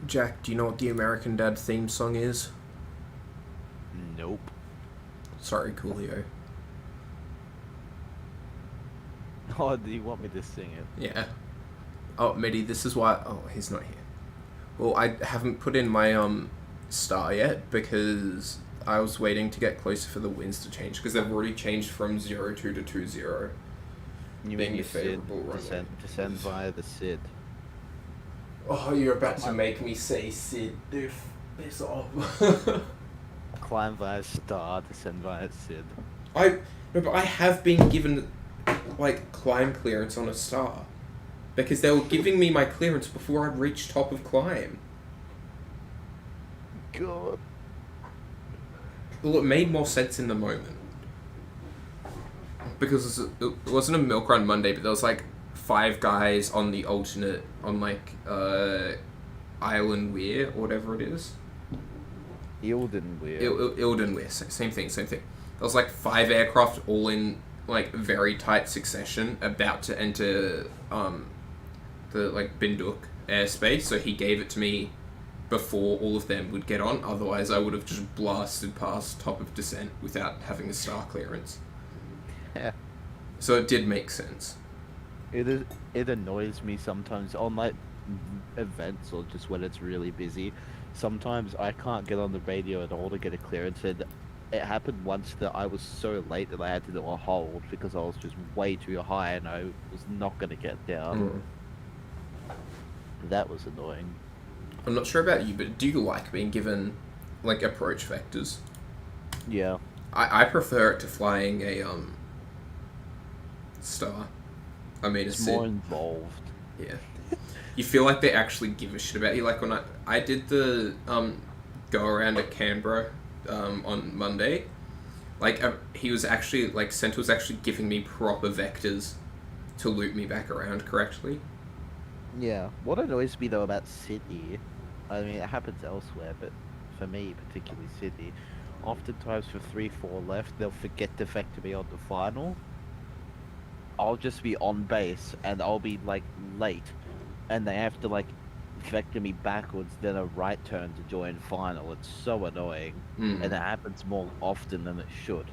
Jack, do you know what the American Dad theme song is? Nope. Sorry, Coolio. Oh, do you want me to sing it? Yeah. Oh, Medi, this is why... Oh, he's not here. Well, I haven't put in my, star yet, because I was waiting to get closer for the winds to change, because they've already changed from 02 to 20. You being mean the favourable runway. Descend via the SID. Oh, you're about to make me say Sid, dude. Piss off. Climb via star, descend via SID. No, but I have been given, like, climb clearance on a star. Because they were giving me my clearance before I'd reached top of climb. God. Well, it made more sense in the moment. Because it wasn't a milk run Monday, but there was, like, 5 guys on the alternate, on, like, Island Weir, or whatever it is. Eildon Weir. Eildon Weir, same thing. There was, like, 5 aircraft all in, like, very tight succession, about to enter, the, like, Binduk airspace, so he gave it to me before all of them would get on, otherwise I would have just blasted past top of descent without having a star clearance. Yeah. So it did make sense. It annoys me sometimes on like events or just when it's really busy. Sometimes I can't get on the radio at all to get a clearance, and it happened once that I was so late that I had to do a hold because I was just way too high and I was not going to get down. That was annoying. I'm not sure about you, but do you like being given, like, approach vectors? Yeah. I prefer it to flying a Star. I mean, it's more involved. Yeah. You feel like they actually give a shit about you. Like when I did the go around at Canberra on Monday, like he was actually like Centre was actually giving me proper vectors to loop me back around correctly. Yeah. What annoys me though about Sydney, I mean it happens elsewhere, but for me, particularly Sydney, oftentimes for 3-4 left, they'll forget to vector me on the final. I'll just be on base and I'll be like late, and they have to like vector me backwards, then a right turn to join final. It's so annoying, and it happens more often than it should.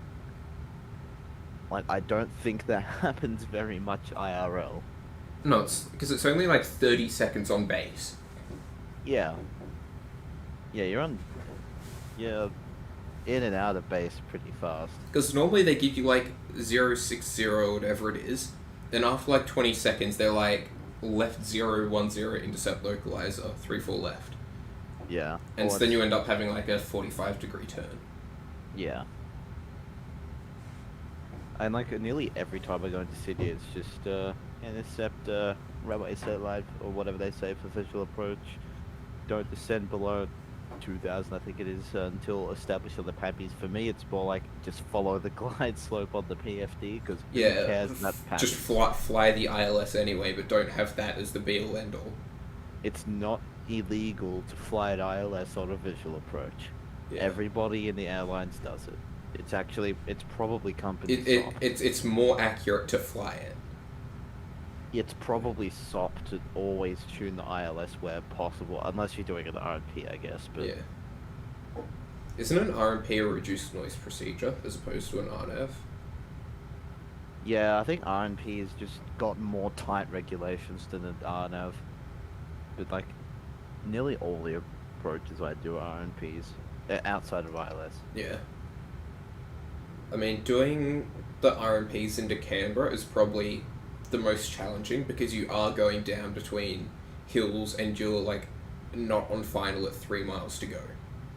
Like I don't think that happens very much IRL. No, it's because it's only like 30 seconds on base. Yeah. Yeah, you're on. Yeah. In and out of base pretty fast. Because normally they give you like 060 or whatever it is, then after like 20 seconds they're like left 010 intercept localizer 34 left. Yeah. And so then you end up having like a 45-degree turn. Yeah. And like nearly every time I go into Sydney, it's just intercept runway satellite or whatever they say for visual approach. Don't descend below 2000, I think it is, until established on the Pappies. For me, it's more like just follow the glide slope on the PFD, because who cares about the just fly the ILS anyway, but don't have that as the be-all end-all. It's not illegal to fly an ILS on a visual approach. Yeah. Everybody in the airlines does it. It's actually, it's probably company SOP. It's more accurate to fly it. It's probably SOP to always tune the ILS where possible, unless you're doing an RMP, I guess. But yeah, isn't an RMP a reduced noise procedure as opposed to an RNAV? Yeah, I think RMP has just got more tight regulations than an RNAV. But like, nearly all the approaches I do are RMPs outside of ILS. Yeah. I mean, doing the RMPs into Canberra is probably the most challenging, because you are going down between hills and you're like not on final at 3 miles to go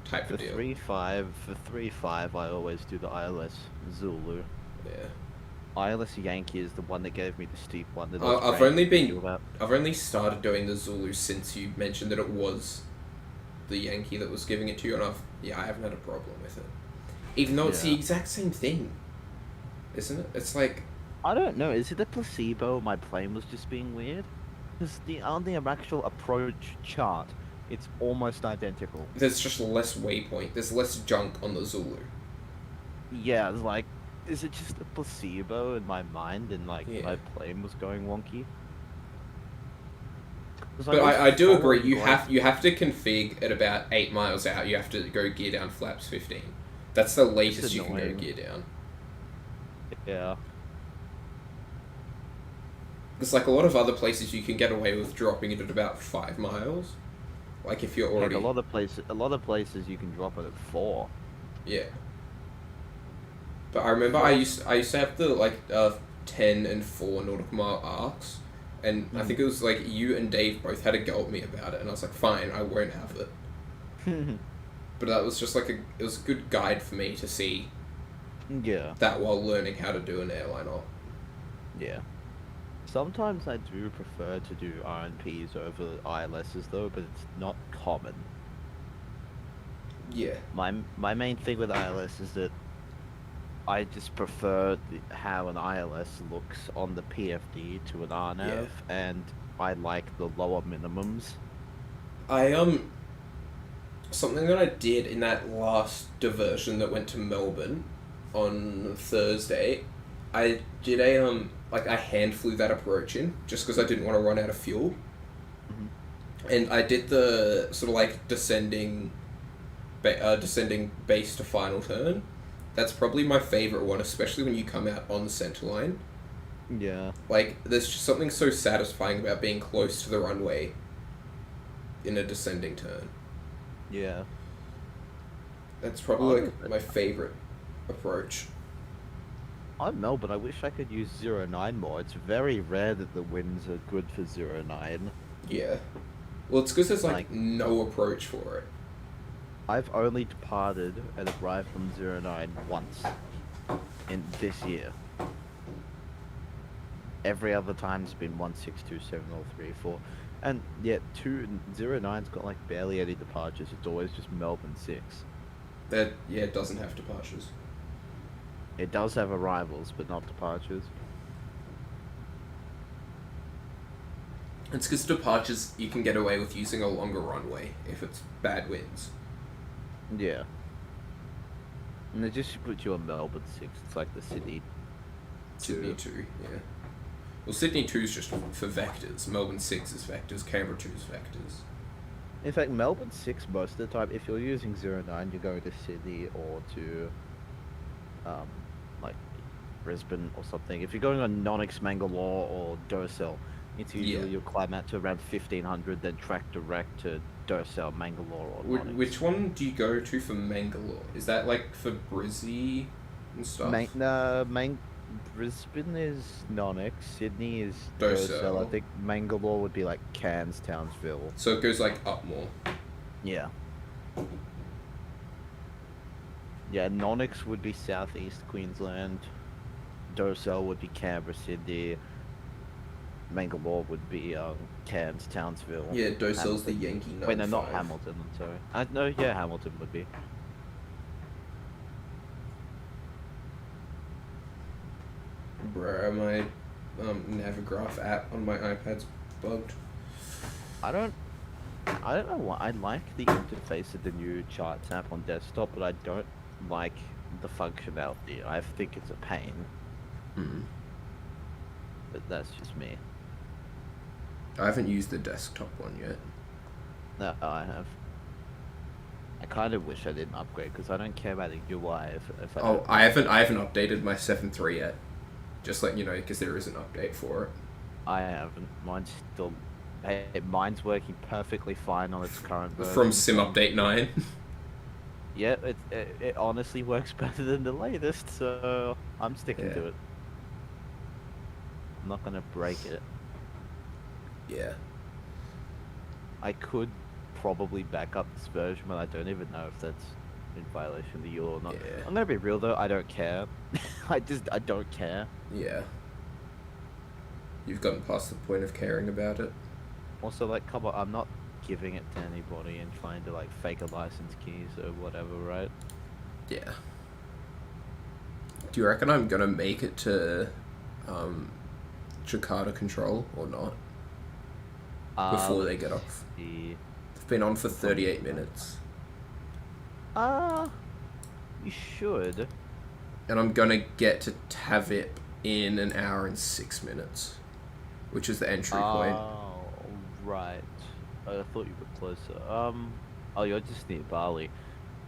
type of deal. For 3-5 I always do the ILS Zulu. Yeah. ILS Yankee is the one that gave me the steep one that I've only started doing the Zulu since you mentioned that it was the Yankee that was giving it to you, and I haven't had a problem with it. Even though it's the exact same thing. Isn't it? It's like, I don't know, is it a placebo? My plane was just being weird? Because on the actual approach chart, it's almost identical. There's just less waypoint. There's less junk on the Zulu. Yeah, it's like, is it just a placebo in my mind, and like my plane was going wonky? But I do agree, you have to config at about 8 miles out, you have to go gear down flaps 15. That's the latest you can go gear down. Yeah. There's like a lot of other places you can get away with dropping it at about 5 miles. Like if you're already... Like a lot of places you can drop it at 4. Yeah. But I remember I used to have the like 10 and 4 nautical mile arcs, and I think it was like you and Dave both had a go at me about it, and I was like, fine, I won't have it. But that was just like it was a good guide for me to see. Yeah. That while learning how to do an airline op. Yeah. Sometimes I do prefer to do RNPs over ILSs though, but it's not common. Yeah. My main thing with ILS is that I just prefer how an ILS looks on the PFD to an RNAV, and I like the lower minimums. Something that I did in that last diversion that went to Melbourne on Thursday, I did I hand flew that approach in just because I didn't want to run out of fuel. And I did the sort of like descending base to final turn. That's probably my favorite one, especially when you come out on the center line. Yeah. Like, there's just something so satisfying about being close to the runway in a descending turn. Yeah. That's probably like my favorite approach. I'm Melbourne. I wish I could use 09 more. It's very rare that the winds are good for 09. Yeah. Well, it's because there's like no approach for it. I've only departed and arrived from 09 once in this year. Every other time's been 1627 or 34. And yet 09's got like barely any departures. It's always just Melbourne 6. Yeah, it doesn't have departures. It does have arrivals, but not departures. It's because departures, you can get away with using a longer runway if it's bad winds. Yeah. And it just puts you on Melbourne 6. It's like the Sydney 2, yeah. Well, Sydney 2 is just for vectors. Melbourne 6 is vectors. Canberra 2 is vectors. In fact, Melbourne 6 most of the time, if you're using 09, you're going to Sydney or to, like, Brisbane or something. If you're going on Nonix, Mangalore or Duracell, it's usually you'll climb out to around 1500, then track direct to Duracell, Mangalore or Nonix. Which one do you go to for Mangalore? Is that, like, for Brizzy and stuff? Brisbane is Nonix, Sydney is Duracell. I think Mangalore would be like Cairns, Townsville. So it goes like up more. Yeah. Yeah, Nonix would be southeast Queensland. Duracell would be Canberra, Sydney. Mangalore would be Cairns, Townsville. Yeah, Duracell's the Yankee 95. Wait, no, not Hamilton. I'm sorry. No, yeah, Hamilton would be. Bro, my Navigraph app on my iPad's bugged. I don't know why. I like the interface of the new charts app on desktop, but I don't like the functionality. I think it's a pain. But that's just me. I haven't used the desktop one yet. No, I have. I kind of wish I didn't upgrade because I don't care about the UI. If I haven't updated my 7.3 yet. Just letting you know, because there is an update for it. I haven't. Mine's still... Hey, mine's working perfectly fine on its current version. From Sim Update 9? Yeah, it honestly works better than the latest, so I'm sticking to it. I'm not going to break it. Yeah. I could probably back up this version, but I don't even know if that's in violation of the UL or not. Yeah. I'm going to be real though, I don't care. I don't care. Yeah. You've gotten past the point of caring about it. Also, like, come on, I'm not giving it to anybody and trying to, like, fake a license keys or whatever, right? Yeah. Do you reckon I'm gonna make it to, Jakarta Control or not? Before they get off. They've been on for 38 minutes. You should. And I'm gonna get to TAVIP in 1 hour and 6 minutes, which is the entry point. Oh, right. I thought you were closer. Oh, you're just near Bali.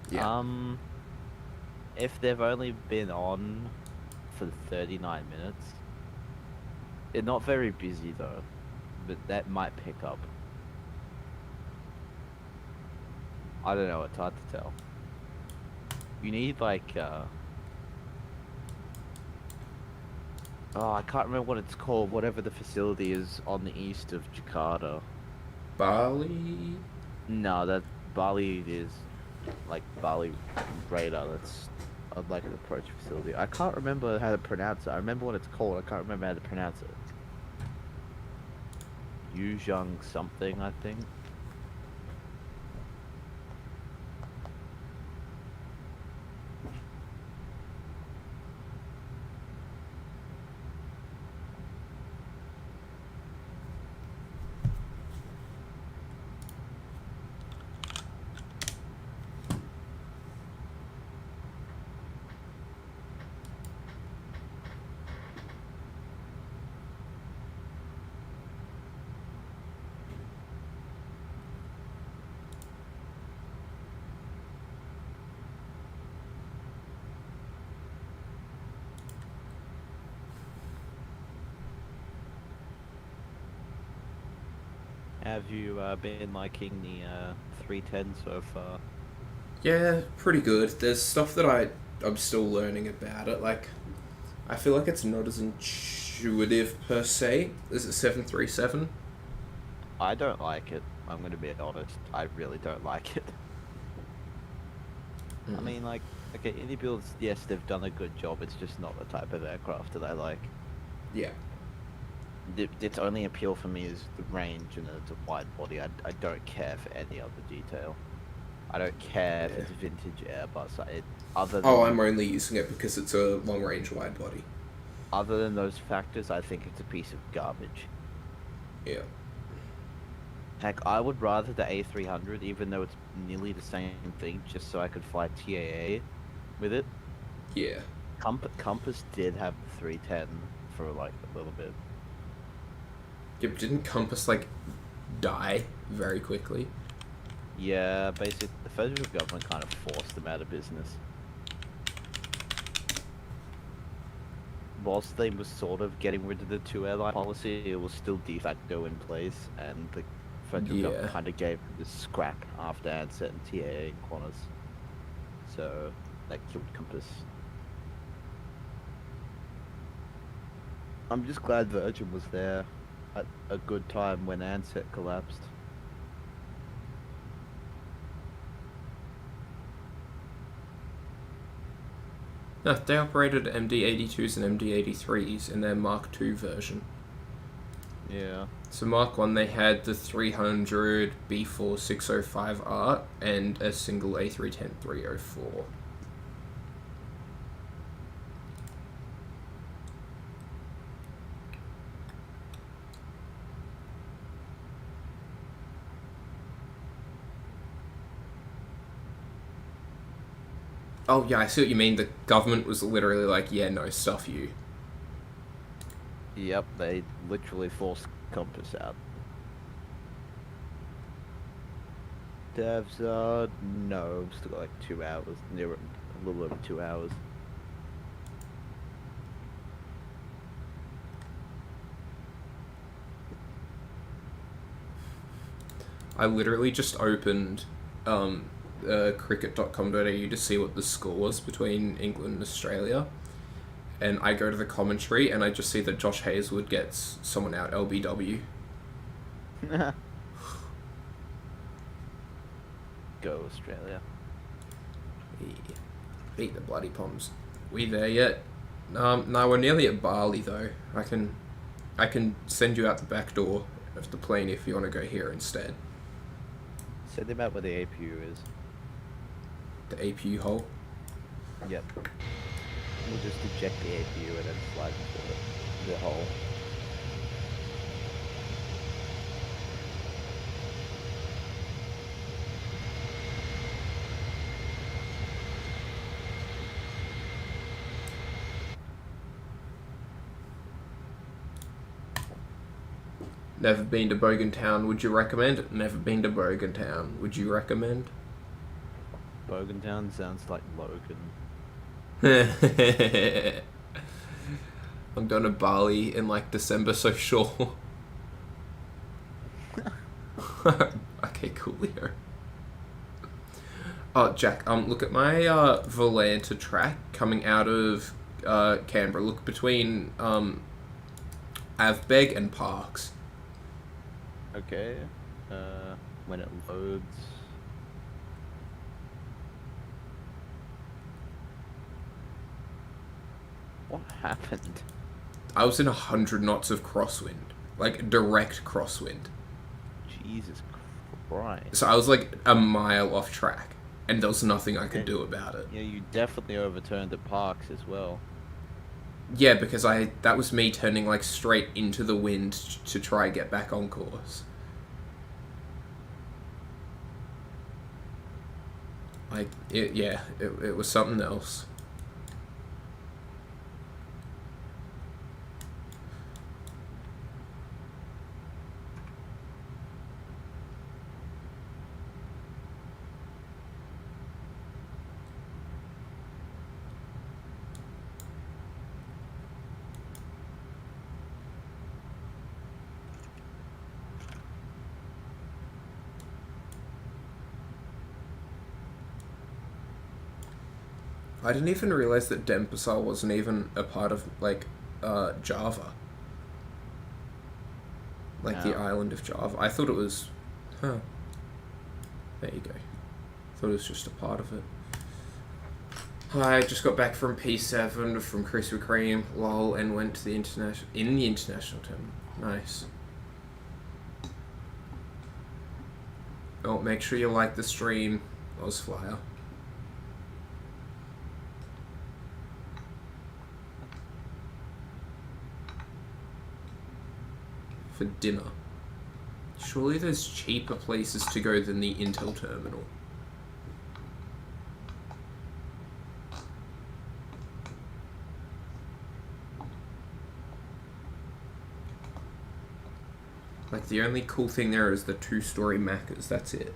Yeah. If they've only been on for 39 minutes, they're not very busy though, but that might pick up. I don't know, it's hard to tell. You need like, oh, I can't remember what it's called, whatever the facility is on the east of Jakarta. Bali? No, that Bali is like Bali radar, that's like an approach facility. I can't remember how to pronounce it. I remember what it's called, I can't remember how to pronounce it. Yuzhong something, I think. Have you been liking the 310 so far? Yeah, pretty good. There's stuff that I'm still learning about it. Like, I feel like it's not as intuitive per se as a 737. I don't like it. I'm going to be honest. I really don't like it. I mean, like, okay, indie builds, yes, they've done a good job. It's just not the type of aircraft that I like. Yeah. Its only appeal for me is the range and it's a wide body. I don't care for any other detail. I don't care if it's vintage Airbus. I'm only using it because it's a long-range wide body. Other than those factors, I think it's a piece of garbage. Yeah. Heck, I would rather the A300, even though it's nearly the same thing, just so I could fly TAA with it. Yeah. Compass did have the 310 for like a little bit. Yeah, but didn't Compass like die very quickly? Yeah, basically the federal government kind of forced them out of business. Whilst they were sort of getting rid of the 2 airline policy, it was still de facto in place, and the federal government kind of gave the scrap after Ansett and TAA and Qantas. So that killed Compass. I'm just glad Virgin was there at a good time when Ansett collapsed. No, they operated MD-82s and MD-83s in their Mark II version. Yeah. So Mark 1 they had the 300 B4605R and a single A310 304. Oh yeah, I see what you mean. The government was literally like, yeah, no, stuff you. Yep, they literally forced Compass out. Devs, no, still got like 2 hours, near a little over 2 hours. I literally just opened cricket.com.au to see what the score was between England and Australia, and I go to the commentary and I just see that Josh Hazelwood gets someone out LBW. Go Australia. Yeah. Beat the bloody Poms. We there yet? No, we're nearly at Bali though. I can send you out the back door of the plane if you want to go here instead. Send them out where the APU is. The APU hole? Yep. We'll just eject the APU and then slide into the hole. Never been to Bogan Town, would you recommend? Never been to Bogan Town, would you recommend? Bogan Town sounds like Logan. I'm going to Bali in like December, so sure. Okay, coolio. Oh, Jack, look at my Volanta track coming out of Canberra. Look between AVBEG and Parks. Okay. When it loads. What happened? I was in 100 knots of crosswind. Like, direct crosswind. Jesus Christ. So I was like a mile off track, and there was nothing I could do about it. Yeah, you definitely overturned at Parks as well. Yeah, because that was me turning like straight into the wind to try get back on course. Like, it was something else. I didn't even realize that Denpasar wasn't even a part of, like, Java. Like, the island of Java. I thought it was... Huh. There you go. Thought it was just a part of it. I just got back from P7 from Krispy Kreme, lol, and went to the international terminal. Nice. Oh, make sure you like the stream, Ozflyer. For dinner. Surely there's cheaper places to go than the Intel terminal. Like, the only cool thing there is the 2-story Maccas, that's it.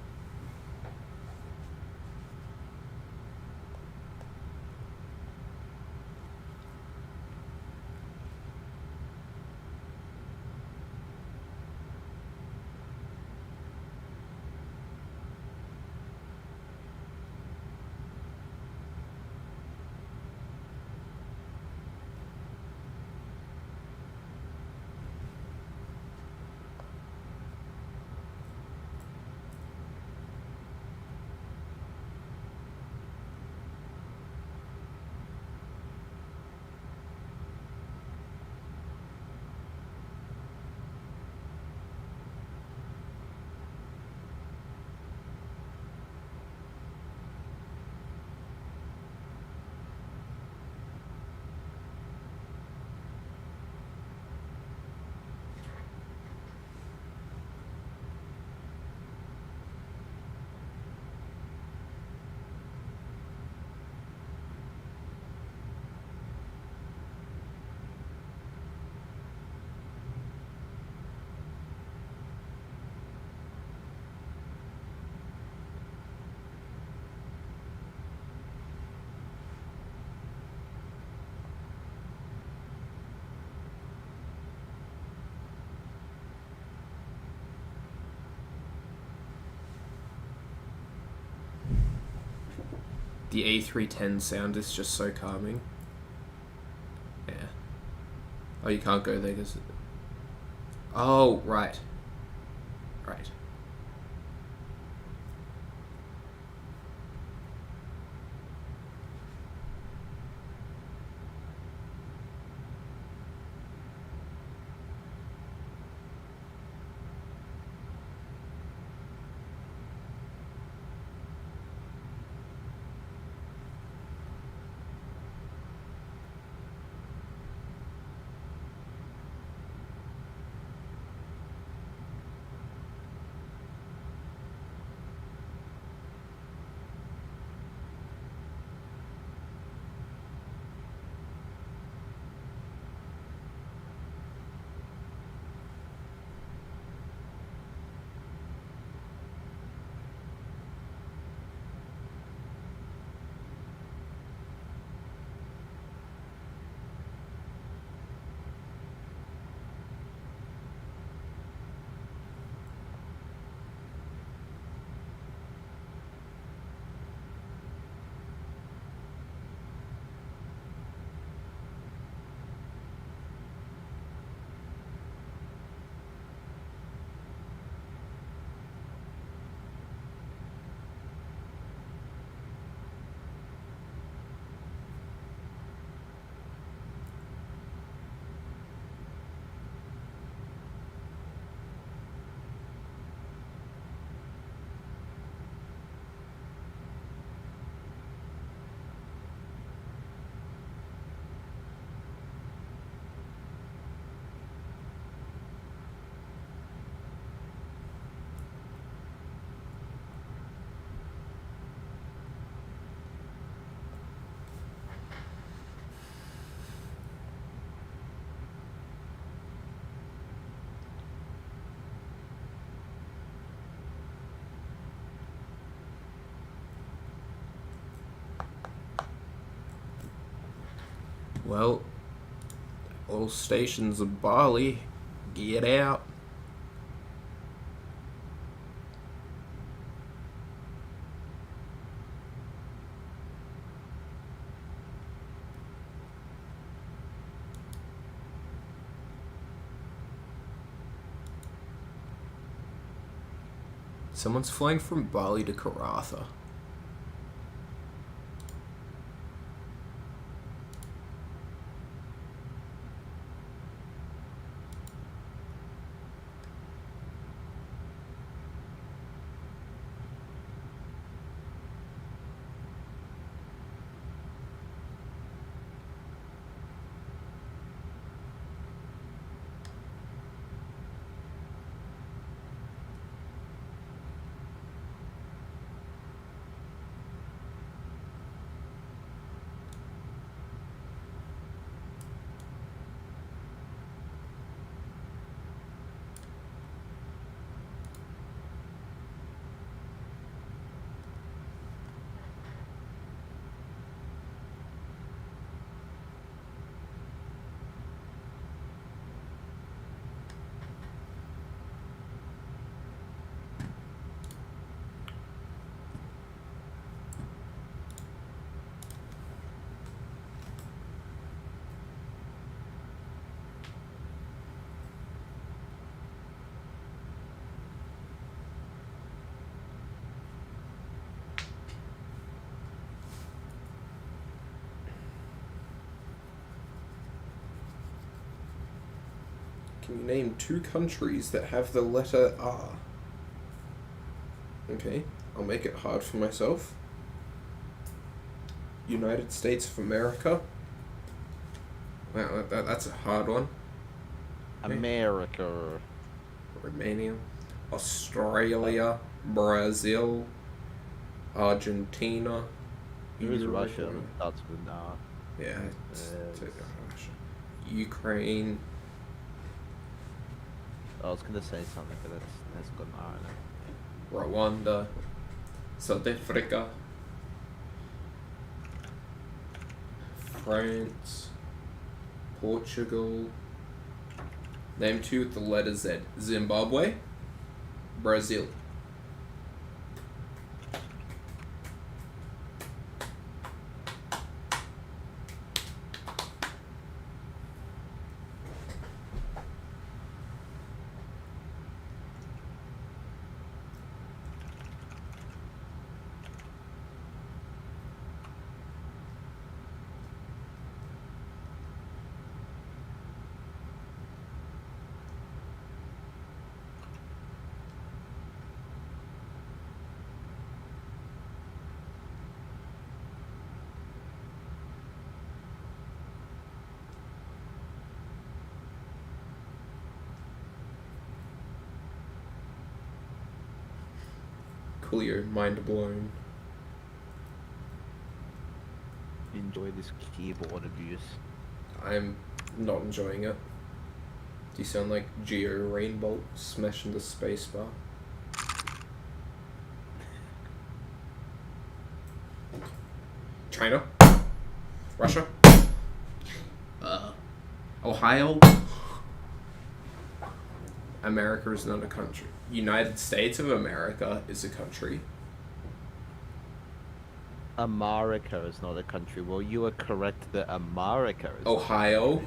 The A310 sound is just so calming. Yeah. Oh, you can't go there because... Oh, right. Right. Well, all stations of Bali, get out. Someone's flying from Bali to Karatha. Can you name 2 countries that have the letter R? Okay, I'll make it hard for myself. United States of America. Wow, that's a hard one. America. Romania. Australia. Brazil. Argentina. Who's Russia? That's good now. Yeah, it's Russia. Ukraine. I was gonna say something, but that's good now. Rwanda. South Africa. France. Portugal. Name 2 with the letter Z. Zimbabwe. Brazil. Clear, mind blown. Enjoy this keyboard abuse. I'm not enjoying it. Do you sound like Geo Rainbolt smashing the spacebar? China? Russia? Ohio? America is not a country. United States of America is a country. America is not a country. Well, you are correct that America is Ohio.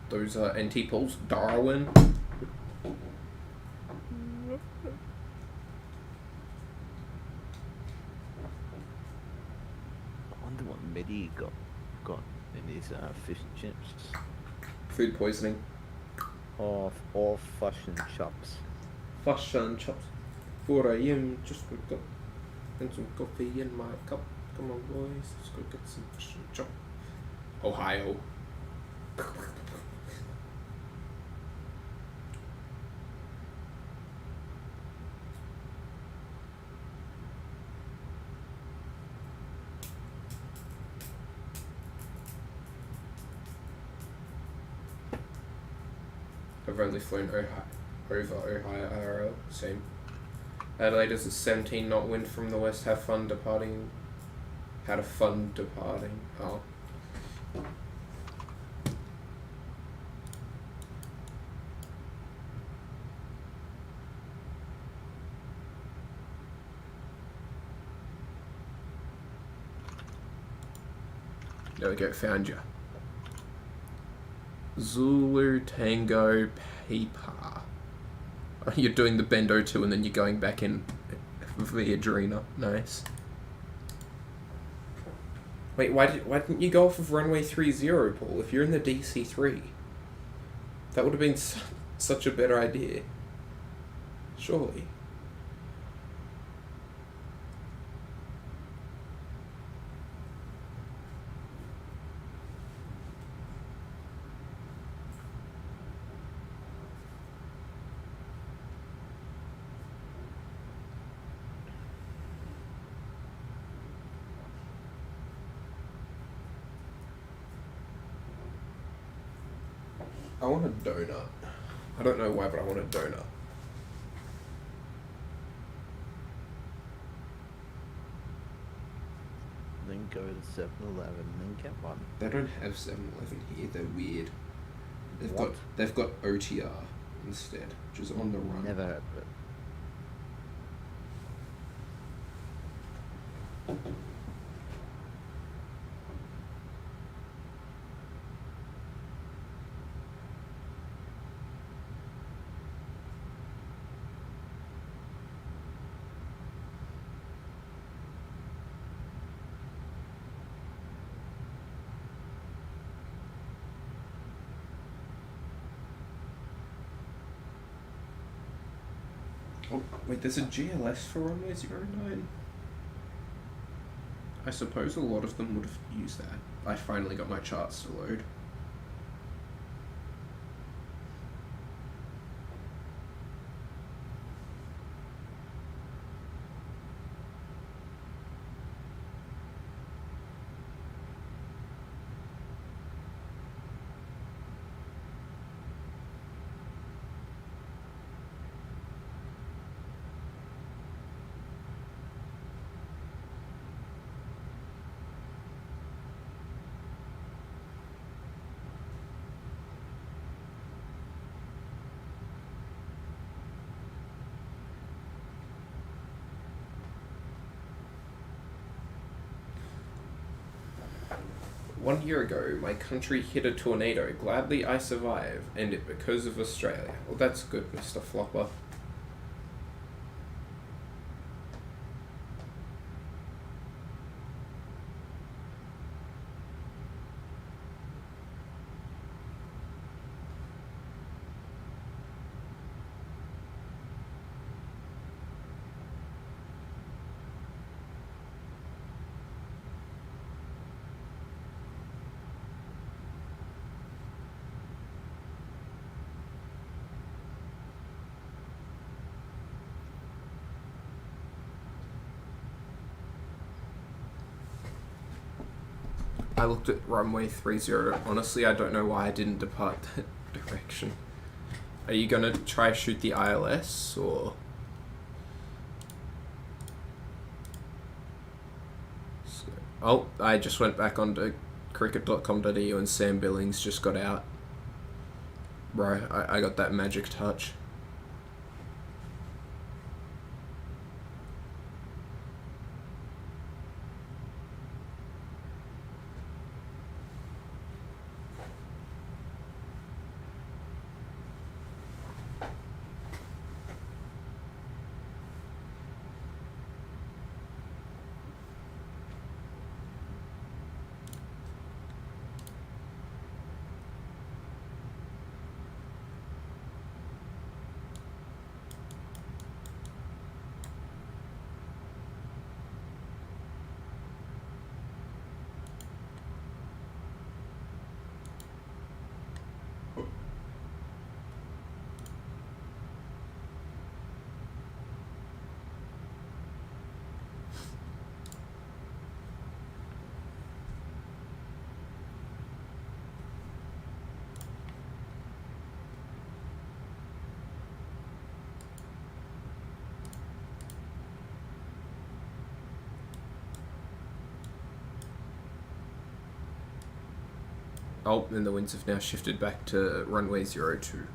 Those are NT polls. Darwin. Midi got in his fish and chips. Food poisoning. Or fish and chops. Fish and chops. 4 a.m. Just woke up. And some coffee in my cup. Come on, boys. Let's go get some fish and chops. Ohio. I've only flown over Ohio IRL, same. Adelaide is a 17 knot wind from the west. Have fun departing. Had a fun departing. Oh. There we go, found you. Zulu Tango Paper. Oh, you're doing the Bendo 2 and then you're going back in via Drina. Nice. Wait, why didn't you go off of runway 30, Paul? If you're in the DC3, that would have been such a better idea. Surely. I want a donut. I don't know why, but I want a donut. Then go to 7-Eleven and then get one. They don't have 7-Eleven here. They're weird. They've got OTR instead, which is on the run. Never heard of it. Oh, wait, there's a GLS for runway 09? I suppose a lot of them would have used that. I finally got my charts to load. One year ago, my country hit a tornado. Gladly I survived, and it because of Australia. Well, that's good, Mr. Flopper. I looked at runway 30. Honestly, I don't know why I didn't depart that direction. Are you gonna try shoot the ILS, or...? Oh, I just went back onto cricket.com.au and Sam Billings just got out. Bro, I got that magic touch. Oh, and the winds have now shifted back to runway 02.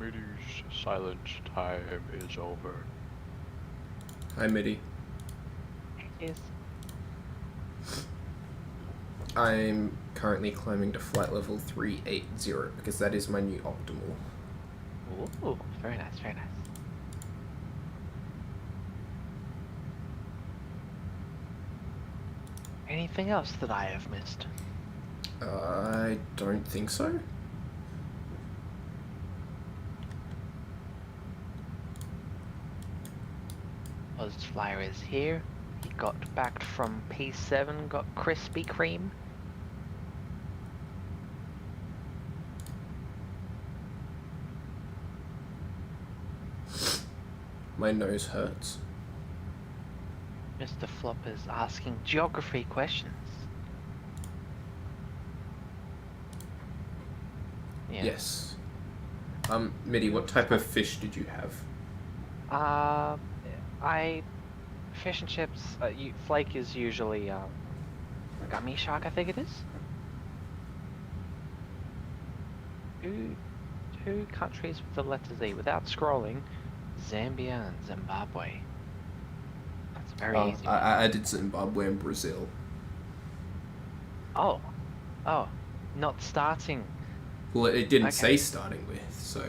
Middy's silence time is over. Hi, Middy. Yes. I'm currently climbing to flight level 380 because that is my new optimal. Ooh, very nice, very nice. Anything else that I have missed? I don't think so. Ozflyer is here. He got back from P7, got Krispy Kreme. My nose hurts. Mr. Flop is asking geography questions. Yeah. Yes. Middy, what type of fish did you have? Fish and chips. Flake is usually gummy shark, I think it is. Two countries with the letter Z without scrolling: Zambia and Zimbabwe. That's very easy. I did Zimbabwe and Brazil. Oh, not starting. Well, it didn't say starting with, so.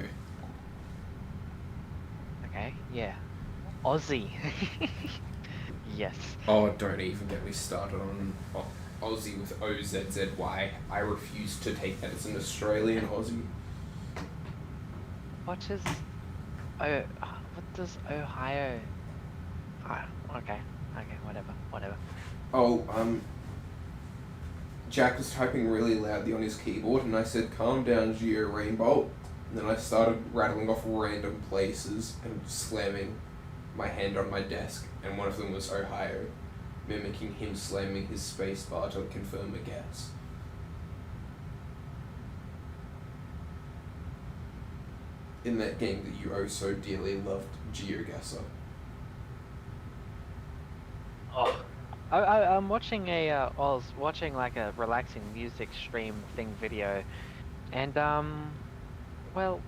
Okay, yeah. Aussie. Yes. Oh, don't even get me started on Aussie with OZZY. I refuse to take that as an Australian Aussie. What does Ohio? Okay, whatever. Oh, Jack was typing really loudly on his keyboard, and I said, "Calm down, Geo Rainbow." And then I started rattling off random places and slamming my hand on my desk, and one of them was Ohio, mimicking him slamming his space bar to confirm a guess. In that game that you oh so dearly loved, GeoGuessr. Oh, I'm watching I was watching like a relaxing music stream thing video, and well,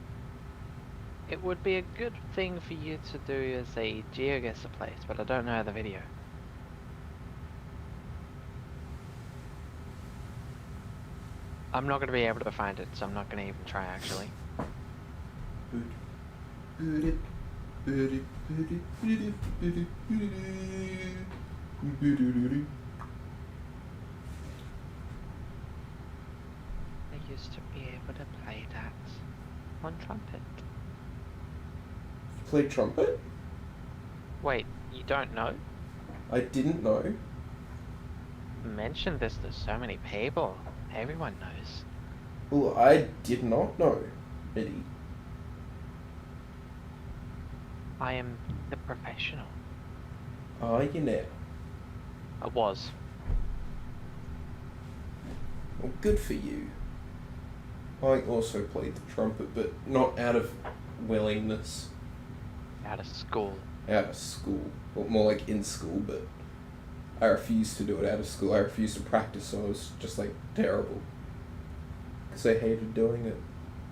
it would be a good thing for you to do as a GeoGuessr place, but I don't know the video. I'm not going to be able to find it, so I'm not going to even try actually. I used to be able to play that on trumpet. Play trumpet? Wait, you don't know? I didn't know. Mention this to so many people. Everyone knows. Well, I did not know, Eddie. I am the professional. Are you now? I was. Well, good for you. I also played the trumpet, but not out of willingness. Out of school. Out of school. Well, more like in school, but I refused to do it out of school. I refused to practice, so I was just like terrible. Because I hated doing it.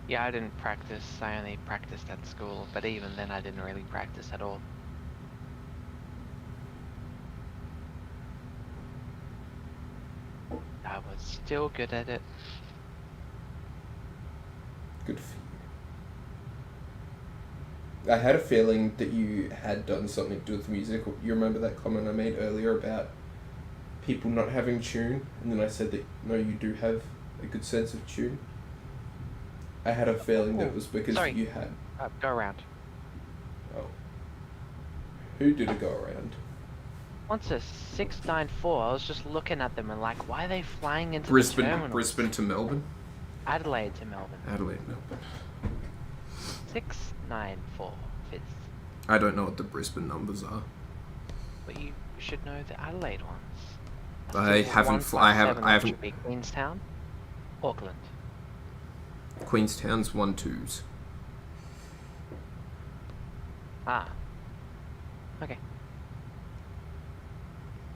Yeah, I didn't practice. I only practiced at school, but even then I didn't really practice at all. I was still good at it. Good for you. I had a feeling that you had done something to do with music. You remember that comment I made earlier about people not having tune? And then I said that, no, you do have a good sense of tune. I had a feeling that it was because you had... Go around. Oh. Who did a go around? Once a 694, I was just looking at them and like, why are they flying into Brisbane, the terminal? Brisbane to Melbourne? Adelaide to Melbourne. Adelaide, Melbourne. 694 fits. I don't know what the Brisbane numbers are. But you should know the Adelaide ones. I haven't. Should be Queenstown, Auckland. Queenstown's 1-2s. Ah. Okay.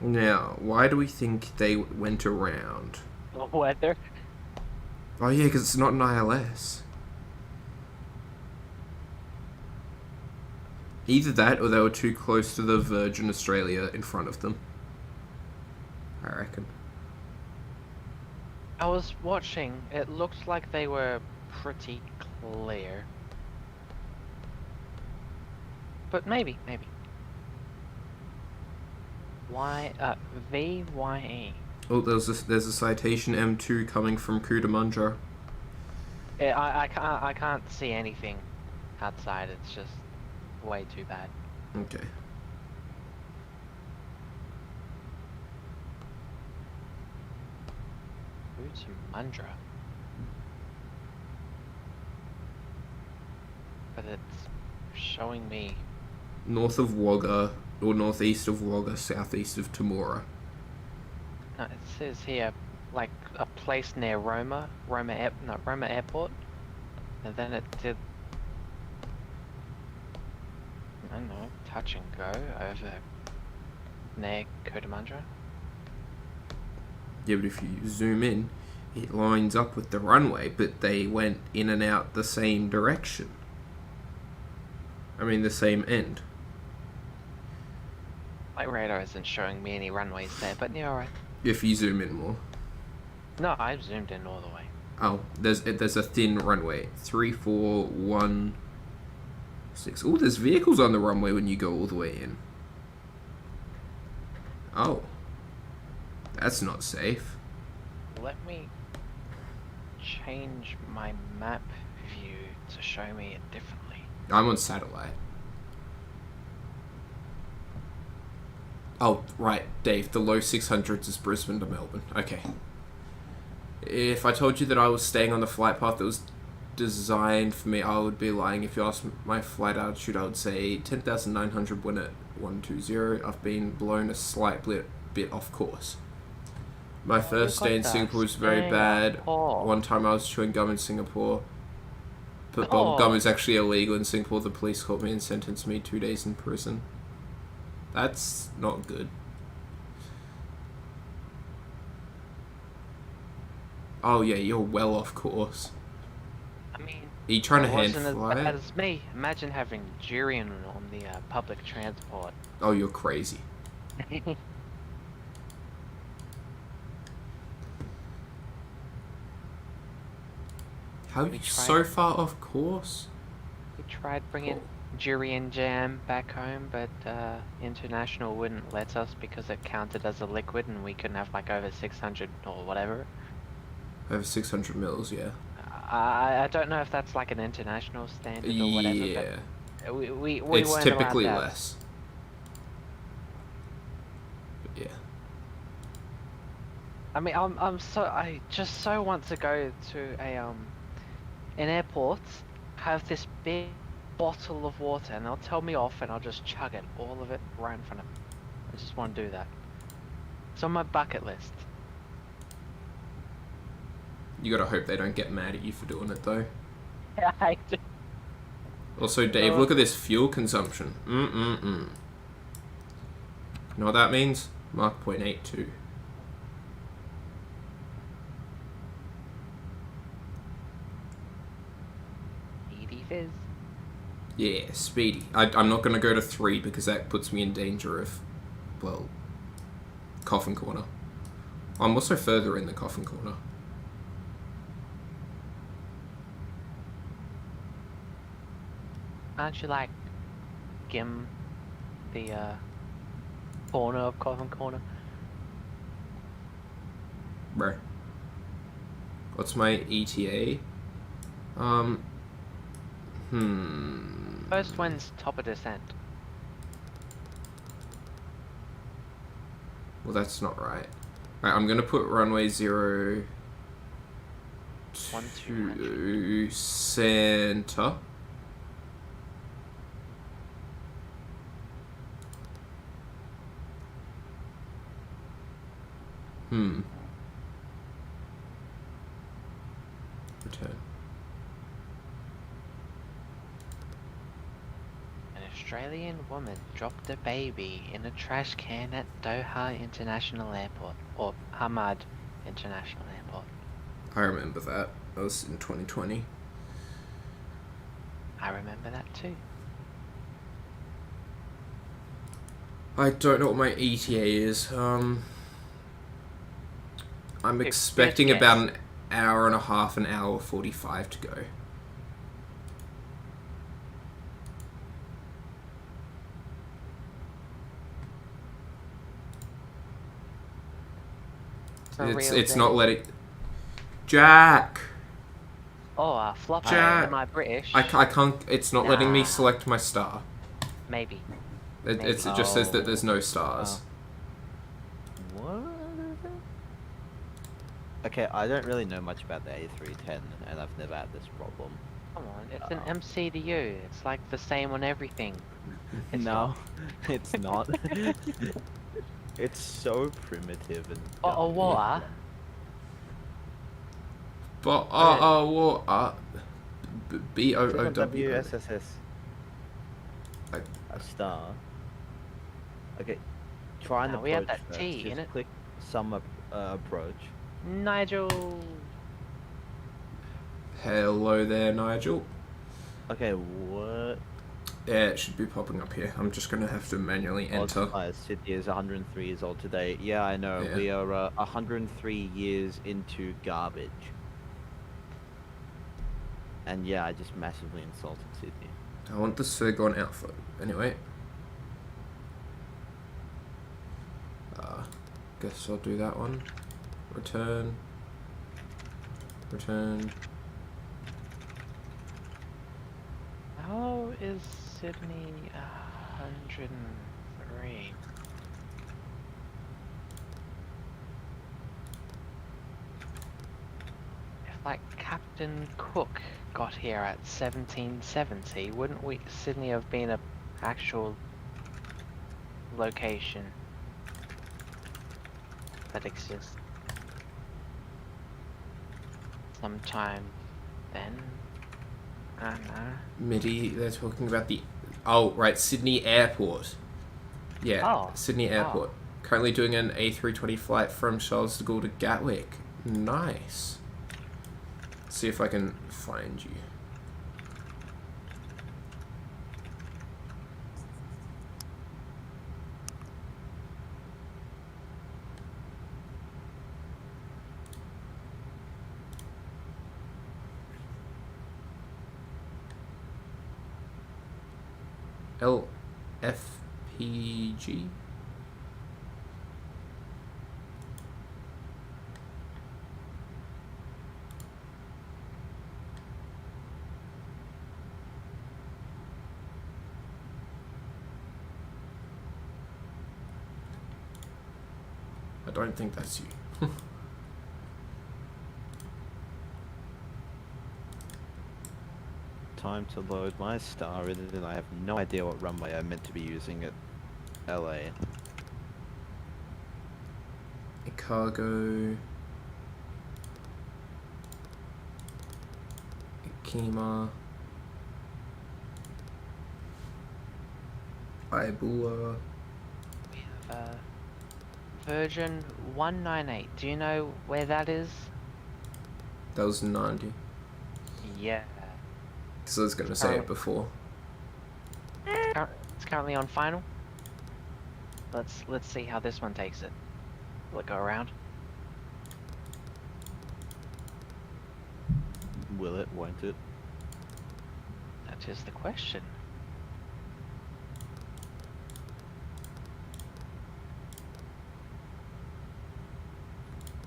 Now, why do we think they went around? Weather. Oh yeah, because it's not an ILS. Either that, or they were too close to the Virgin Australia in front of them. I reckon. I was watching, it looked like they were pretty clear. But maybe. VYE. Oh, there's a citation M2 coming from Cootamundra. I can't see anything outside, it's just way too bad. Okay. Cootamundra. But it's showing me... North of Wagga, or northeast of Wagga, southeast of Temora. No, it says here, like, a place near Roma Airport. And then it did... I don't know, touch and go over near Cootamundra. Yeah, but if you zoom in, it lines up with the runway, but they went in and out the same direction. I mean, the same end. My radar isn't showing me any runways there, but yeah, alright. If you zoom in more. No, I've zoomed in all the way. Oh, there's a thin runway. 3416. Oh, there's vehicles on the runway when you go all the way in. Oh. That's not safe. Let me change my map view to show me it differently. I'm on satellite. Oh, right, Dave. The low 600s is Brisbane to Melbourne. Okay. If I told you that I was staying on the flight path that was designed for me, I would be lying. If you asked my flight altitude, I would say 10,900 when at 120. I've been blown a slight bit off course. My first day in Singapore was very bad. One time I was chewing gum in Singapore. But gum is actually illegal in Singapore. The police caught me and sentenced me 2 days in prison. That's not good. Oh yeah, you're well off course. I mean, are you trying to hand wasn't fly as bad it? as me. Imagine having durian on the public transport. Oh, you're crazy. How are you so far off course? We tried bringing durian jam back home, but International wouldn't let us because it counted as a liquid and we couldn't have like over 600 or whatever. Over 600 mils, yeah. I don't know if that's like an international standard or whatever. Yeah. But we it's weren't typically allowed that. less. But yeah. I mean, I just so want to go to an airport, have this big bottle of water, and they'll tell me off, and I'll just chug it, all of it, right in front of me. I just want to do that. It's on my bucket list. You gotta hope they don't get mad at you for doing it, though. Yeah, I do. Also, Dave, look at this fuel consumption. You know what that means? Mark 0.82. Speedy fizz. Yeah, speedy. I'm not gonna go to 3 because that puts me in danger of, well, coffin corner. I'm also further in the coffin corner. Aren't you like Gim, the corner of Coffin Corner? Bro. What's my ETA? First one's top of descent. Well, that's not right. Alright, I'm gonna put runway 0 to center. Return. An Australian woman dropped a baby in a trash can at Doha International Airport, or Hamad International Airport. I remember that. That was in 2020. I remember that too. I don't know what my ETA is. I'm expecting about an hour and a half, an hour 45 to go. It's not letting... Jack! Oh, flop. Jack! Am I British? I can't... It's not letting me select my star. Maybe. It just says that there's no stars. What? Okay, I don't really know much about the A310, and I've never had this problem. Come on, it's an MCDU. It's like the same on everything. It's no, it's not. It's so primitive and... Bottle water? Bottle water. B-O-O-W. WSSS. A star. Okay, try and approach we have that first. T Just in it. click some approach. Nigel! Hello there, Nigel. Okay, what? Yeah, it should be popping up here. I'm just going to have to manually enter. Sydney is 103 years old today. Yeah, I know. Yeah. We are 103 years into garbage. And yeah, I just massively insulted Sydney. I want the SURGA Alpha. Anyway. Guess I'll do that one. Return. Return. How is Sydney 103? If like Captain Cook got here at 1770, wouldn't Sydney have been a actual location that exists sometime then? I don't know. MIDI, they're talking about the... Oh, right, Sydney Airport. Yeah, Sydney Airport. Currently doing an A320 flight from Charles de Gaulle to Gatwick. Nice. Let's see if I can find you. LFPG? I don't think that's you. Time to load my star in, and I have no idea what runway I'm meant to be using at LA. Cargo. Kima. Ibula. We have Virgin 198. Do you know where that is? That was 90. Yeah. So I was going to say it before. It's currently on final. Let's see how this one takes it. Will it go around? Will it? Won't it? That is the question.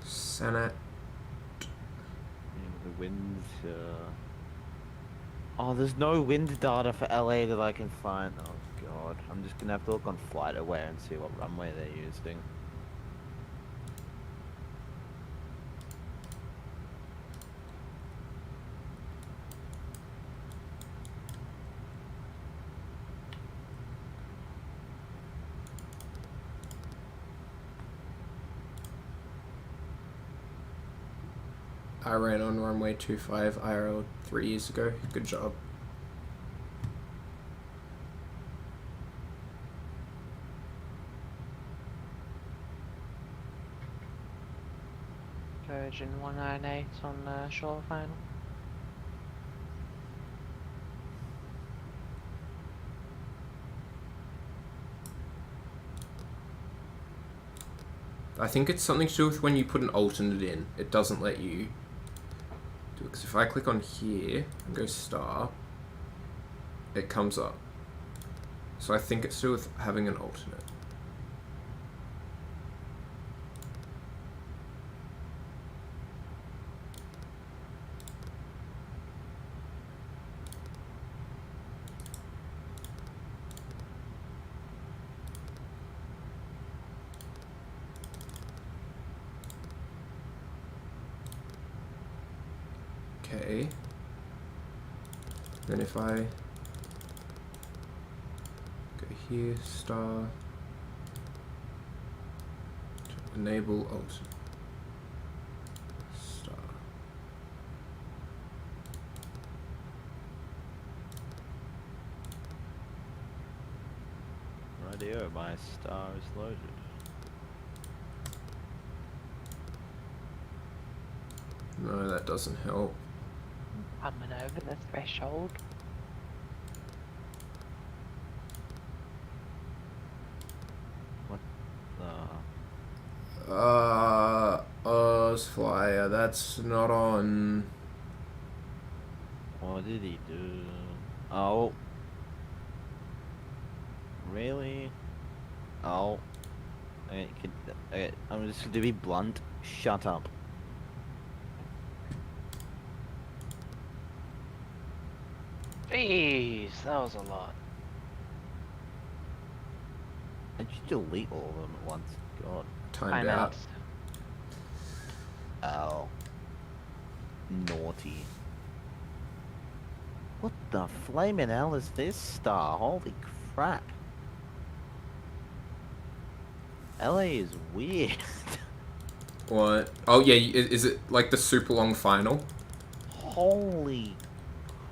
Senate. The wind. Oh, there's no wind data for LA that I can find. Oh god, I'm just gonna have to look on FlightAware and see what runway they're using. I ran on runway 25 IRL 3 years ago. Good job. Virgin 198 on shore final. I think it's something to do with when you put an alternate in, it doesn't let you do it. Because if I click on here and go star, it comes up. So I think it's to do with having an alternate. Okay. Then if I go here, star, to enable alternate, star. Radio, my star is loaded. No, that doesn't help. Coming over the threshold. What the? Oz Flyer, that's not on. What did he do? Oh. Really? Oh. Okay, I'm just going to be blunt. Shut up. Jeez, that was a lot. How'd you delete all of them at once? God. Timed out. Oh. Naughty. What the flaming hell is this star? Holy crap. LA is weird. What? Oh yeah, is it like the super long final? Holy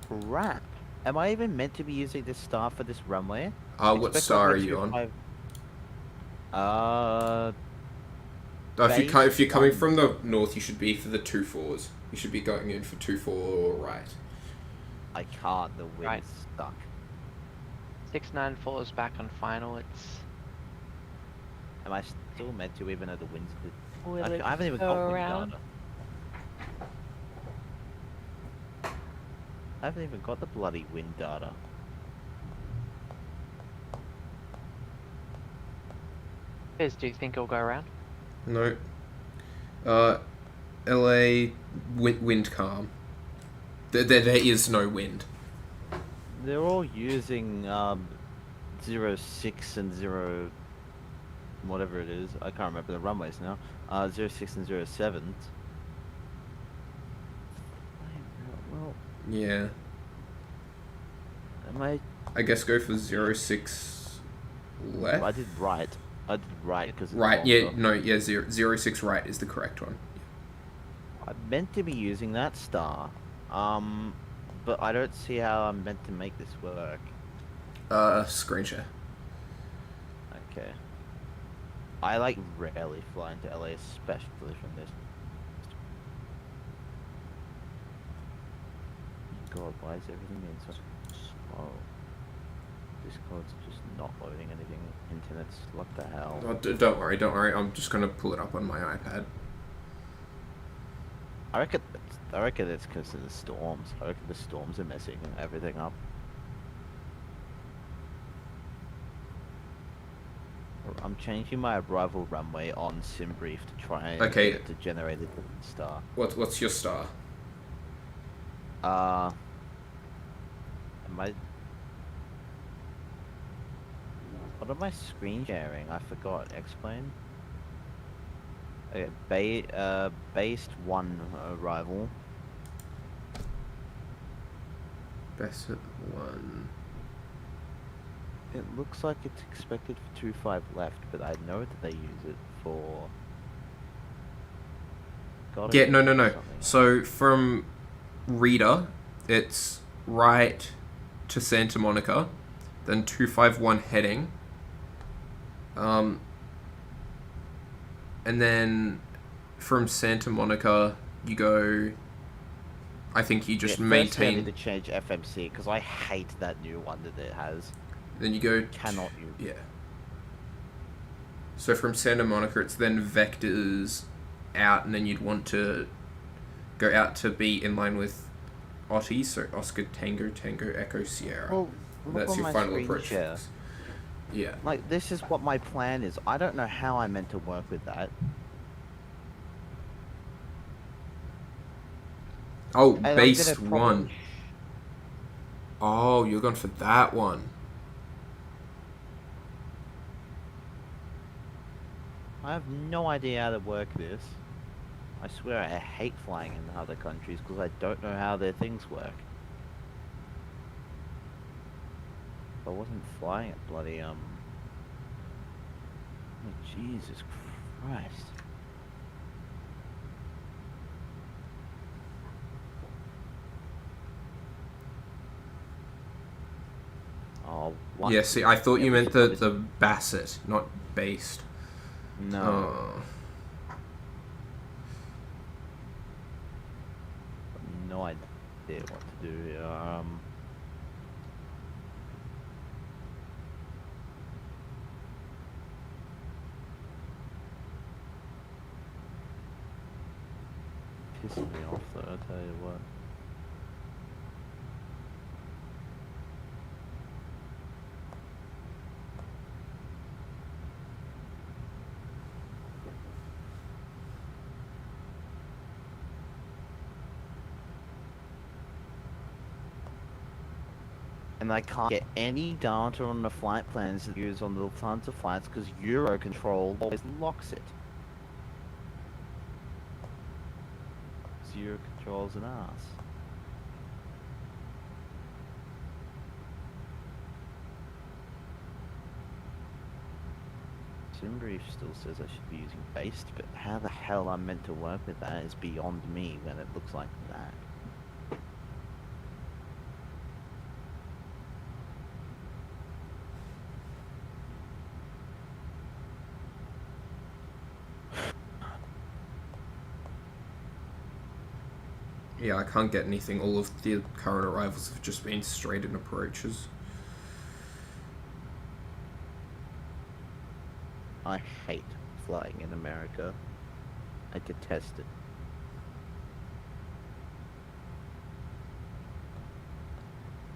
crap. Am I even meant to be using this star for this runway? What star are you on? If you're coming from the north, you should be for the 2-4s. You should be going in for 2-4 right. I can't, the wind's stuck. 694 is back on final, it's... Am I still meant to even though the wind's... Will I haven't even got wind data. I haven't even got the bloody wind data. Do you think it'll go around? No. LA wind calm. There is no wind. They're all using 06 and 0 whatever it is. I can't remember the runways now. 06 and 07. Well, yeah. Am I guess go for 06 left. I did right. Because right. Yeah. No. Yeah. 06 right is the correct one. I'm meant to be using that star. But I don't see how I'm meant to make this work. Screen share. Okay. I like rarely fly into LA, especially from this. God, why is everything being so slow? Discord's just not loading anything. Internet's what the hell? Oh, don't worry. I'm just gonna pull it up on my iPad. I reckon it's because of the storms. I reckon the storms are messing everything up. I'm changing my arrival runway on SimBrief to try and get it to generate a different star. What's your star? Am I... What am I screen sharing? I forgot. Explain. Okay, based 1 arrival. Best 1. It looks like it's expected for 25 left, but I know that they use it for... Yeah, no. So from Reader, it's right to Santa Monica, then 251 heading. And then from Santa Monica, you go... I think you just maintain... I need to change FMC, because I hate that new one that it has. Then you go... Cannot use. Yeah. So from Santa Monica, it's then vectors out, and then you'd want to go out to be in line with Ottie, so Oscar Tango Tango Echo Sierra. Well, that's your final approach. Share. Yeah. Like, this is what my plan is. I don't know how I meant to work with that. Oh, based one. Oh, you're going for that one. I have no idea how to work this. I swear I hate flying in other countries because I don't know how their things work. If I wasn't flying at bloody, oh, Jesus Christ. Oh, yeah, see, I thought you meant the Bassett, not based. No. Oh. No idea what to do here. Pissing me off though, I'll tell you what. And I can't get any data on the flight plans that use on the Lufthansa flights because Eurocontrol always locks it. Eurocontrol's an ass. Simbrief still says I should be using based, but how the hell I'm meant to work with that is beyond me when it looks like that. Yeah, I can't get anything. All of the current arrivals have just been straight-in approaches. I hate flying in America. I detest it.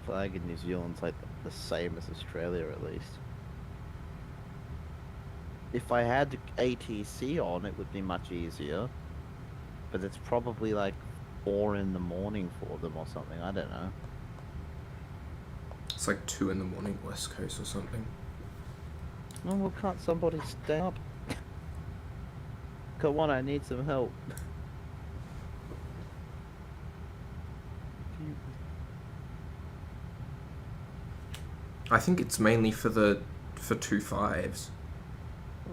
Flying in New Zealand's like the same as Australia at least. If I had ATC on, it would be much easier. But it's probably like 4 in the morning for them or something, I don't know. It's like 2 in the morning West Coast or something. Oh, well, can't somebody stay up? Come on, I need some help. I think it's mainly for 2.5s.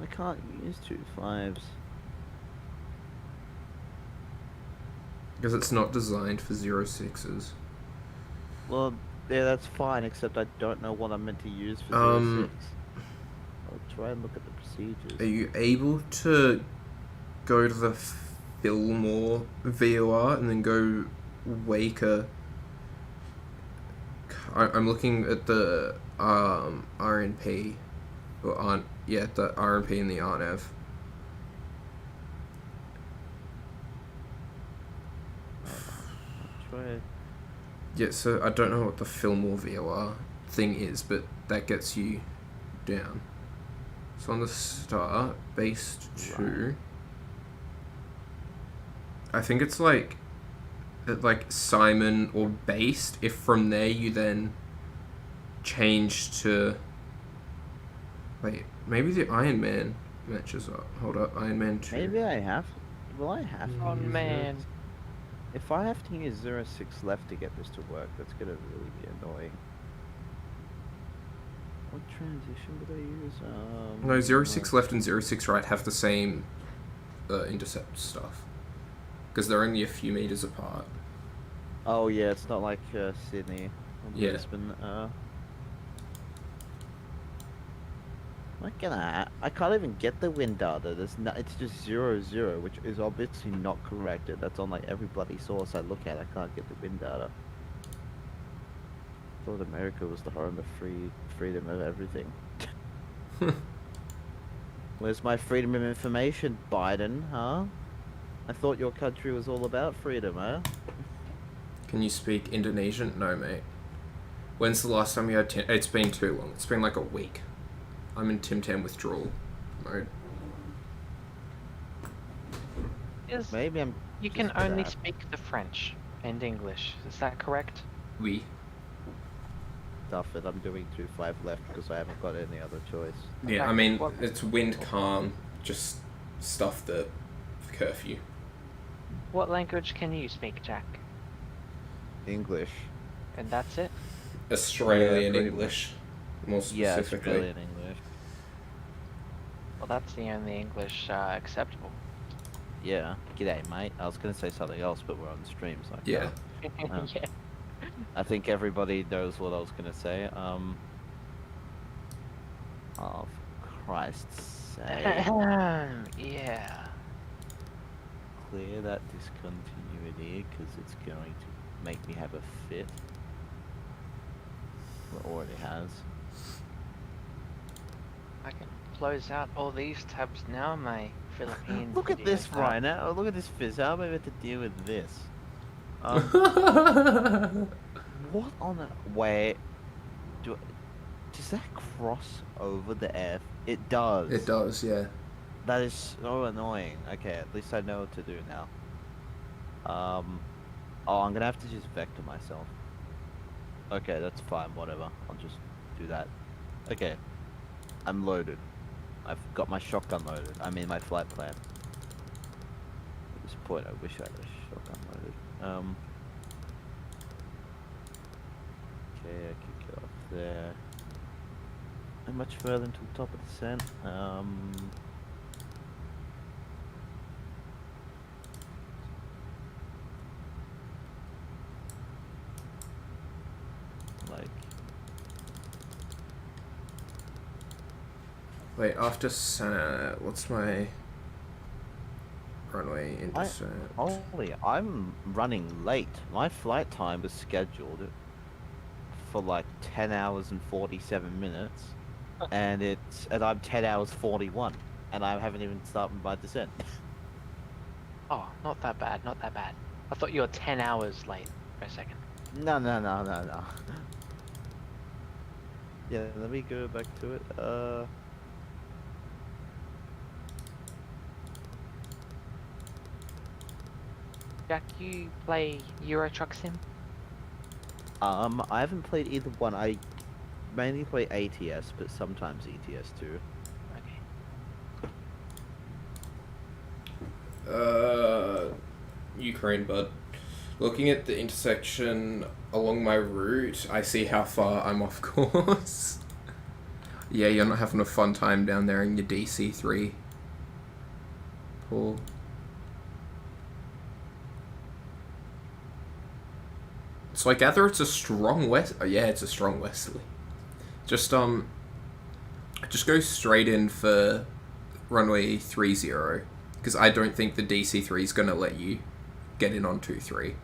I can't use 2.5s. Because it's not designed for 0.6s. Well, yeah, that's fine, except I don't know what I'm meant to use for 0.6. I'll try and look at the procedures. Are you able to go to the Fillmore VOR and then go Waker? I'm looking at the RNP, or the RNP and the RNEV. Yeah, so I don't know what the Fillmore VOR thing is, but that gets you down. So on the start, based 2, I think it's like Simon or based, if from there you then change to, wait, maybe the Iron Man matches up. Hold up, Iron Man 2. Maybe I have. Will I have to? Oh man. If I have to use 0.6 left to get this to work, that's gonna really be annoying. What transition would I use? No, 0.6 left and 0.6 right have the same intercept stuff. Because they're only a few meters apart. Oh yeah, it's not like Sydney or Yeah. Brisbane. I can't even get the wind data. It's just 0.0, which is obviously not corrected. That's on like every bloody source I look at. I can't get the wind data. I thought America was the home of freedom of everything. Where's my freedom of information, Biden, huh? I thought your country was all about freedom, huh? Can you speak Indonesian? No, mate. When's the last time you had Tim? It's been too long. It's been like a week. I'm in Tim Tam withdrawal mode. Maybe I'm. You can only speak the French and English. Is that correct? Oui. Stuff it. I'm doing 2-5 left because I haven't got any other choice. Yeah, I mean, it's wind calm. Just stuff the curfew. What language can you speak, Jack? English. And that's it? Australian English, more Yeah, specifically. Australian English. Well, that's the only English acceptable. Yeah. G'day, mate. I was going to say something else, but we're on the stream, so I Yeah. can't. Yeah. I think everybody knows what I was going to say. Oh, for Christ's sake. Yeah. Clear that discontinuity, because it's going to make me have a fit. Well, it already has. I can close out all these tabs now, my Philippine. Look at video this tab. right now. Look at this fizz. How am I meant to deal with this? What on the... Wait. Does that cross over the F? It does. It does, yeah. That is so annoying. Okay, at least I know what to do now. Oh, I'm gonna have to just vector myself. Okay, that's fine, whatever. I'll just do that. Okay. I'm loaded. I've got my shotgun loaded. I mean my flight plan. At this point, I wish I had a shotgun loaded. Okay, I can get off there. Not much further until the top of the descent. Like... Wait, after what's my runway in descent? Holy, I'm running late. My flight time was scheduled for like 10 hours and 47 minutes, and I'm 10 hours 41, and I haven't even started my descent. Oh, not that bad, not that bad. I thought you were 10 hours late for a second. No. Yeah, let me go back to it. Jack, you play Euro Truck Sim? I haven't played either one. I mainly play ATS, but sometimes ETS too. Ukraine, bud. Looking at the intersection along my route, I see how far I'm off course. Yeah, you're not having a fun time down there in your DC3. Paul. So I gather it's a strong west. Oh, yeah, it's a strong westerly. Just go straight in for runway 30, because I don't think the DC3 is gonna let you get in on 23.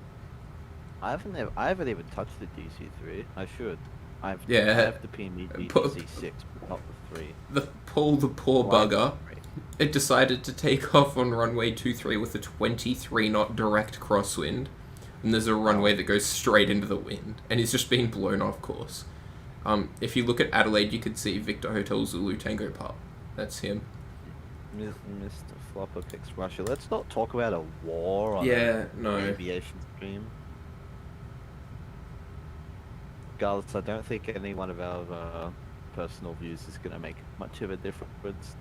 I haven't even touched the DC3. I should. I have the PME DC6, but not the 3. The poor bugger. It decided to take off on runway 23 with a 23 knot direct crosswind. And there's a runway that goes straight into the wind, and he's just being blown off course. If you look at Adelaide, you could see Victor Hotel Zulu Tango Pup. That's him. Mr. Flopper picks Russia. Let's not talk about a war on aviation stream. Regardless, I don't think any one of our personal views is going to make much of a difference.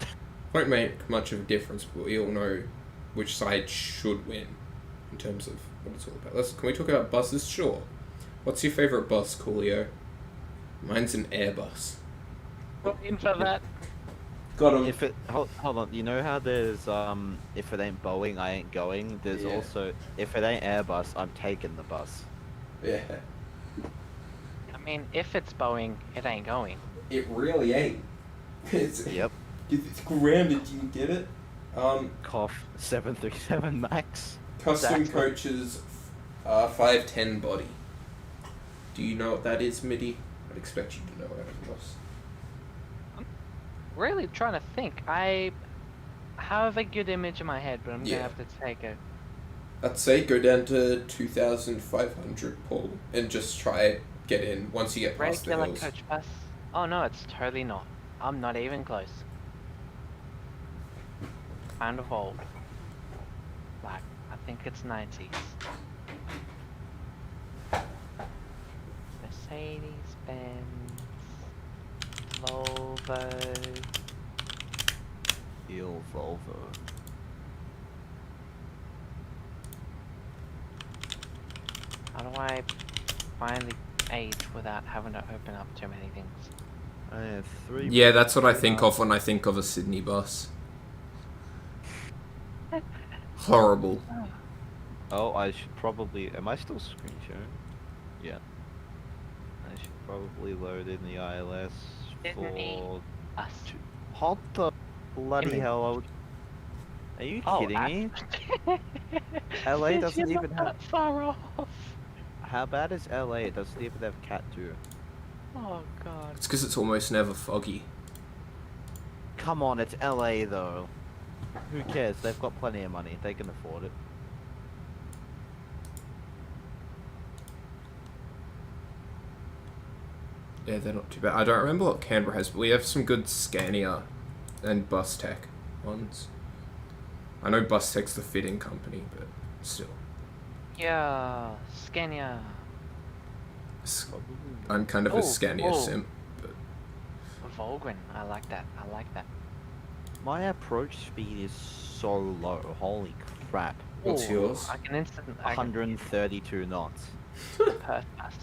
Won't make much of a difference, but we all know which side should win in terms of what it's all about. Can we talk about buses? Sure. What's your favourite bus, Coolio? Mine's an Airbus. Put in for that. Got him. If it hold on, you know how there's if it ain't Boeing, I ain't going. There's also if it ain't Airbus, I'm taking the bus. Yeah. I mean, if it's Boeing, it ain't going. It really ain't. Yep. It's grounded. Do you get it? Cough 737 Max. Custom coaches, 510 body. Do you know what that is, Midi? I'd expect you to know it, of course. I'm really trying to think. I have a good image in my head, but I'm Yeah. gonna have to take a. I'd say go down to 2,500, Paul, and just try get in once you get past the Regular hills. coach bus? Oh no, it's totally not. I'm not even close. Kind of old. Like, I think it's 90s. Mercedes-Benz, Volvo. Il Volvo. How do I finally age without having to open up too many things? I have 3. Yeah, that's what I think of when I think of a Sydney bus. Horrible. Oh, I should probably... Am I still screen sharing? Yeah. I should probably load in the ILS for... Hold the bloody hell out. Are you kidding me? LA doesn't even have... far off. How bad is LA? It doesn't even have Cat 2. Oh god. It's because it's almost never foggy. Come on, it's LA though. Who cares? They've got plenty of money. They can afford it. Yeah, they're not too bad. I don't remember what Canberra has, but we have some good Scania and Bus Tech ones. I know Bus Tech's the fitting company, but still. Yeah, Scania. I'm kind of a Scania simp, but... Volgren, I like that. I like that. My approach speed is so low. Holy crap. What's yours? I can instantly... 132 knots. Perth bus.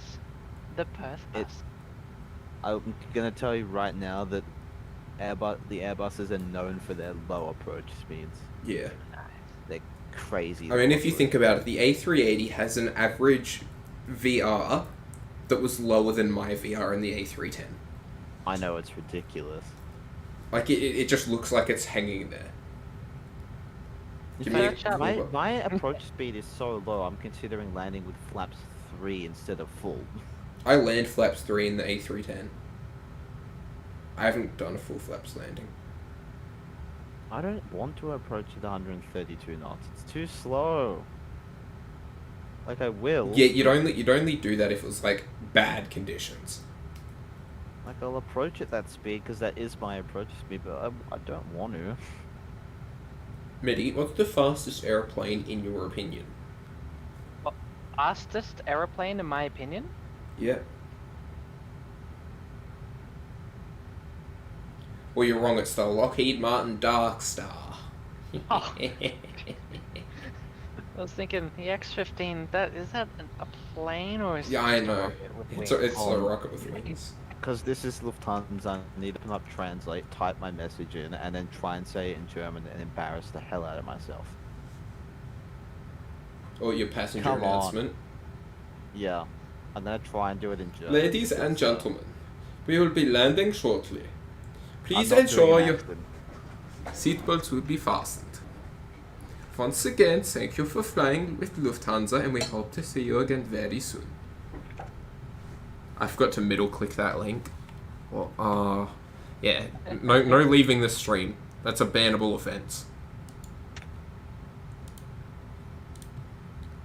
The Perth bus. I'm gonna tell you right now that the Airbuses are known for their low approach speeds. Yeah. They're crazy. I mean, if you think about it, the A380 has an average VR that was lower than my VR in the A310. I know, it's ridiculous. Like, it just looks like it's hanging there. My approach speed is so low, I'm considering landing with flaps 3 instead of full. I land flaps 3 in the A310. I haven't done a full flaps landing. I don't want to approach at 132 knots. It's too slow. Like, I will. Yeah, you'd only do that if it was, like, bad conditions. Like, I'll approach at that speed because that is my approach speed, but I don't want to. Medi, what's the fastest aeroplane in your opinion? Fastest aeroplane in my opinion? Yeah. Well, you're wrong, it's the Lockheed Martin Dark Star. Oh. I was thinking the X-15, is that a plane or is Yeah, it I just a know. rocket with It's wings? a rocket with wings. Because this is Lufthansa, I need to open up Translate, type my message in, and then try and say it in German and embarrass the hell out of myself. Or your passenger Come announcement. on. Yeah. I'm gonna try and do it in German. Ladies and gentlemen, we will be landing shortly. Please I'm not doing ensure an your accent. seatbelts will be fastened. Once again, thank you for flying with Lufthansa, and we hope to see you again very soon. I forgot to middle click that link. Well, yeah, no leaving the stream. That's a bannable offense.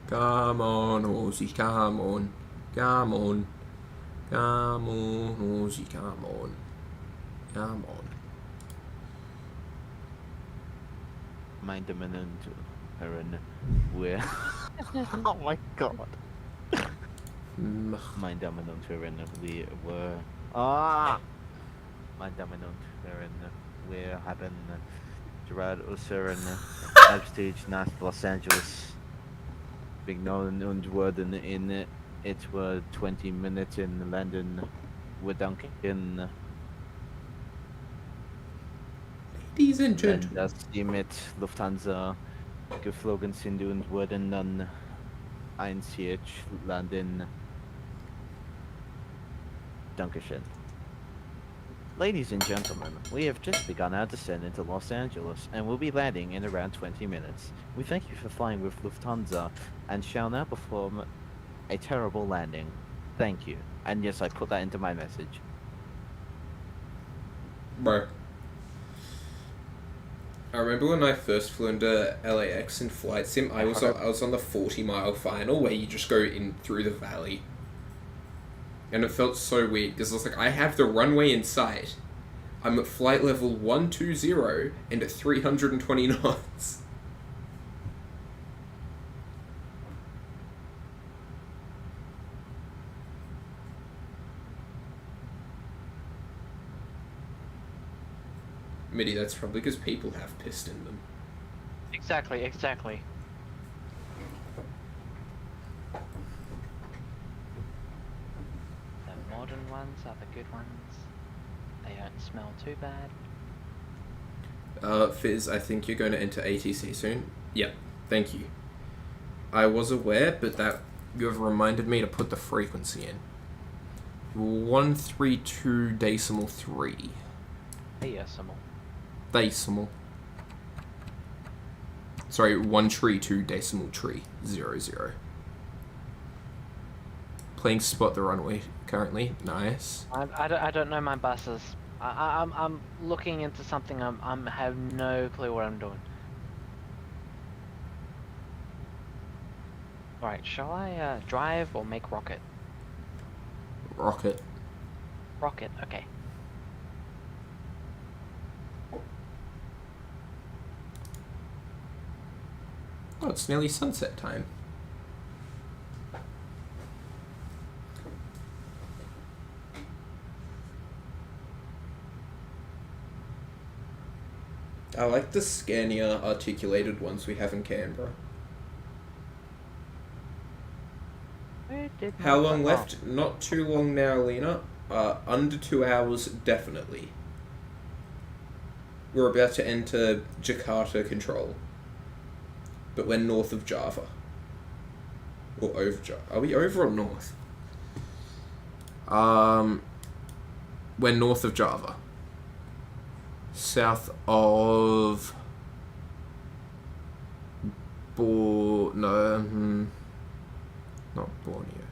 Come on, Ozzy, come on. Come on. Come on, Ozzy, come on. Come on. Mein Damen und Herren, where... oh my god. Meine Damen und Herren, we were... Meine Damen und Herren, wir haben gerade unseren Abstieg nach Los Angeles begonnen und wurden in etwa 20 Minuten landen. Wir danken Ladies and gentlemen, dass die mit Lufthansa geflogen sind und wurden dann einzig landen. Dankeschön. Ladies and gentlemen, we have just begun our descent into Los Angeles and will be landing in around 20 minutes. We thank you for flying with Lufthansa and shall now perform a terrible landing. Thank you. And yes, I put that into my message. Bro. I remember when I first flew into LAX in flight sim, I was on the 40-mile final where you just go in through the valley. And it felt so weird, because I was like, I have the runway in sight. I'm at flight level 120 and at 320 knots. Mitty, that's probably because people have pissed in them. Exactly, exactly. The modern ones are the good ones. They don't smell too bad. Fizz, I think you're going to enter ATC soon. Yep, thank you. I was aware, but that you have reminded me to put the frequency in. 132.3. Decimal. Decimal. Sorry, 132.00. Playing Spot the Runway currently. Nice. I don't know my buses. I'm looking into something. I have no clue what I'm doing. Alright, shall I drive or make rocket? Rocket. Rocket, okay. Oh, it's nearly sunset time. I like the Scania articulated ones we have in Canberra. How long left? Not too long now, Lena. Under 2 hours, definitely. We're about to enter Jakarta control. But we're north of Java. Or over Java. Are we over or north? We're north of Java. South of... not Borneo.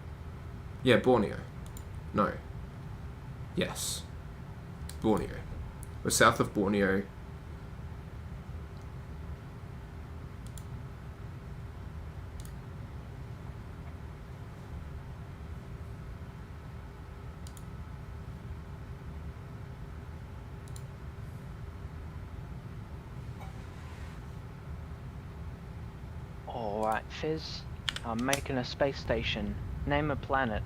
Yeah, Borneo. No. Yes. Borneo. We're south of Borneo. Alright, Fizz. I'm making a space station. Name a planet.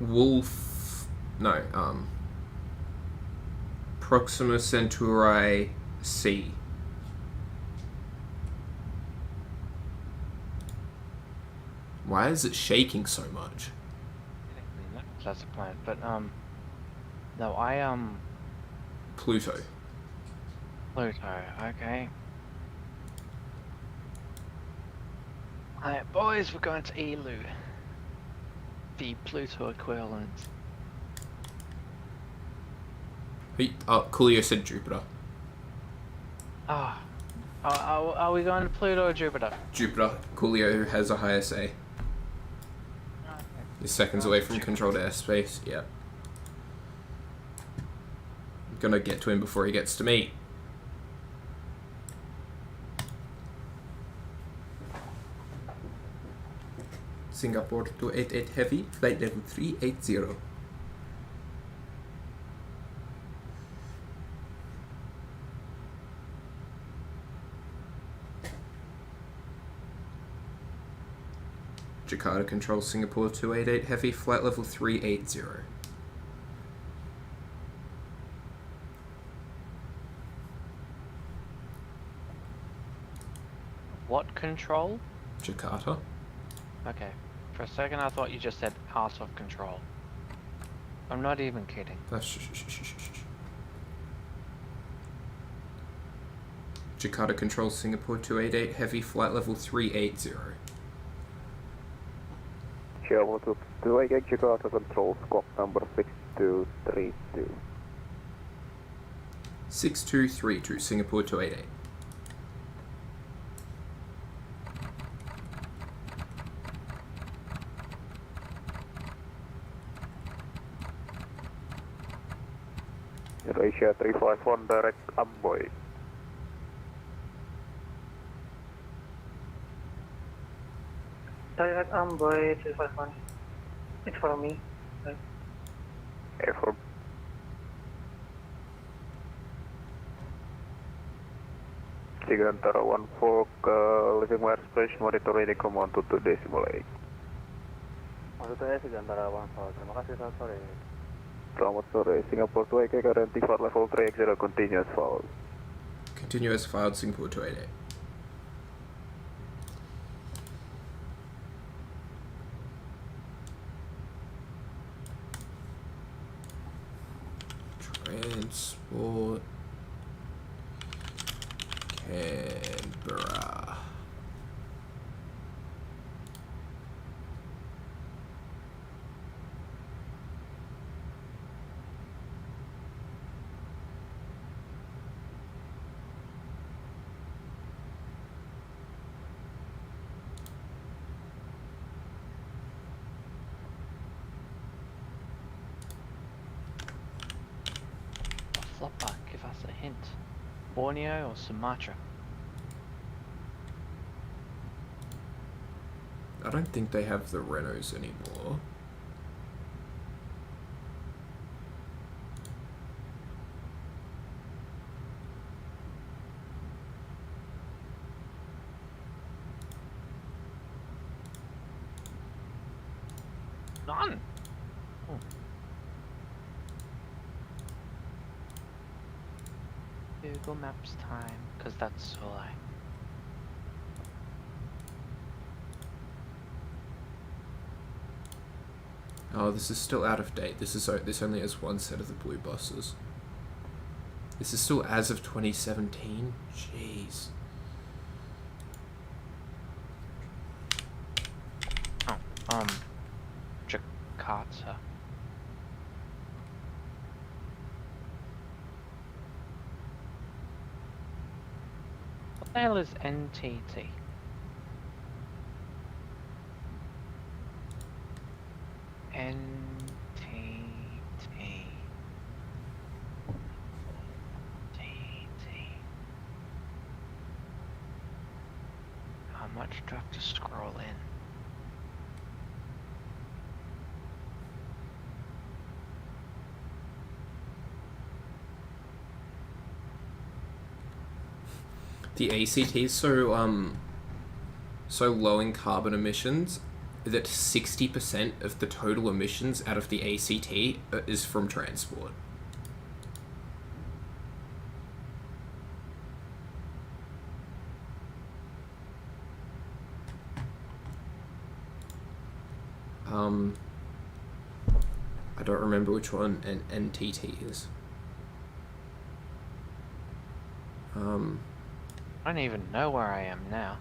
Wolf... No, Proxima Centauri C. Why is it shaking so much? That's a planet, but no, Pluto. Pluto, okay. Alright, boys, we're going to Elu. The Pluto equivalent. Hey, Coolio said Jupiter. Are we going to Pluto or Jupiter? Jupiter. Coolio has a higher say. He's seconds away from controlled airspace. Yep. I'm gonna get to him before he gets to me. Singapore 288 Heavy, flight level 380. Jakarta Control Singapore 288 Heavy, flight level 380. What control? Jakarta. Okay. For a second I thought you just said out of control. I'm not even kidding. Jakarta Control Singapore 288 Heavy, flight level 380. Sierra 288 Jakarta Control, squawk number 6232. 6232 Singapore 288. Asia 351 direct Amboy. Direct Amboy 351. It's for me. Right. Airform. Sigantara 1 Fork, living wire space monitoring command to 2.8. Maksudnya Sigantara 1 Fork, terima kasih, selamat sore. Selamat sore, Singapore 288 current for level 3x0 continuous foul. Continuous filed Singapore 288. Transport Canberra. Flopper, give us a hint. Borneo or Sumatra? I don't think they have the Renos anymore. None! Oh. Google Maps time, because that's all I... Oh, this is still out of date. This only has one set of the blue buses. This is still as of 2017? Jeez. Oh, Jakarta. What the hell is NTT? How much do I have to scroll in? The ACT is so low in carbon emissions that 60% of the total emissions out of the ACT is from transport. I don't remember which one an NTT is. I don't even know where I am now.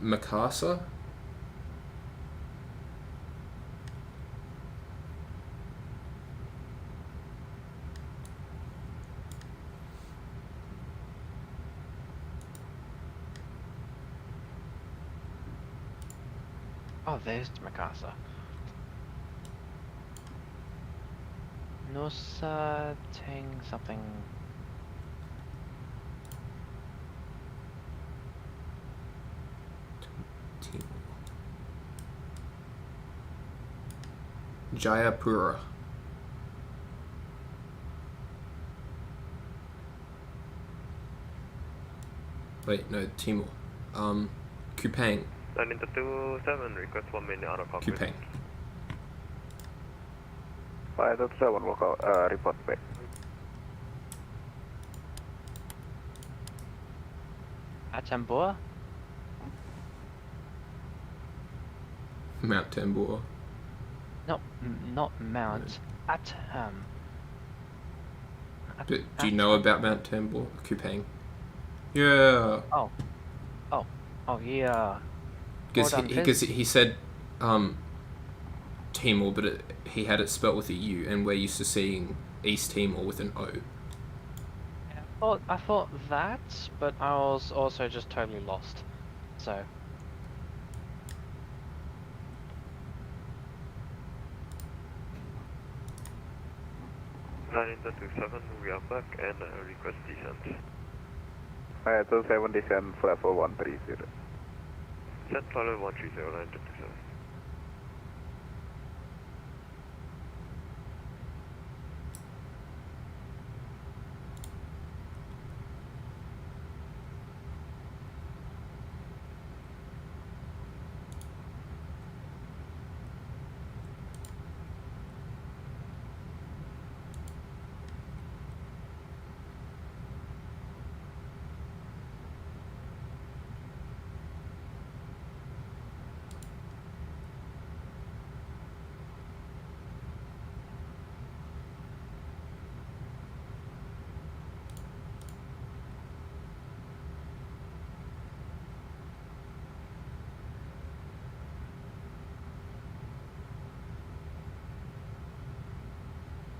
Makassar? Oh, there's Makassar. Nusa Ting something. Jayapura. Wait, no, Timor. Kupang. 927, request 1 minute out of cockpit. Kupang. 5.7 local, report back. Atambua? Mount Tambor. No, not Mount. But do you know about Mount Tambor? Kupang. Yeah. Oh yeah. Because he said Timor, but he had it spelt with a U, and we're used to seeing East Timor with an O. I thought that, but I was also just totally lost. So. Line into 27, we are back and request descent. 27 descent, flight level 130. Descent flight level 130, line into 27.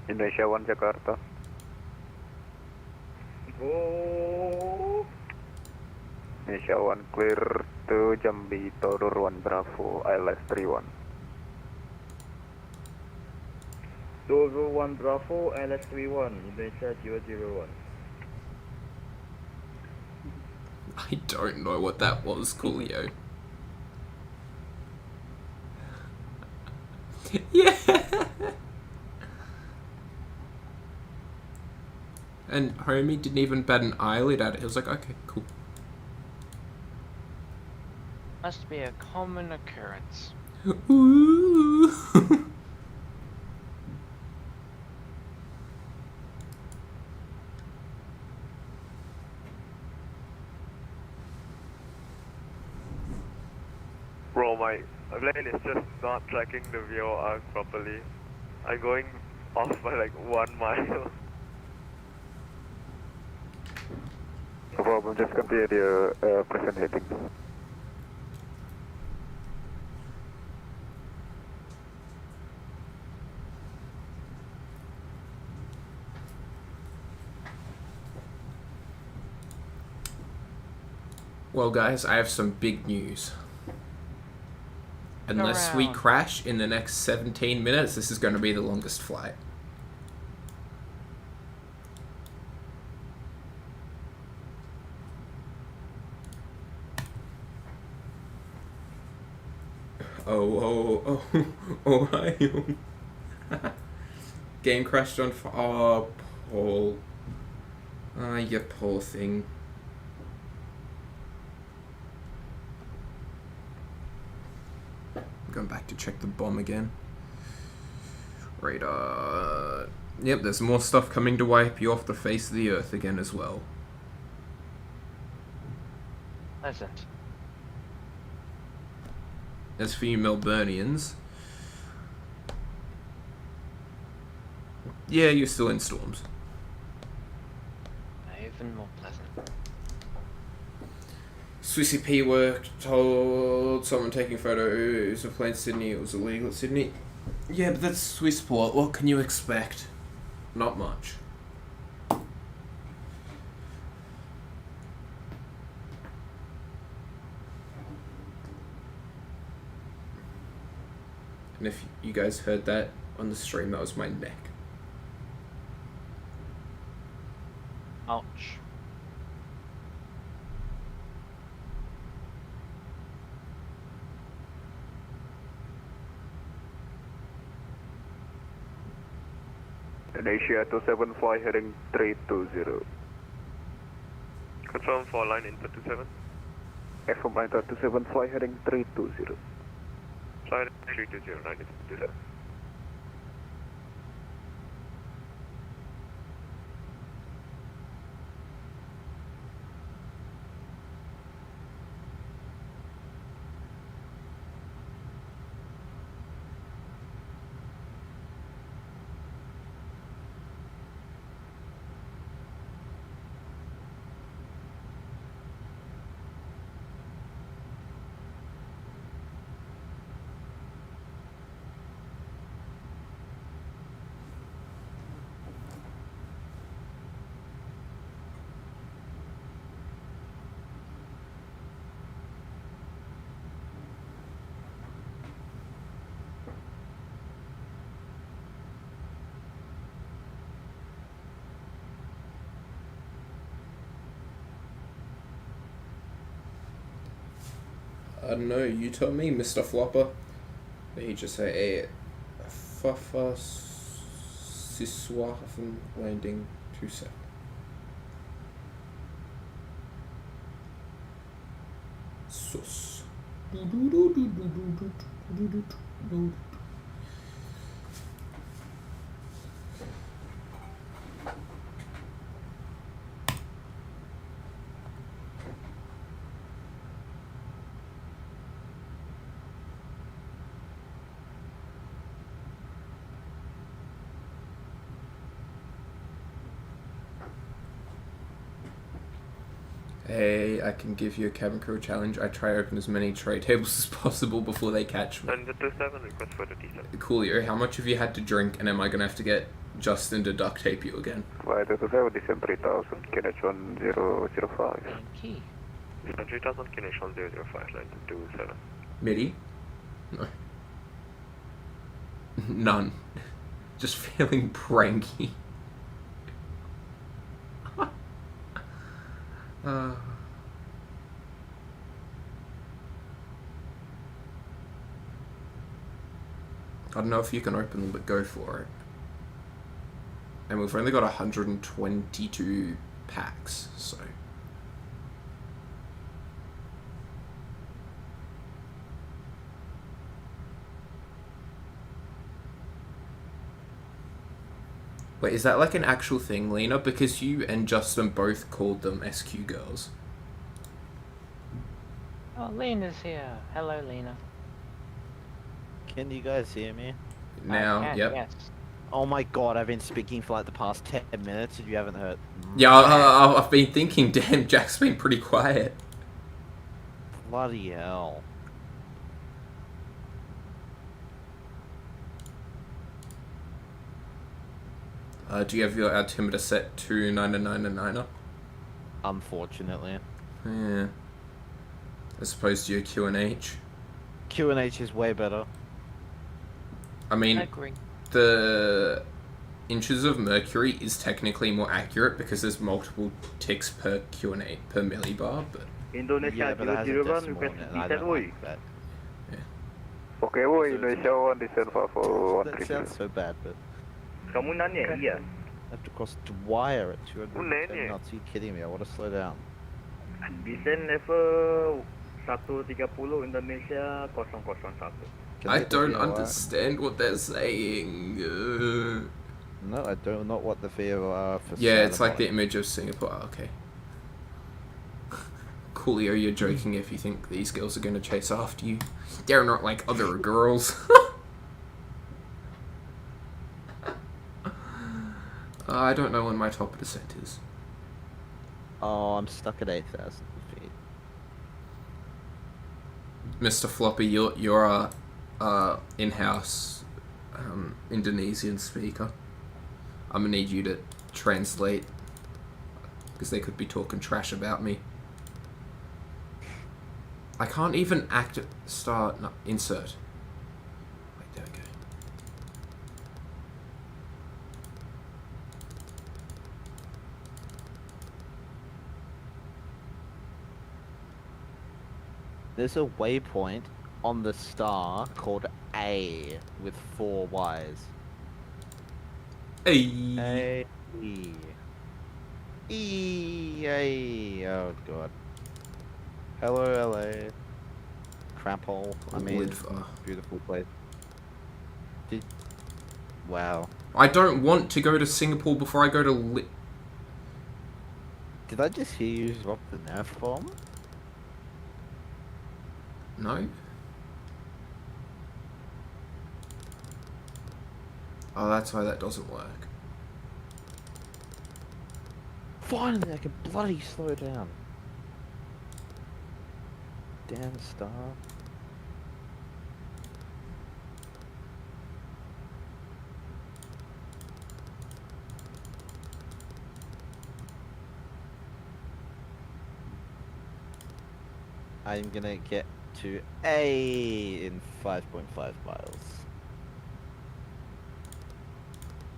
Indonesia 1 Jakarta. Oh. Indonesia 1 clear to Jambi Tower 1 Bravo ILS 31. Tower 1 Bravo, ILS 31, Indonesia 001. I don't know what that was, Coolio. Yeah! And Homie didn't even bat an eyelid at it. He was like, okay, cool. Must be a common occurrence. Ooh. Bro, my plane is just not tracking the VO arc properly. I'm going off by like 1 mile. No problem, just compare your present heading. Well, guys, I have some big news. Unless we crash in the next 17 minutes, this is going to be the longest flight. Oh, hi. Game crashed on... Oh, Paul. Ah, you poor thing. Going back to check the bomb again. Radar. Yep, there's more stuff coming to wipe you off the face of the earth again as well. Pleasant. As for you Melburnians, yeah, you're still in storms. Even more pleasant. Swissy P work told someone taking photos of plane Sydney it was illegal at Sydney. Yeah, but that's Swissport. What can you expect? Not much. And if you guys heard that on the stream, that was my neck. Ouch. Indonesia 27 fly heading 320. Confirm for line input 27. From line 27 fly heading 320. Flight 320, line input 27. I don't know, you tell me, Mr. Flopper. He just say a Fafa Siswafen landing 27. Sus. Hey, I can give you a cabin crew challenge. I try to open as many tray tables as possible before they catch me. And the 27 request for the T7. Coolio, how much have you had to drink, and am I going to have to get Justin to duct tape you again? Flight 27, descend 3000, KNH 1005. Key. Descend 3000, KNH 1005, line 27. MIDI? No. None. Just feeling pranky. I don't know if you can open them, but go for it. And we've only got 122 packs, so... Wait, is that like an actual thing, Lena? Because you and Justin both called them SQ girls. Oh, Lena's here. Hello, Lena. Can you guys hear me? Now, yep. Yes. Oh my god, I've been speaking for like the past 10 minutes and you haven't heard. Yeah, I've been thinking, damn, Jack's been pretty quiet. Bloody hell. Do you have your altimeter set to 999er? Unfortunately. Yeah. As opposed to your QNH. QNH is way better. I mean, I agree. The inches of mercury is technically more accurate because there's multiple ticks per QNH per millibar, but... Indonesia 001, request T7, that. Okay, boy, Indonesia 1, descend 541. That sounds so bad, but... Kamu nanya, iya. I have to cross Dwyer at 210 knots. Are you kidding me? I want to slow down. Descend level 130 Indonesia 001. I don't understand what they're saying. No, I don't know what the VOR for. Yeah, it's like the image of Singapore. Oh, okay. Coolio, you're joking if you think these girls are going to chase after you. They're not like other girls. I don't know when my top of descent is. Oh, I'm stuck at 8,000 feet. Mr. Floppy, you're a in-house Indonesian speaker. I'm gonna need you to translate because they could be talking trash about me. I can't even insert. Wait, there we go. There's a waypoint on the star called A with 4 Ys. A. E. Oh god. Hello, LA. Crap hole. I mean, beautiful place. Wow. I don't want to go to Singapore before I go to Did I just hear you drop the nerf bomb? No? Oh, that's why that doesn't work. Finally, I can bloody slow down. Damn star. I'm gonna get to A in 5.5 miles.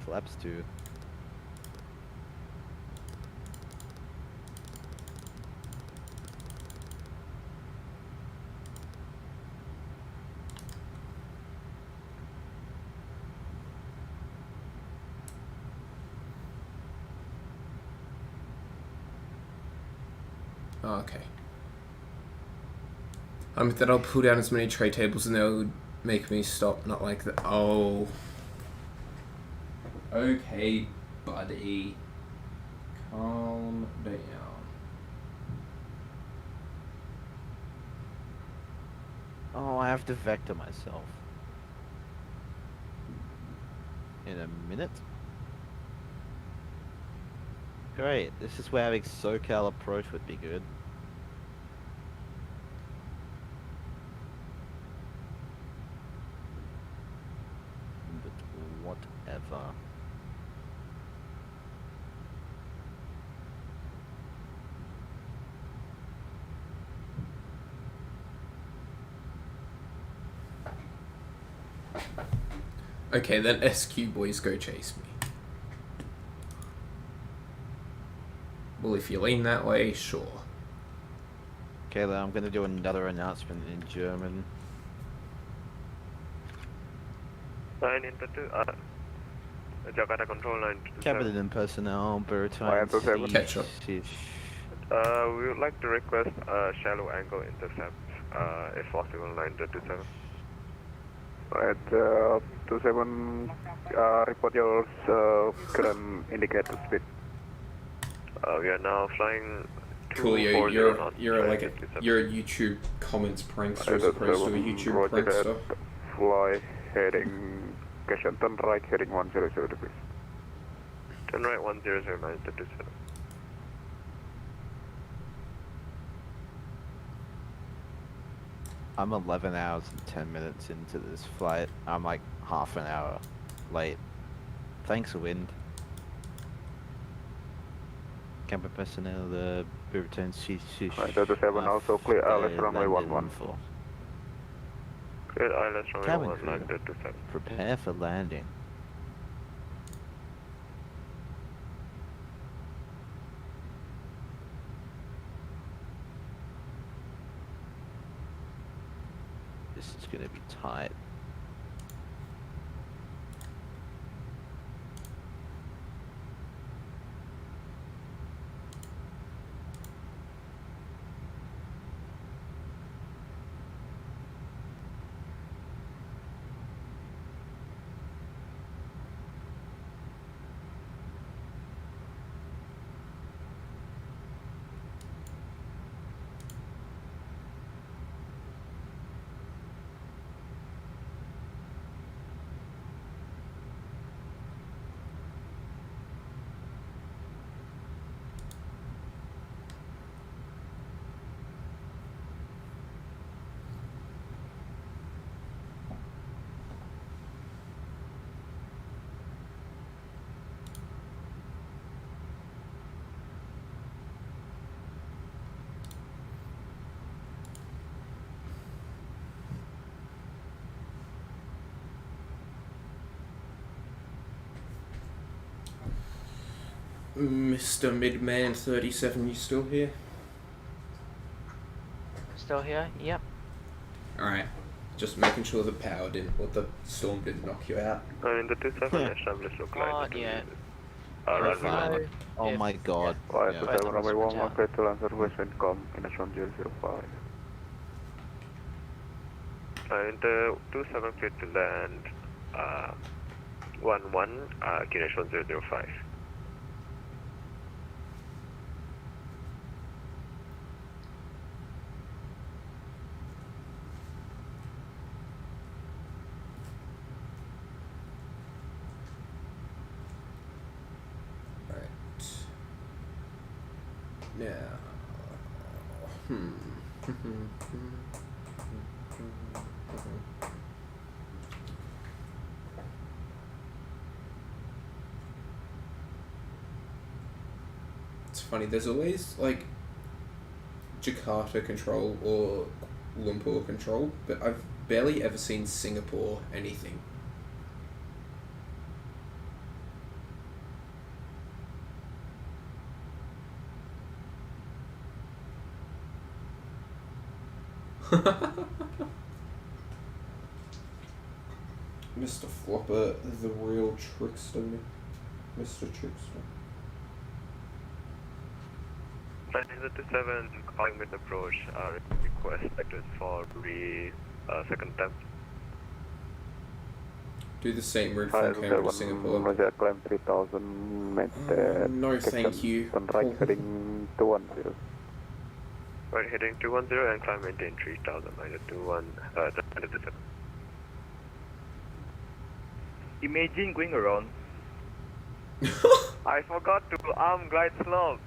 Flaps 2. Oh, okay. Then I'll pull down as many tray tables and they'll make me stop, not like that. Oh. Okay, buddy. Calm down. Oh, I have to vector myself. In a minute? Great, this is where having SoCal approach would be good. But whatever. Okay, then SQ boys go chase me. Well, if you lean that way, sure. Okay, then I'm gonna do another announcement in German. 9 into 2, Jakarta control 9 to 7. Captain and personnel, Fire to 7. Catch up. We would like to request a shallow angle intercept, if possible, 9 to 7. Right, 27, report your current indicator speed. We are now flying Coolio, you're a YouTube comments prankster as opposed to a YouTube prankster. Fly heading, turn right heading 100 degrees. Turn right 100, 9 to 7. I'm 11 hours and 10 minutes into this flight. I'm like half an hour late. Thanks, wind. Camper personnel, the return CC. Right, 37 also clear ILS runway 11. Clear ILS runway 11, 9 to 7. Prepare for landing. This is gonna be tight. Mr. Midman 37, you still here? Still here? Yep. Alright. Just making sure the power didn't, or the storm didn't knock you out. In the 27, establish local line. Yeah. Oh my god. Fire Yeah. to 7 runway 11, clear to land service and com, connection 005. In the 27, clear to land, 11, connection 005. Now, it's funny, there's always like Jakarta control or Lumpur control, but I've barely ever seen Singapore anything. Mr. Flopper, the real trickster, Mr. Trickster. Flight 27 calling mid approach, request actors for second attempt. Do the same route from Canberra to Singapore. Roger, climb 3000, maintain. No, thank you. Right, heading 210. Right, heading 210 and climb maintain 3000, minus 27. Imagine going around. I forgot to arm glide slope.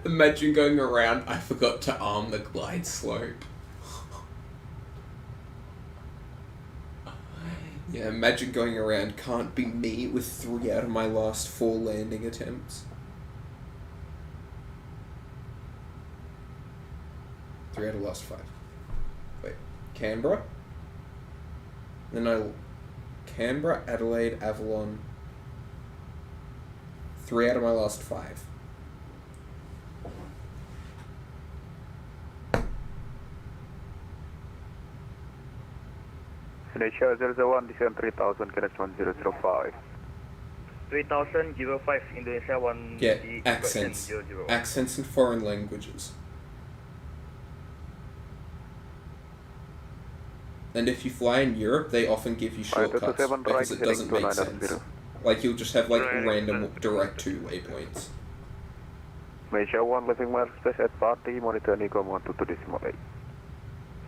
Imagine going around, I forgot to arm the glide slope. Yeah, imagine going around, can't be me with 3 out of my last 4 landing attempts. 3 out of last 5. Wait, Canberra? Then Canberra, Adelaide, Avalon. 3 out of my last 5. Indonesia 001, descend 3000, Kenneth 1005. 3000, 05, Indonesia 1. Yeah, accents. Accents in foreign languages. And if you fly in Europe, they often give you shortcuts because it doesn't make sense. Like, you'll just have, like, random direct to waypoints. Malaysia 1, leaving my space at party, monitor Honeycomb 122.8.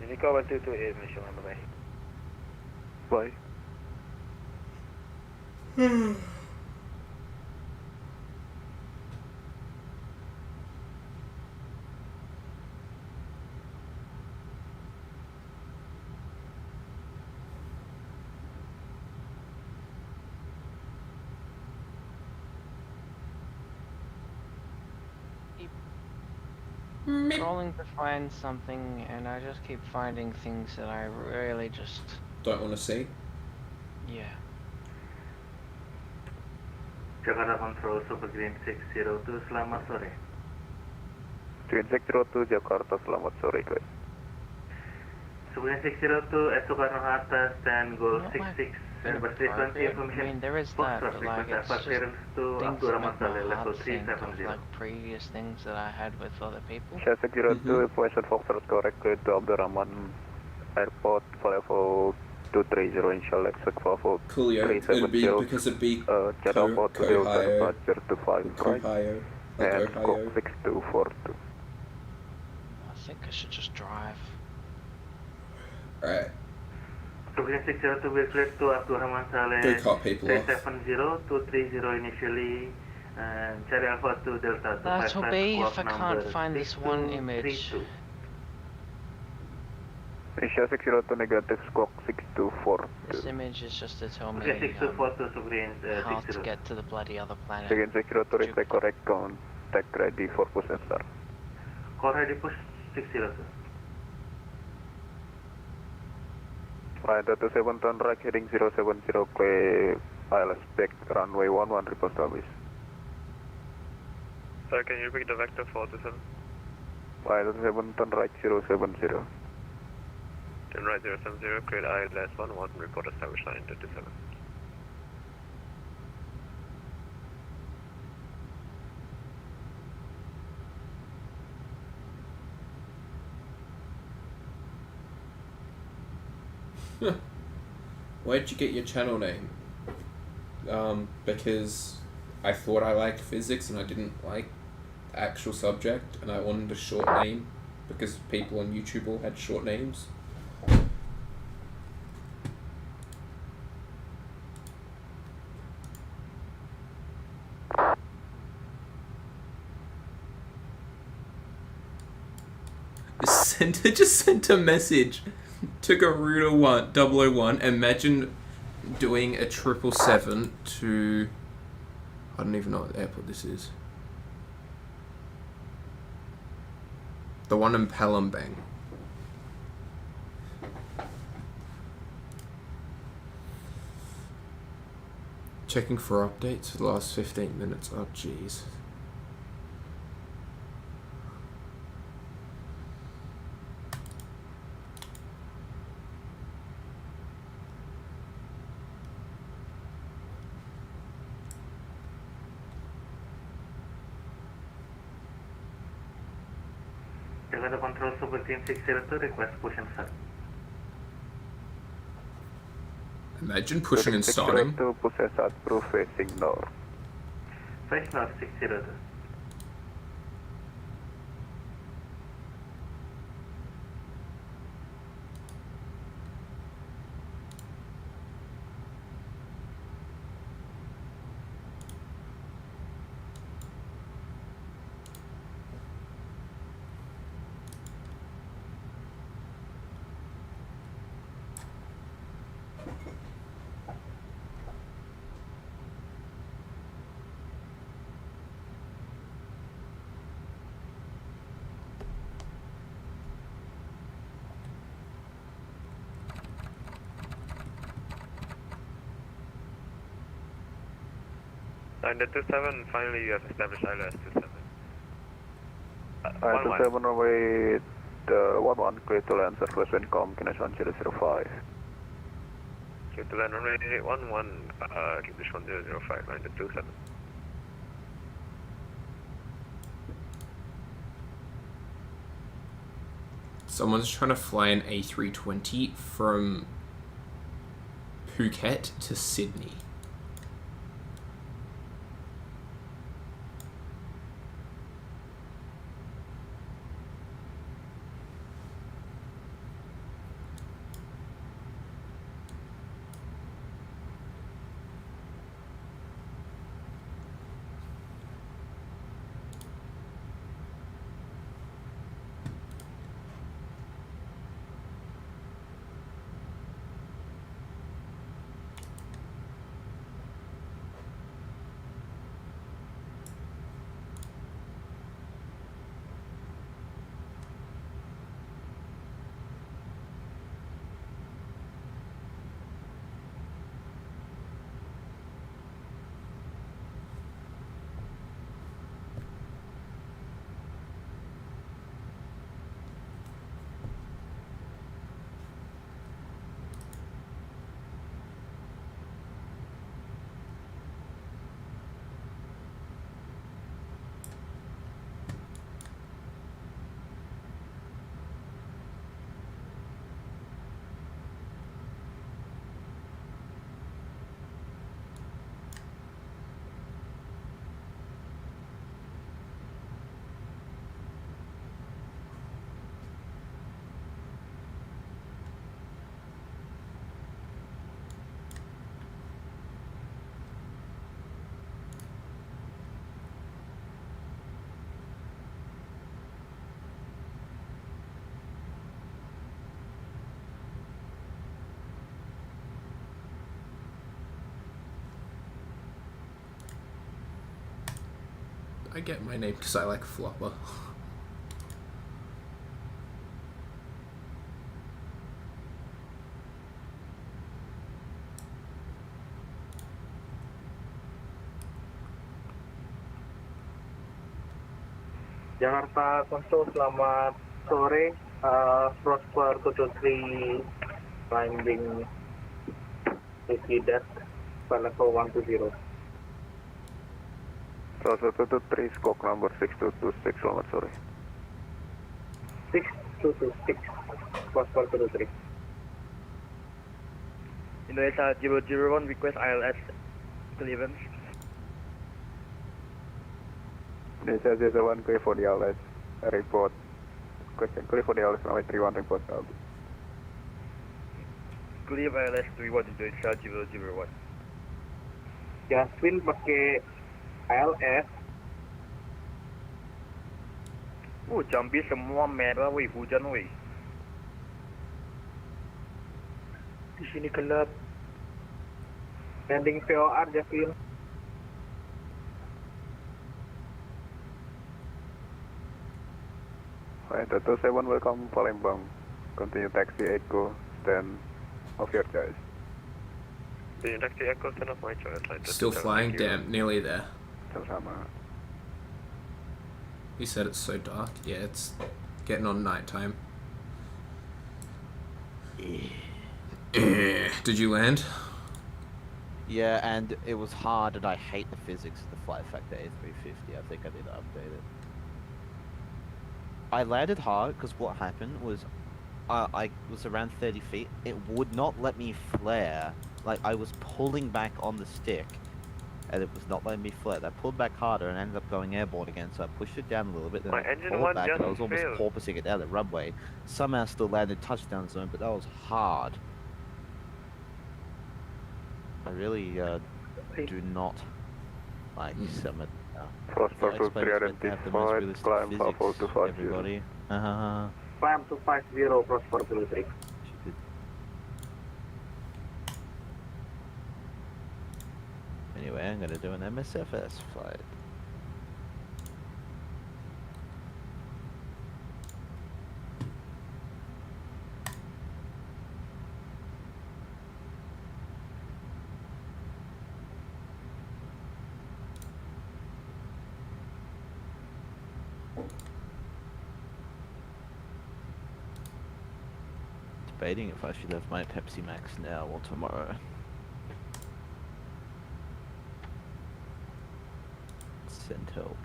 Honeycomb 122.8, Malaysia 1, bye-bye. Bye. Scrolling to find something, and I just keep finding things that I really just don't want to see. Yeah. Jakarta Control, Super Green 602, selamat sore. Green 602, Jakarta, selamat sore, guys. Super Green 602, at Soekarno-Hatta, stand goal 66, and bus frequency information. I mean, there is that, but like, it's just things that make my heart think of, like, previous things that I had with other people. Share 602, Poison Foxtrot correct to Abdurrahman Airport, level 230, inshallah, exit for Coolio, it'd be because it'd be Ohio, and Ohio. 6242. I think I should just drive. Alright. Progress 602 will clear to Abdurrahman Saleh. Go cut people off. 370-230 initially. And Charlie Alpha to Delta. That'll be if I can't find this one image. Asia 602 negative, squawk 6242. This image is just to tell me how to get to the bloody other planet. Again 602, reply correct, contact ready for push and start. Call ready push 602. Flight 27 turn right, heading 070, clear ILS back, runway 11, report service. Sir, can you repeat the vector 427? Flight 27 turn right, 070. Turn right 070, clear ILS 11, report established line 37. Where'd you get your channel name? Because I thought I liked physics and I didn't like the actual subject, and I wanted a short name because people on YouTube all had short names. Just sent a message to Garuda 001. Imagine doing a 777 to, I don't even know what airport this is. The one in Palembang. Checking for updates for the last 15 minutes. Oh jeez. Weather Control Super Team 602, request push and start. Imagine pushing and starting. 602, push and start, proof facing north. Face north 602. And the 27, finally you have established ILS 27. 27 away, 11 clear to land, surface wind calm, connection 005. Clear to land runway 11, condition 1005, and the 27. Someone's trying to fly an A320 from Phuket to Sydney. I get my name because I like flopper. Jakarta Konsul, selamat sore. Prosper 223 landing SQ level 120. Prosper 223, squawk number 6226, selamat sore. 6226, Prosper 223. Indonesia 001, request ILS clearance. Indonesia 01, clear for the ILS, report. Question, clear for the ILS, runway 31, report out. Clear ILS 31, Indonesia 001. Jaswin pakai ILS. Jambi semua merah weh, hujan weh. Di sini gelap. Landing VOR Jaswin. Right, 227, welcome Palembang. Continue taxi Echo, stand off your choice. Continue taxi Echo, stand off my choice. Still flying? Damn, nearly there. Sama. You said it's so dark. Yeah, it's getting on nighttime. Did you land? Yeah, and it was hard, and I hate the physics of the flight factor A350. I think I need to update it. I landed hard because what happened was I was around 30 feet. It would not let me flare. Like, I was pulling back on the stick, and it was not letting me flare. I pulled back harder and ended up going airborne again, so I pushed it down a little bit, then My I engine pulled one back, and I was just almost failed. porpoising it down the runway. Somehow still landed touchdown zone, but that was hard. I really do not like some of Prosper to 305, climb Purple to 50. everybody. Climb to 50, Prosper to 3. Anyway, I'm gonna do an MSFS flight. Debating if I should have my Pepsi Max now or tomorrow. Send help.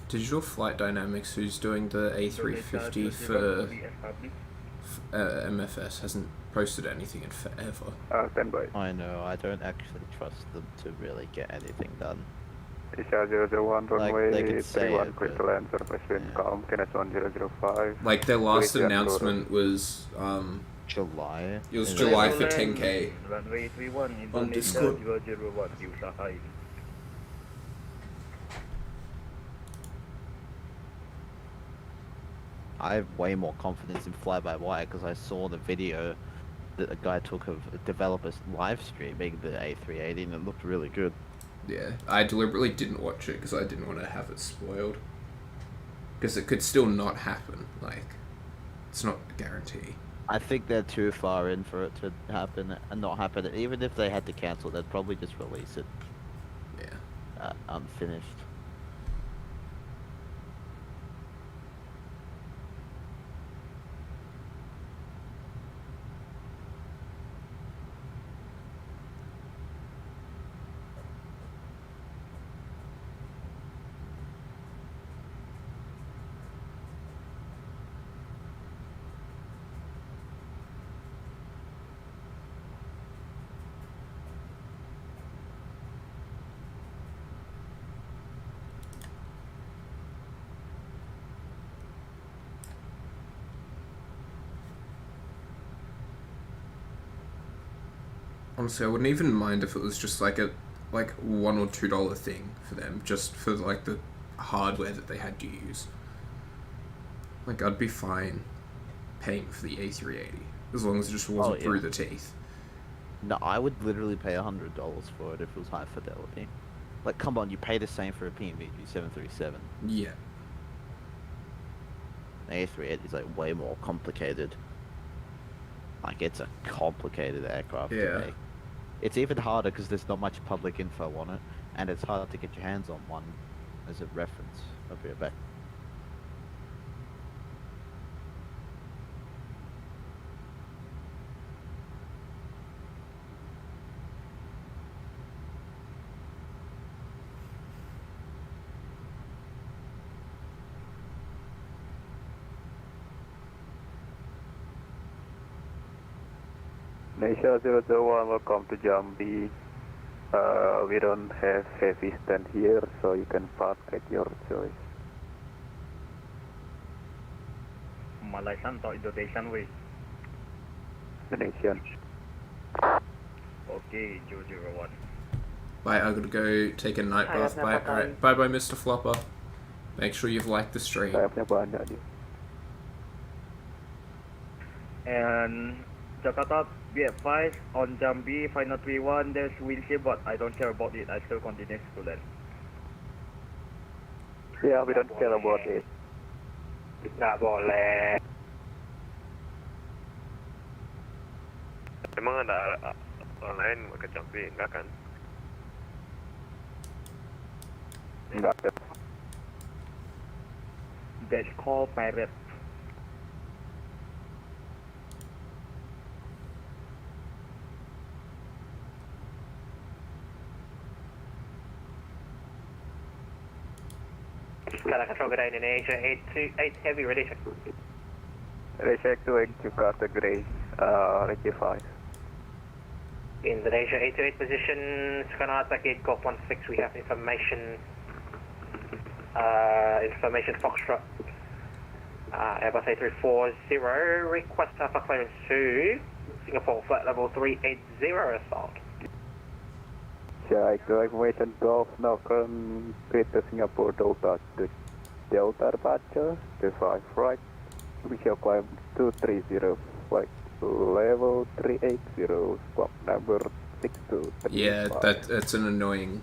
Digital Flight Dynamics, who's doing the A350 for MFS, hasn't posted anything in forever. Stand by. I know, I don't actually trust them to really get anything done. Isha 001, runway they could say 31, it, critical land, surface wind, calm, KNS 1005. Like, their last announcement was, July? It was July for 10K. Runway 31, on Discord. 001, diusahain. I have way more confidence in fly-by-wire because I saw the video that a guy took of a developer's live streaming the A380 and it looked really good. Yeah, I deliberately didn't watch it because I didn't want to have it spoiled. Because it could still not happen, like, it's not a guarantee. I think they're too far in for it to happen and not happen. Even if they had to cancel, they'd probably just release it. Yeah. Unfinished. Honestly, I wouldn't even mind if it was just like a $1 or $2 thing for them, just for like the hardware that they had to use. Like, I'd be fine paying for the A380 as long as it just wasn't through the teeth. No, I would literally pay $100 for it if it was high fidelity. Like, come on, you pay the same for a PNVG 737. Yeah. The A380 is like way more complicated. Like, it's a complicated aircraft to make. It's even harder because there's not much public info on it, and it's hard to get your hands on one as a reference. I'll be right back. Nisha 001, welcome to Jambi. We don't have heavy stand here, so you can park at your choice. Malaysian or Indonesian way? Indonesian. Okay, 001. Bye, I'm gonna go take a night bath. Bye. Alright, bye bye, Mr. Flopper. Make sure you've liked the stream. And Jakarta, be advised on Jambi, final 31, there's windshield, but I don't care about it. I still continue to land. Yeah, we don't care about it. Nggak boleh. Emang ada orang lain ke Jambi? Enggak kan? Enggak ada. That's called pirate. Canada Control, good day, Indonesia 828 Heavy, ready check. Ready check to execute category, Reiki 5. Indonesia 828 position, Skanata Gate Golf 16, we have information, information Foxtrot, Airbus A340, request Alpha clearance to Singapore flight level 380 assault. Check to information Golf, now create the Singapore Delta to Delta departure, 25 right, we shall climb 230, flight level 380, squawk number 62. Yeah, that's an annoying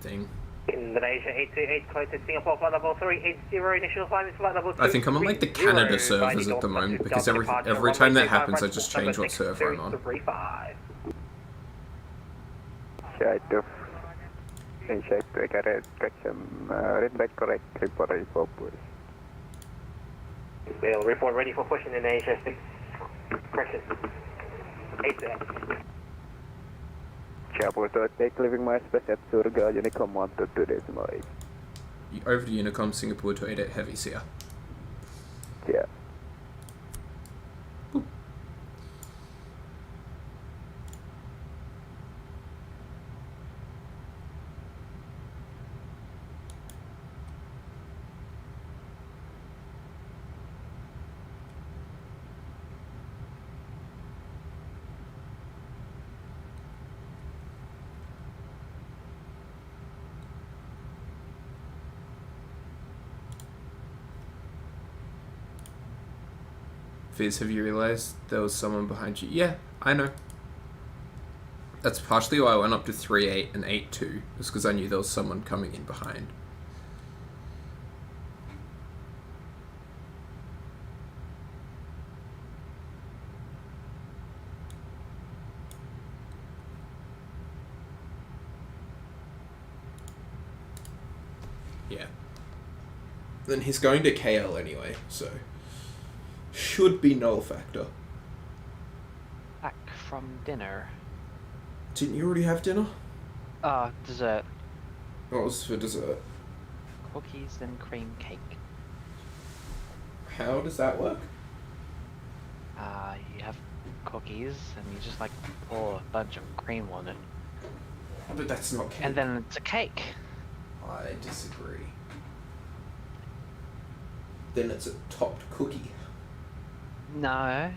thing. Indonesia 828, close to Singapore flight level 380, initial climb is flight level 230. I think I'm on like the Canada servers at the moment because every time that happens I just change what server I'm on. Check to correct correction, read back correct, report ready for push. We'll report ready for push Indonesia 6, correction, 8 Chapel to take leaving my space at Surga, Honeycomb 122.8. Over to Unicom, Singapore 288 Heavy, see ya. Yeah. Boop. Fizz, have you realised there was someone behind you? Yeah, I know. That's partially why I went up to 3.8 and 8.2, just because I knew there was someone coming in behind. Yeah. Then he's going to KL anyway, so... should be null factor. Back from dinner. Didn't you already have dinner? Dessert. What was for dessert? Cookies and cream cake. How does that work? You have cookies and you just like pour a bunch of cream on it. But that's not cake. And then it's a cake. I disagree. Then it's a topped cookie. No.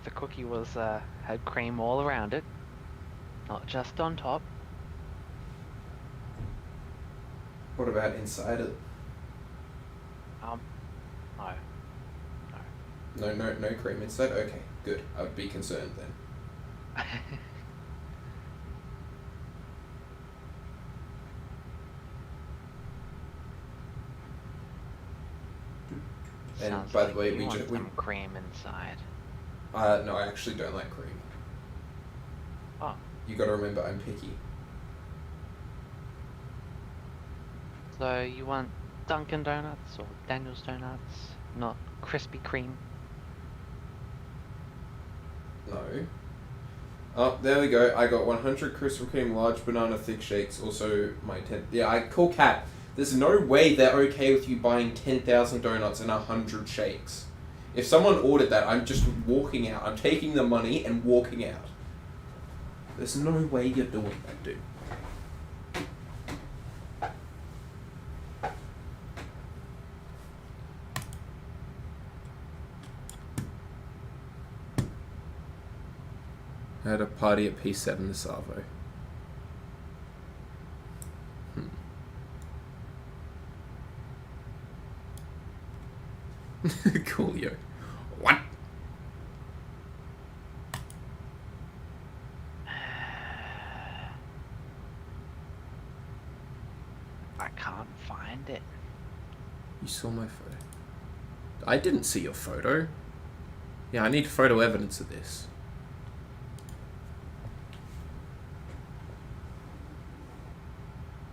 The cookie was had cream all around it, not just on top. What about inside it? No. No cream inside? Okay, good. I would be concerned then. And Sounds by like the way, you we want just some cream inside. No, I actually don't like cream. Oh. You gotta remember, I'm picky. So you want Dunkin' Donuts or Daniel's Donuts, not Krispy Kreme? No. Oh, there we go. I got 100 Krispy Kreme large banana thick shakes. Also, my 10. Yeah, I call Cat. There's no way they're okay with you buying 10,000 donuts and 100 shakes. If someone ordered that, I'm just walking out. I'm taking the money and walking out. There's no way you're doing that, dude. I had a party at P7 this Arvo. Coolio. What? I can't find it. You saw my photo. I didn't see your photo. Yeah, I need photo evidence of this.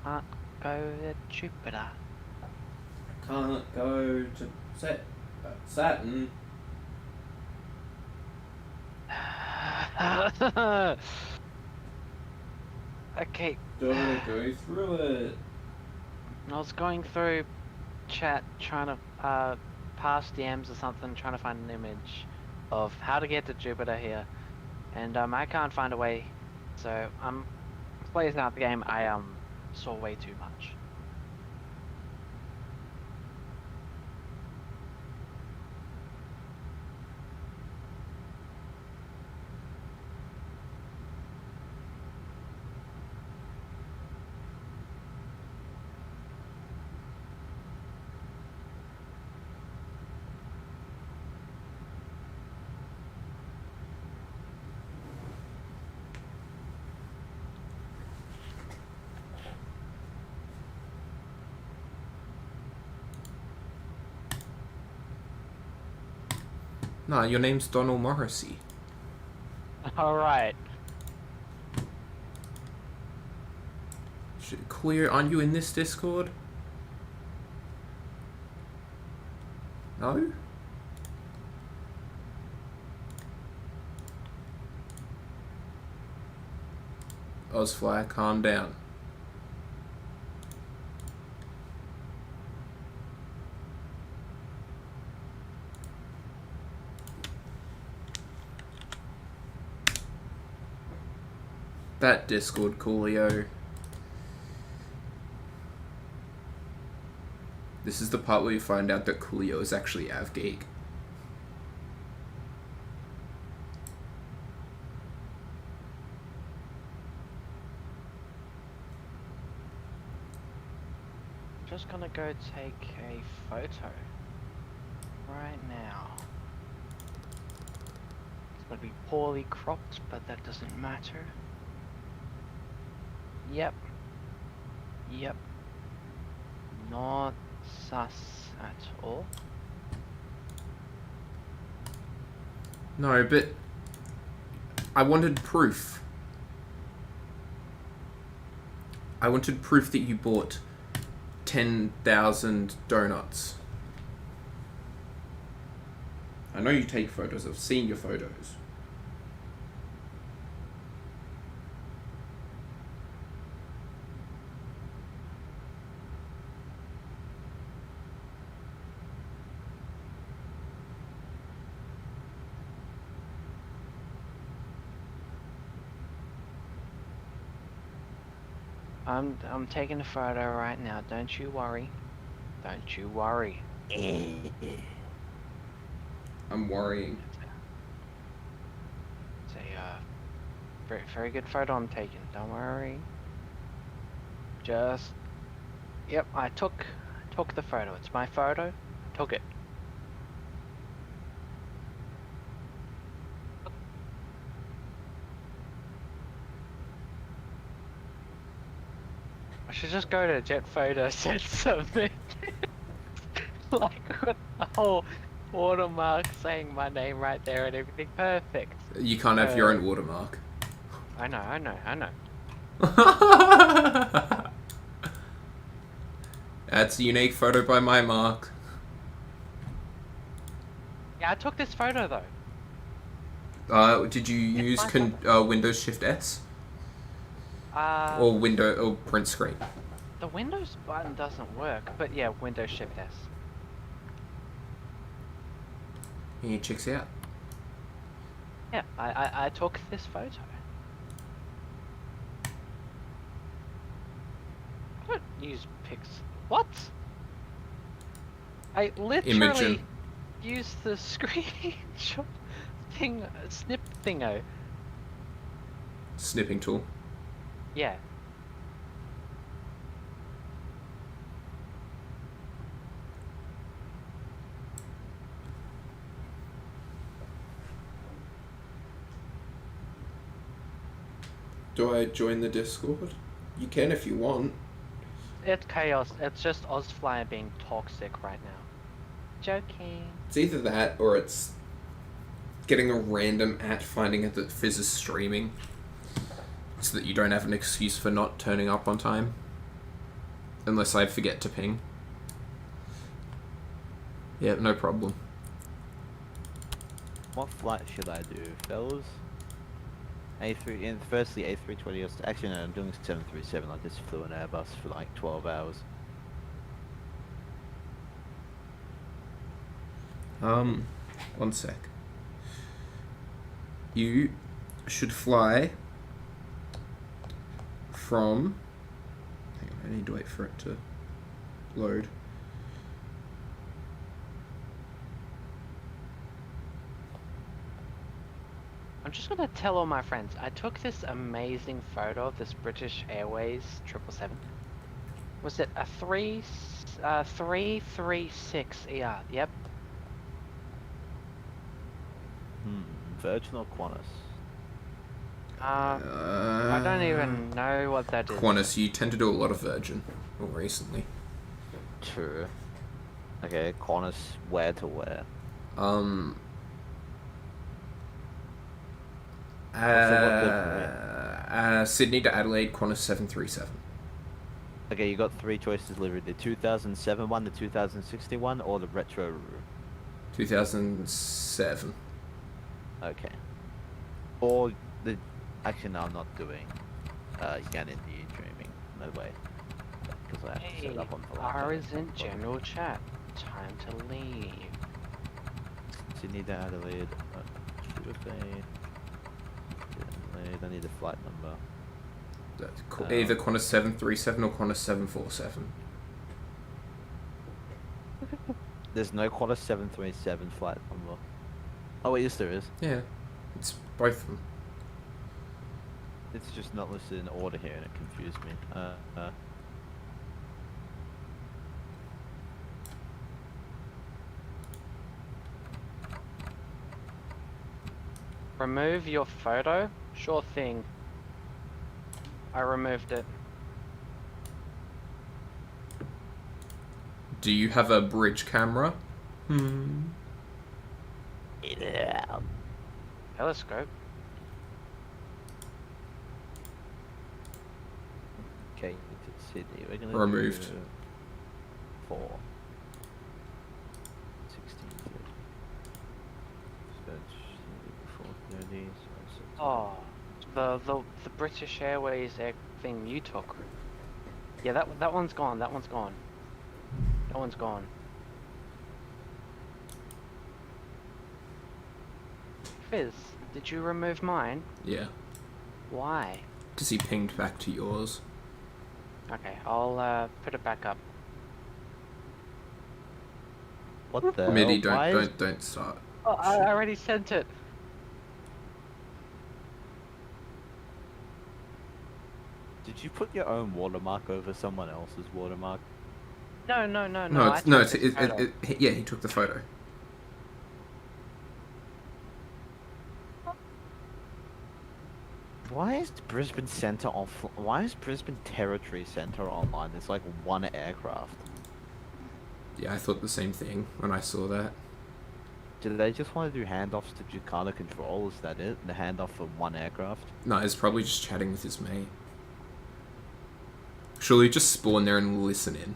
Can't go to Jupiter. can't go to Saturn. Okay. Don't go through it. I was going through chat trying to pass DMs or something, trying to find an image of how to get to Jupiter here, and I can't find a way. So I'm playing out the game. I saw way too much. Nah, your name's Donald Morrissey. Alright. Clear, aren't you in this Discord? No? Ozfly, calm down. That Discord, Coolio. This is the part where you find out that Coolio is actually AVBEG. Just gonna go take a photo right now. It's gonna be poorly cropped, but that doesn't matter. Yep. Yep. Not sus at all. No, but I wanted proof. I wanted proof that you bought 10,000 donuts. I know you take photos. I've seen your photos. I'm taking a photo right now. Don't you worry. Don't you worry. I'm worrying. It's a very, very good photo I'm taking. Don't worry. Just, yep. I took the photo. It's my photo. I took it. I should just go to Jet Photos and submit. Like with the whole watermark saying my name right there and everything perfect. You can't have your own watermark. I know. That's a unique photo by my mark. Yeah, I took this photo though. Did you use Windows Shift S? Or print screen? The Windows button doesn't work, but yeah, Windows Shift S. He checks out. Yeah, I took this photo. I don't use pics. What? I literally used the screenshot thing, snip thingo. Snipping tool. Yeah. Do I join the Discord? You can if you want. It's chaos. It's just Ozfly being toxic right now. Joking. It's either that or it's getting a random finding out that Fizz is streaming so that you don't have an excuse for not turning up on time. Unless I forget to ping. Yeah, no problem. What flight should I do, fellas? Firstly A320. Actually, no, I'm doing 737. I just flew an Airbus for like 12 hours. One sec. You should fly from... Hang on, I need to wait for it to load. I'm just gonna tell all my friends, I took this amazing photo of this British Airways 777. Was it a 336 ER? Yep. Virgin or Qantas? I don't even know what that is. Qantas, you tend to do a lot of Virgin, more recently. True. Okay, Qantas, where to where? Sydney to Adelaide, Qantas 737. Okay, you got three choices delivered: the 2007 one, the 2061, or the retro. 2007. Okay. Or the. Actually, no, I'm not doing. Gannon dreaming. No way. Because I have to set up on the R is in general chat. Time to leave. Sydney to Adelaide. I need a flight number. Either Qantas 737 or Qantas 747. There's no Qantas 737 flight number. Oh wait, yes there is. Yeah, it's both of them. It's just not listed in order here and it confused me. Remove your photo? Sure thing. I removed it. Do you have a bridge camera? Yeah. Telescope. Okay, Sydney. We're gonna removed. Do 4. 16. Search 430. Oh, the British Airways thing you took. Yeah, that one's gone. That one's gone. That one's gone. Fizz, did you remove mine? Yeah. Why? Because he pinged back to yours. Okay, I'll put it back up. What the Midi, hell? don't start. Oh, I already sent it. Did you put your own watermark over someone else's watermark? No. Yeah, he took the photo. Why is Brisbane Centre off? Why is Brisbane Territory Centre online? There's like one aircraft. Yeah, I thought the same thing when I saw that. Did they just want to do handoffs to Jakarta Control? Is that it? The handoff for one aircraft? No, he's probably just chatting with his mate. Surely just spawn there and listen in.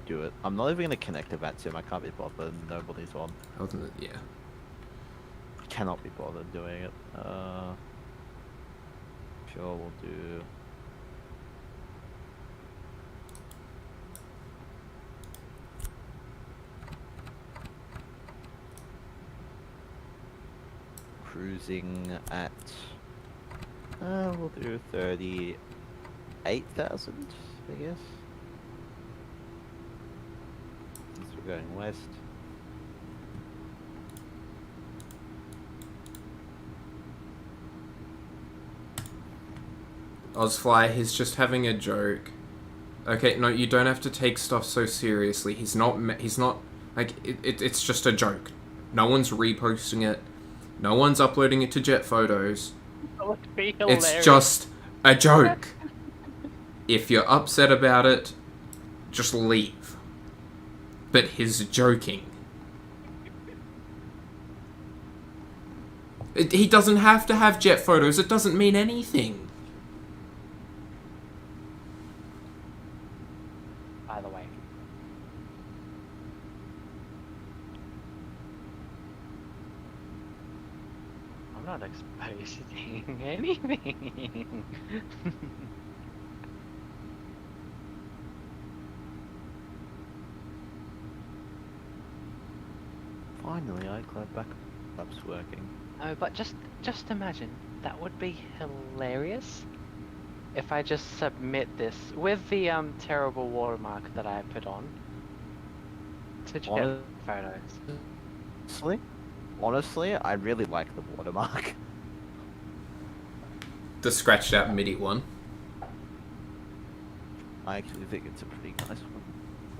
Do it. I'm not even going to connect to Vatsim. I can't be bothered. Nobody's on. Yeah. Cannot be bothered doing it. Sure, we'll do... Cruising at... we'll do 38,000, I guess. Since we're going west. Ozfly, he's just having a joke. Okay, no, you don't have to take stuff so seriously. He's not, like, it's just a joke. No one's reposting it. No one's uploading it to Jet Photos. That would be hilarious. It's just a joke. If you're upset about it, just leave. But he's joking. He doesn't have to have Jet Photos. It doesn't mean anything. By the way. not exposing anything. Finally, iCloud backup's working. Oh, but just imagine, that would be hilarious if I just submit this with the terrible watermark that I put on to get photos. Honestly, I really like the watermark. The scratched out MIDI one. I actually think it's a pretty nice one.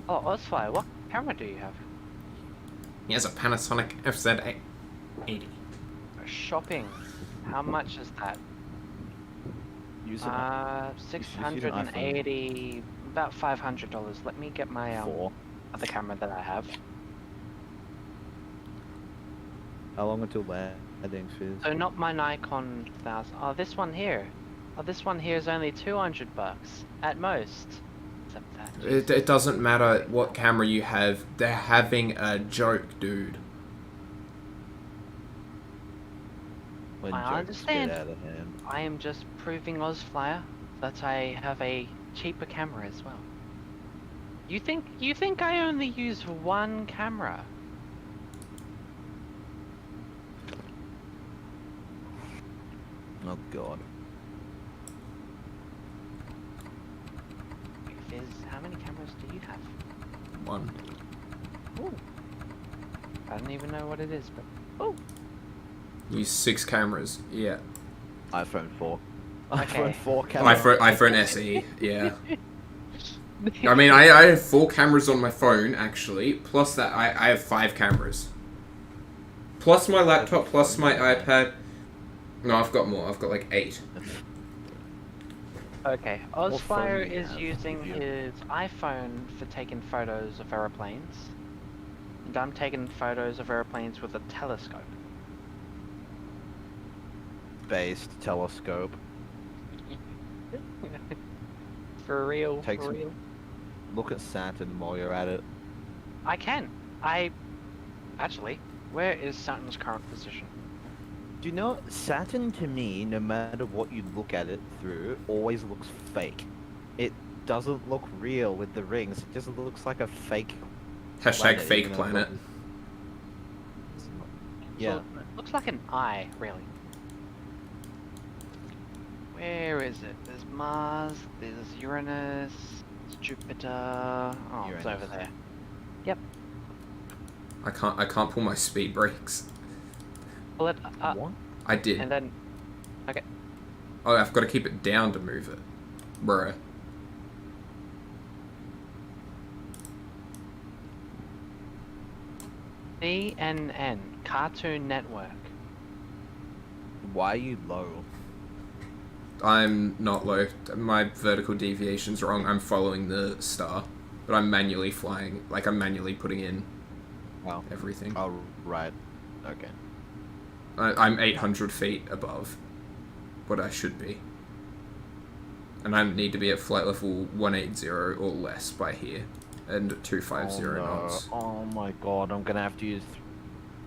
Oh, Ozfire, what camera do you have? He has a Panasonic FZ80. Shopping. How much is that? Use 680, about $500. Let me get my other camera that I have. How long until landing, Fizz? So not my Nikon 1000. Oh, this one here. Oh, this one here is only $200 at most. Except that. It doesn't matter what camera you have. They're having a joke, dude. When I jokes get understand. out of hand. I am just proving Ozflyer that I have a cheaper camera as well. You think I only use one camera? Oh god. Fizz, how many cameras do you have? One. Ooh. I don't even know what it is, but oh. Use 6 cameras. Yeah. iPhone 4. Okay. iPhone 4 camera. iPhone SE. Yeah. I mean, I have 4 cameras on my phone actually. Plus that, I have 5 cameras. Plus my laptop. Plus my iPad. No, I've got more. I've got like 8. Okay, Ozfire is using his iPhone for taking photos of aeroplanes, and I'm taking photos of aeroplanes with a telescope. Based telescope. For real, Take for some, real. Look at Saturn while you're at it. I can. Actually, where is Saturn's current position? Do you know, Saturn to me, no matter what you look at it through, always looks fake. It doesn't look real with the rings, it just looks like a fake Hashtag fake planet. Yeah. So it looks like an eye, really. Where is it? There's Mars, there's Uranus, there's Jupiter. Oh, Uranus. It's over there. Yep. I can't pull my speed brakes. Pull it up. What? I did. And then, okay. Oh, I've got to keep it down to move it. Bruh. CNN, Cartoon Network. Why are you low? I'm not low. My vertical deviation's wrong. I'm following the star. But I'm manually flying. Like, I'm manually putting in everything. Oh, right. Okay. I'm 800 feet above what I should be. And I need to be at flight level 180 or less by here. And 250 knots. Oh my god, I'm gonna have to use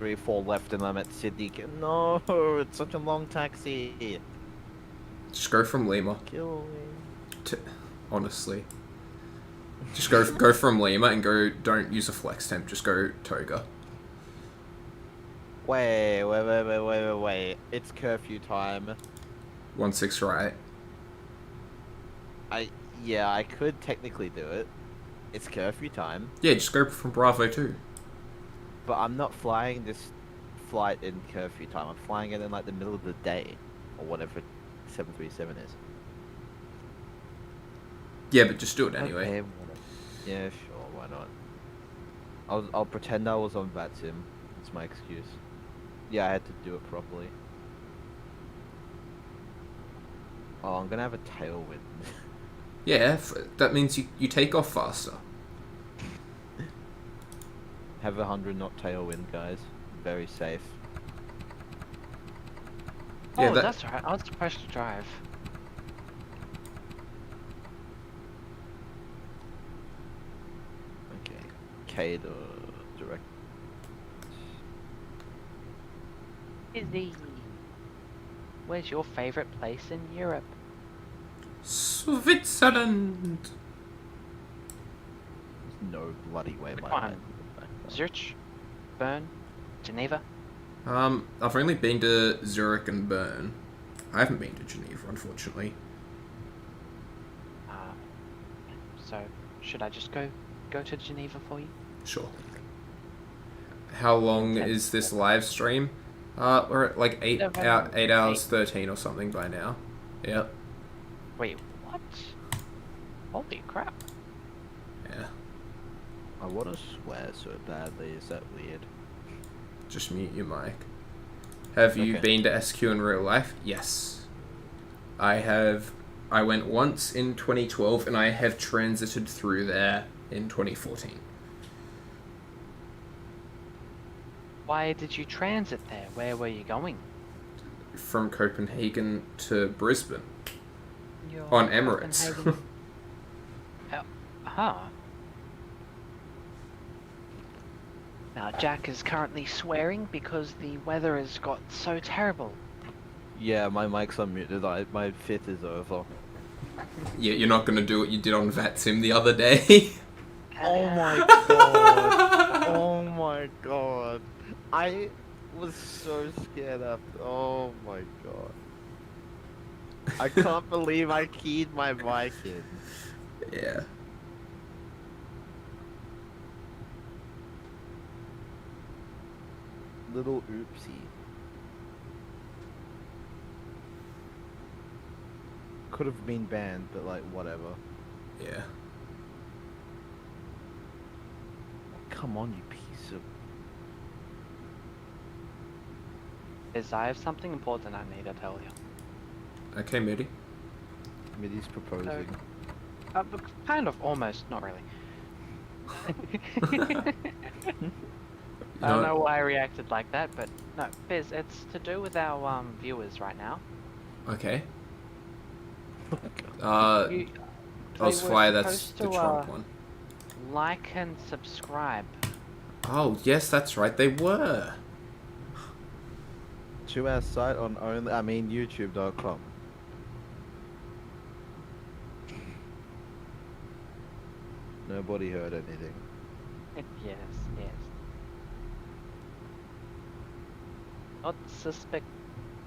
3-4 left and I'm at Sydney. No, it's such a long taxi. Just go from Lima. Kill me. Honestly. Just go from Lima and don't use a flex temp, just go Toga. Wait. It's curfew time. 16 right. Yeah, I could technically do it. It's curfew time. Yeah, just go from Bravo 2. But I'm not flying this flight in curfew time. I'm flying it in like the middle of the day. Or whatever 737 is. Yeah, but just do it anyway. Okay. Yeah, sure, why not? I'll pretend I was on Vatsim. That's my excuse. Yeah, I had to do it properly. Oh, I'm gonna have a tailwind. Yeah, that means you take off faster. Have 100 knot tailwind, guys. Very safe. Yeah, that's right. I was supposed to drive. Okay. K to direct. Izzy. Where's your favorite place in Europe? Switzerland. There's no bloody way Which my one? mind. Zurich? Bern? Geneva? I've only been to Zurich and Bern. I haven't been to Geneva, unfortunately. So, should I just go to Geneva for you? Sure. How long is this live stream? We're at like 8 hours 13 or something by now. Yep. Wait, what? Holy crap. Yeah. I want to swear so badly, is that weird? Just mute your mic. Have you been to SQ in real life? Yes. I have. I went once in 2012 and I have transited through there in 2014. Why did you transit there? Where were you going? From Copenhagen to Brisbane. You're On Emirates. Huh. Now, Jack is currently swearing because the weather has got so terrible. Yeah, my mic's unmuted. My fit is over. Yeah, you're not gonna do what you did on Vatsim the other day. Oh my god. Oh my god. I was so scared after. Oh my god. I can't believe I keyed my mic in. Yeah. Little oopsie. Could have been banned, but like, whatever. Yeah. Come on, you piece of... I have something important I need to tell you. Okay, Moody. Middy's proposing. Kind of, almost, not really. I don't know why I reacted like that, but no, Fizz, it's to do with our viewers right now. Okay. Ozfly, that's the Trump one. Like and subscribe. Oh, yes, that's right, they were. To our site on YouTube.com. Nobody heard anything. Yes. Not suspect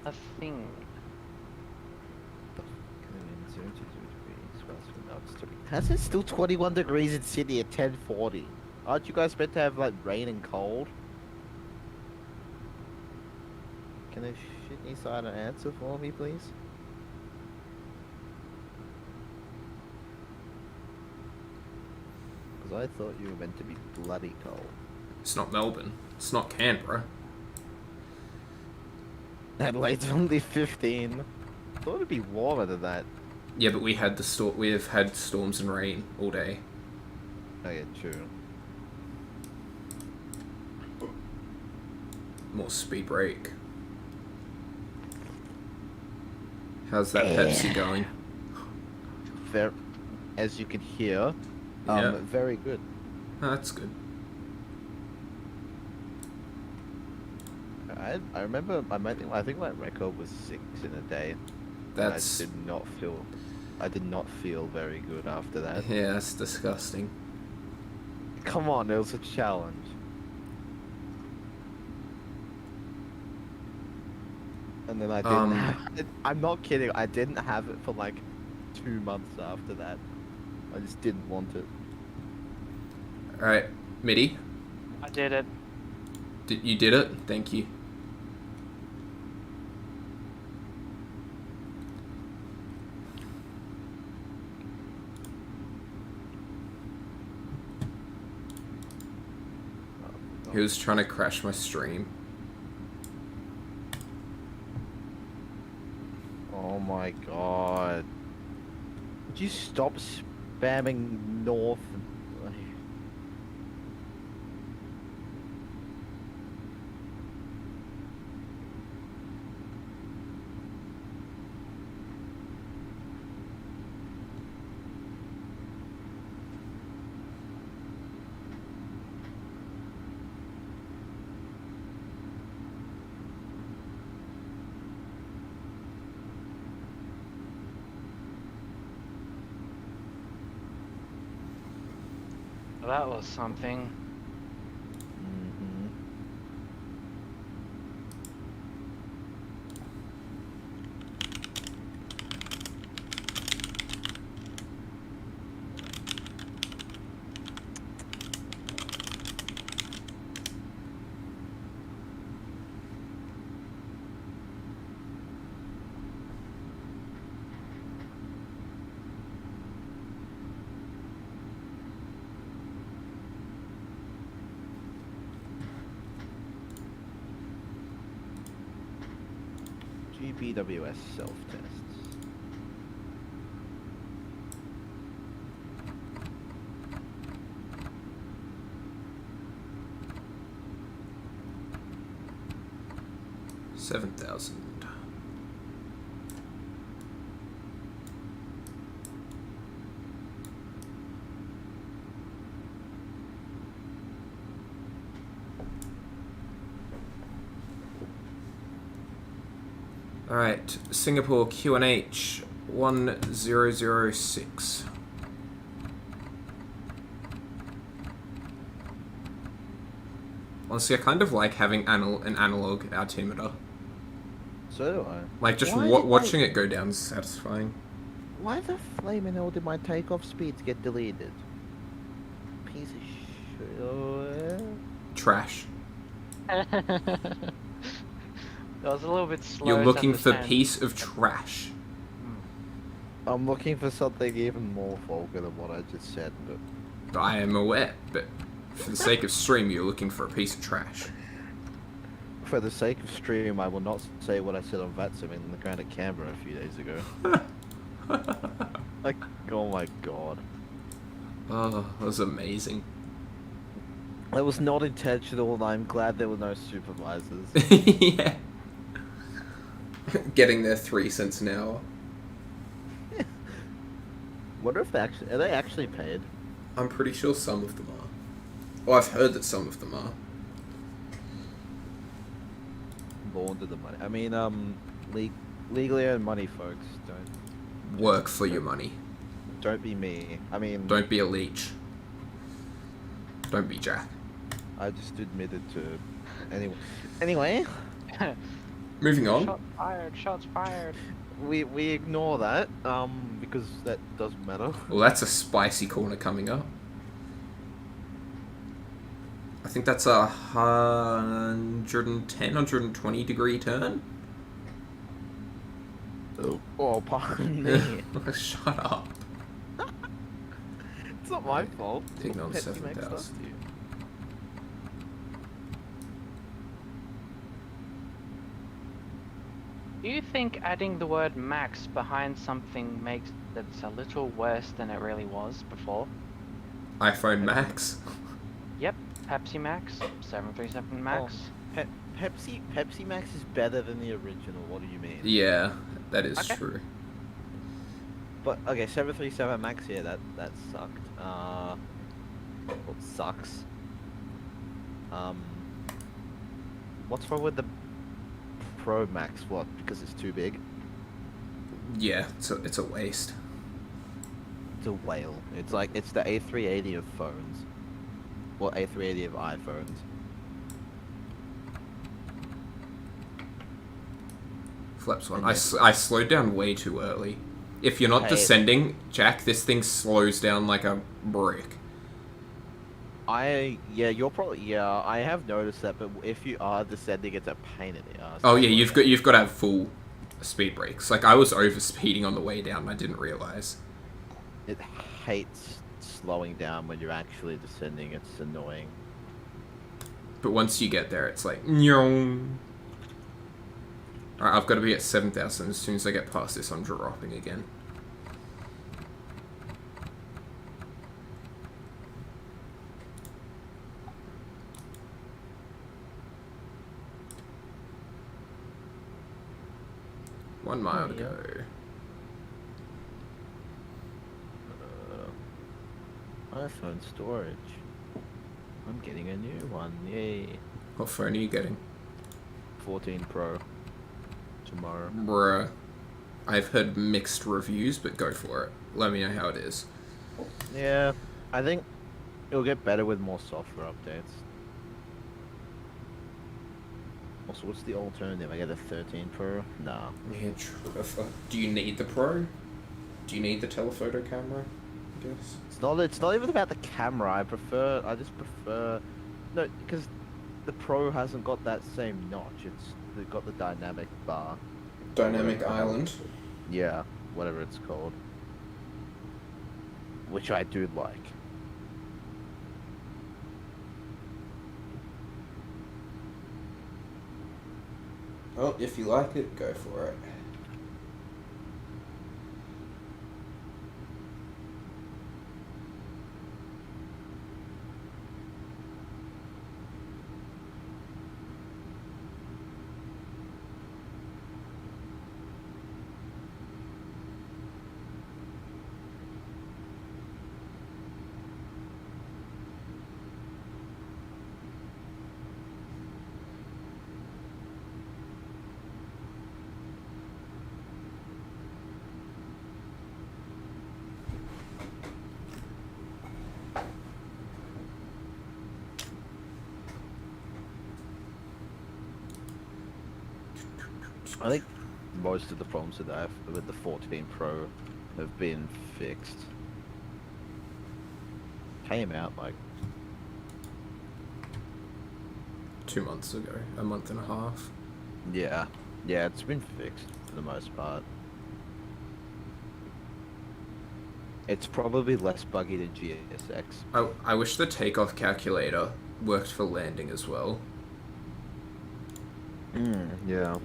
a thing. How's it still 21 degrees in Sydney at 10:40? Aren't you guys meant to have like rain and cold? Can a shitty side answer for me, please? Because I thought you were meant to be bloody cold. It's not Melbourne. It's not Canberra. Adelaide's only 15. I thought it'd be warmer than that. Yeah, but we have had storms and rain all day. Oh yeah, true. More speed brake. How's that Pepsi going? As you can hear, very good. Oh, that's good. I remember I think my record was 6 in a day. That's... I did not feel very good after that. Yeah, that's disgusting. Come on, it was a challenge. And then I didn't have it. I'm not kidding, I didn't have it for like 2 months after that. I just didn't want it. Alright, Mitty? I did it. You did it? Thank you. He was trying to crash my stream. Oh my god. Would you stop spamming north? Well, that was something. GBWS self-tests. $7,000. Alright, Singapore QNH 1006. Honestly, I kind of like having an analog altimeter. So do I. Like, just watching it go down is satisfying. Why the flaming hell did my takeoff speeds get deleted? Piece of shit. Trash. That was a little bit slow. You're looking for piece of trash. I'm looking for something even more vulgar than what I just said, but... I am aware, but for the sake of stream, you're looking for a piece of trash. For the sake of stream, I will not say what I said on Vatsim in the ground at Canberra a few days ago. Like, oh my god. Oh, that was amazing. That was not intentional, and I'm glad there were no supervisors. Yeah. Getting their 3 cents an hour. Wonder if are they actually paid? I'm pretty sure some of them are. Well, I've heard that some of them are. Born to the money. I mean, legally earned money, folks. Don't work for your money. Don't be me. I mean, don't be a leech. Don't be Jack. I just admitted to. Anyway. Moving on. Shots fired. Shots fired. We ignore that because that doesn't matter. Well, that's a spicy corner coming up. I think that's a 120 degree turn. Oh, pardon me. Shut up. It's not my fault. Taking on 7,000. Do you think adding the word max behind something makes it a little worse than it really was before? iPhone Max? Yep, Pepsi Max, 737 Max. Oh, Pepsi Max is better than the original, what do you mean? Yeah, that is true. But, okay, 737 Max, yeah, that sucked. Well, sucks. What's wrong with the Pro Max? What? Because it's too big? Yeah, it's a waste. It's a whale. It's like, it's the A380 of phones. Well, A380 of iPhones. Flaps one. I slowed down way too early. If you're not descending, Jack, this thing slows down like a brick. I have noticed that, but if you are descending, it's a pain in the ass. Oh yeah, you've got to have full speed brakes. Like, I was over speeding on the way down, I didn't realize. It hates slowing down when you're actually descending, it's annoying. But once you get there, it's like, nyong. Alright, I've got to be at 7,000. As soon as I get past this, I'm dropping again. One mile to go. iPhone storage. I'm getting a new one, yay. What phone are you getting? 14 Pro. Tomorrow. Bruh. I've heard mixed reviews, but go for it. Let me know how it is. Yeah, I think It'll get better with more software updates. Also, what's the alternative? I get a 13 Pro? Nah. Yeah, do you need the Pro? Do you need the telephoto camera? I guess. It's not even about the camera. I just prefer... No, because the Pro hasn't got that same notch. They've got the dynamic bar. Dynamic island? Yeah, whatever it's called. Which I do like. Well, if you like it, go for it. I think most of the problems with the 14 Pro have been fixed. Came out like 2 months ago, a month and a half. Yeah, it's been fixed for the most part. It's probably less buggy than GSX. I wish the takeoff calculator worked for landing as well. Yeah.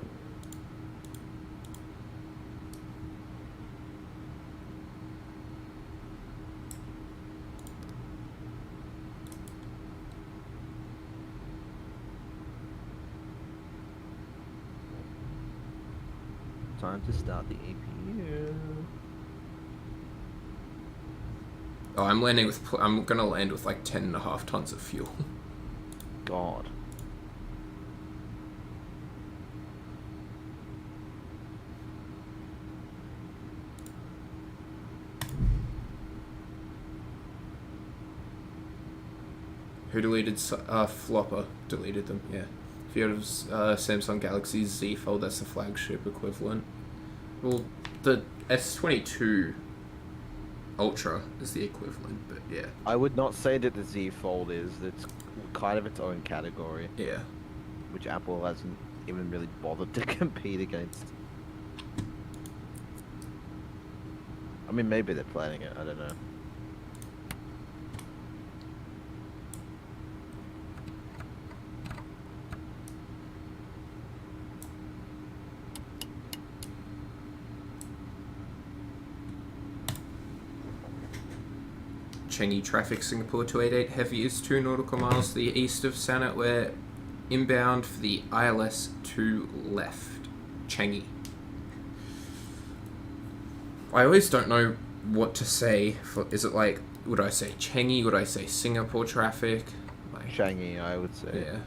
Time to start the APU. Oh, I'm gonna land with like 10.5 tons of fuel. God. Who deleted Flopper? Deleted them, yeah. If you have Samsung Galaxy Z Fold, that's the flagship equivalent. Well, the S22 Ultra is the equivalent, but yeah. I would not say that the Z Fold is. It's kind of its own category. Yeah. Which Apple hasn't even really bothered to compete against. I mean, maybe they're planning it. I don't know. Changi traffic, Singapore 288 heavy is 2 nautical miles to the east of Sanet. We're inbound for the ILS to left. Changi. I always don't know what to say. Is it like, would I say Changi? Would I say Singapore traffic? Like, Changi, I would say. Yeah.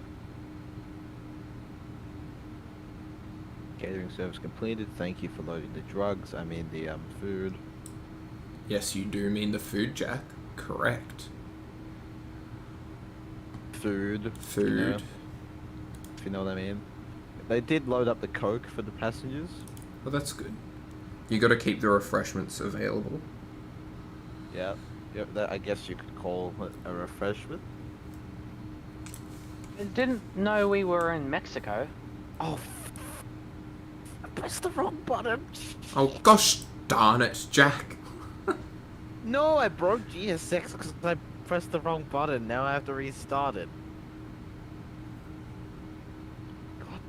Catering service completed. Thank you for loading the drugs. I mean the food. Yes, you do mean the food, Jack. Correct. Food. Food. If you know what I mean. They did load up the Coke for the passengers. Well, that's good. You got to keep the refreshments available. Yeah. Yep. That I guess you could call it a refreshment. I didn't know we were in Mexico. Oh. I pressed the wrong button. Oh gosh darn it, Jack. No, I broke GSX because I pressed the wrong button. Now I have to restart it. God,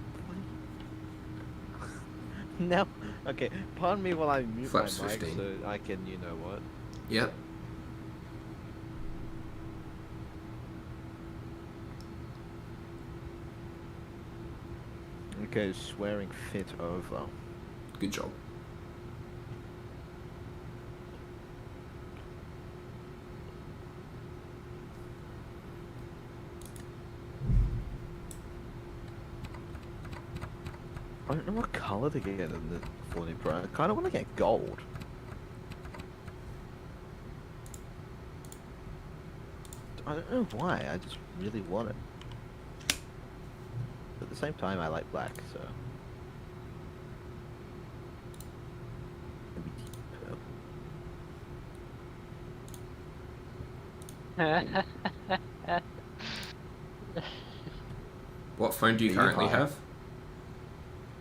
now, okay, pardon me while I mute Flaps my mic 15. so I can, you know what. Yep. Okay, swearing fit over. Good job. I don't know what color to get in the 14 Pro. I kind of want to get gold. I don't know why, I just really want it. But at the same time, I like black, so... Maybe deep purple. What phone do you currently have?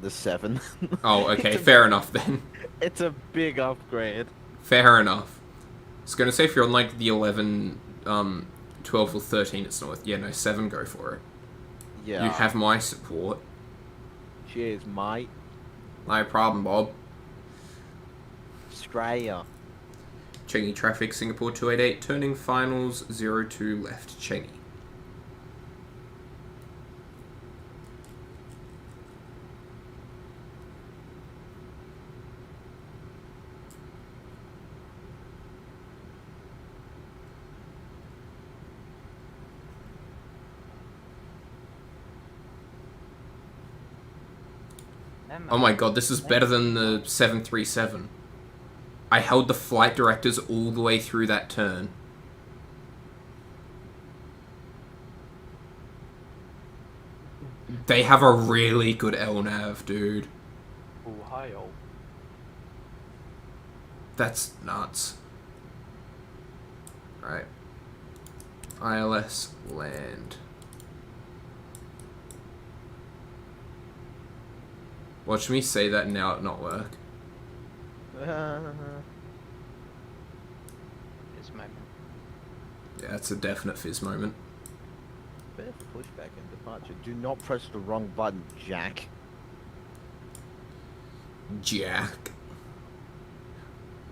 The 7. Oh, okay, fair enough then. It's a big upgrade. Fair enough. I was gonna say if you're on like the 11, 12 or 13, it's not. Yeah, no, 7, go for it. Yeah. You have my support. Cheers, mate. No problem, Bob. Australia. Changi traffic, Singapore 288, turning finals 02 left, Changi. Oh my god, this is better than the 737. I held the flight directors all the way through that turn. They have a really good LNAV, dude. Ohio. That's nuts. Right. ILS land. Watch me say that and now it not work. This moment. Yeah, it's a definite fizz moment. Prepare for pushback and departure. Do not press the wrong button, Jack. Jack.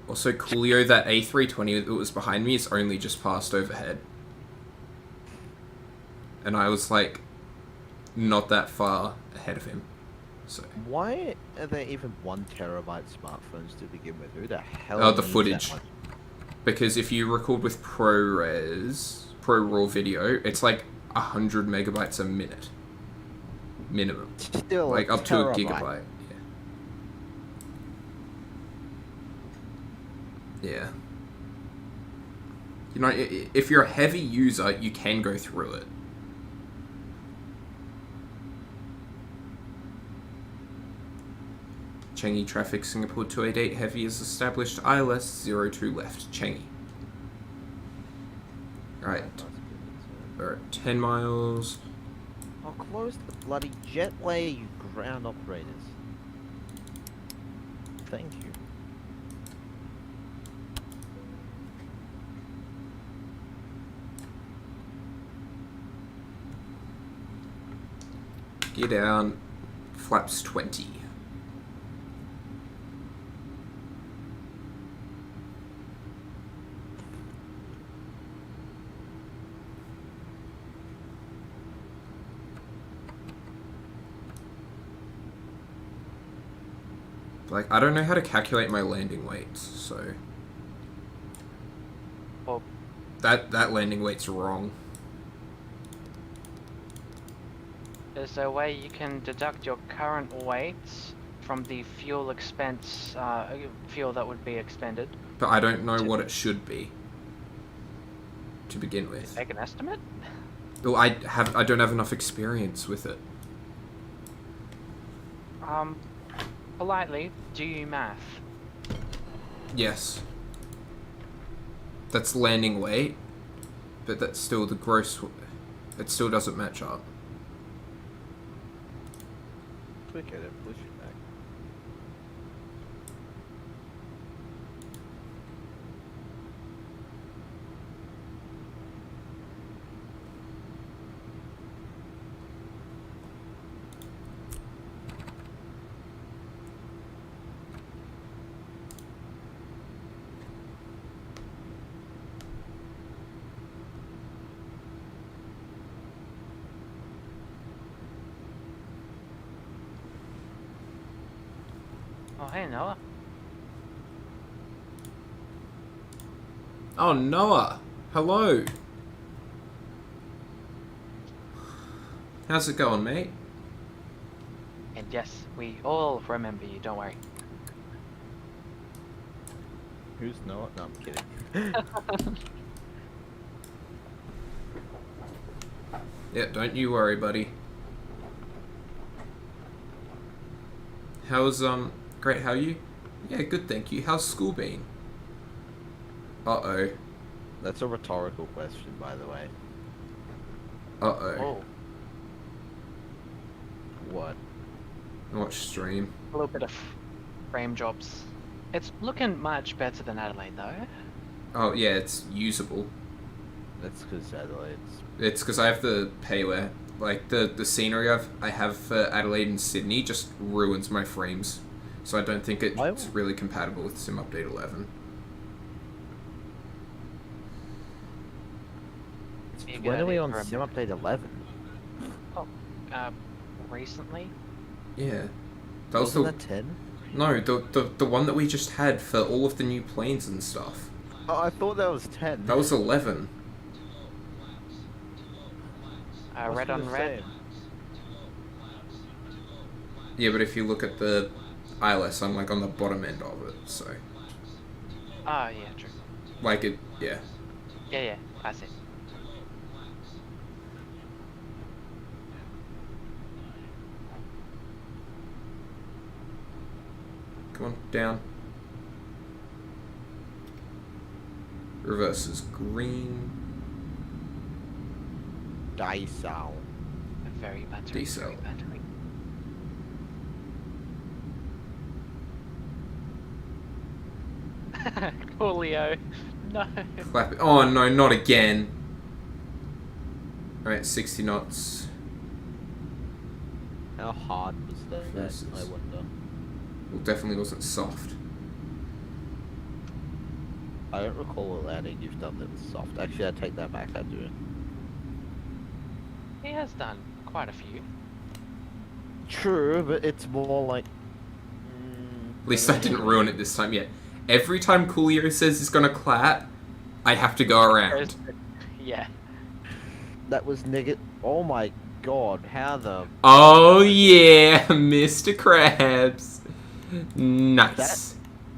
Also, Coolio, that A320 that was behind me is only just passed overhead. And I was like, not that far ahead of him. So. Why are there even 1 terabyte smartphones to begin with? Who the hell? Oh, the needs footage. that much? Because if you record with ProRes, ProRAW video, it's like 100 megabytes a minute. Minimum. Still like up to a gigabyte. Yeah. You know, if you're a heavy user, you can go through it. Changi traffic, Singapore 288, heavy is established, ILS 02 left, Changi. Right. We're at 10 miles. Oh, close the bloody jetway, you ground operators. Thank you. Gear down, flaps 20. Like, I don't know how to calculate my landing weights, so... Oh. That landing weight's wrong. Is there a way you can deduct your current weights from the fuel expense, fuel that would be expended? But I don't know what it should be. To begin with. Make an estimate? Well, I don't have enough experience with it. Politely, do you math? Yes. That's landing weight, but that's still the gross... It still doesn't match up. Quick edit, push it back. Oh, hey, Noah. Oh, Noah! Hello! How's it going, mate? And yes, we all remember you, don't worry. Who's Noah? No, I'm kidding. Yeah, don't you worry, buddy. How's, great, how are you? Yeah, good, thank you. How's school been? Uh-oh. That's a rhetorical question, by the way. Uh-oh. Oh. What? Watch stream. A little bit of frame drops. It's looking much better than Adelaide, though. Oh, yeah, it's usable. That's because Adelaide's... It's because I have the payware. Like, the scenery I have for Adelaide and Sydney just ruins my frames. So I don't think it's really compatible with Sim Update 11. When are we on Sim Update 11? Oh, recently? Yeah. That was Wasn't that 10? No, the one that we just had for all of the new planes and stuff. Oh, I thought that was 10. That was 11. Red on red. Yeah, but if you look at the ILS, I'm like on the bottom end of it, so. Oh, yeah, true. Like it, yeah. Yeah, I see. Come on, down. Reverse is green. Diesel. Very battery. Diesel. Very battery. Coolio. No. Clap it. Oh no, not again. Alright, 60 knots. How hard was that? I wonder. Well, definitely wasn't soft. I don't recall a landing you've done that was soft. Actually, I take that back, I do. He has done quite a few. True, but it's more like... At least I didn't ruin it this time yet. Every time Coolio says he's gonna clap, I have to go around. Yeah. That was negative. Oh my god, how the... Oh yeah, Mr. Krabs. Nice.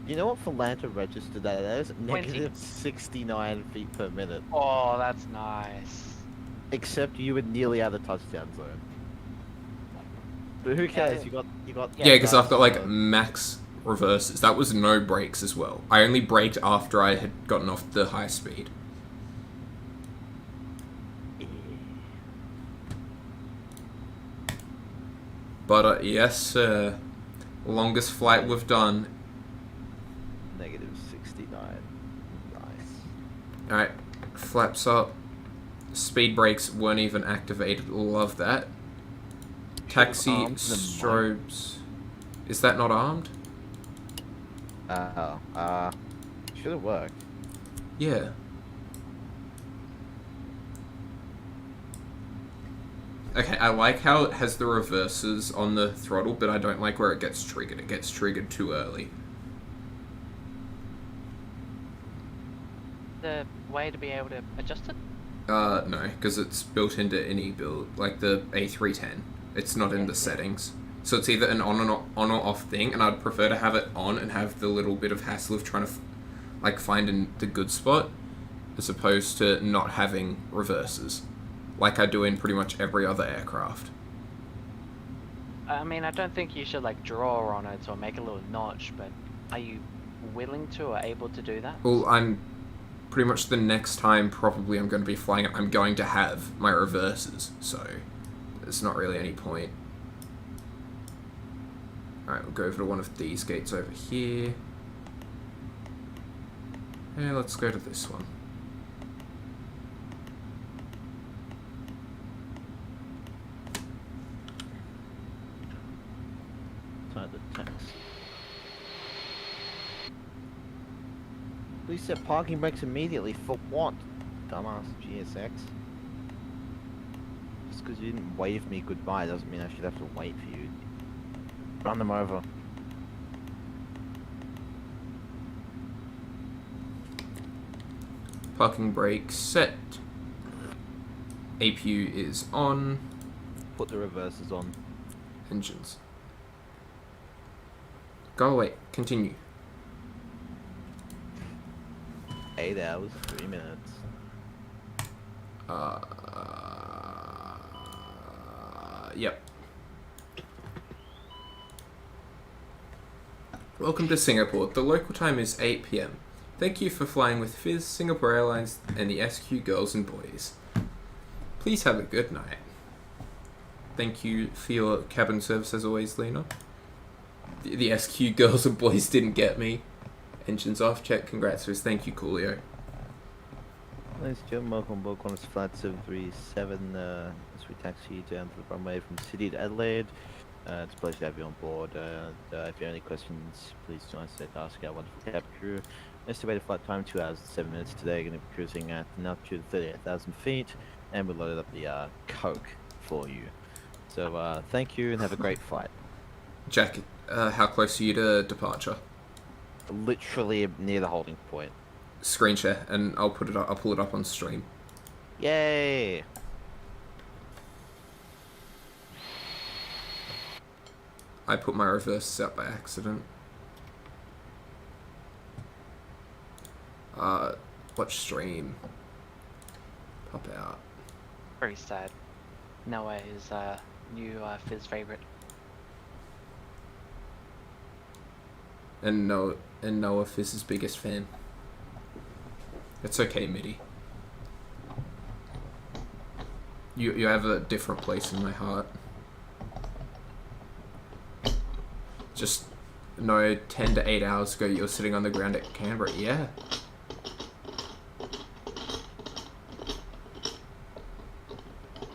You know what Philanto registered that as? Negative 69 feet per minute. Oh, that's nice. Except you were nearly out of the touchdown zone. But who cares? You got. Yeah, because I've got like max reverses. That was no brakes as well. I only braked after I had gotten off the high speed. But yes, longest flight we've done. Negative 69. Nice. Alright, flaps up. Speed brakes weren't even activated. Love that. Taxi strobes. Is that not armed? Should have worked. Yeah. Okay, I like how it has the reverses on the throttle, but I don't like where it gets triggered. It gets triggered too early. The way to be able to adjust it? No, because it's built into any build, like the A310. It's not in the settings. So it's either an on or off thing, and I'd prefer to have it on and have the little bit of hassle of trying to like find the good spot, as opposed to not having reverses, like I do in pretty much every other aircraft. I mean, I don't think you should like draw on it or make a little notch, but are you willing to or able to do that? Well, I'm pretty much the next time probably I'm going to be flying it, I'm going to have my reverses, so there's not really any point. Alright, we'll go over to one of these gates over here. Yeah, let's go to this one. Inside the tax. Please set parking brakes immediately. For what? Dumbass GSX. Just because you didn't wave me goodbye doesn't mean I should have to wait for you. Run them over. Parking brake set. APU is on. Put the reverses on. Engines. Go away. Continue. 8 hours, 3 minutes. Yep. Welcome to Singapore. The local time is 8 PM. Thank you for flying with Fizz, Singapore Airlines, and the SQ girls and boys. Please have a good night. Thank you for your cabin service as always, Lena. The SQ girls and boys didn't get me. Engines off, check, congrats, Fizz. Thank you, Coolio. Ladies and gentlemen, welcome aboard Qantas Flight 737 as we taxi you down to the runway from Sydney to Adelaide. It's a pleasure to have you on board. If you have any questions, please don't hesitate to ask our wonderful cabin crew. Estimated flight time 2 hours and 7 minutes today. Going to be cruising at an altitude of 38,000 feet, and we loaded up the Coke for you. So thank you and have a great flight. Jack, how close are you to departure? Literally near the holding point. Screen share, and I'll put it up. I'll pull it up on stream. Yay! I put my reverses out by accident. Watch stream. Pop out. Very sad. Noah is new Fizz favorite. And Noah Fizz's biggest fan. It's okay, Mitty. You have a different place in my heart. Just no 10 to 8 hours ago you were sitting on the ground at Canberra. Yeah.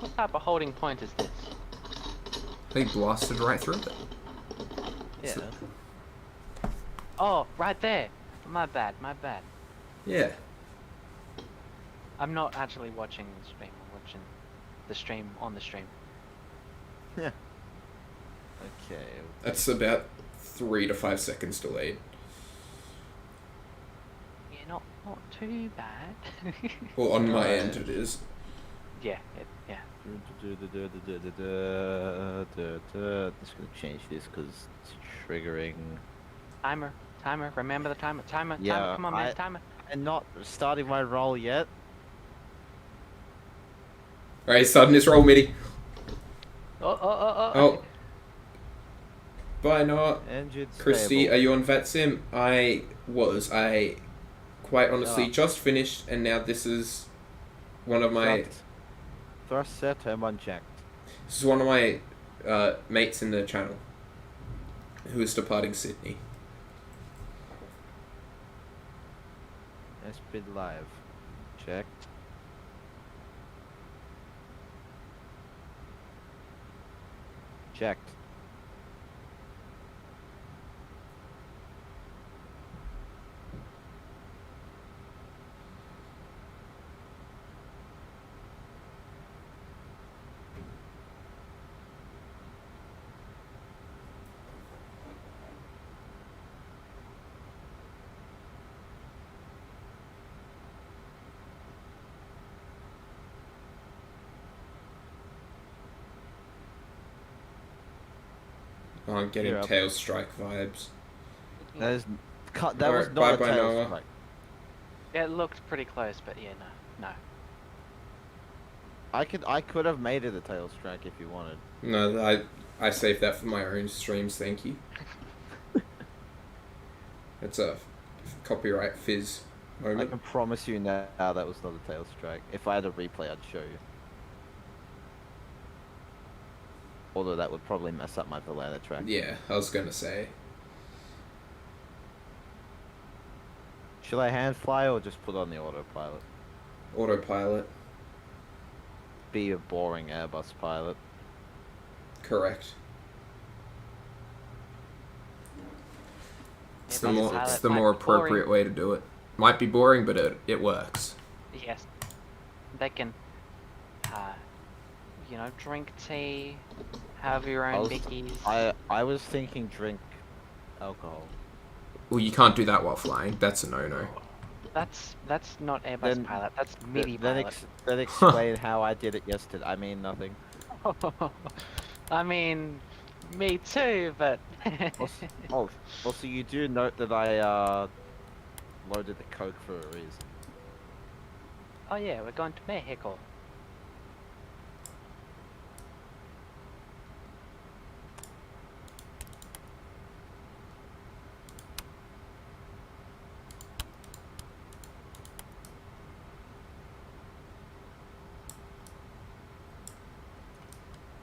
What type of holding point is this? They blasted right through it. Yeah. Oh, right there. My bad, my bad. Yeah. I'm not actually watching the stream. I'm watching the stream on the stream. Yeah. Okay. That's about 3 to 5 seconds delayed. Yeah, not too bad. Well, on my end it is. Yeah, yeah. Just gonna change this because it's triggering. Timer. Remember the timer. Yeah, timer. Come on, man. Timer. I'm not starting my roll yet. Alright, starting this roll, Mitty. Oh. Bye, Noah. Christy, are you on Vatsim? I quite honestly just finished, and now this is one of my... Thrust set, I'm unchecked. This is one of my mates in the channel who is departing Sydney. Speed live. Checked. Checked. Oh, I'm getting tail strike vibes. That was not a tail strike. Yeah, it looked pretty close, but yeah, no. I could have made it a tail strike if you wanted. No, I saved that for my own streams, thank you. It's a copyright Fizz moment. I can promise you now that was not a tail strike. If I had a replay, I'd show you. Although that would probably mess up my Valetta track. Yeah, I was gonna say. Should I hand fly or just put on the autopilot? Autopilot. Be a boring Airbus pilot. Correct. It's the more appropriate way to do it. Might be boring, but it works. Yes. They can, drink tea, have your own bickies. I was thinking drink alcohol. Well, you can't do that while flying. That's a no-no. That's not Airbus pilot. That's MIDI pilot. Then explain how I did it yesterday. I mean nothing. I mean, me too, but... Also, you do note that I loaded the Coke for a reason. Oh yeah, we're going to Mexico.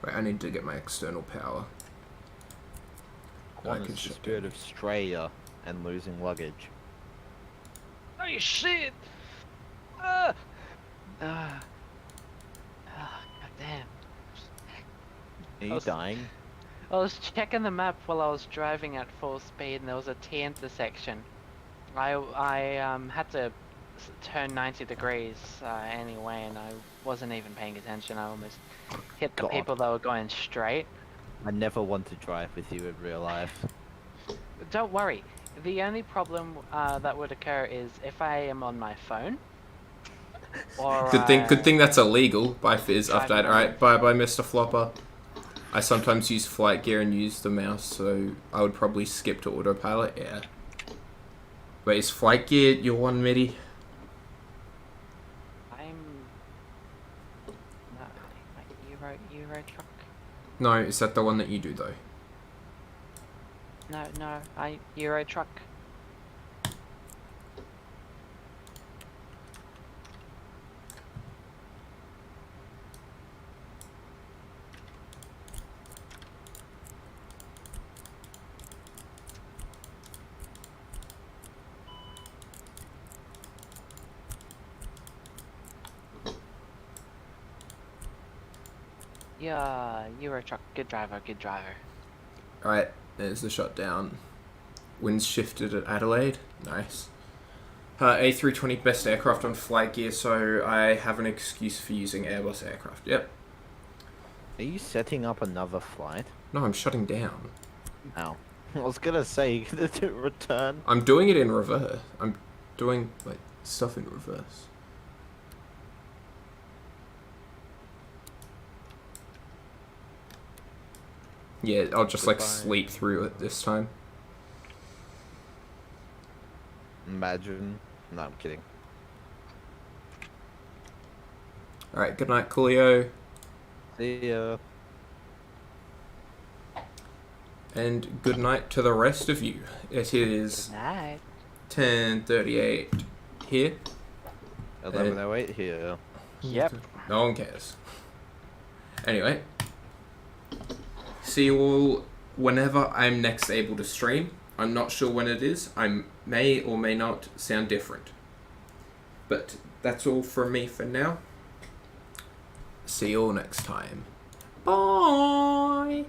Wait, I need to get my external power. One is the spirit of Straya and losing luggage. Oh shit! God damn. Are you dying? I was checking the map while I was driving at full speed, and there was a T intersection. I had to turn 90 degrees anyway, and I wasn't even paying attention. I almost hit the people that were going straight. I never want to drive with you in real life. Don't worry. The only problem that would occur is if I am on my phone. Or, good thing that's illegal. Bye, Fizz. After that, alright. Bye, Mr. Flopper. I sometimes use flight gear and use the mouse, so I would probably skip to autopilot. Yeah. Wait, is flight gear your one, Mitty? Euro truck. No, is that the one that you do though? No, Euro truck. Yeah, Euro truck. Good driver. Alright, there's the shot down. Winds shifted at Adelaide. Nice. A320 best aircraft on flight gear, so I have an excuse for using Airbus aircraft. Yep. Are you setting up another flight? No, I'm shutting down. Ow. I was gonna say, you gonna do return? I'm doing it in reverse. I'm doing, like, stuff in reverse. Yeah, I'll just like sleep through it this time. Imagine. No, I'm kidding. Alright, good night, Coolio. See ya. And good night to the rest of you. It is 10:38 here. 11:08 here. Yep. No one cares. Anyway. See you all whenever I'm next able to stream. I'm not sure when it is. I may or may not sound different. But that's all from me for now. See you all next time. Bye!